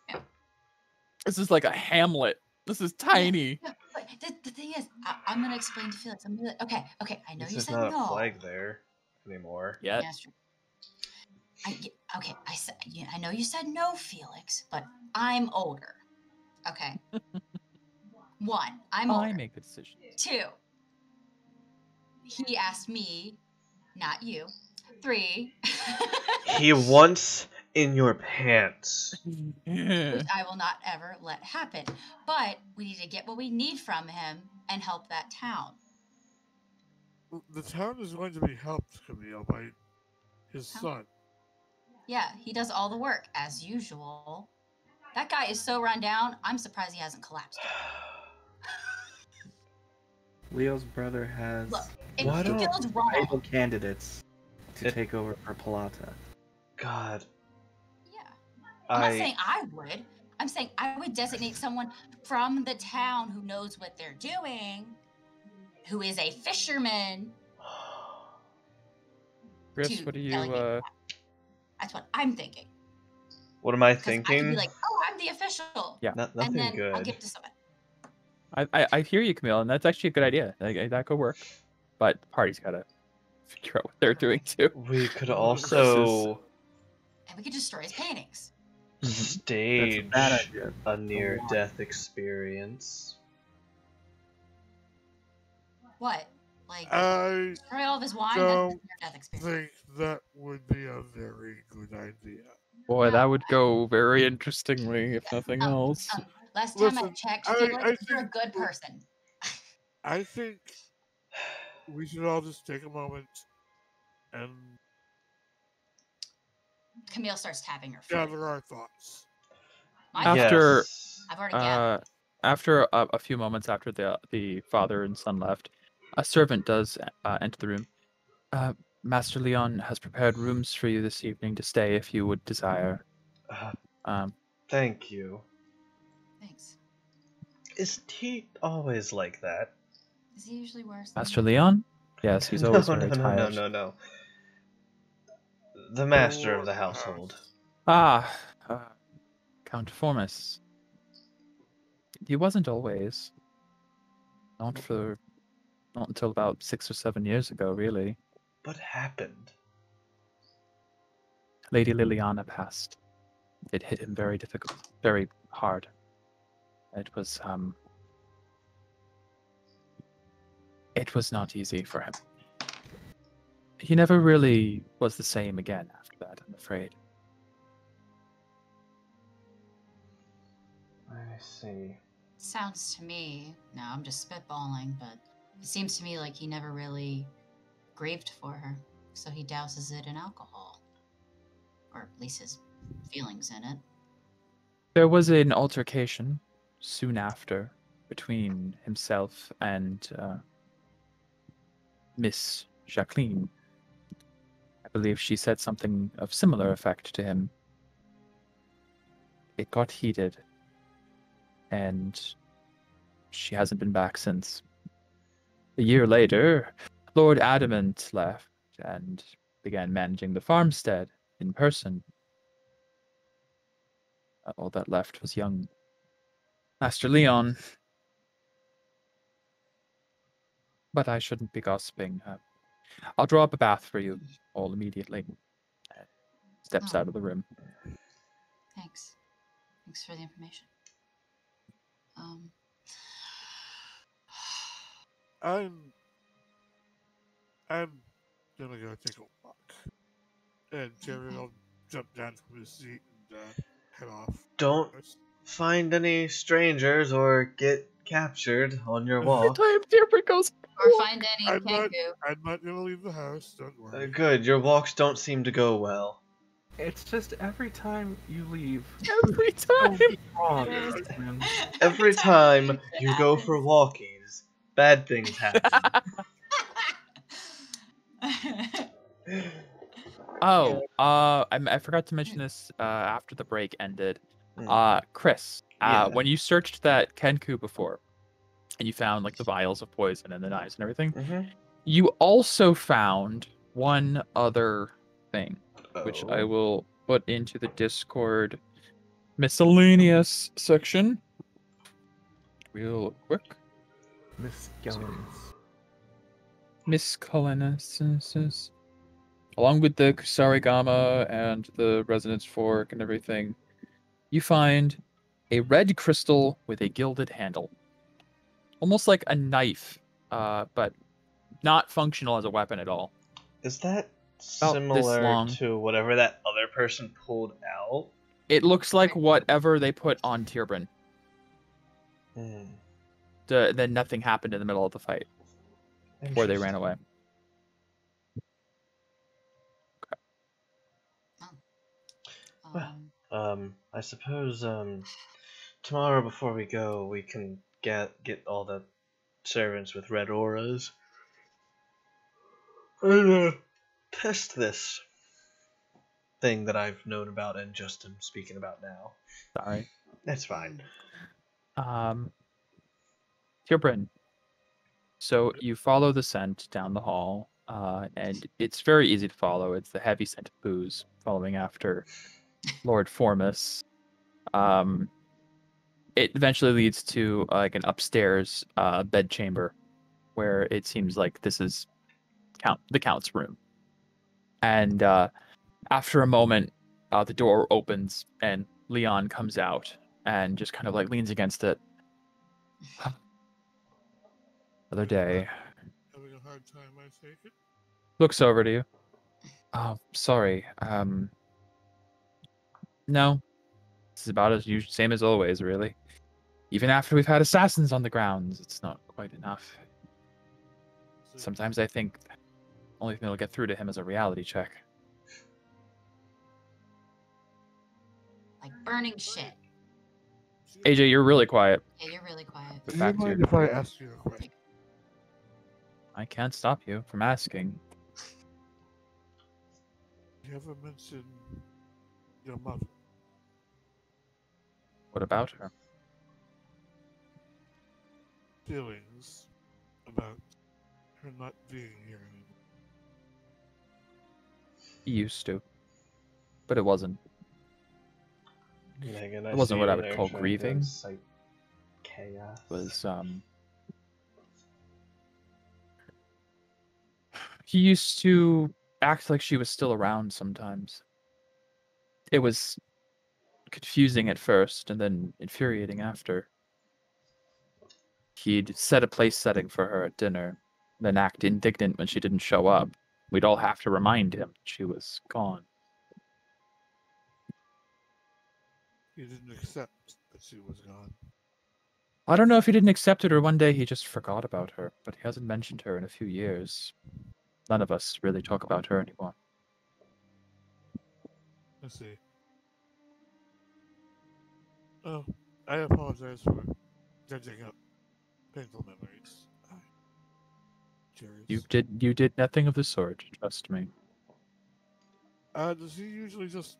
a Hamlet. This is tiny. Yeah, but the thing is, I'm gonna explain to Felix. I'm gonna be like, okay, I know you said no. There's not a flag there anymore. Yeah. That's true. I know you said no, Felix, but I'm older. Okay. 1, I'm older. I make the decision. 2, he asked me, not you. 3, he wants in your pants. Which I will not ever let happen. But we need to get what we need from him and help that town. The town is going to be helped, Camille, by his son. Yeah, he does all the work, as usual. That guy is so run down, I'm surprised he hasn't collapsed yet. Leo's brother has rival candidates to take over for Palata. God. Yeah. I'm not saying I would. I'm saying I would designate someone from the town who knows what they're doing, who is a fisherman. Chris, what do you That's what I'm thinking. What am I thinking? I could be like, oh, I'm the official. Yeah. Nothing and then good. I'll give it to someone. I hear you, Camille, and that's actually a good idea. That could work. But the party's gotta figure out what they're doing too. We could also and we could destroy his paintings. Stage a near-death experience. What? Like I destroy all of his wine? don't Near-death experience. think that would be a very good idea. Boy, that would go very interestingly, if nothing else. Last time I checked, Felix, you're a good person. I think we should all just take a moment and Camille starts tapping her foot. gather our thoughts. After I've already gathered. after a few moments after the father and son left, a servant does enter the room. Master Leon has prepared rooms for you this evening to stay if you would desire. Thank you. Thanks. Is he always like that? Is he usually worse? Master Leon? Yes, he's always very tired. No. The master of the household. Kind Count Formus. He wasn't always. Not until about 6 or 7 years ago, really. What happened? Lady Liliana passed. It hit him very very hard. It was not easy for him. He never really was the same again after that, I'm afraid. I see. Sounds to me, now I'm just spitballing, but it seems to me like he never really grieved for her, so he douses it in alcohol. Or at least his feelings in it. There was an altercation soon after between himself and Miss Jacqueline. I believe she said something of similar effect to him. It got heated, and she hasn't been back since. A year later, Lord Adamant left and began managing the farmstead in person. All that left was young Master Leon. But I shouldn't be gossiping. I'll draw up a bath for you all immediately. Steps out of the room. Thanks. Thanks for the information. I'm gonna go take a walk. And Jerry will jump down from his seat and head off. Don't find any strangers or get captured on your walk. Or find any I'm kangaroo. not gonna leave the house, don't worry. Good, your walks don't seem to go well. It's just every time you leave. Every time. Wrong, man. Every time you go for walkies, bad things happen. I forgot to mention this after the break ended. Chris, Yeah. when you searched that Kenku before, and you found like the vials of poison and the knives and everything, you also found one other thing, which I will put into the Discord miscellaneous section real quick. Miscellaneous. Along with the Kusarigama and the Resonance Fork and everything, you find a red crystal with a gilded handle. Almost like a knife, but not functional as a weapon at all. Is that About this similar long. to whatever that other person pulled out? It looks like whatever they put on Tirbryn. Then nothing happened in the middle of the fight. Before they ran away. I suppose tomorrow before we go, we can get all the servants with red auras and test this thing that I've known about and just am speaking about now. Sorry. That's fine. Tirbryn. So you follow the scent down the hall, and it's very easy to follow. It's the heavy scent of booze following after Lord Formus. It eventually leads to like an upstairs bedchamber, where it seems like this is the Count's room. And after a moment, the door opens and Leon comes out and just kind of like leans against it. Another day. Having a hard time, I take it? Looks over to you. Oh, sorry. No. This is about as same as always, really. Even after we've had assassins on the grounds, it's not quite enough. Sometimes I think the only thing that'll get through to him is a reality check. Like burning shit. AJ, you're really quiet. Yeah, you're really quiet. Do you mind if I ask you a question? I can't stop you from asking. You ever mentioned your mother? What about her? Feelings about her not being here anymore. He used to. But it wasn't. Megan, It wasn't see what I you would there call trying to grieving. incite chaos. Was he used to act like she was still around sometimes. It was confusing at first and then infuriating after. He'd set a place setting for her at dinner, then act indignant when she didn't show up. We'd all have to remind him she was gone. He didn't accept that she was gone. I don't know if he didn't accept it or one day he just forgot about her, but he hasn't mentioned her in a few years. None of us really talk about her anymore. Let's see. Oh, I apologize for dredging up painful memories. Curious. You did nothing of the sort, trust me. Does he usually just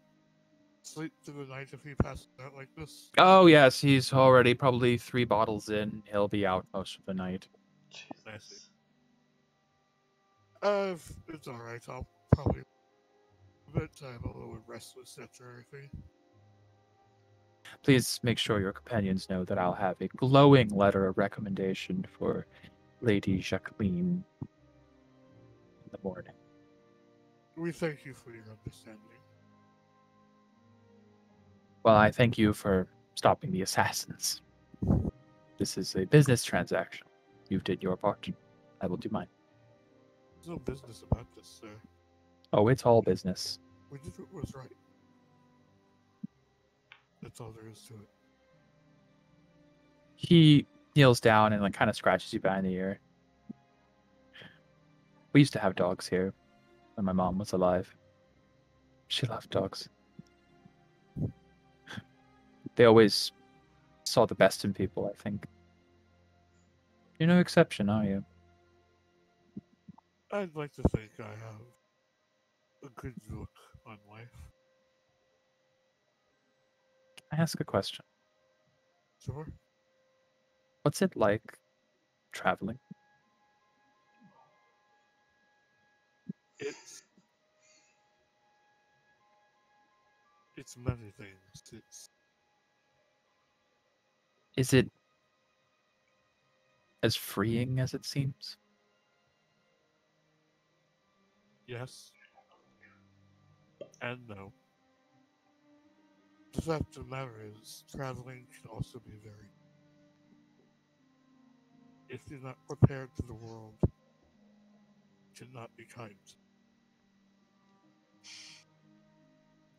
sleep through the night if he passes out like this? Oh yes, he's already probably 3 bottles in. He'll be out most of the night. I see. It's alright, I'll probably bedtime, a little restless after everything. Please make sure your companions know that I'll have a glowing letter of recommendation for Lady Jacqueline in the morning. We thank you for your understanding. Well, I thank you for stopping the assassins. This is a business transaction. You did your part. I will do mine. There's no business about this, sir. Oh, it's all business. We did what was right. That's all there is to it. He kneels down and like kind of scratches you behind the ear. We used to have dogs here when my mom was alive. She loved dogs. They always saw the best in people, I think. You're no exception, are you? I'd like to think I have a good look on life. Can I ask a question? Sure. What's it like traveling? It's many things. Is it as freeing as it seems? Yes. And no. The fact of the matter is, traveling can also be very... If you're not prepared for the world, it cannot be kind.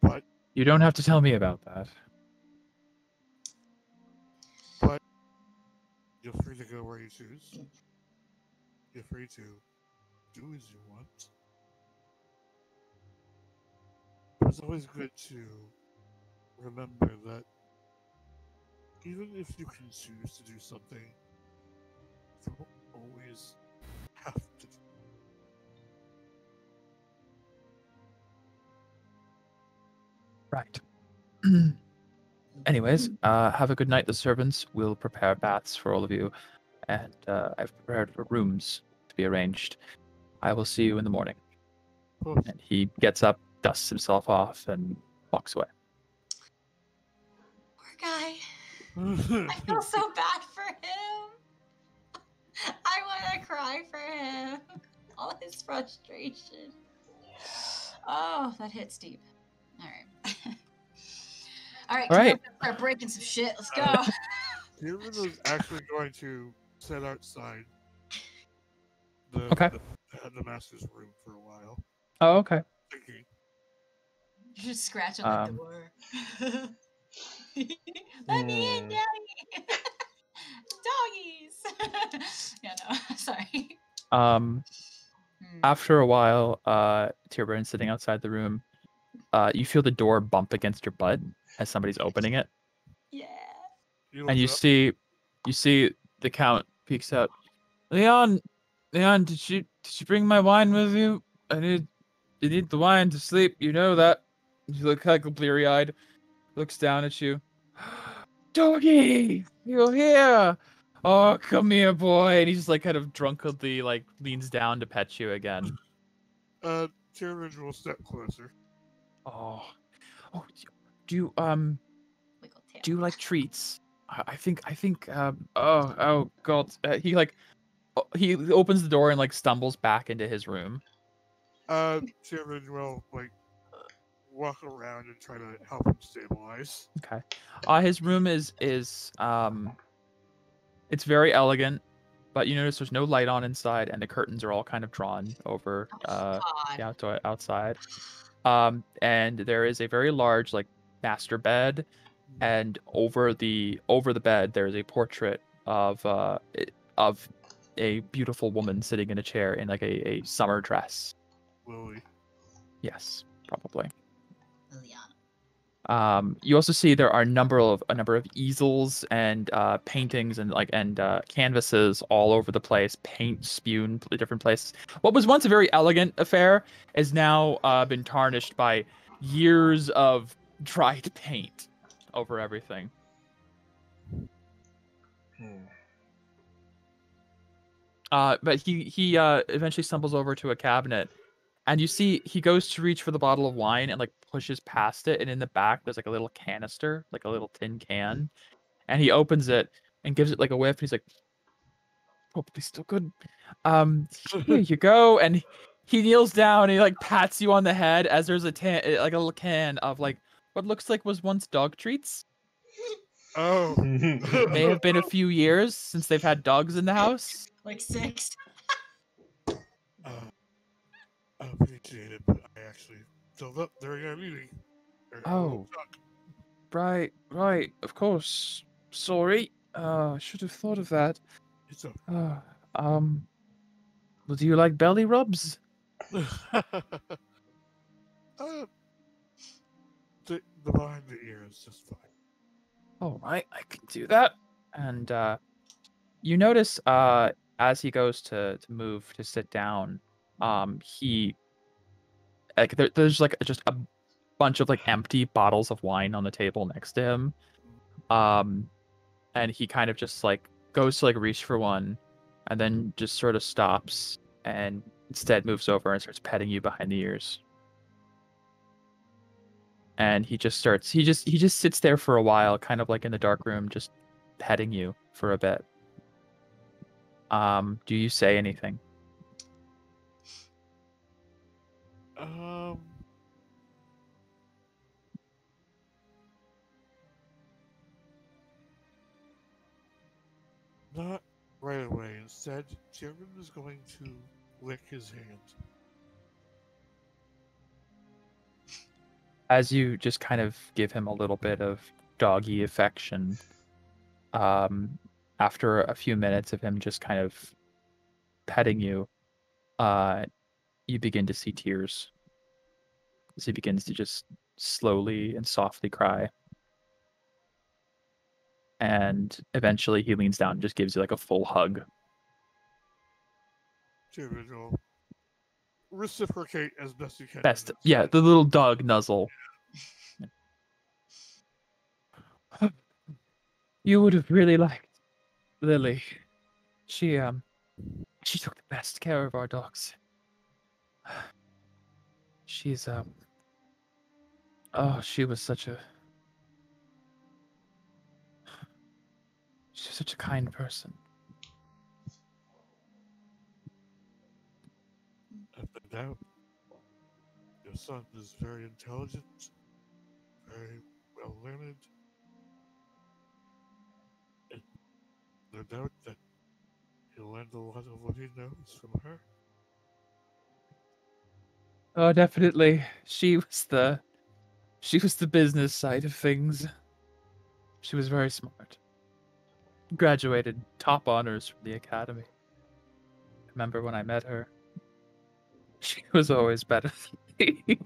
But You don't have to tell me about that. you're free to go where you choose. You're free to do as you want. But it's always good to remember that even if you can choose to do something, you don't always have to. Right. Anyways, have a good night. The servants will prepare baths for all of you, and I've prepared for rooms to be arranged. I will see you in the morning. And he gets up, dusts himself off, and walks away. Poor guy. I feel so bad for him. I want to cry for him. All his frustration. Oh, that hits deep. All right. All right. All right. Start breaking some shit. Let's go. Human was actually going to sit outside the master's room for a while. Oh, okay. Thinking, You should scratch on the door. Let me in, Daddy. Doggies. Yeah, no, sorry. After a while, Tyrburn sitting outside the room, you feel the door bump against your butt as somebody's opening it. Yeah. And you see the Count peeks out. Leon, did you bring my wine with you? You need the wine to sleep. You know that. You look like bleary-eyed. Looks down at you. Doggy, you're here. Oh, come here, boy. And he's like kind of drunkenly like leans down to pet you again. Tyrion will step closer. Oh, do you do like treats. I think oh god, he opens the door and like stumbles back into his room. Chairman will like walk around and try to help him stabilize. Okay. His room is it's very elegant, but you notice there's no light on inside, and the curtains are all kind of drawn over God. the outside. And there is a very large like master bed, and over the bed there is a portrait of a beautiful woman sitting in a chair in like a summer dress. Lily. Yes, probably. Liliana. You also see there are a number of easels and paintings and canvases all over the place, paint spewed different places. What was once a very elegant affair is now been tarnished by years of dried paint over everything. But he eventually stumbles over to a cabinet, and you see he goes to reach for the bottle of wine and like pushes past it, and in the back there's like a little canister, like a little tin can, and he opens it and gives it like a whiff, and he's like, probably still good. Here you go. And he kneels down and he like pats you on the head as there's like a little can of like what looks like was once dog treats. Oh. May have been a few years since they've had dogs in the house. Like 6. I appreciate it, but I actually filled up during our meeting. Oh. Right, of course. Sorry. I should have thought of that. It's okay. Well, do you like belly rubs? The behind the ear is just fine. All right, I can do that. And you notice as he goes to move to sit down, he like there's like just a bunch of like empty bottles of wine on the table next to him. And he kind of just like goes to like reach for one and then just sort of stops and instead moves over and starts petting you behind the ears. And he just sits there for a while, kind of like in the dark room, just petting you for a bit. Do you say anything? Not right away. Instead, Chairman is going to lick his hand. As you just kind of give him a little bit of doggy affection, after a few minutes of him just kind of petting you, you begin to see tears as he begins to just slowly and softly cry. And eventually he leans down and just gives you like a full hug. Chairman will reciprocate as best you can. Yeah, the little dog nuzzle. You would have really liked Lily. She took the best care of our dogs. She's she was such a kind person. I've no doubt. Your son is very intelligent, very well learned. And no doubt that he'll learn a lot of what he knows from her. Oh, definitely. She was the business side of things. She was very smart. Graduated top honors from the academy. Remember when I met her? She was always better than me.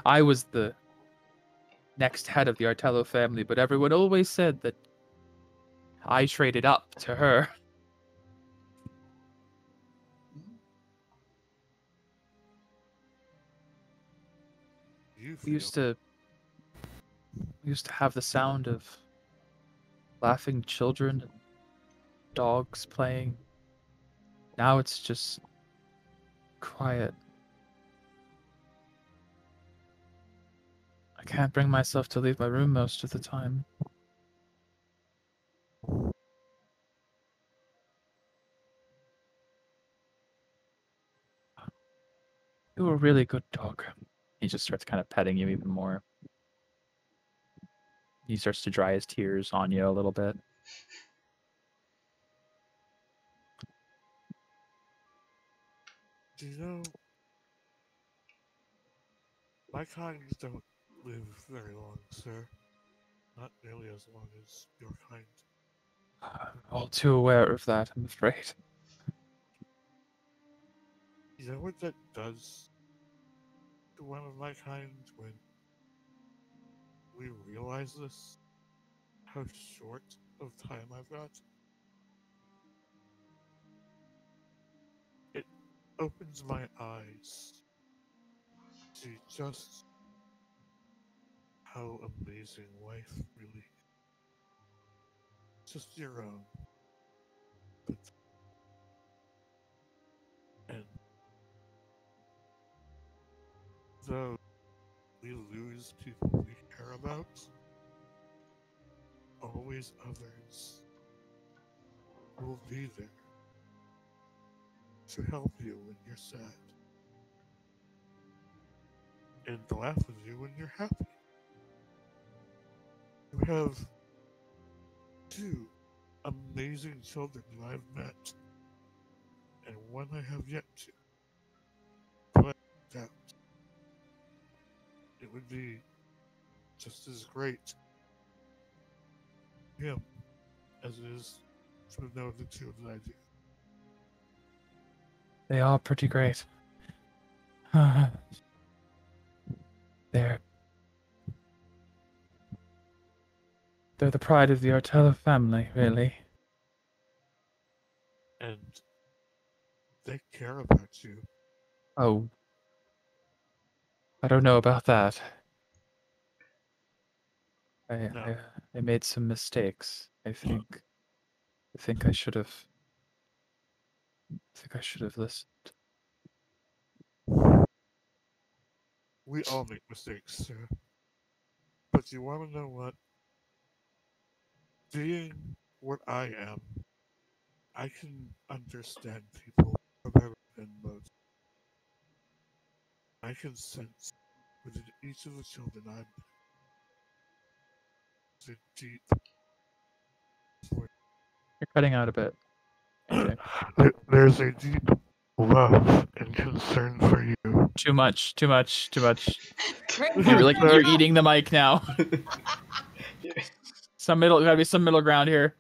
I was the next head of the Artello family, but everyone always said that I traded up to her. We used to have the sound of laughing children and dogs playing. Now it's just quiet. I can't bring myself to leave my room most of the time. You're a really good dog. He just starts kind of petting you even more. He starts to dry his tears on you a little bit. Do you know, my kind don't live very long, sir. Not nearly as long as your kind. I'm all too aware of that, I'm afraid. You know what that does to one of my kind when we realize this? How short of time I've got? It opens my eyes to just how amazing life really is. Just your own. But, and though we lose people we care about, always others will be there to help you when you're sad and to laugh with you when you're happy. You have two amazing children that I've met, and one I have yet to. But that it would be just as great for him as it is to know the two that I do. They are pretty great. They're the pride of the Artella family, really. And they care about you. Oh. I don't know about that. No. I made some mistakes. I think I should have listened. We all make mistakes, sir. But you want to know what? Being what I am, I can understand people better than most. I can sense within each of the children I'm a deep. You're cutting out a bit, AJ. There's a deep love and concern for you. Too much. Right You're eating the mic now. Gotta be some middle ground here.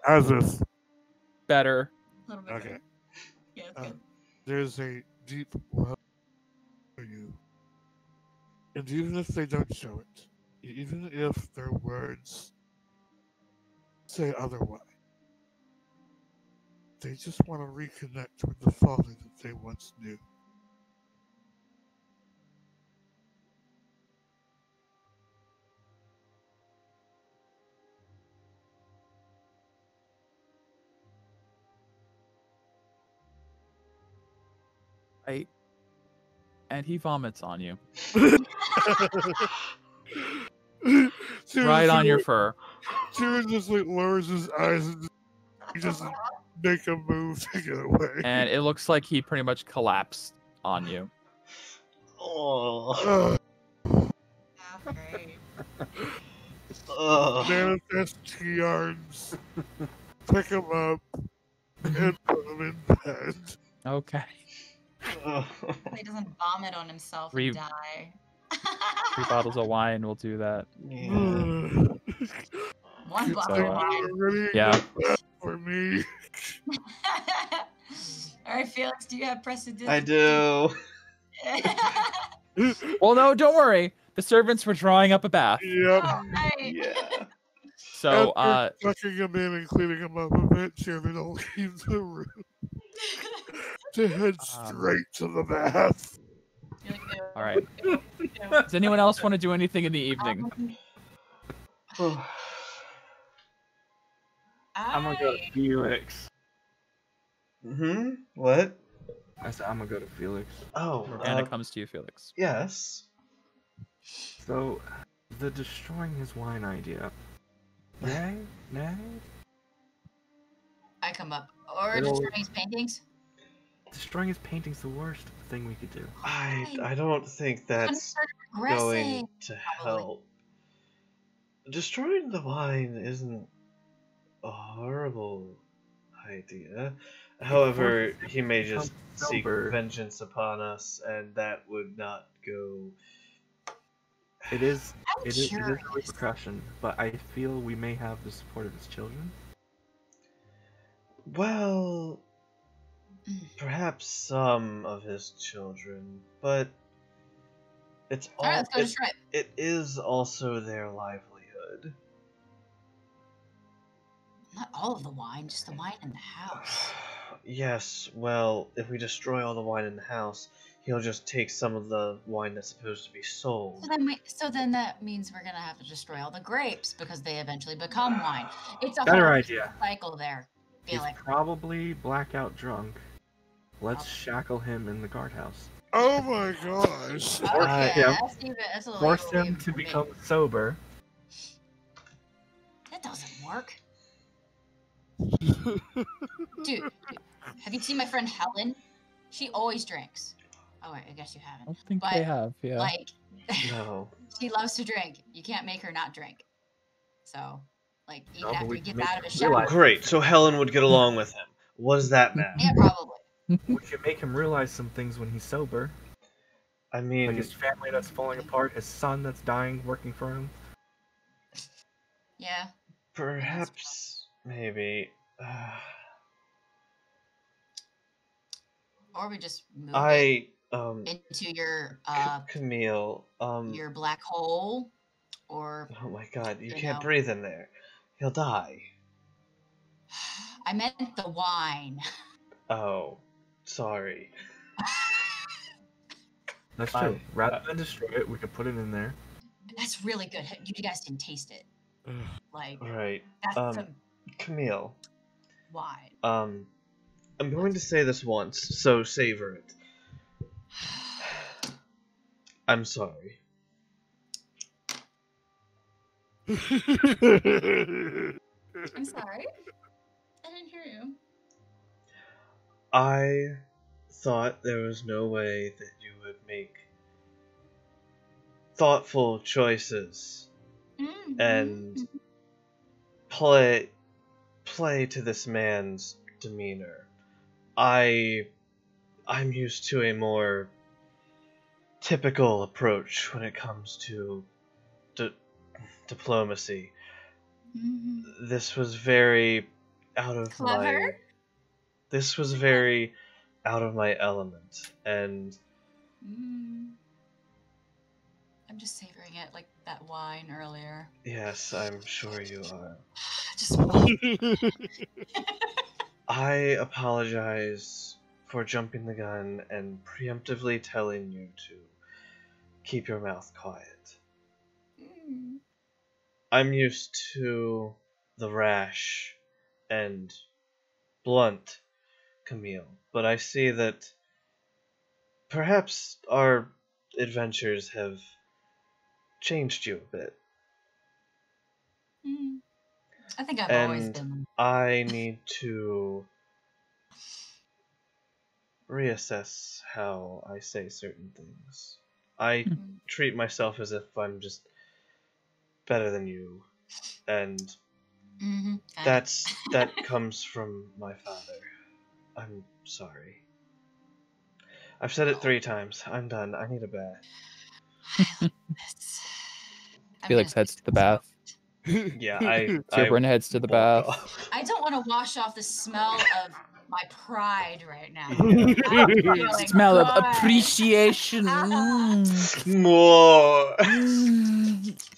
How's this? Better. A little bit Okay. better. Yeah, it's good. There's a deep love for you. And even if they don't show it, even if their words say otherwise, they just want to reconnect with the father that they once knew. And he vomits on you. Tyrion Right on your just- fur. Tyrion just like lowers his eyes and he just make a move to get away. And it looks like he pretty much collapsed on you. Oh. Yeah, great. Manifest key arms, pick him up, and put him in bed. Okay. He doesn't vomit on himself Three- and die. 3 bottles of wine will do that. Yeah. One bottle So, of wine. Really yeah. good for me. All right, Felix, do you have precedent? I do. Well, no, don't worry. The servants were drawing up a bath. Yep. All right. Yeah. So, After tucking him in and cleaning him up a bit, Chairman will leave the room to head straight to the bath. all right. Does anyone else want to do anything in the evening? I'm gonna go to Felix. What? I said I'm gonna go to Felix. Oh. Morgana comes to you, Felix. Yes. So, the destroying his wine idea. Yay? Nay? I come up. Or It'll- destroying his paintings? Destroying his painting's the worst thing we could do. I don't think that's Start going regressing. to probably. help. Destroying the wine isn't a horrible idea. However, he may just seek sober. vengeance upon us, and that would not go. It is I'm a curious. repercussion, but I feel we may have the support of his children. Well, perhaps some of his children, but it's all. Alright, let's go destroy it. It is also their livelihood. Not all of the wine, just the wine in the house. Yes, well, if we destroy all the wine in the house, he'll just take some of the wine that's supposed to be sold. So then that means we're gonna have to destroy all the grapes because they eventually become wine. It's a Better whole idea. cycle there. Feel He's like probably blackout drunk. Let's shackle him in the guardhouse. Oh my gosh. okay, yeah. that's a little Force evil him even to for me. become sober. That doesn't work. Dude, have you seen my friend Helen? She always drinks. Oh wait, I guess you I haven't. don't think But, they have. Yeah. Like, No. she loves to drink. You can't make her not drink. So, like, even No, but after we he can gets make out of her his shower. realize- Great, so Helen would get along with him. Was that bad? Yeah, probably. We can make him realize some things when he's sober. I mean, Like his family that's falling apart, his son that's dying working for him. Yeah. perhaps, maybe. Or we just move I, it into your Camille, your black hole, or oh my god, you you can't know. breathe in there. He'll die. I meant the wine. Oh, sorry. That's I- true. Rather than destroy it, we could put it in there. That's really good. You guys didn't taste it. Like Right. that's some Camille, wine. I'm going to say this once, so savor it. I'm sorry. I'm sorry. I didn't hear you. I thought there was no way that you would make thoughtful choices Mm-hmm. and play to this man's demeanor. I'm used to a more typical approach when it comes to diplomacy. Mm-hmm. This was very out of Clever? This was very out of my element, and I'm just savoring it like that wine earlier. yes, I'm sure you are. Just I apologize for jumping the gun and preemptively telling you to keep your mouth quiet. I'm used to the rash and blunt Camille, but I see that perhaps our adventures have changed you a bit. I think I've always And been. I need to reassess how I say certain things. I treat myself as if I'm just better than you, and that comes from my father. I'm sorry. I've said it 3 times. I'm done. I need a bath. Felix heads to the bath. Yeah, I Tierburn heads to the walk bath. off. I don't want to wash off the smell of my pride right now. Smell of appreciation. More.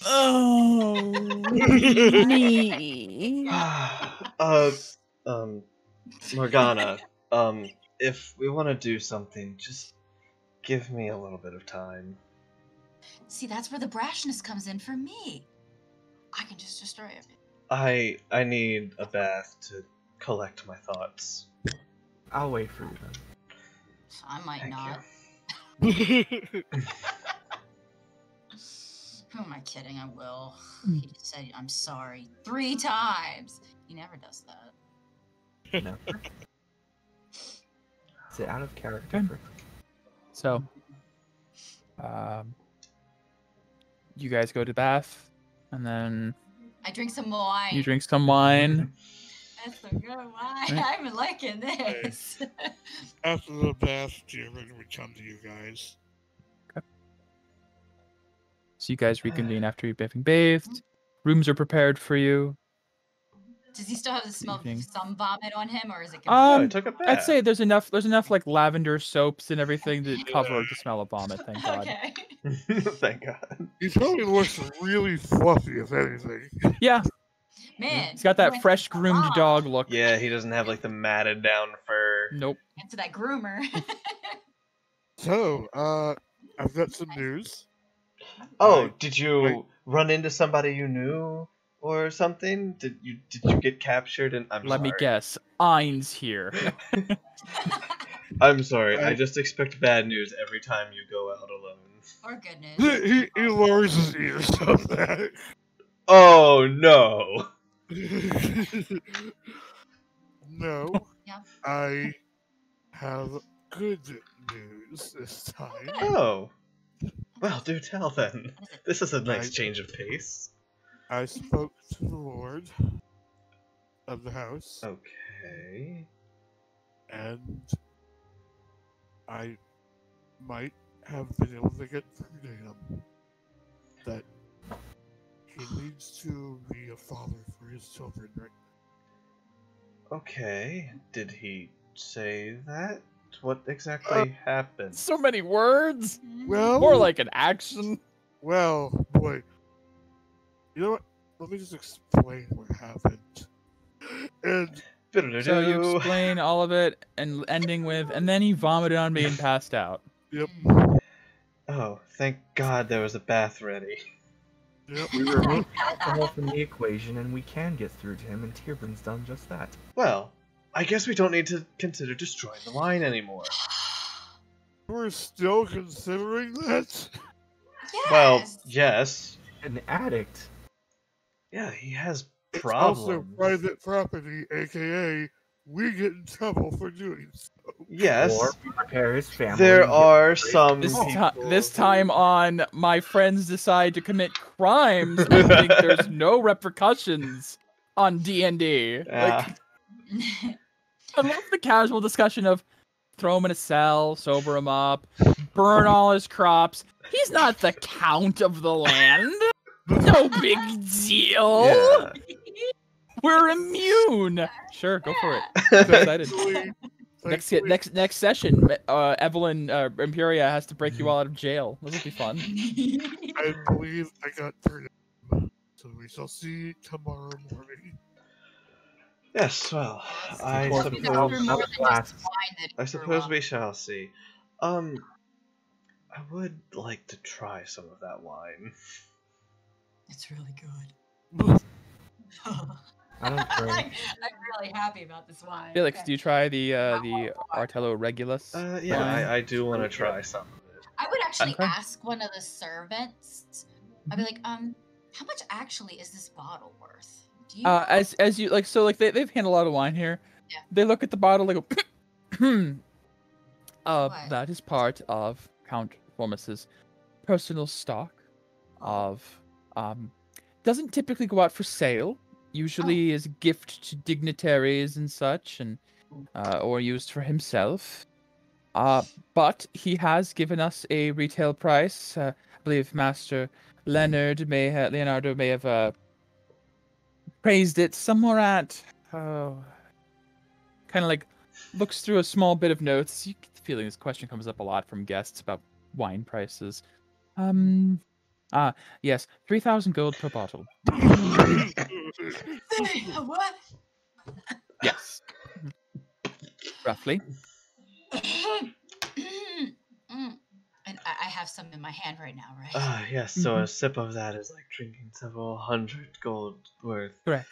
Oh, me. Morgana, if we want to do something, just give me a little bit of time. See, that's where the brashness comes in for me. I can just destroy everything. I need a bath to collect my thoughts. I'll wait for you then. I might Thank not. you. Who am I kidding? I will. He just said, I'm sorry 3 times. He never does that. No. Is it out of character? Okay. For... So, you guys go to bath, and then I drink some wine. you drink some wine. That's some good wine. Right. I've been liking this. After the bath, Jim would come to you guys. So you guys reconvene after you've been bathed. Rooms are prepared for you. Does he still have the smell of Evening. some vomit on him, or is it? I took a I'd bath. say there's enough like lavender soaps and everything to cover the smell of vomit. Thank God. Okay. Thank God. He probably looks really fluffy, if anything. Yeah, Man. he's got he that went fresh groomed wrong dog look. Yeah, he doesn't have like the matted down fur. Nope. into that groomer. So, I've got some news. Oh, Right. did you run into somebody you knew or something? Did you get captured? And Let me guess. Ein's here. I'm sorry. I just expect bad news every time you go out alone. Or goodness. He lowers his ears on that. Oh no. No. Yeah. I have good news this time. Oh. Well, do tell then. What is it? This is a nice Right. change of pace. I spoke to the Lord of the house, Okay. and I might have been able to get through to him that he needs to be a father for his children right Okay. Did he say that? What exactly happened? So many words. Well, More like an action. Well, boy. You know what? Let me just explain what happened. And So you explain all of it and ending with, and then he vomited on me and passed out. yep, Oh, thank God there was a bath ready. yep. We removed alcohol from the equation, and we can get through to him, and Tierburn's done just that. Well, I guess we don't need to consider destroying the wine anymore. We're still considering that. Yes. Well, yes. An addict. Yeah, he has It's problems. also private property, aka we get in trouble for doing so. Yes. Or we prepare his family. There and get are ready. some This, people... this time on my friends decide to commit crimes, I think there's no repercussions on D&D. Like, I love the casual discussion of throw him in a cell, sober him up, burn all his crops. He's not the count of the land. No big deal. Yeah. We're immune. Sure, go for it. I'm excited. Thankfully, Next session, Evelyn Imperia has to break you all out of jail. This will be fun. I believe I got through to him. So we shall see tomorrow morning. Yes, well, I Or suppose... I'll- I'll blast. I suppose we shall see. I would like to try some of that wine. It's really good. I don't I'm drink. really happy about this wine. Felix, Okay. do you try the Artello Regulus? Yeah, wine? I do want to try some of it. I would actually Okay. ask one of the servants. I'd be like, how much actually is this bottle worth? Do you know? As you like, so like they've handled a lot of wine here. Yeah. They look at the bottle, they go, What? that is part of Count Formus's personal stock of doesn't typically go out for sale. Usually is a gift to dignitaries and such, and or used for himself. But he has given us a retail price. I believe Master Leonardo may have praised it somewhere at kind of like looks through a small bit of notes. You get the feeling this question comes up a lot from guests about wine prices. Yes, 3,000 gold per bottle. What? Yes. Roughly. And I have some in my hand right now, right? Yes, so a sip of that is like drinking several hundred gold worth. Correct.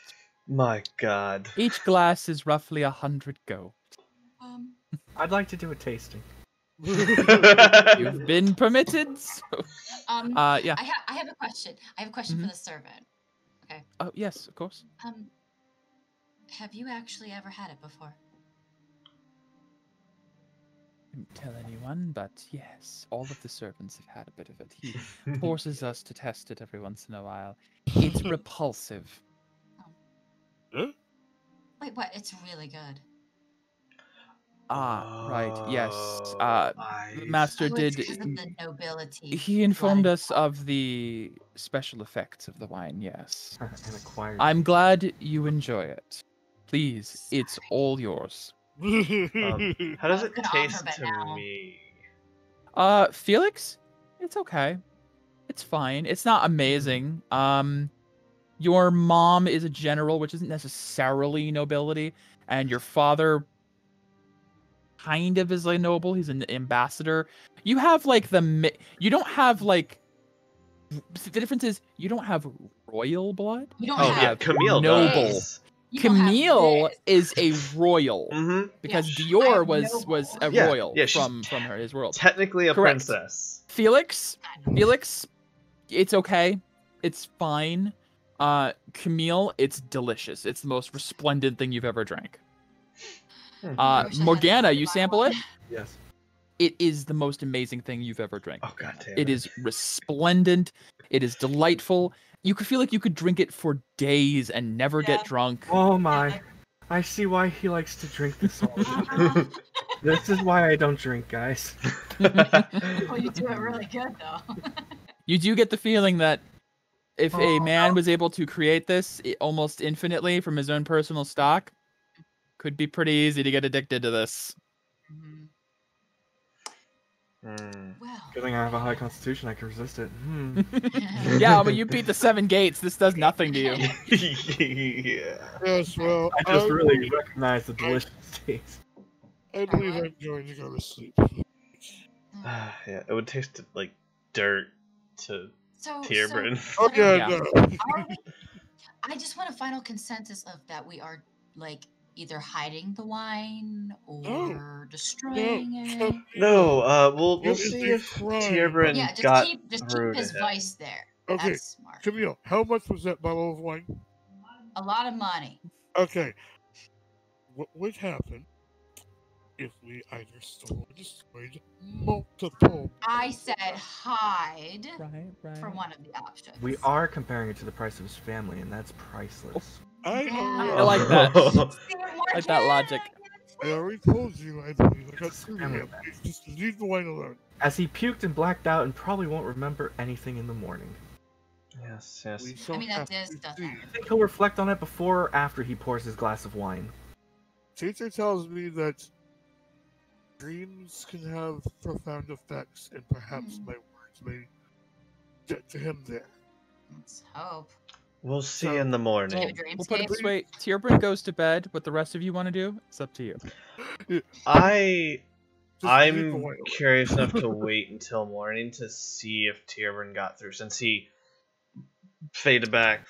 My God. Each glass is roughly 100 gold. I'd like to do a tasting. You've been permitted. So, yeah. I have a question. I have a question for Mhm. the servant. Okay. Oh yes, of course. Have you actually ever had it before? Didn't tell anyone, but yes, all of the servants have had a bit of it. He forces us to test it every once in a while. It's repulsive. Huh? Wait, what? It's really good. Right. Yes. I Master Oh, it's did. because of the nobility. He informed blood. us of the special effects of the wine. Yes. And acquired. I'm glad you enjoy it. Please, it's all yours. How does I it was gonna taste offer, but to now- me? Felix, it's okay. It's fine. It's not amazing. Your mom is a general, which isn't necessarily nobility, and your father kind of is a noble. He's an ambassador. You have like you don't have like the difference is you don't have royal blood. You don't Oh have yeah, Camille noble. does. You don't have Camille this. is a royal Mm-hmm. because Yeah, Dior I'm was noble. a Yeah, royal yeah, she's from his world. Technically a Correct. princess. Felix, it's okay. It's fine. Camille, it's delicious. It's the most resplendent thing you've ever drank. I wish I had Morgana, this you in my sample wine. it? Yes. It is the most amazing thing you've ever drank. Oh god damn It is resplendent. It is delightful. You could feel like you could drink it for days and never Yeah. get drunk. Oh my. I see why he likes to drink this all the time. This is why I don't drink, guys. Oh, you do it really good though. You do get the feeling that if a man was able to create this almost infinitely from his own personal stock, could be pretty easy to get addicted to this. Mhm. Mm. Well. Good thing I have a high constitution, I can resist it. Yeah, but you beat the 7 gates. This does nothing to you. Yeah. Yes, well, I just really recognize the delicious taste. I believe I'm going to go to sleep. Yeah, it would taste like dirt to So, Tierbrin. Oh yeah, Yeah. no. are we, I just want a final consensus of that we are like either hiding the wine or destroying it. No, we'll It is see a if crime. Tierbrin Yeah, just got keep through to his him. vice there. Okay, That's smart. Camille, how much was that bottle of wine? A lot of money. Okay. What would happen if we either stole or destroyed multiple? I said hide Right. for one of the options. We are comparing it to the price of his family, and that's priceless. I I like that. Like that logic. I already told you I believe I got through to Family him. Just leave the wine alone. As he puked and blacked out and probably won't remember anything in the morning. Yes, yes. We shall I mean, that have does to stuff see. happen. I think he'll reflect on it before or after he pours his glass of wine. Teacher tells me that dreams can have profound effects, and perhaps my words may get to him there. Let's hope. We'll see So- in the Do you have a morning. dreamscape? We'll put it this way. Tierbrin goes to bed. What the rest of you want to do, it's up to you. Just leave the I'm wine alone. curious enough to wait until morning to see if Tierbrin got through, since he fade back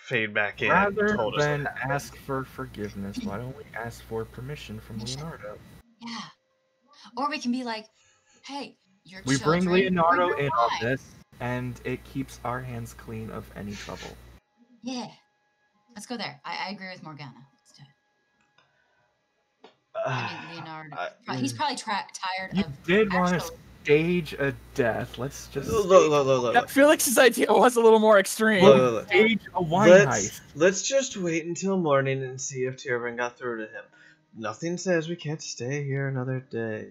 in. Rather told us than what happened. ask for forgiveness, why don't we ask for permission from Leonardo? Yeah. Or we can be like, hey, your We bring children Leonardo were in on fine. this, and it keeps our hands clean of any trouble. Yeah. Let's go there. I agree with Morgana. Let's do it. I mean, Leonardo. He's probably tired You of. did want to actual- stage a death. Let's just Look. Felix's idea was a little more extreme. Look. stage a wine heist. Let's just wait until morning and see if Tierbrin got through to him. Nothing says we can't stay here another day.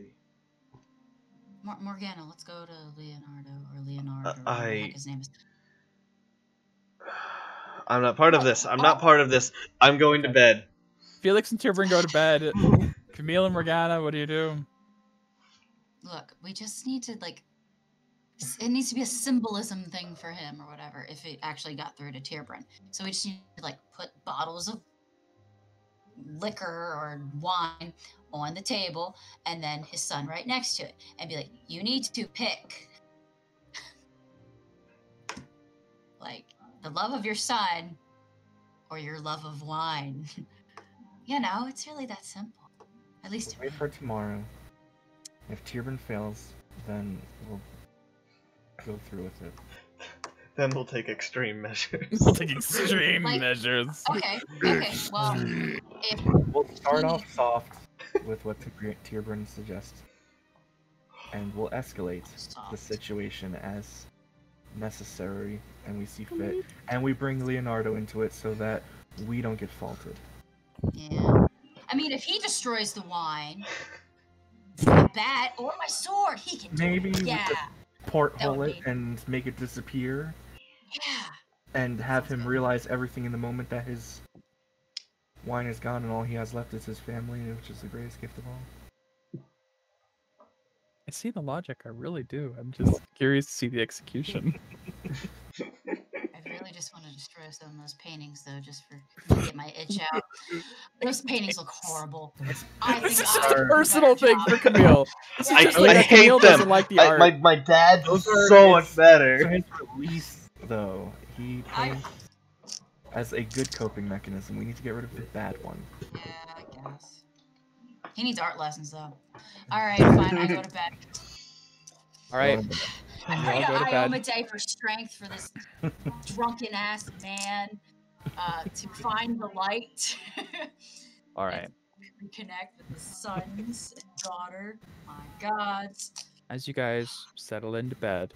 Morgana, let's go to Leonardo or Leonardo. Or I- whatever the heck his name is. I'm not part of this. I'm not part of this. I'm going to bed. Felix and Tierbrin go to bed. Camille and Morgana, what do you do? Look, we just need to like. It needs to be a symbolism thing for him or whatever. If it actually got through to Tierbrin, so we just need to like put bottles of liquor or wine on the table, and then his son right next to it, and be like, "You need to pick, like, the love of your son, or your love of wine." You know, it's really that simple. At least to Wait me. for tomorrow. If Tierbrin fails, then we'll go through with it. Then we'll take extreme measures. We'll take extreme Like- measures. Okay. Well, if We'll start off soft with what Tierburn suggests, and we'll escalate the soft. situation as necessary and we see fit, and we bring Leonardo into it so that we don't get faulted. Yeah. I mean, if he destroys the wine, a bat or my sword, he can do Maybe it. we Yeah. could porthole That would it be- and make it disappear, Yeah. and have him realize everything in the moment that his wine is gone and all he has left is his family, which is the greatest gift of all. I see the logic. I really do. I'm just curious to see the execution. I really just want to destroy some of those paintings, though, just for to get my itch out. Those paintings look horrible. I This think is I just would a do better personal thing job. for Camille. This is I- just I like that hate Camille them. doesn't like the art. My dad's Those are so his- much So better. his release, though, he paints as a good coping mechanism. We need to get rid of the bad one. Yeah, I guess. He needs art lessons, though. All right, fine. I go to bed. All right. I, We all go to I bed. owe a day for strength for this drunken ass man to find the light. All right. Reconnect with the sons and daughter. My God. As you guys settle into bed,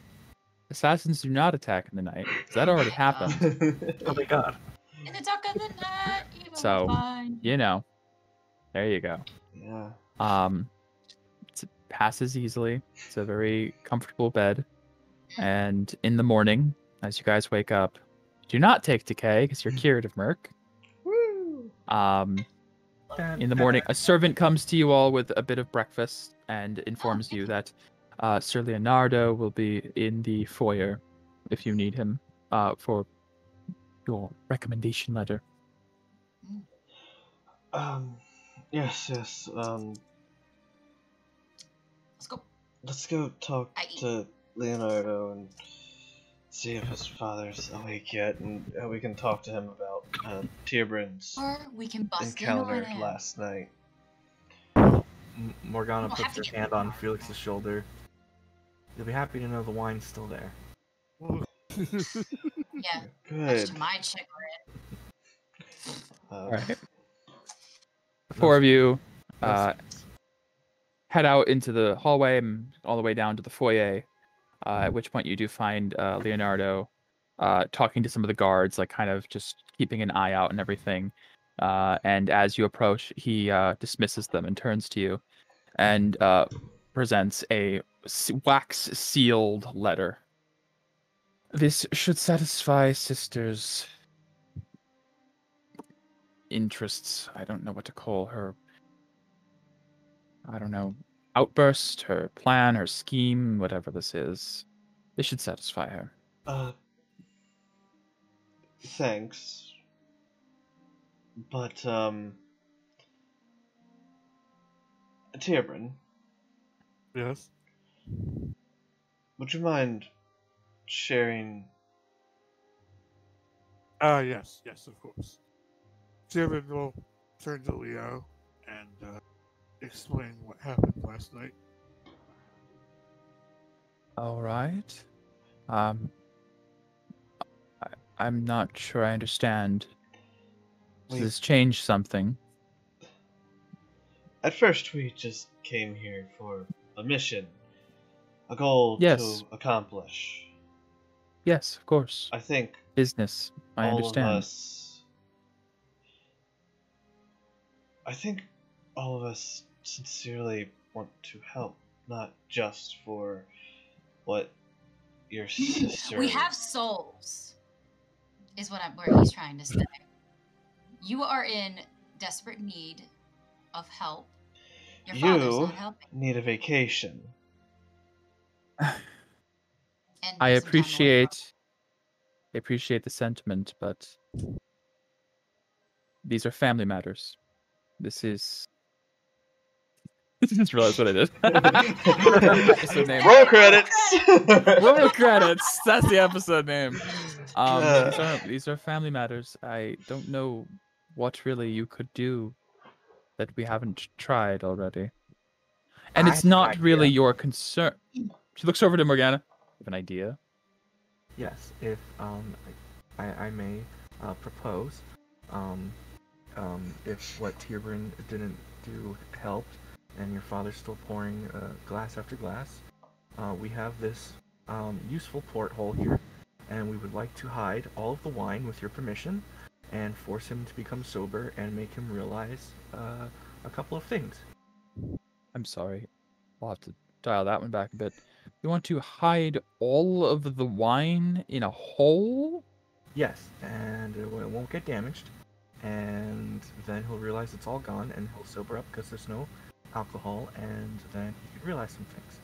assassins do not attack in the night. 'Cause that already happened. Oh my god. In the dark of the night, you will So, find. You know. There you go. Yeah. It passes easily. It's a very comfortable bed. And in the morning, as you guys wake up, do not take decay because you're cured of Merc. Woo! In the morning, a servant comes to you all with a bit of breakfast and informs you that Sir Leonardo will be in the foyer if you need him for your recommendation letter. Yes. Let's go. Let's go talk Aye. to Leonardo and see if his father's awake yet, and we can talk to him about Tierbrand's Or we can bust encounter in on him. last night. Morgana We'll have puts to her hand on Felix's shoulder. You'll be happy to know the wine's still there. Yeah. Much Good. to my chagrin. All right. The four of you head out into the hallway and all the way down to the foyer, at which point you do find Leonardo talking to some of the guards, like kind of just keeping an eye out and everything. And as you approach, he dismisses them and turns to you and presents a wax-sealed letter. This should satisfy Sister's interests. I don't know what to call her. I don't know. Outburst, her plan, her scheme, whatever this is. This should satisfy her. Thanks. But, Tierbrand, Yes. would you mind sharing? Yes, of course. Tierman will turn to Leo and explain what happened last night. All right. I'm not sure I understand. Does We- this change something? At first, we just came here for a mission, a goal Yes. to accomplish. Yes, of course. I think Business. I all understand. of us. I think all of us sincerely want to help, not just for what your sister. We have souls, is what he's trying to say. You are in desperate need of help. Your father's You not helping. need a vacation. And I some time away appreciate the sentiment, but these are family matters. This is. I just realized what I did. Episode name. Roll credits. Roll credits. That's the episode name. Yeah. These are family matters. I don't know what really you could do that we haven't tried already. And I it's have an not really idea. your concern. She looks over to Morgana. You have an idea? yes, if I may propose, if what Tierbrin didn't do helped, and your father's still pouring glass after glass, we have this useful porthole here, and we would like to hide all of the wine with your permission, and force him to become sober and make him realize a couple of things. I'm sorry. I'll have to dial that one back a bit. You want to hide all of the wine in a hole? Yes, and it won't get damaged, and then he'll realize it's all gone, and he'll sober up because there's no alcohol, and then he can realize some things.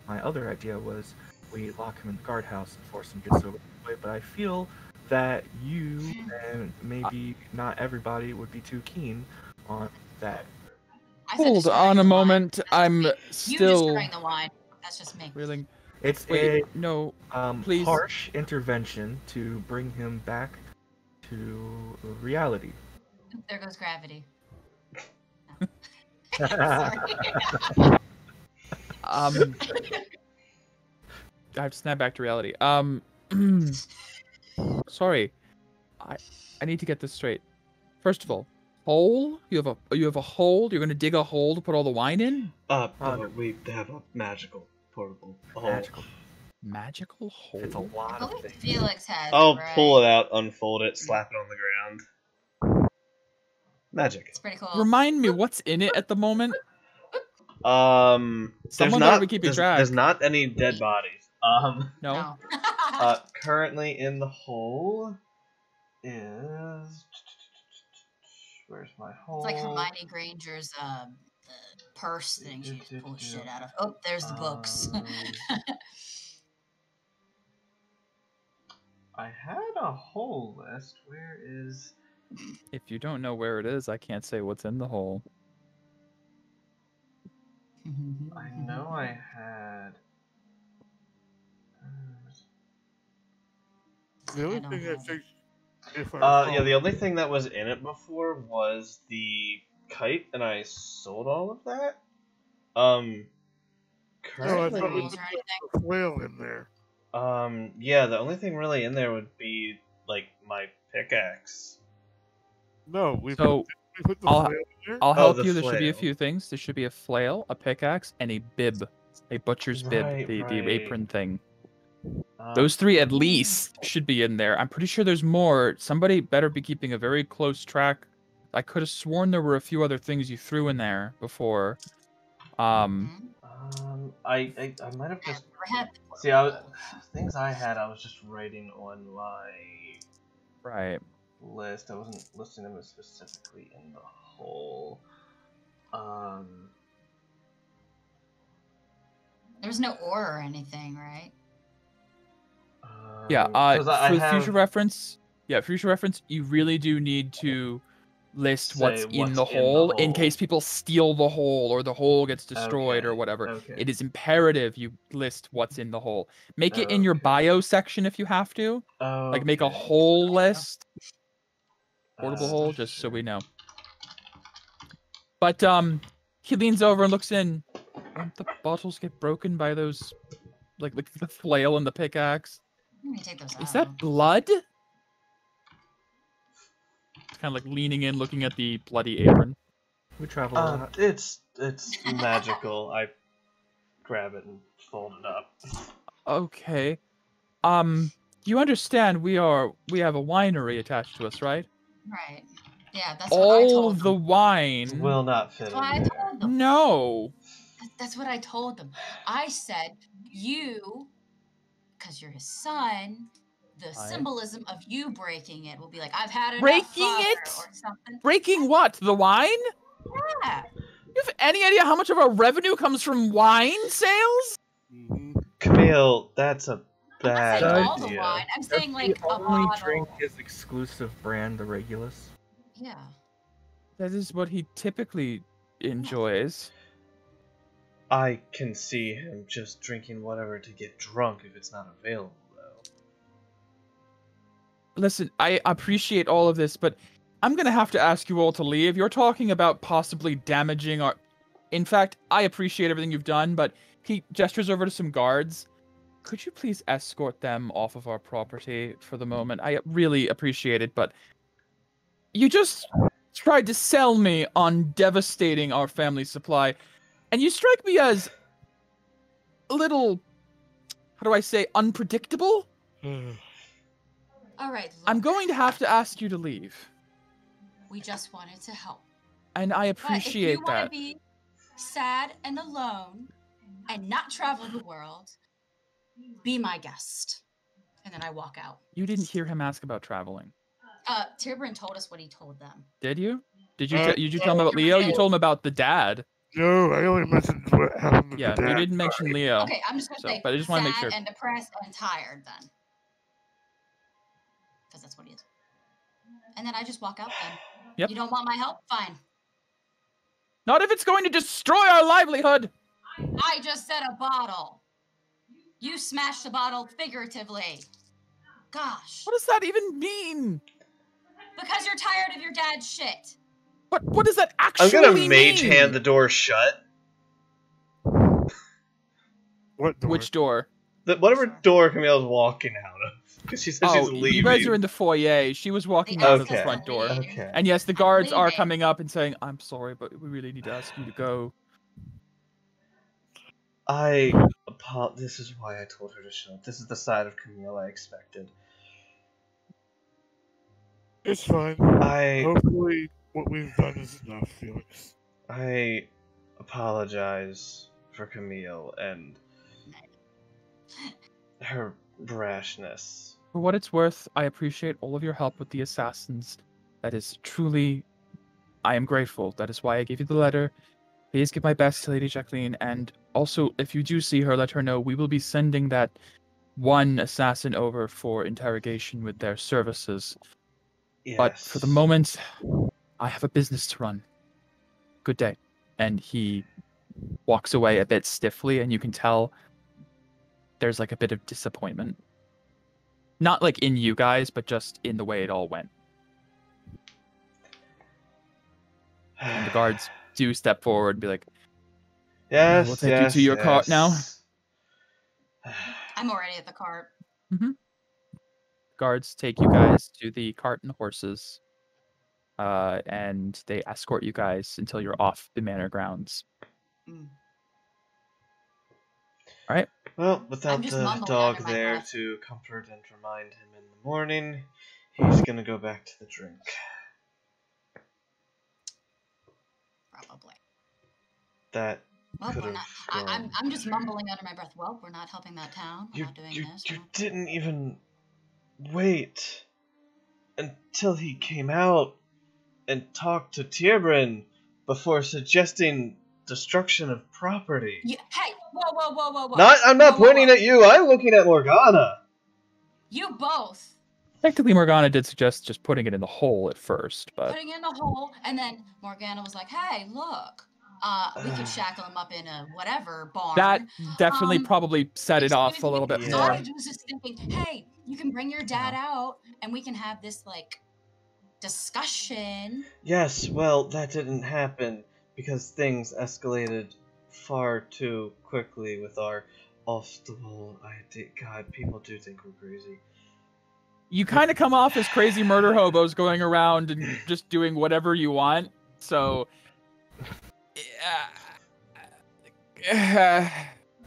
My other idea was we lock him in the guardhouse and force him to get sober, but I feel that you and maybe not everybody would be too keen on that. I said Hold destroying on a the wine. moment. That's I'm you still destroying the wine. That's just me. reeling. It's Wait, a no. Please. harsh intervention to bring him back to reality. There goes gravity. I have to snap back to reality. Sorry. I need to get this straight. First of all, hole? You have a hole? You're gonna dig a hole to put all the wine in? We have a magical portable hole. Magical hole? It's a lot I of believe things. Felix has I'll it, right? pull it out, unfold it, slap it on the ground. Magic. It's pretty cool. Remind me, what's in it at the moment? Someone better be keeping track. There's not any dead bodies. No. Currently in the hole is... Where's my hole? It's like Hermione Granger's the purse thing she just pulls shit out of. Oh, there's the books. I had a whole list. Where is... If you don't know where it is, I can't say what's in the hole. I know I had... The only thing I think, if I yeah, the only thing that was in it before was the kite, and I sold all of that. No, I Currently... thought it was a flail in there. Yeah, the only thing really in there would be, like, my pickaxe. No, we So, put the I'll- flail in there. I'll help the you. There should be a flail. few things. There should be a flail, a pickaxe, and a bib. A butcher's bib, Right, the right. apron thing. Those three at least should be in there. I'm pretty sure there's more. Somebody better be keeping a very close track. I could have sworn there were a few other things you threw in there before. I might have just... See, things I had, I was just writing on my Right. list. I wasn't listing them as specifically in the whole. There's no ore or anything, right? Yeah, 'cause I for have- future reference, you really do need to list what's Say in the hole in case people steal the hole or the hole gets destroyed or Okay, whatever. okay. It is imperative you list what's in the hole. Make it in your bio section if you have to. Like make a Okay. hole list. Portable hole, just so sure. we know. But he leans over and looks in. Won't the bottles get broken by those, like the flail and the pickaxe? Let me take those out. Is that blood? Kind of like leaning in, looking at the bloody apron. We travel a lot. It's magical. I grab it and fold it up. Okay. You understand we have a winery attached to us, right? Right. Yeah, that's what I All told the them. wine. Will not fit That's in what I there. told them. No. That's what I told them. I said, you, because you're his son, the symbolism of you breaking it will be like, I've had enough, Breaking father, it? or something. Breaking what? The wine? Yeah. You have any idea how much of our revenue comes from wine sales? Camille, that's a I'm bad not saying all the idea. wine. I'm saying Does like he a only bottle. drink his exclusive brand, the Regulus? Yeah. That is what he typically enjoys. I can see him just drinking whatever to get drunk if it's not available, though. Listen, I appreciate all of this, but I'm gonna have to ask you all to leave. You're talking about possibly damaging our... In fact, I appreciate everything you've done, but he gestures over to some guards. could you please escort them off of our property for the moment? I really appreciate it, but you just tried to sell me on devastating our family supply, and you strike me as a little, how do I say, unpredictable? All right, look, I'm going to have to ask you to leave. we just wanted to help. And I But if appreciate you want to that. be sad and alone and not travel the world, be my guest. And then I walk out. You didn't hear him ask about traveling. Tibrin told us what he told them. Did you? Did you tell him about Leo? You told him about the dad. No, I only mentioned what happened with Yeah, the dad. you didn't mention Leo. Okay, I'm just gonna say but I just want to sad make sure. and depressed and tired then. Because that's what he is. And then I just walk out then. Yep. You don't want my help? Fine. Not if it's going to destroy our livelihood. I just said a bottle. You smashed the bottle figuratively. Gosh. What does that even mean? Because you're tired of your dad's shit. What does that I'm actually gonna mean? mage hand the door shut. What door? Which door? Whatever door Camille's walking out of. Because she said she's leaving. You guys are in the foyer. She was walking out of the Okay. front door. Okay. And yes, the guards are leaving. coming up and saying, "I'm sorry, but we really need to ask you to go." This is why I told her to shut up. This is the side of Camille I expected. It's fine. Hopefully what we've done is enough, Felix. I apologize for Camille and her brashness. For what it's worth, I appreciate all of your help with the assassins. That is truly... I am grateful. That is why I gave you the letter. Please give my best to Lady Jacqueline, and also, if you do see her, let her know we will be sending that one assassin over for interrogation with their services. Yes. But for the moment, I have a business to run. Good day. And he walks away a bit stiffly, and you can tell there's like a bit of disappointment. Not like in you guys, but just in the way it all went. And the guards do step forward and be like, Yes, we'll take you to your cart now. I'm already at the cart. Guards take you guys to the cart and horses. And they escort you guys until you're off the manor grounds. Alright. Well, without I'm just the mumbling dog under my there breath. to comfort and remind him in the morning, he's gonna go back to the drink. Probably. That Well, could we're have not. I'm just mumbling under my breath. Well, we're not helping that town. We're not doing this. You didn't even wait until he came out and talked to Tibrin before suggesting destruction of property. Hey, whoa. I'm not Whoa, pointing whoa. at you. I'm looking at Morgana. You both. Technically, Morgana did suggest just putting it in the hole at first, but... Putting it in the hole, and then Morgana was like, hey, look. We could shackle him up in a whatever barn. That definitely probably set it off a little bit So more. I was just thinking, hey, you can bring your dad out, and we can have this, like, discussion. Yes, well, that didn't happen because things escalated far too quickly with our off-the-wall idea. God, people do think we're crazy. You kind of come off as crazy murder hobos going around and just doing whatever you want, so...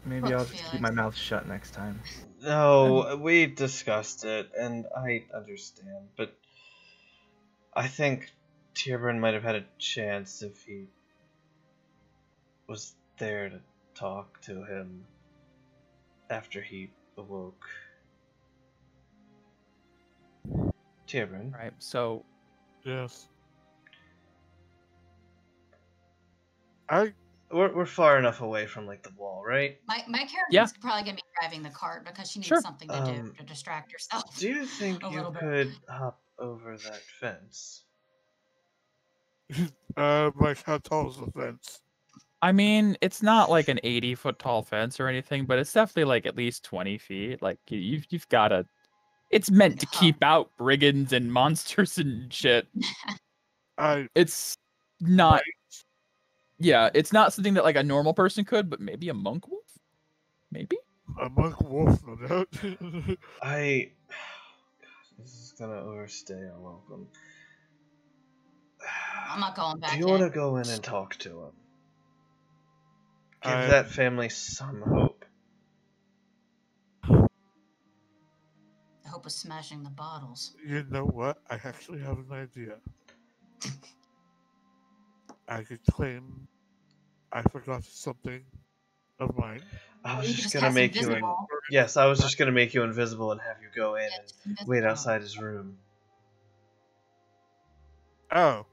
Maybe I'll just keep my mouth shut next time. No, we discussed it, and I understand, but I think Tibrin might have had a chance if he was there to talk to him after he awoke. Tibrin. Right, so... Yes. We're far enough away from like the wall, right? My character's Yeah. probably gonna be driving the cart because she needs Sure. something to do to distract herself. Do you think a you little bit. could hop over that fence? Like how tall is the fence? I mean, it's not like an 80-foot tall fence or anything, but it's definitely like at least 20 feet. Like, you've got to... It's meant to keep out brigands and monsters and shit. It's not... Yeah, it's not something that like a normal person could, but maybe a monk wolf? Maybe? A monk wolf, no doubt. This is gonna overstay our welcome. I'm not going back Do you in. want to go in and talk to him? Give I- that family some hope. I hope was smashing the bottles. You know what? I actually have an idea. I could claim I forgot something of mine. I Or was you could just just gonna cast make you invisible. Yes, I was just gonna make you invisible and have you go in Yeah, and just invisible. wait outside his room. Oh,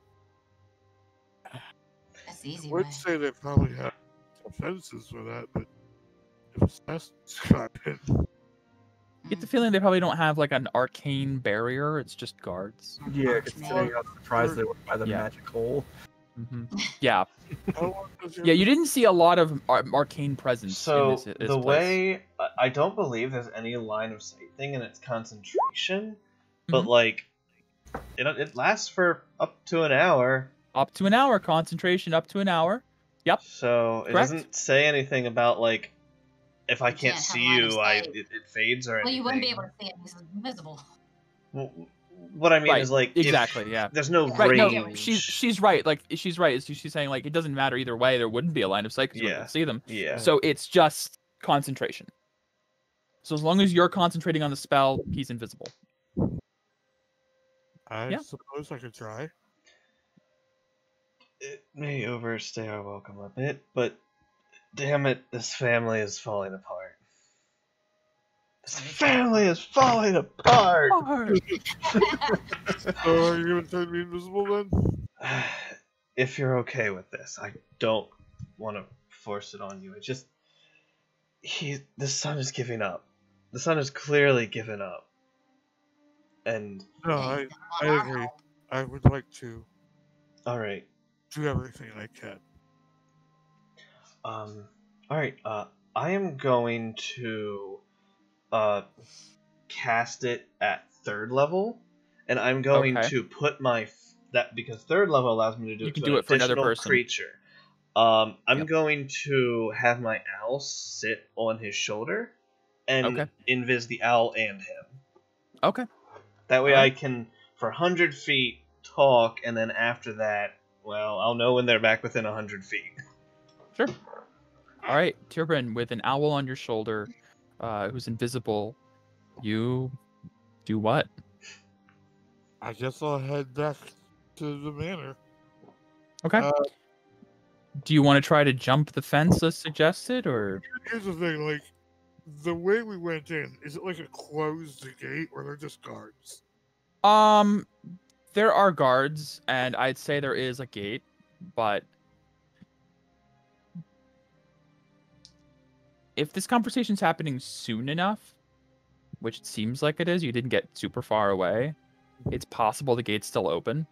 That's the I easy would way. say they probably have offenses for that, but if assassins got in, Get the feeling they probably don't have like an arcane barrier. It's just guards. Yeah, Archmage. considering how surprised they were by the Yeah. magic hole. Yeah, how long does your yeah. You didn't see a lot of arcane presence So in this the place. way I don't believe there's any line of sight thing in its concentration, but Mhm. like it lasts for up to an hour. Up to an hour concentration. Up to an hour. Yep. So it Correct. doesn't say anything about like if I You can't can't have see line of you, sight. it fades or Well, anything. you wouldn't be able to see it. He's invisible. Well, what I mean Right, is like if exactly, yeah. there's no Right. No, range. she's right. Like she's right. She's saying like it doesn't matter either way. There wouldn't be a line of sight because you Yeah. wouldn't see them. Yeah. So it's just concentration. So as long as you're concentrating on the spell, he's invisible. I Yeah. suppose I could try. It may overstay our welcome a bit, but damn it, this family is falling apart. This family is falling apart! So are you gonna turn me invisible then? If you're okay with this, I don't want to force it on you. It just the sun is giving up. The sun is clearly given up. And No, Hey, I on our agree. home. I would like to alright. do everything I can. Alright, I am going to cast it at 3rd level, and I'm going Okay. to put that because 3rd level allows me to do You it can to do an it for another additional person. creature. I'm Yep. going to have my owl sit on his shoulder and Okay. invis the owl and him. Okay. That way Alright. I can, for 100 feet, talk, and then after that, well, I'll know when they're back within 100 feet. Sure. All right, Tirpin, with an owl on your shoulder, who's invisible, you do what? I guess I'll head back to the manor. Okay. Do you want to try to jump the fence as suggested, or? Here's the thing, like, the way we went in, is it like a closed gate, or they're just guards? There are guards, and I'd say there is a gate, but if this conversation's happening soon enough, which it seems like it is, you didn't get super far away, it's possible the gate's still open,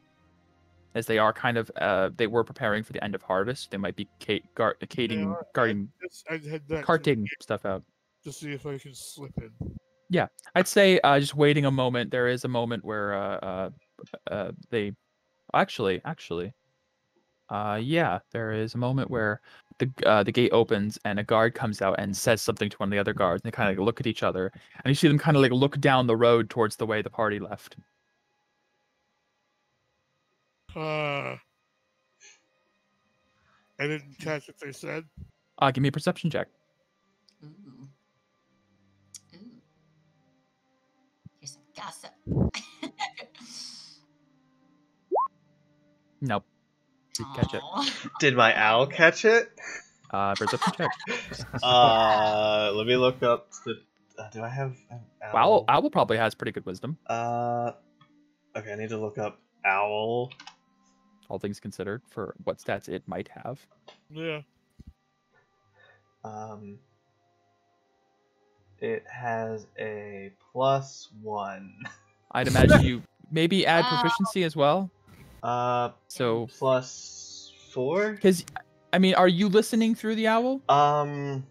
as they are kind of, they were preparing for the end of harvest. They might be carting I'd head back to the carting gate stuff out. to see if I can slip in. Yeah, I'd say just waiting a moment. There is a moment where they actually, yeah, there is a moment where the gate opens and a guard comes out and says something to one of the other guards. And they kind of look at each other, and you see them kind of like look down the road towards the way the party left. I didn't catch what they said. Give me a perception check. Ooh. Ooh. Here's some gossip. Nope. Didn't catch it. Aw. Did my owl catch it? Perception check. Let me look up the. Do I have an owl? Owl probably has pretty good wisdom, Okay, I need to look up owl. all things considered, for what stats it might have. Yeah. It has a +1. I'd imagine you maybe add proficiency as well. So +4. because I mean, are you listening through the owl? Um.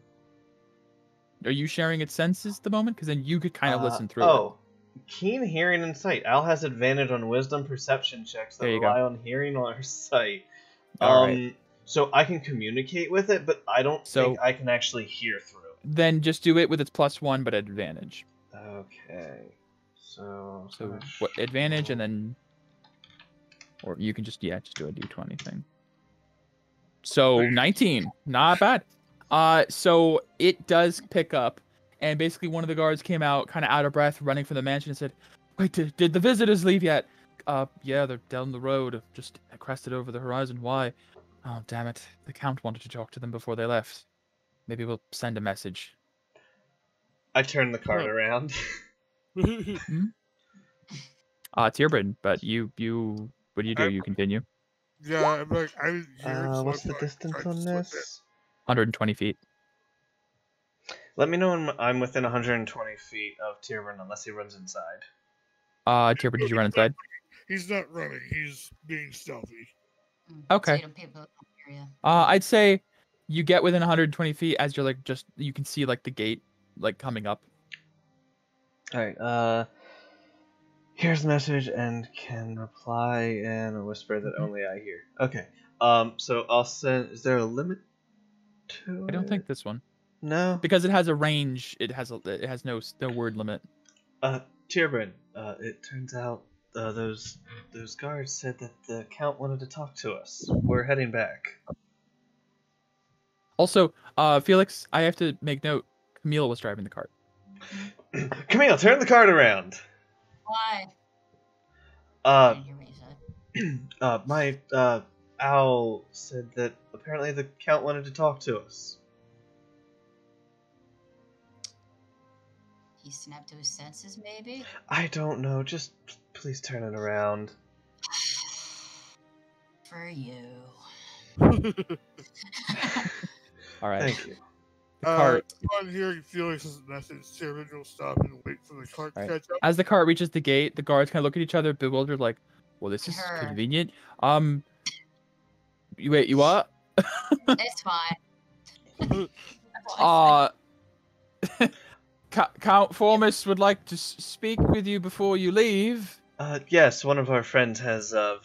Are you sharing its senses at the moment? Because then you could kind of listen through it. Oh, keen hearing and sight. Owl has advantage on wisdom perception checks that There you rely go. on hearing or sight. All right. So I can communicate with it, but I don't So- think I can actually hear through it. then just do it with its +1, but at advantage. Okay. So what advantage, and then, or you can just do a d20 thing. So 19, not bad. So it does pick up, and basically one of the guards came out, kind of out of breath, running from the mansion, and said, "Wait, did the visitors leave yet?" Yeah, they're down the road, just crested over the horizon. Why? Oh, damn it! The Count wanted to talk to them before they left. Maybe we'll send a message. I turn the cart around. Tierbrin, but you, what do you do? You continue. Yeah, I'm like, I didn't hear. So What's I'm the like, distance I on just went this? 120 feet. Let me know when I'm within 120 feet of Tierbrin, unless he runs inside. Tierbrin, did you run inside? He's not running. He's being stealthy. Okay. So you don't pay the area. I'd say you get within 120 feet as you're like you can see like the gate like coming up. All right. Here's the message and can reply in a whisper that only I hear. Okay. So I'll send. Is there a limit to it? I don't think this one. No. Because it has a range. It has no word limit. Tierbrin. It turns out those guards said that the Count wanted to talk to us. We're heading back. Also, Felix, I have to make note. Camille was driving the cart. Camille, turn the cart around. Why? My owl said that apparently the Count wanted to talk to us. He snapped to his senses, maybe? I don't know. Just please turn it around. For you. All right. Thank you. The cart. Upon hearing Felix's message, Tierbrin will stop and wait for the cart to catch up. As the cart reaches the gate, the guards kind of look at each other, bewildered, like, "Well, this is convenient." Wait, you what? It's fine. Count Formus would like to speak with you before you leave. Yes, one of our friends has our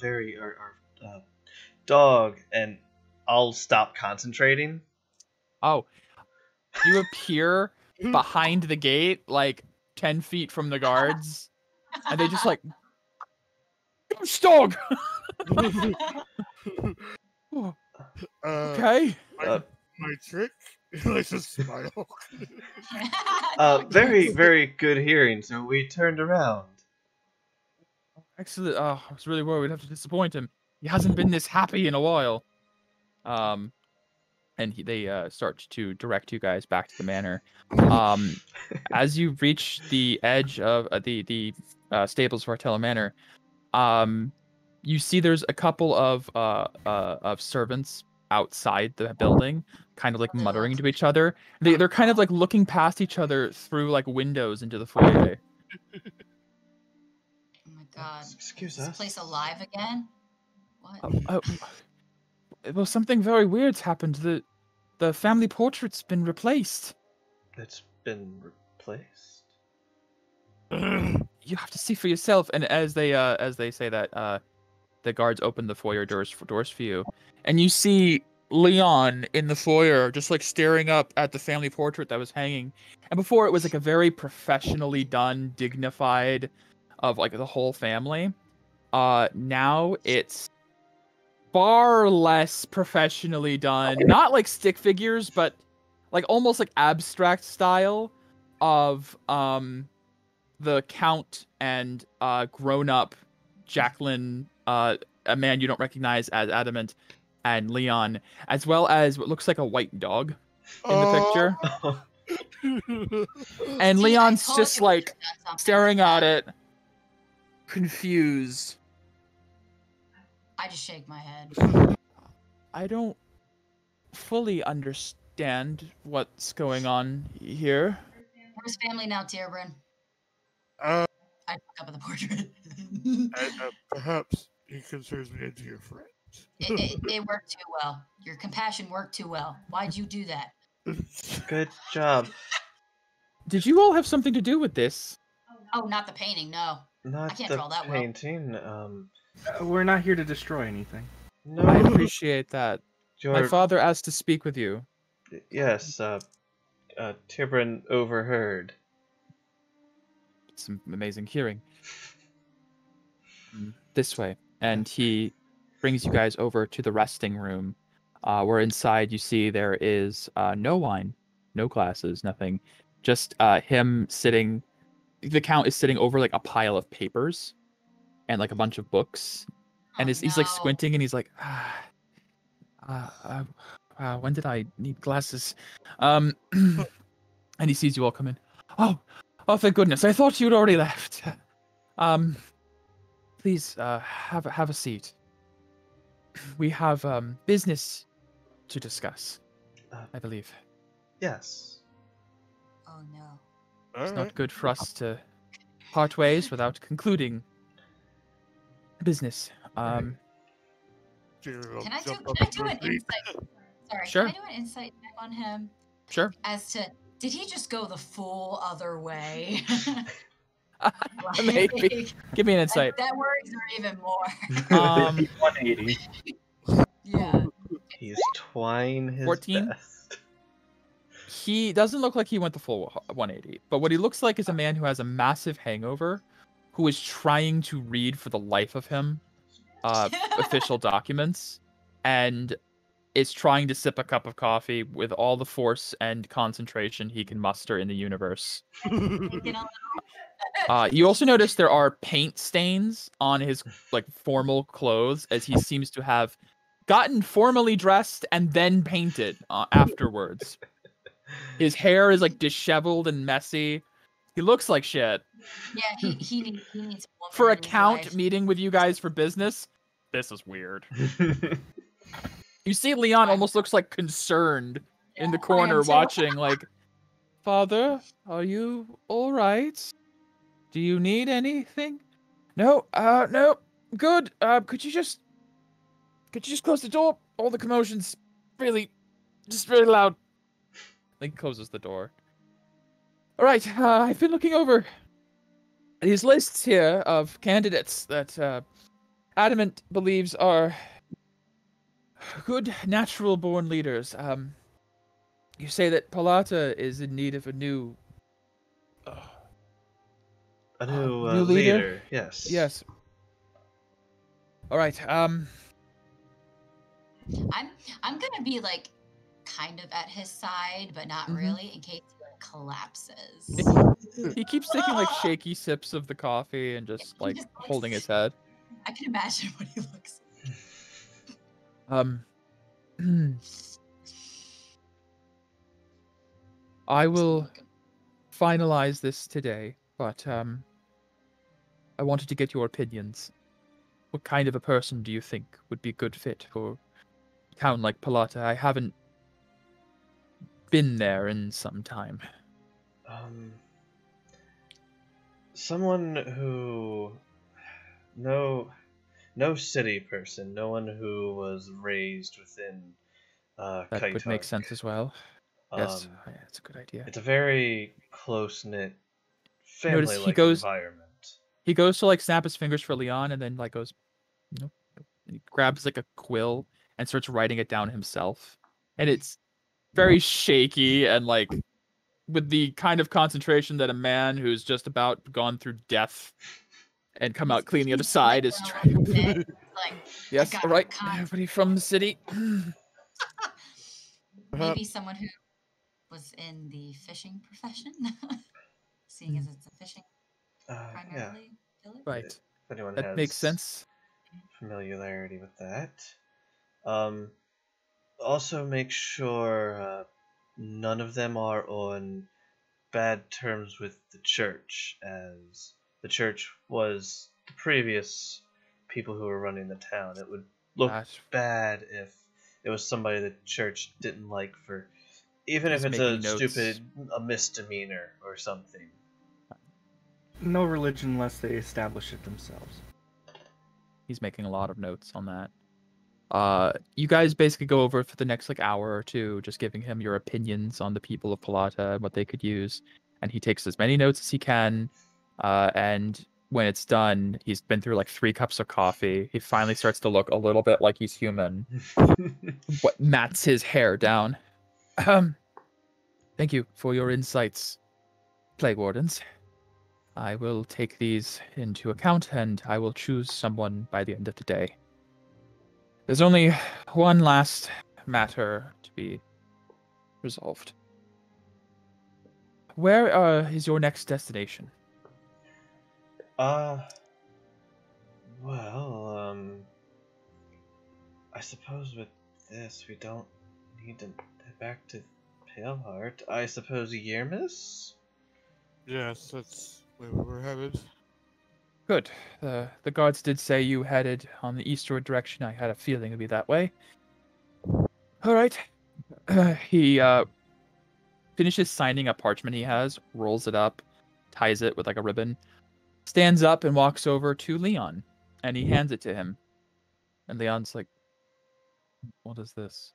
dog, and I'll stop concentrating. Oh, you appear behind the gate, like 10 feet from the guards, and they just like, "Ghost dog!" Okay. My trick? Like a smile. Very, very good hearing, so we turned around. Excellent. I was really worried we'd have to disappoint him. He hasn't been this happy in a while. And they start to direct you guys back to the manor. As you reach the edge of the stables for Artella Manor, you see there's a couple of servants outside the building, kind of like muttering to each other. They're kind of like looking past each other through like windows into the foyer. Oh my god. Excuse Is us. this place alive again? What? Well, something very weird's happened. The family portrait's been replaced. It's been replaced? You have to see for yourself. And as they say that, the guards open the foyer doors for you, and you see Leon in the foyer, just like staring up at the family portrait that was hanging. And before it was like a very professionally done, dignified, of like the whole family. Now it's far less professionally done. Not like stick figures, but like almost like abstract style of the Count and grown up Jacqueline, a man you don't recognize as Adamant, and Leon, as well as what looks like a white dog in the picture. And See, Leon's I told just you we like should've done something staring like at that. it, confused. I just shake my head. I don't fully understand what's going on here. Where's family now, Tierbrin? Uh, I look up at the portrait. Perhaps he considers me a dear friend. It worked too well. Your compassion worked too well. Why'd you do that? Good job. Did you all have something to do with this? Oh, not the painting, no. Not I can't the draw that well. painting. We're not here to destroy anything. No. I appreciate that. My Your- father asked to speak with you. Yes. Tiburon overheard. Some amazing hearing. This way. And he brings you guys over to the resting room, where inside you see there is no wine, no glasses, nothing. Just him sitting. The Count is sitting over like a pile of papers and like a bunch of books. And he's like squinting and he's like, when did I need glasses? And he sees you all come in. Oh, thank goodness. I thought you'd already left. Please, have a seat. We have business to discuss, I believe. Yes. Oh no. It's not good for us to part ways without concluding business. Can I do an insight? Sorry, Sure. Can I do an insight check on him? Sure. As to, did he just go the full other way? Maybe. Give me an insight. That worries me even more. 180. Yeah. He's trying his 14? best. He doesn't look like he went the full 180, but what he looks like is a man who has a massive hangover, who is trying to read for the life of him official documents, and is trying to sip a cup of coffee with all the force and concentration he can muster in the universe. You also notice there are paint stains on his like formal clothes, as he seems to have gotten formally dressed and then painted afterwards. His hair is like disheveled and messy. He looks like shit. Yeah, he needs a woman For a in his Count life. meeting with you guys for business, this is weird. You see Leon almost looks like concerned in the corner watching, like, Father, are you all right? Do you need anything? No, no, good. Could you just close the door? All the commotion's really loud. He closes the door. All right, I've been looking over these lists here of candidates that Adamant believes are good natural-born leaders. You say that Palata is in need of a new leader. Yes. Yes. All right. I'm gonna be like kind of at his side, but not really, in case he like collapses. He keeps taking like shaky sips of the coffee and just like holding his head. I can imagine what he looks I will finalize this today, but I wanted to get your opinions. What kind of a person do you think would be a good fit for a town like Palata? I haven't been there in some time. Someone who no city person, no one who was raised within That would Kaitark. make sense as well. Yes, yeah, that's a good idea. It's a very close-knit, Notice family-like environment. He goes to like snap his fingers for Leon, and then like goes, nope. He grabs like a quill and starts writing it down himself, and it's very shaky and like with the kind of concentration that a man who's just about gone through death and come out clean the other side is trying. like, Yes, all right. Everybody from the city. Maybe someone who was in the fishing profession, seeing as it's a fishing primarily village. Right. If anyone That has makes sense. familiarity with that. Also make sure none of them are on bad terms with the church, as the church was the previous people who were running the town. It would look bad if it was somebody the church didn't like, for even if it's a misdemeanor or something. No religion unless they establish it themselves. He's making a lot of notes on that. You guys basically go over for the next like hour or two, just giving him your opinions on the people of Palata and what they could use, and he takes as many notes as he can. And when it's done, he's been through like 3 cups of coffee. He finally starts to look a little bit like he's human. What mats his hair down. Thank you for your insights, Plague Wardens. I will take these into account, and I will choose someone by the end of the day. There's only one last matter to be resolved. Where is your next destination? Well, I suppose with this we don't need to head back to Paleheart. I suppose Yermis? Yes, that's where we're headed. Good. The guards did say you headed on the eastward direction. I had a feeling it'd be that way. All right. He finishes signing a parchment he has, rolls it up, ties it with like a ribbon, stands up and walks over to Leon, and he hands it to him. And Leon's like, "What is this?"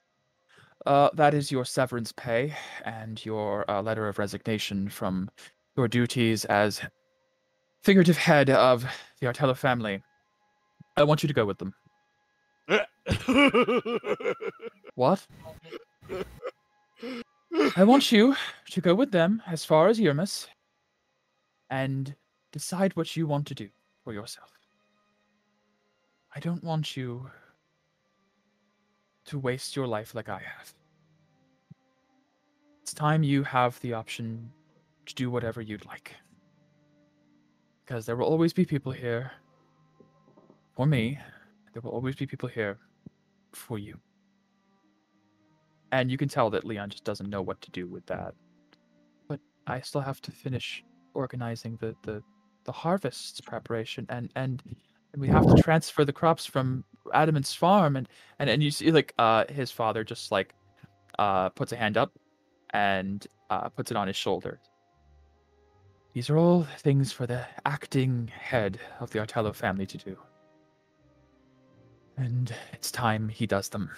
That is your severance pay and your letter of resignation from your duties as figurative head of the Artello family. I want you to go with them. What? I want you to go with them as far as Yermis and decide what you want to do for yourself. I don't want you to waste your life like I have. It's time you have the option to do whatever you'd like. Because there will always be people here for me. There will always be people here for you. And you can tell that Leon just doesn't know what to do with that. But I still have to finish organizing the harvest preparation, and we have to transfer the crops from Adamant's farm, and you see like his father just like puts a hand up and puts it on his shoulder. These are all things for the acting head of the Artello family to do. And it's time he does them.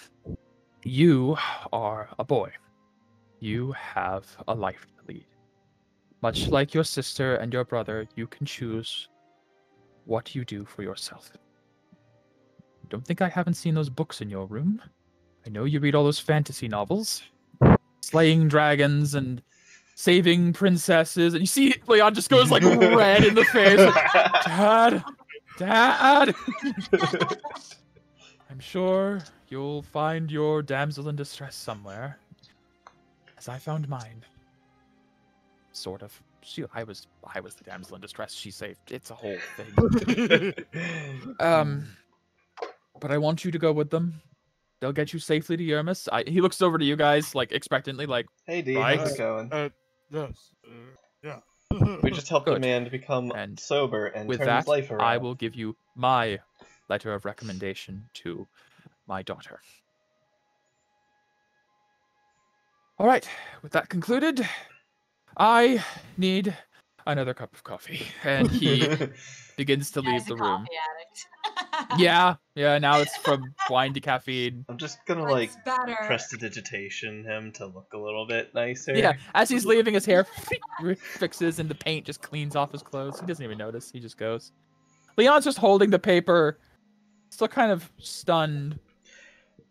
You are a boy. You have a life to lead. Much like your sister and your brother, you can choose what you do for yourself. Don't think I haven't seen those books in your room. I know you read all those fantasy novels. Slaying dragons and saving princesses. And you see Leon just goes like red in the face. Like, Dad! Dad! I'm sure you'll find your damsel in distress somewhere. As I found mine. Sort of. I was the damsel in distress she saved. It's a whole thing. But I want you to go with them. They'll get you safely to Yermis. He looks over to you guys, like, expectantly, like, Hey, D, right? how's it going? Yes. Yeah. We just helped a Good. man to become And sober and with turn that, his life around. I will give you my letter of recommendation to my daughter. All right, with that concluded, I need another cup of coffee. And he begins to leave the room. Yeah, now it's from wine to caffeine. I'm just gonna That's better. prestidigitation him to look a little bit nicer. Yeah, as he's leaving, his hair fixes and the paint just cleans off his clothes. He doesn't even notice. He just goes. Leon's just holding the paper, still kind of stunned.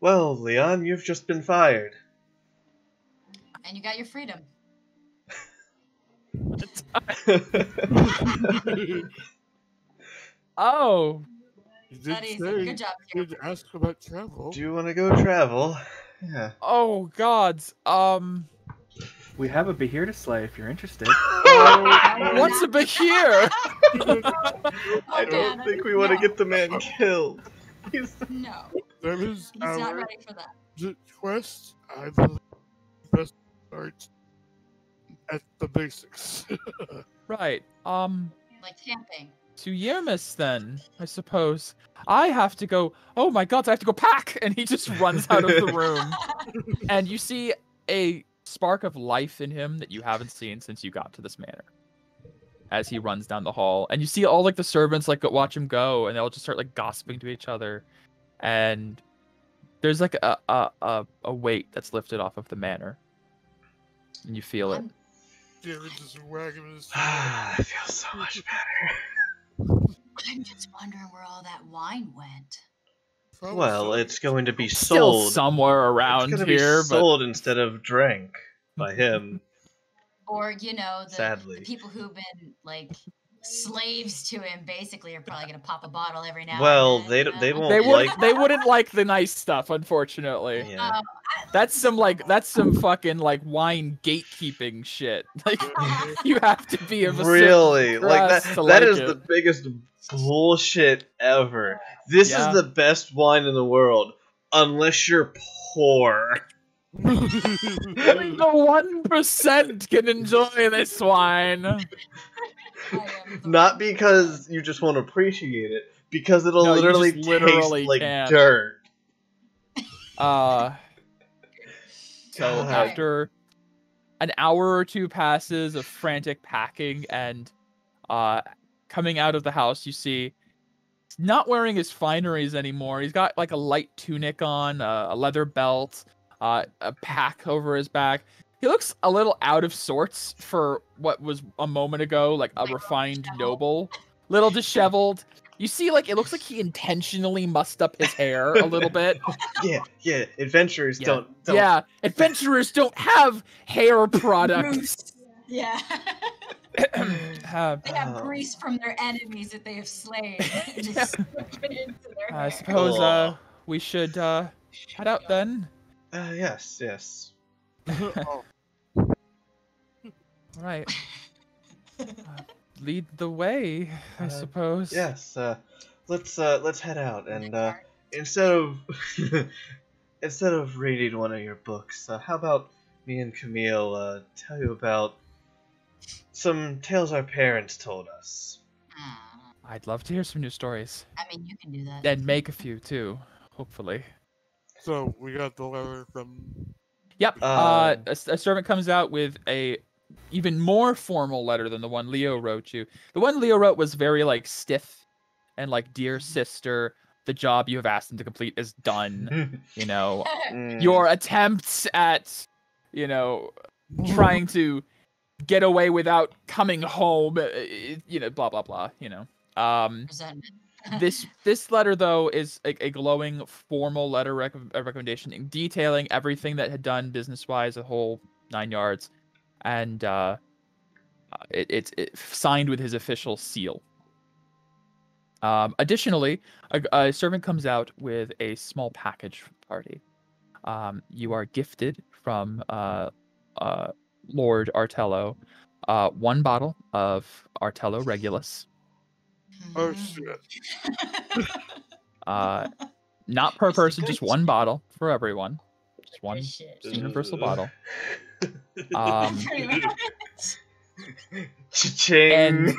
Well, Leon, you've just been fired. And you got your freedom. Oh. You did That easy. say Good job, you did ask about travel. Do you want to go travel? Yeah. Oh, gods. We have a Behir to slay if you're interested. What's a Behir? I don't think we want to get the man killed. No. That is He's not our ready for that. quest. I believe best start at the basics. Right. Like camping. To Yermis, then, I suppose. I have to go. Oh my god, I have to go pack! And he just runs out of the room. And you see a spark of life in him that you haven't seen since you got to this manor. As he runs down the hall. And you see all like the servants like watch him go, and they'll just start like gossiping to each other. And there's like a weight that's lifted off of the manor. And you feel it. Jared just wagging his I feel so much better. I'm just wondering where all that wine went. Well, it's going to be Still sold somewhere around it's gonna here, be sold instead of drank by him. Or, you know, the Sadly. people who've been, like, slaves to him basically are probably going to pop a bottle every now Well, and then. they won't They like. would they wouldn't like the nice stuff, unfortunately. Yeah. That's some fucking like wine gatekeeping shit. Like you have to be of a Really, certain like class that. to That like is it. the biggest bullshit ever. This Yeah. is the best wine in the world, unless you're poor. Only the 1% can enjoy this wine. Not because you just won't appreciate it, because it'll No, you literally just literally taste like can't. dirt. So God. after an hour or two passes of frantic packing and coming out of the house, you see he's not wearing his fineries anymore. He's got like a light tunic on, a leather belt, a pack over his back. He looks a little out of sorts for what was a moment ago like a refined noble. Little disheveled. You see, like, it looks like he intentionally mussed up his hair a little bit. Yeah. Adventurers don't. Yeah, adventurers don't have hair products. Yeah. Uh, They have grease from their enemies that they have slain. And just slip it into their I hair. suppose Cool. we should head out then. Yes. Oh, All right. Lead the way, I suppose. Yes. Let's head out, and instead of instead of reading one of your books, how about me and Camille tell you about some tales our parents told us. I'd love to hear some new stories. I mean, you can do that. And make a few too, hopefully. so we got the letter from. Yep. A servant comes out with a even more formal letter than the one Leo wrote you. The one Leo wrote was very like stiff and like, dear sister, the job you have asked him to complete is done. You know, your attempts at, you know, trying to get away without coming home, you know, blah blah blah. You know. Resentment. This letter though is a glowing formal letter recommendation detailing everything that had done business wise, the whole 9 yards, and it's signed with his official seal. Additionally, a servant comes out with a small package for the party. You are gifted from Lord Artello 1 bottle of Artello Regulus. Oh shit! Not per person, just 1 bottle for everyone. Just one Shit. universal bottle. Pretty much. Cha-ching. And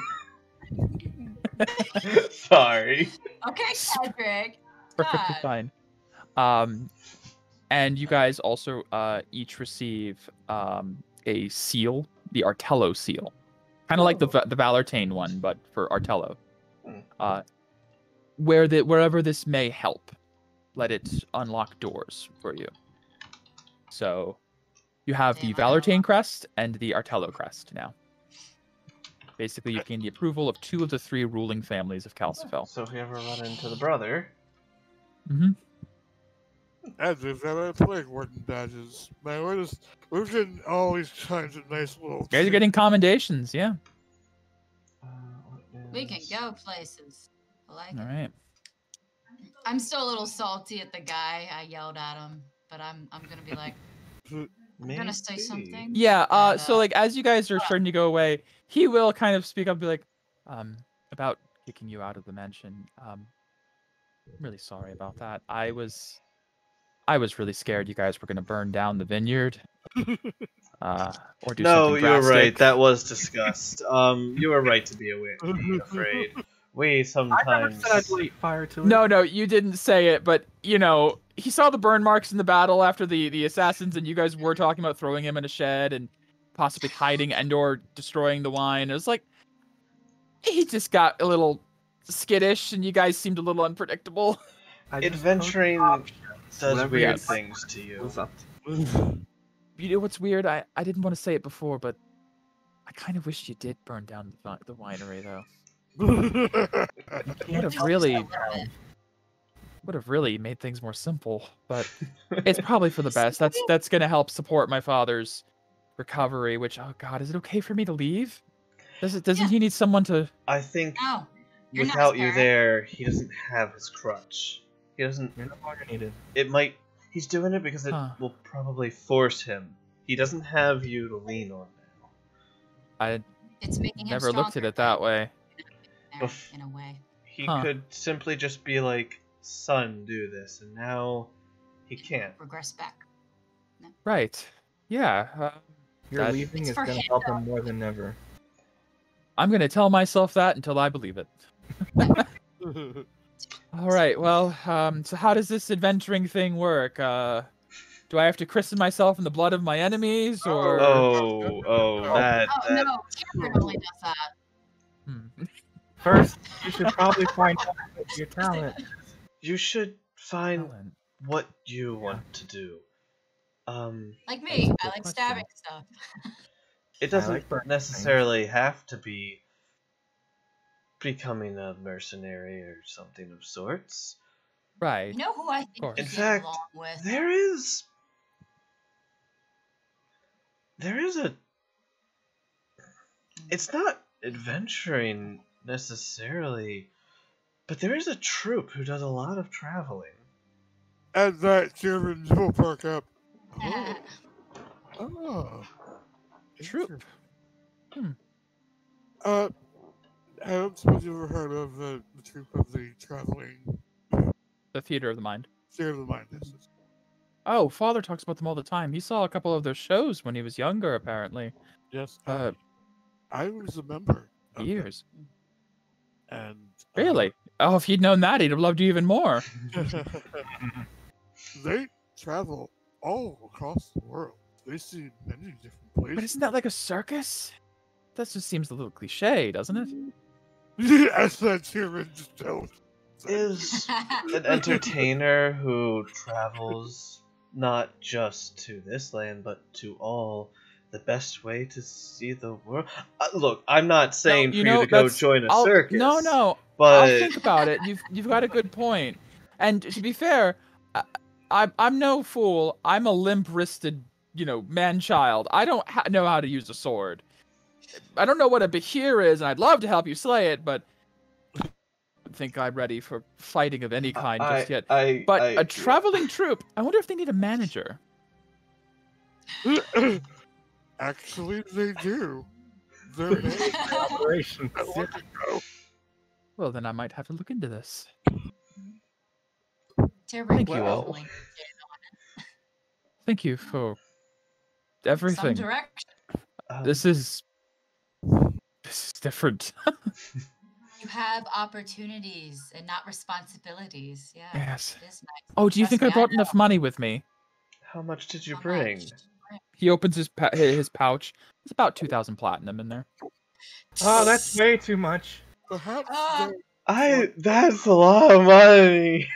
Sorry. Okay, Cedric. perfectly God. fine. And you guys also each receive a seal, the Artello seal, kind of like the Valartane one, but for Artello. Wherever this may help, let it unlock doors for you. So you have the Valartane crest and the Artello crest now. Basically, you've gained the approval of 2 of the 3 ruling families of Calcifel. So if we ever run into the brother, As if I play warden badges. Man, we're getting all these kinds of nice little. You guys are getting commendations, yeah. We can go places. I like All it. right. I'm still a little salty at the guy. I yelled at him, but I'm gonna be like, I'm gonna say something. Yeah, and, so like as you guys are starting to go away, he will kind of speak up and be like, about kicking you out of the mansion. I'm really sorry about that. I was really scared you guys were gonna burn down the vineyard. Or do No, something you're right. drastic. That was discussed. You were right to be afraid. We sometimes. I never said I'd light fire to it. No, you didn't say it, but you know, he saw the burn marks in the battle after the assassins, and you guys were talking about throwing him in a shed and possibly hiding and/or destroying the wine. It was like he just got a little skittish, and you guys seemed a little unpredictable. Adventuring does Whatever weird it things to you. was up You know what's weird? I didn't want to say it before, but I kind of wish you did burn down the winery, though. Would have really made things more simple, but it's probably for the best. That's gonna help support my father's recovery. Which, oh God, is it okay for me to leave? Doesn't he need someone to? I think No, you're not without you his parent. there, he doesn't have his crutch. He doesn't. You're no longer needed. It might. He's doing it because it Huh. will probably force him. He doesn't have you to lean on now. I It's making him never looked at stronger, it that way. there, Bef- in a way. He Huh. could simply just be like, "Son, do this," and now he can't. Regress back. Right. Yeah. Your That- leaving It's is for going to him, help him more than ever. I'm gonna tell myself that until I believe it. All right. Well, so how does this adventuring thing work? Do I have to christen myself in the blood of my enemies, or? That Oh that. no, Cameron only does that. Hmm. First, you should probably find out your talent. You should find Talent. what you want to do. Like That's a me, good I like question. stabbing stuff. It I doesn't like burning necessarily have to be becoming a mercenary or something of sorts. Right. You know who I think course. you In get fact, along with? There is a. It's not adventuring necessarily, but there is a troupe who does a lot of traveling. And that Chairman will perk up. Oh. Troop. interesting. I don't suppose you ever heard of the troupe of the traveling The theater of the mind. Theater of the Mind. This is- Oh, Father talks about them all the time. He saw a couple of their shows when he was younger, apparently. Yes. Uh, I was a member. of them, years. And Really? Oh, if he'd known that, he'd have loved you even more. they travel all across the world. They see many different places. But isn't that like a circus? That just seems a little cliche, doesn't it? Yes, that Chairman just don't. Is an entertainer who travels not just to this land but to all the best way to see the world? Look, I'm not saying for you to go join a circus. No. but I'll think about it. You've got a good point. And to be fair, I'm no fool. I'm a limp-wristed, man-child. I don't know how to use a sword. I don't know what a behir is, and I'd love to help you slay it, but I don't think I'm ready for fighting of any kind just yet. But a traveling troupe, I wonder if they need a manager. Actually, they do. They're made Operation. a long ago. Well, then I might have to look into this. Thank you all. Thank you for Some everything. direction. This is different. You have opportunities and not responsibilities. Yeah. Yes. It is nice. Oh, do you Trust think me, I brought enough money with me? how much did you How bring? much? He opens his pouch. There's about 2,000 platinum in there. Oh, that's way too much. Perhaps Ah. That's a lot of money.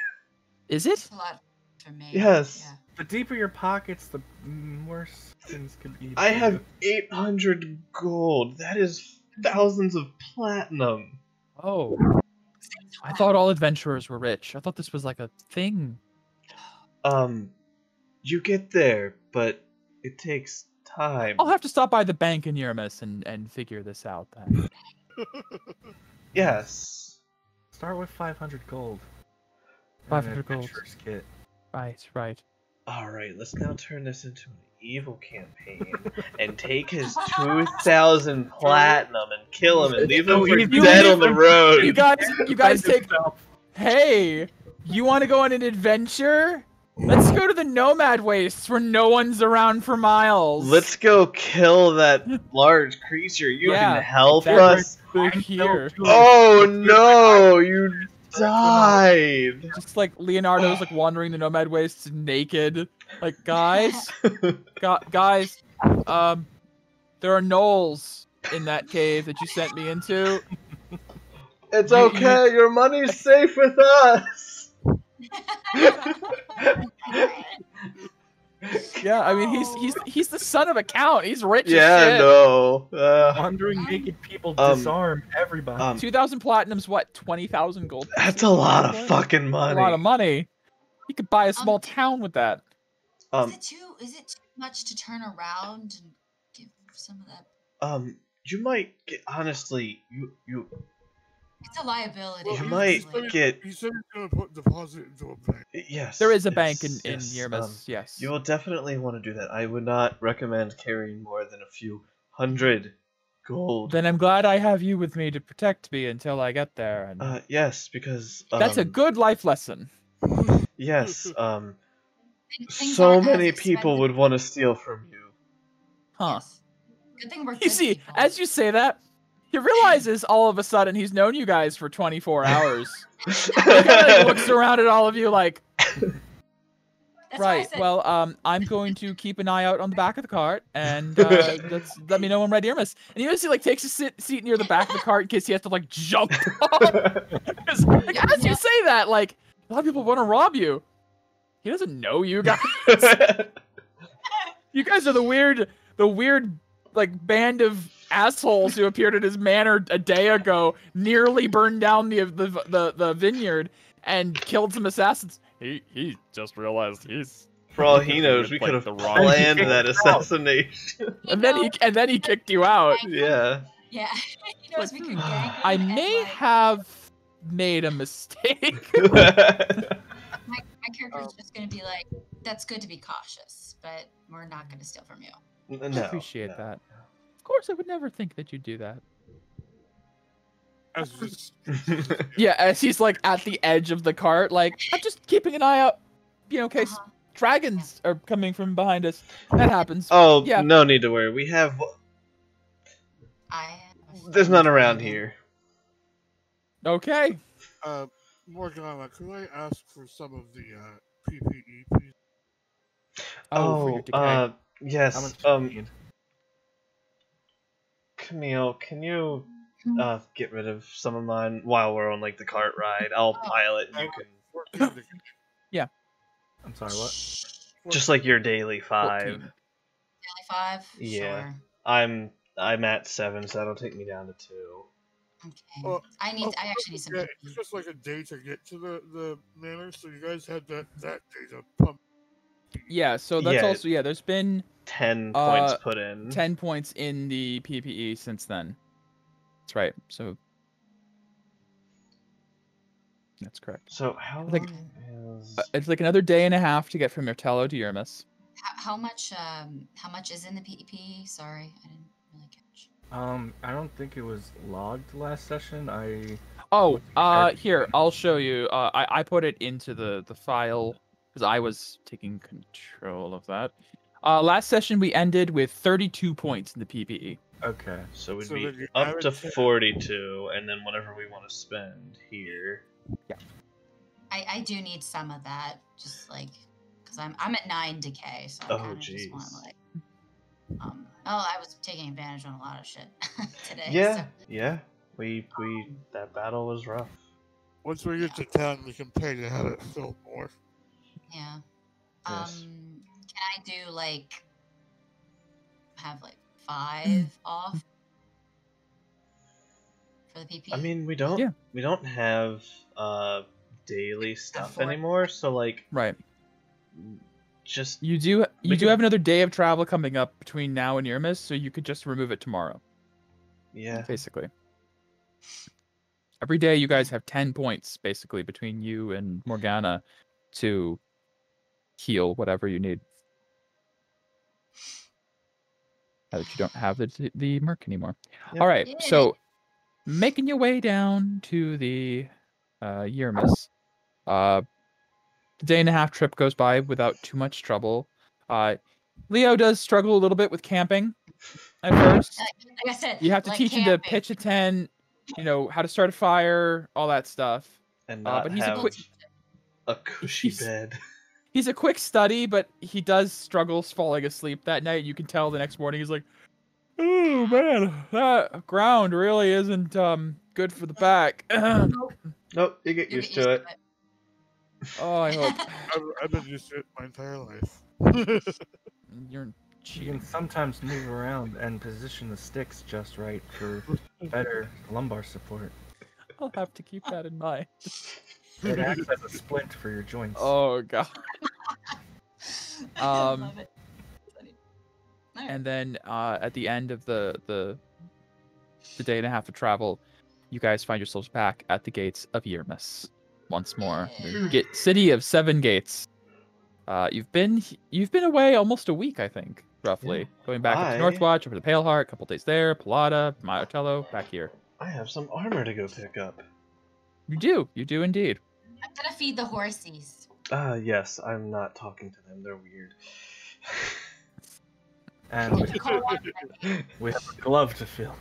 Is it? It's a lot for me. Yes. Yeah. The deeper your pockets, the worse things could be. I have 800 gold. That is thousands of platinum. Oh. I thought all adventurers were rich. I thought this was like a thing. You get there, but it takes time. I'll have to stop by the bank in Yermis and figure this out then. Yes. Start with 500 gold. 500 And an gold. adventurer's kit. Right. Alright, let's now turn this into an evil campaign and take his 2,000 platinum and kill him and leave him for You dead leave on the him- road. You guys take. Hey, you want to go on an adventure? Let's go to the Nomad Wastes where no one's around for miles. Let's go kill that large creature. You Yeah, can help that us. Big here. Oh no, you died. Just like Leonardo's like wandering the Nomad Wastes naked. Like guys, guys, there are gnolls in that cave that you sent me into. It's okay. Your money's safe with us. Yeah, I mean he's the son of a count. He's rich as Yeah, shit. no. Wandering naked people disarm everybody. 2,000 platinum's what? 20,000 gold. That's a lot of fucking A money. lot of money. You could buy a small town with that. Is it too much to turn around and some of that. You might get, honestly, you It's a liability. You Well, might honestly. get, He said he's gonna put deposit into a bank. yes. There is a bank in yes, Yermis, yes. You will definitely want to do that. I would not recommend carrying more than a few hundred gold. Then I'm glad I have you with me to protect me until I get there. And Yes, because that's a good life lesson. Yes, Things so aren't as many people expensive. would want to steal from you. Huh. Yes. Good thing we're You good see, people. as you say that, he realizes all of a sudden he's known you guys for 24 hours. He kind of like looks around at all of you like, That's why I right, said- well, I'm going to keep an eye out on the back of the cart, and let me know when ready, Irmis. And you see, like, takes a seat near the back of the cart in case he has to, like, jump off. Like, as you say that, like, a lot of people want to rob you. He doesn't know you guys. You guys are the weird, like, band of assholes who appeared at his manor a day ago, nearly burned down the vineyard, and killed some assassins. He just realized he's. For all he knows, we like, could have the wrong planned people. that assassination. And then he kicked you out. Yeah. Yeah. He knows we could gang him I and, may like, have made a mistake. my character is just gonna be like, that's good to be cautious, but we're not gonna steal from you. I No. appreciate that. Of course, I would never think that you'd do that. As just, Yeah, as he's like at the edge of the cart, like, I'm just keeping an eye out, in case Uh-huh. dragons are coming from behind us. That happens. Oh, Yeah. no need to worry. We have. There's none around here. Okay. Morgana, could I ask for some of the PPE, please? For your decay. Yes. How much do you need? Camille, can you get rid of some of mine while we're on like the cart ride? I'll pile it and you can. Yeah. I'm sorry, what? Just like your daily 5. 14. Daily 5? Yeah. Sure. I'm at 7, so that'll take me down to 2. Okay. Well, I actually need some. Yeah, it's just like a day to get to the manor, so you guys had that day to pump. Yeah, so that's Yeah. also, there's been 10 points put in. 10 points in the PPE since then. That's right. So that's correct. So how Like- long is? It's like another day and a half to get from Mertello to Yermis. How much is in the PEP? Sorry, I didn't really catch. I don't think it was logged last session. Oh, here, I'll show you. I put it into the file because I was taking control of that. Last session we ended with 32 points in the PPE. Okay. So we'd So be then your up to average- 42, and then whatever we want to spend here. I do need some of that, just like, because I'm at 9 decay, so I Oh, kind of just want jeez. like. I was taking advantage on a lot of shit today. Yeah, So, yeah. We that battle was rough. Once we get to town, we can pay to have it filled more. yeah. Yes. Can I do like have like 5 off for the PP? I mean, we don't have daily stuff Afford- anymore, so like Right. just You do We can- have another day of travel coming up between now and Yermis, so you could just remove it tomorrow, yeah. basically. Every day you guys have 10 points, basically, between you and Morgana to heal whatever you need. Now that you don't have the merc anymore. Yep. All right, Yay. so making your way down to the Yermis. The day and a half trip goes by without too much trouble. Leo does struggle a little bit with camping at first. Like I said, You have to like teach him to camping. pitch a tent, how to start a fire, all that stuff. And not but he's a have quick a cushy he's- bed. He's a quick study, but he does struggle falling asleep that night. You can tell the next morning he's like, "Oh man, that ground really isn't good for the back." Nope, you get You'll used get to it. Oh, I hope I've been used to it my entire life. you're You cheating. can sometimes move around and position the sticks just right for better lumbar support. I'll have to keep that in mind. It acts as a splint for your joints. Oh god. I love it. Alright. And then at the end of the day and a half of travel, you guys find yourselves back at the gates of Yermis once more. The city of 7 gates. You've been away almost a week, I think, roughly. Yeah. Going back up to Northwatch, over to Paleheart, a couple days there, Palata, Martello, back here. I have some armor to go pick up. You do indeed. I'm gonna feed the horsies. Yes, I'm not talking to them. They're weird. And Did you call one? we have a glove to fill.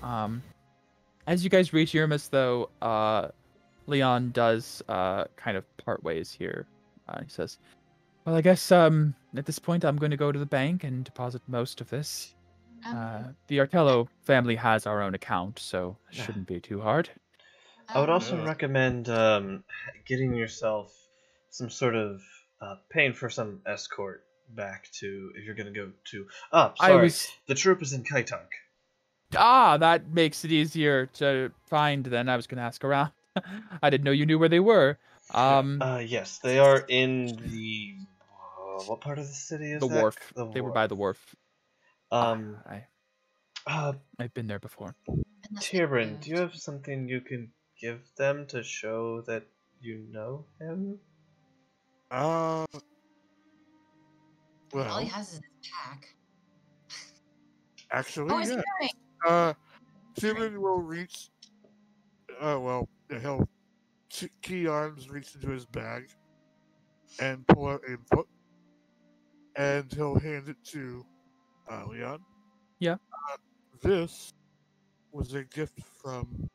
As you guys reach Yermis, though, Leon does kind of part ways here. He says, "Well, I guess at this point I'm going to go to the bank and deposit most of this. The Artello family has our own account, so it shouldn't be too hard." I would also recommend getting yourself some sort of paying for some escort back to if you're going to go to. The troop is in Kaitark. That makes it easier to find. Then I was going to ask around. I didn't know you knew where they were. Yes, they are in the what part of the city is the that? wharf. The They were wharf. by the wharf. I've been there before. Tyrion, do you have something you can give them to show that you know him? All Well, he has is his pack. actually, Oh, is he yeah. going? Tyrion will reach. He'll key arms reach into his bag and pull out a book, and he'll hand it to Leon. Yeah. This was a gift from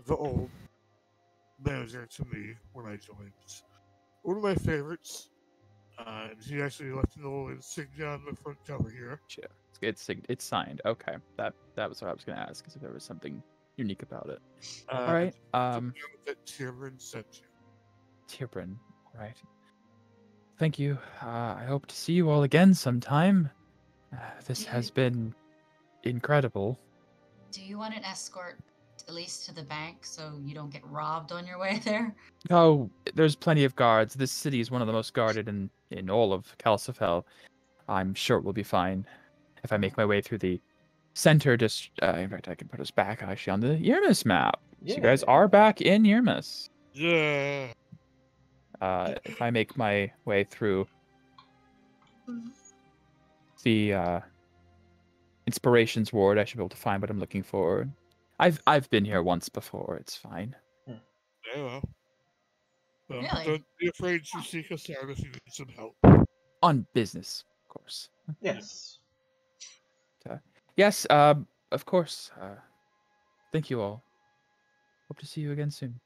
the old manager to me when I joined. One of my favorites. And he actually left a little insignia on the front cover here. Sure. It's signed. Okay, that was what I was going to ask, is if there was something unique about it. All right. That Tyrion sent you. Tyrion, right. Thank you. I hope to see you all again sometime. This has been incredible. Do you want an escort at least to the bank so you don't get robbed on your way there? Oh, there's plenty of guards. This city is one of the most guarded in all of Calcifel. I'm sure it will be fine. If I make my way through the center, in fact, I can put us back actually on the Yermis map. So you guys are back in Yermis. Yeah. If I make my way through the Inspirations Ward, I should be able to find what I'm looking for. I've been here once before. It's fine. Yeah, well. Really? Don't be afraid to seek us out if you need some help. On business, of course. Yes. Yes, of course. Thank you all. Hope to see you again soon.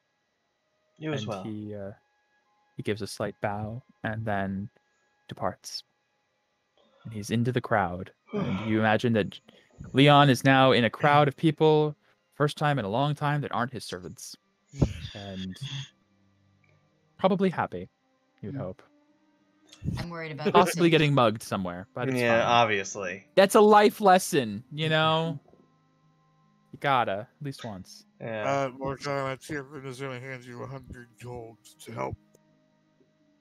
You as well. He gives a slight bow and then departs. And he's into the crowd. And you imagine that Leon is now in a crowd of people, first time in a long time, that aren't his servants. And probably happy, you'd hope. I'm worried about Possibly getting mugged somewhere, but it's fine. Obviously. That's a life lesson, you know? You gotta, at least once. Yeah. Morgana, Tyrion is going to hand you 100 gold to help.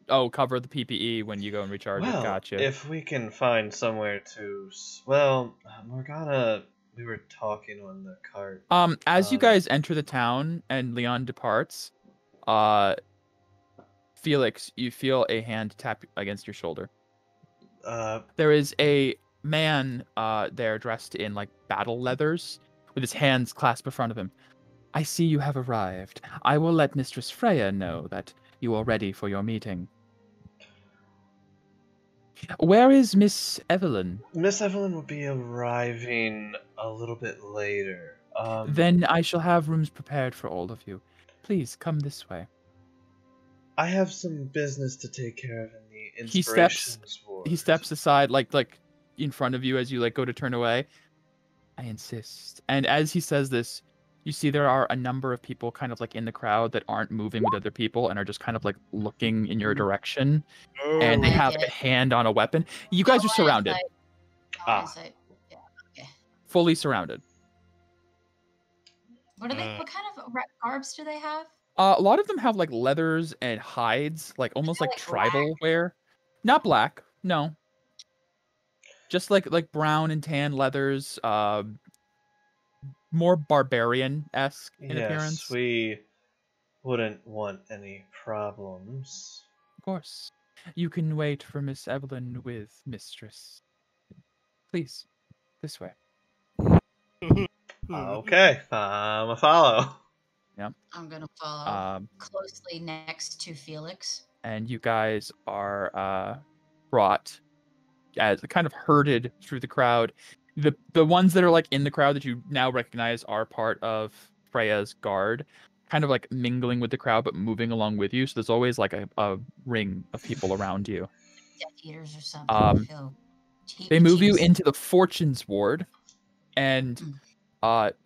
Oh, cover the PPE when you go and recharge it. Gotcha. If we can find somewhere to... Well, Morgana, we were talking on the cart. As you guys enter the town and Leon departs, Felix, you feel a hand tap against your shoulder. There is a man there dressed in like battle leathers with his hands clasped in front of him. I see you have arrived. I will let Mistress Freya know that you are ready for your meeting. Where is Miss Evelyn? Miss Evelyn will be arriving a little bit later. Then I shall have rooms prepared for all of you. Please come this way. I have some business to take care of in the Inspirations Ward. He steps aside, like in front of you as you like go to turn away. I insist. And as he says this, you see there are a number of people kind of like in the crowd that aren't moving with other people and are just kind of like looking in your direction. And they have a hand on a weapon. You guys are surrounded. Yeah, okay. Fully surrounded. What kind of garbs do they have? A lot of them have like leathers and hides, like almost like tribal wear. Not black, no. just like brown and tan leathers, more barbarian-esque in appearance. Yes, we wouldn't want any problems. Of course. You can wait for Miss Evelyn with Mistress. Please, this way. Okay, I'm a follow. I'm gonna follow closely next to Felix. And you guys are brought as kind of herded through the crowd. The ones that are like in the crowd that you now recognize are part of Freya's guard, kind of like mingling with the crowd but moving along with you. So there's always like a ring of people around you. Death Eaters or something. They move you into the Fortunes ward and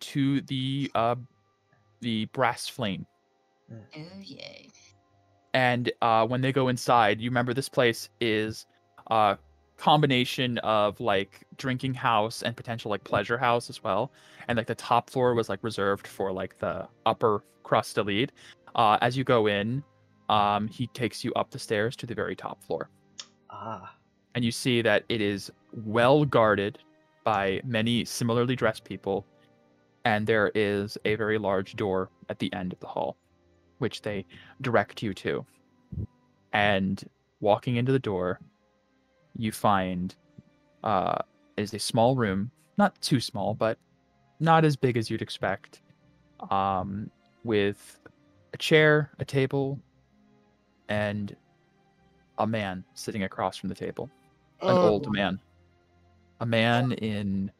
to the Brass Flame. Oh yay. And when they go inside, you remember this place is a combination of like drinking house and potential like pleasure house as well. And like the top floor was like reserved for like the upper crust elite. As you go in, he takes you up the stairs to the very top floor. And you see that it is well guarded by many similarly dressed people. And there is a very large door at the end of the hall, which they direct you to. And walking into the door, you find is a small room, not too small, but not as big as you'd expect, with a chair, a table, and a man sitting across from the table. An old man. A man in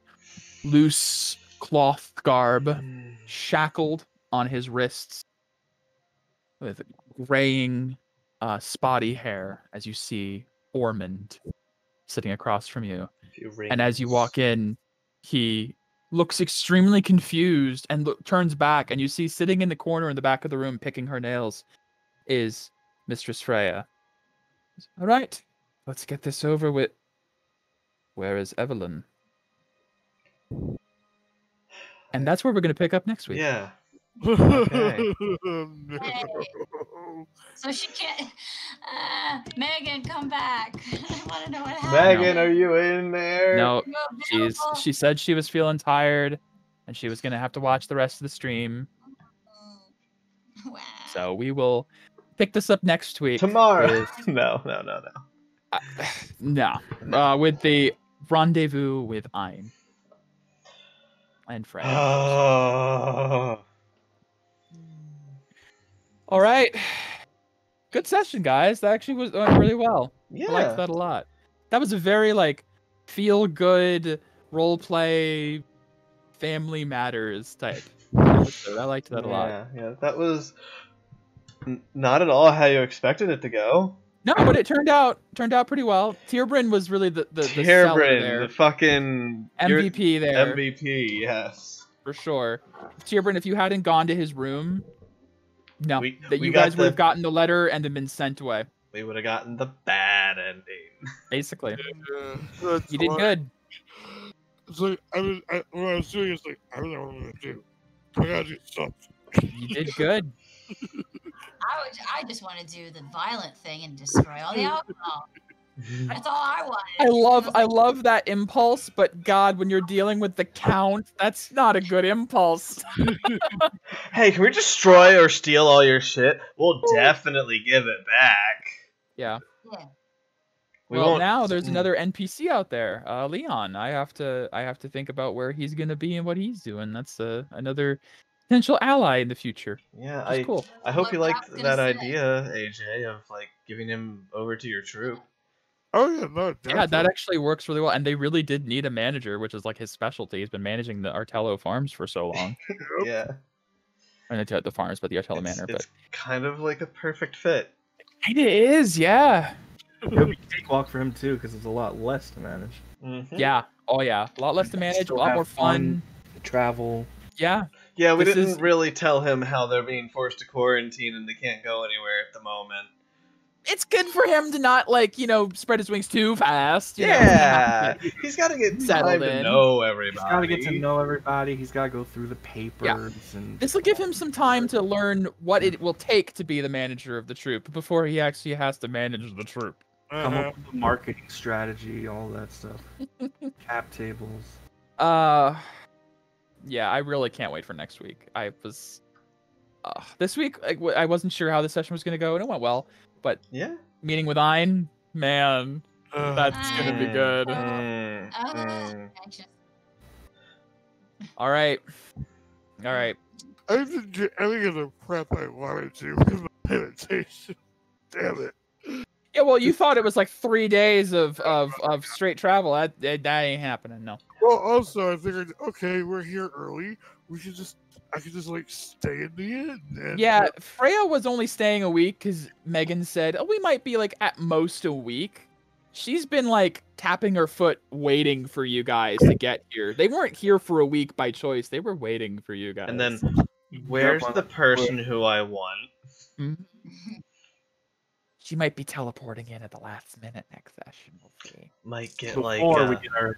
loose cloth garb, shackled on his wrists, with graying, spotty hair, as you see Ormond sitting across from you. And as you walk in, he looks extremely confused and turns back, and you see sitting in the corner in the back of the room picking her nails is Mistress Freya. All right, let's get this over with. Where is Evelyn? And that's where we're going to pick up next week. Yeah. Okay. Hey. So she can't. Megan, come back. I want to know what happened. Megan, are you in there? No, she said she was feeling tired, and she was going to have to watch the rest of the stream. Wow. So we will pick this up next week. Tomorrow. With, No. with the rendezvous with Ein and Freya. All right. Good session, guys. That actually went really well. Yeah. I liked that a lot. That was a very like feel good role play, family matters type. I liked that a lot. Yeah. That was not at all how you expected it to go. No, but it turned out pretty well. Tierbrin was really the Tierbrin, there. the fucking MVP there. MVP, yes. For sure. Tierbrin, if you hadn't gone to his room, no, We you got guys would have gotten the letter and then been sent away. We would have gotten the bad ending. Basically. Yeah, You did good. It's like, what I was doing is like, I don't know what I'm going to do. I gotta do something. You did good. I just want to do the violent thing and destroy all the alcohol. That's all I wanted. I love that impulse, but God, when you're dealing with the Count, that's not a good impulse. Hey, can we destroy or steal all your shit? We'll definitely give it back. Yeah. Yeah. Well, now there's another NPC out there, Leon. I have to think about where he's gonna be and what he's doing. That's another potential ally in the future. Yeah, cool. I hope you liked Rob's that gonna say. idea, AJ, of like giving him over to your troop. Oh, yeah, no, Yeah, that actually works really well. And they really did need a manager, which is like his specialty. He's been managing the Artello farms for so long. Yeah. And the farms, but the Artello Manor. It's But kind of like a perfect fit. it is, yeah. It'll be a cakewalk for him too, because it's a lot less to manage. Mm-hmm. Yeah. Oh yeah. A lot less to manage, a Still lot have more fun. Travel. Yeah. Yeah, we This didn't is- really tell him how they're being forced to quarantine and they can't go anywhere at the moment. It's good for him to not spread his wings too fast. Yeah, he's got to get Settled time to in. know He's everybody. got to get to know everybody. He's got to go through the papers and. This will give him some time to learn what it will take to be the manager of the troop before he actually has to manage the troop. Come up with a marketing strategy, all that stuff. Cap tables. Yeah, I really can't wait for next week. I was this week I wasn't sure how the session was going to go, and it went well. But Yeah. meeting with Ein, man, that's gonna be good. Anxious. All right. I didn't get any of the prep I wanted to with my meditation. Damn it. Yeah, well, you thought it was like 3 days of straight travel. That ain't happening. No. Well, also, I figured, okay, we're here early. I could just, like, stay in the inn. And, Yeah, Freya was only staying a week because Megan said, oh, we might be, like, at most a week. She's been, like, tapping her foot waiting for you guys to get here. They weren't here for a week by choice. They were waiting for you guys. And then, where's the person who I want? She might be teleporting in at the last minute next session. We'll see. Might get, Before we like, get our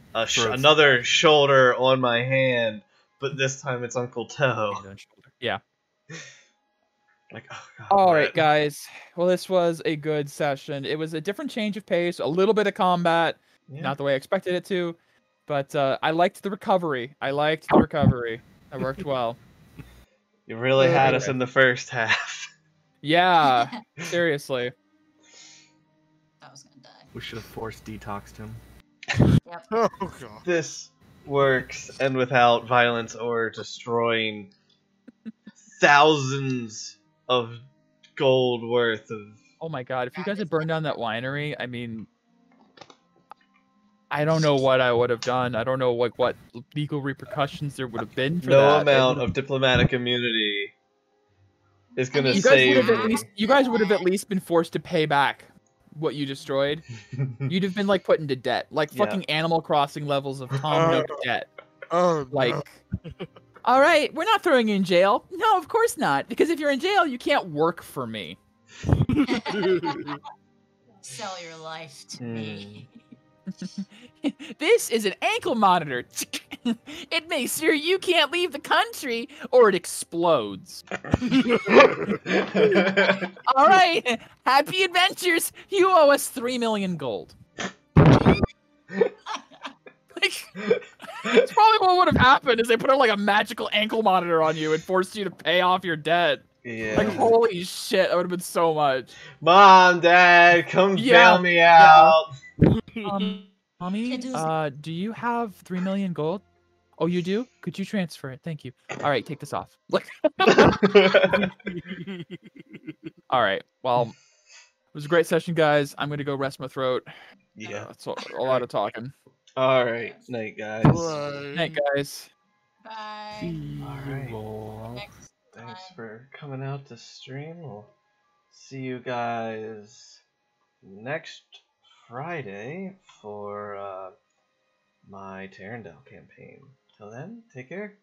another shoulder on my hand, but this time it's Uncle Toe. Yeah. Like, oh god. All right, guys. Well, this was a good session. It was a different change of pace, a little bit of combat, not the way I expected it to, but I liked the recovery. That worked well. You really had us in the first half. Yeah, seriously. I was gonna die. We should have forced detoxed him. Yep. Oh, God. This works, and without violence or destroying thousands of gold worth of... Oh my god, if you guys had burned down that winery, I mean... I don't know what I would have done. I don't know what legal repercussions there would have been for that. No amount of diplomatic immunity is gonna save you guys would have at least been forced to pay back what you destroyed. You'd have been, like, put into debt. Like, fucking Animal Crossing levels of Tom Nook debt. Oh, Like... no. All right, we're not throwing you in jail. No, of course not. Because if you're in jail, you can't work for me. Sell your life to me. This is an ankle monitor. It makes sure you can't leave the country or it explodes. All right, happy adventures. You owe us 3 million gold. It's probably what would have happened is they put like a magical ankle monitor on you and forced you to pay off your debt. Yeah. Like, holy shit, that would have been so much. Mom, Dad, come bail me out. Mommy, do you have 3 million gold? Oh, you do? Could you transfer it? Thank you. All right, take this off. All right, well, it was a great session, guys. I'm going to go rest my throat. Yeah. It's a lot of talking. All right. Night, guys. Bye. Night, guys. Bye. All right. Next Thanks time. for coming out to stream. We'll see you guys next Friday for my Terrendale campaign. Till then, take care.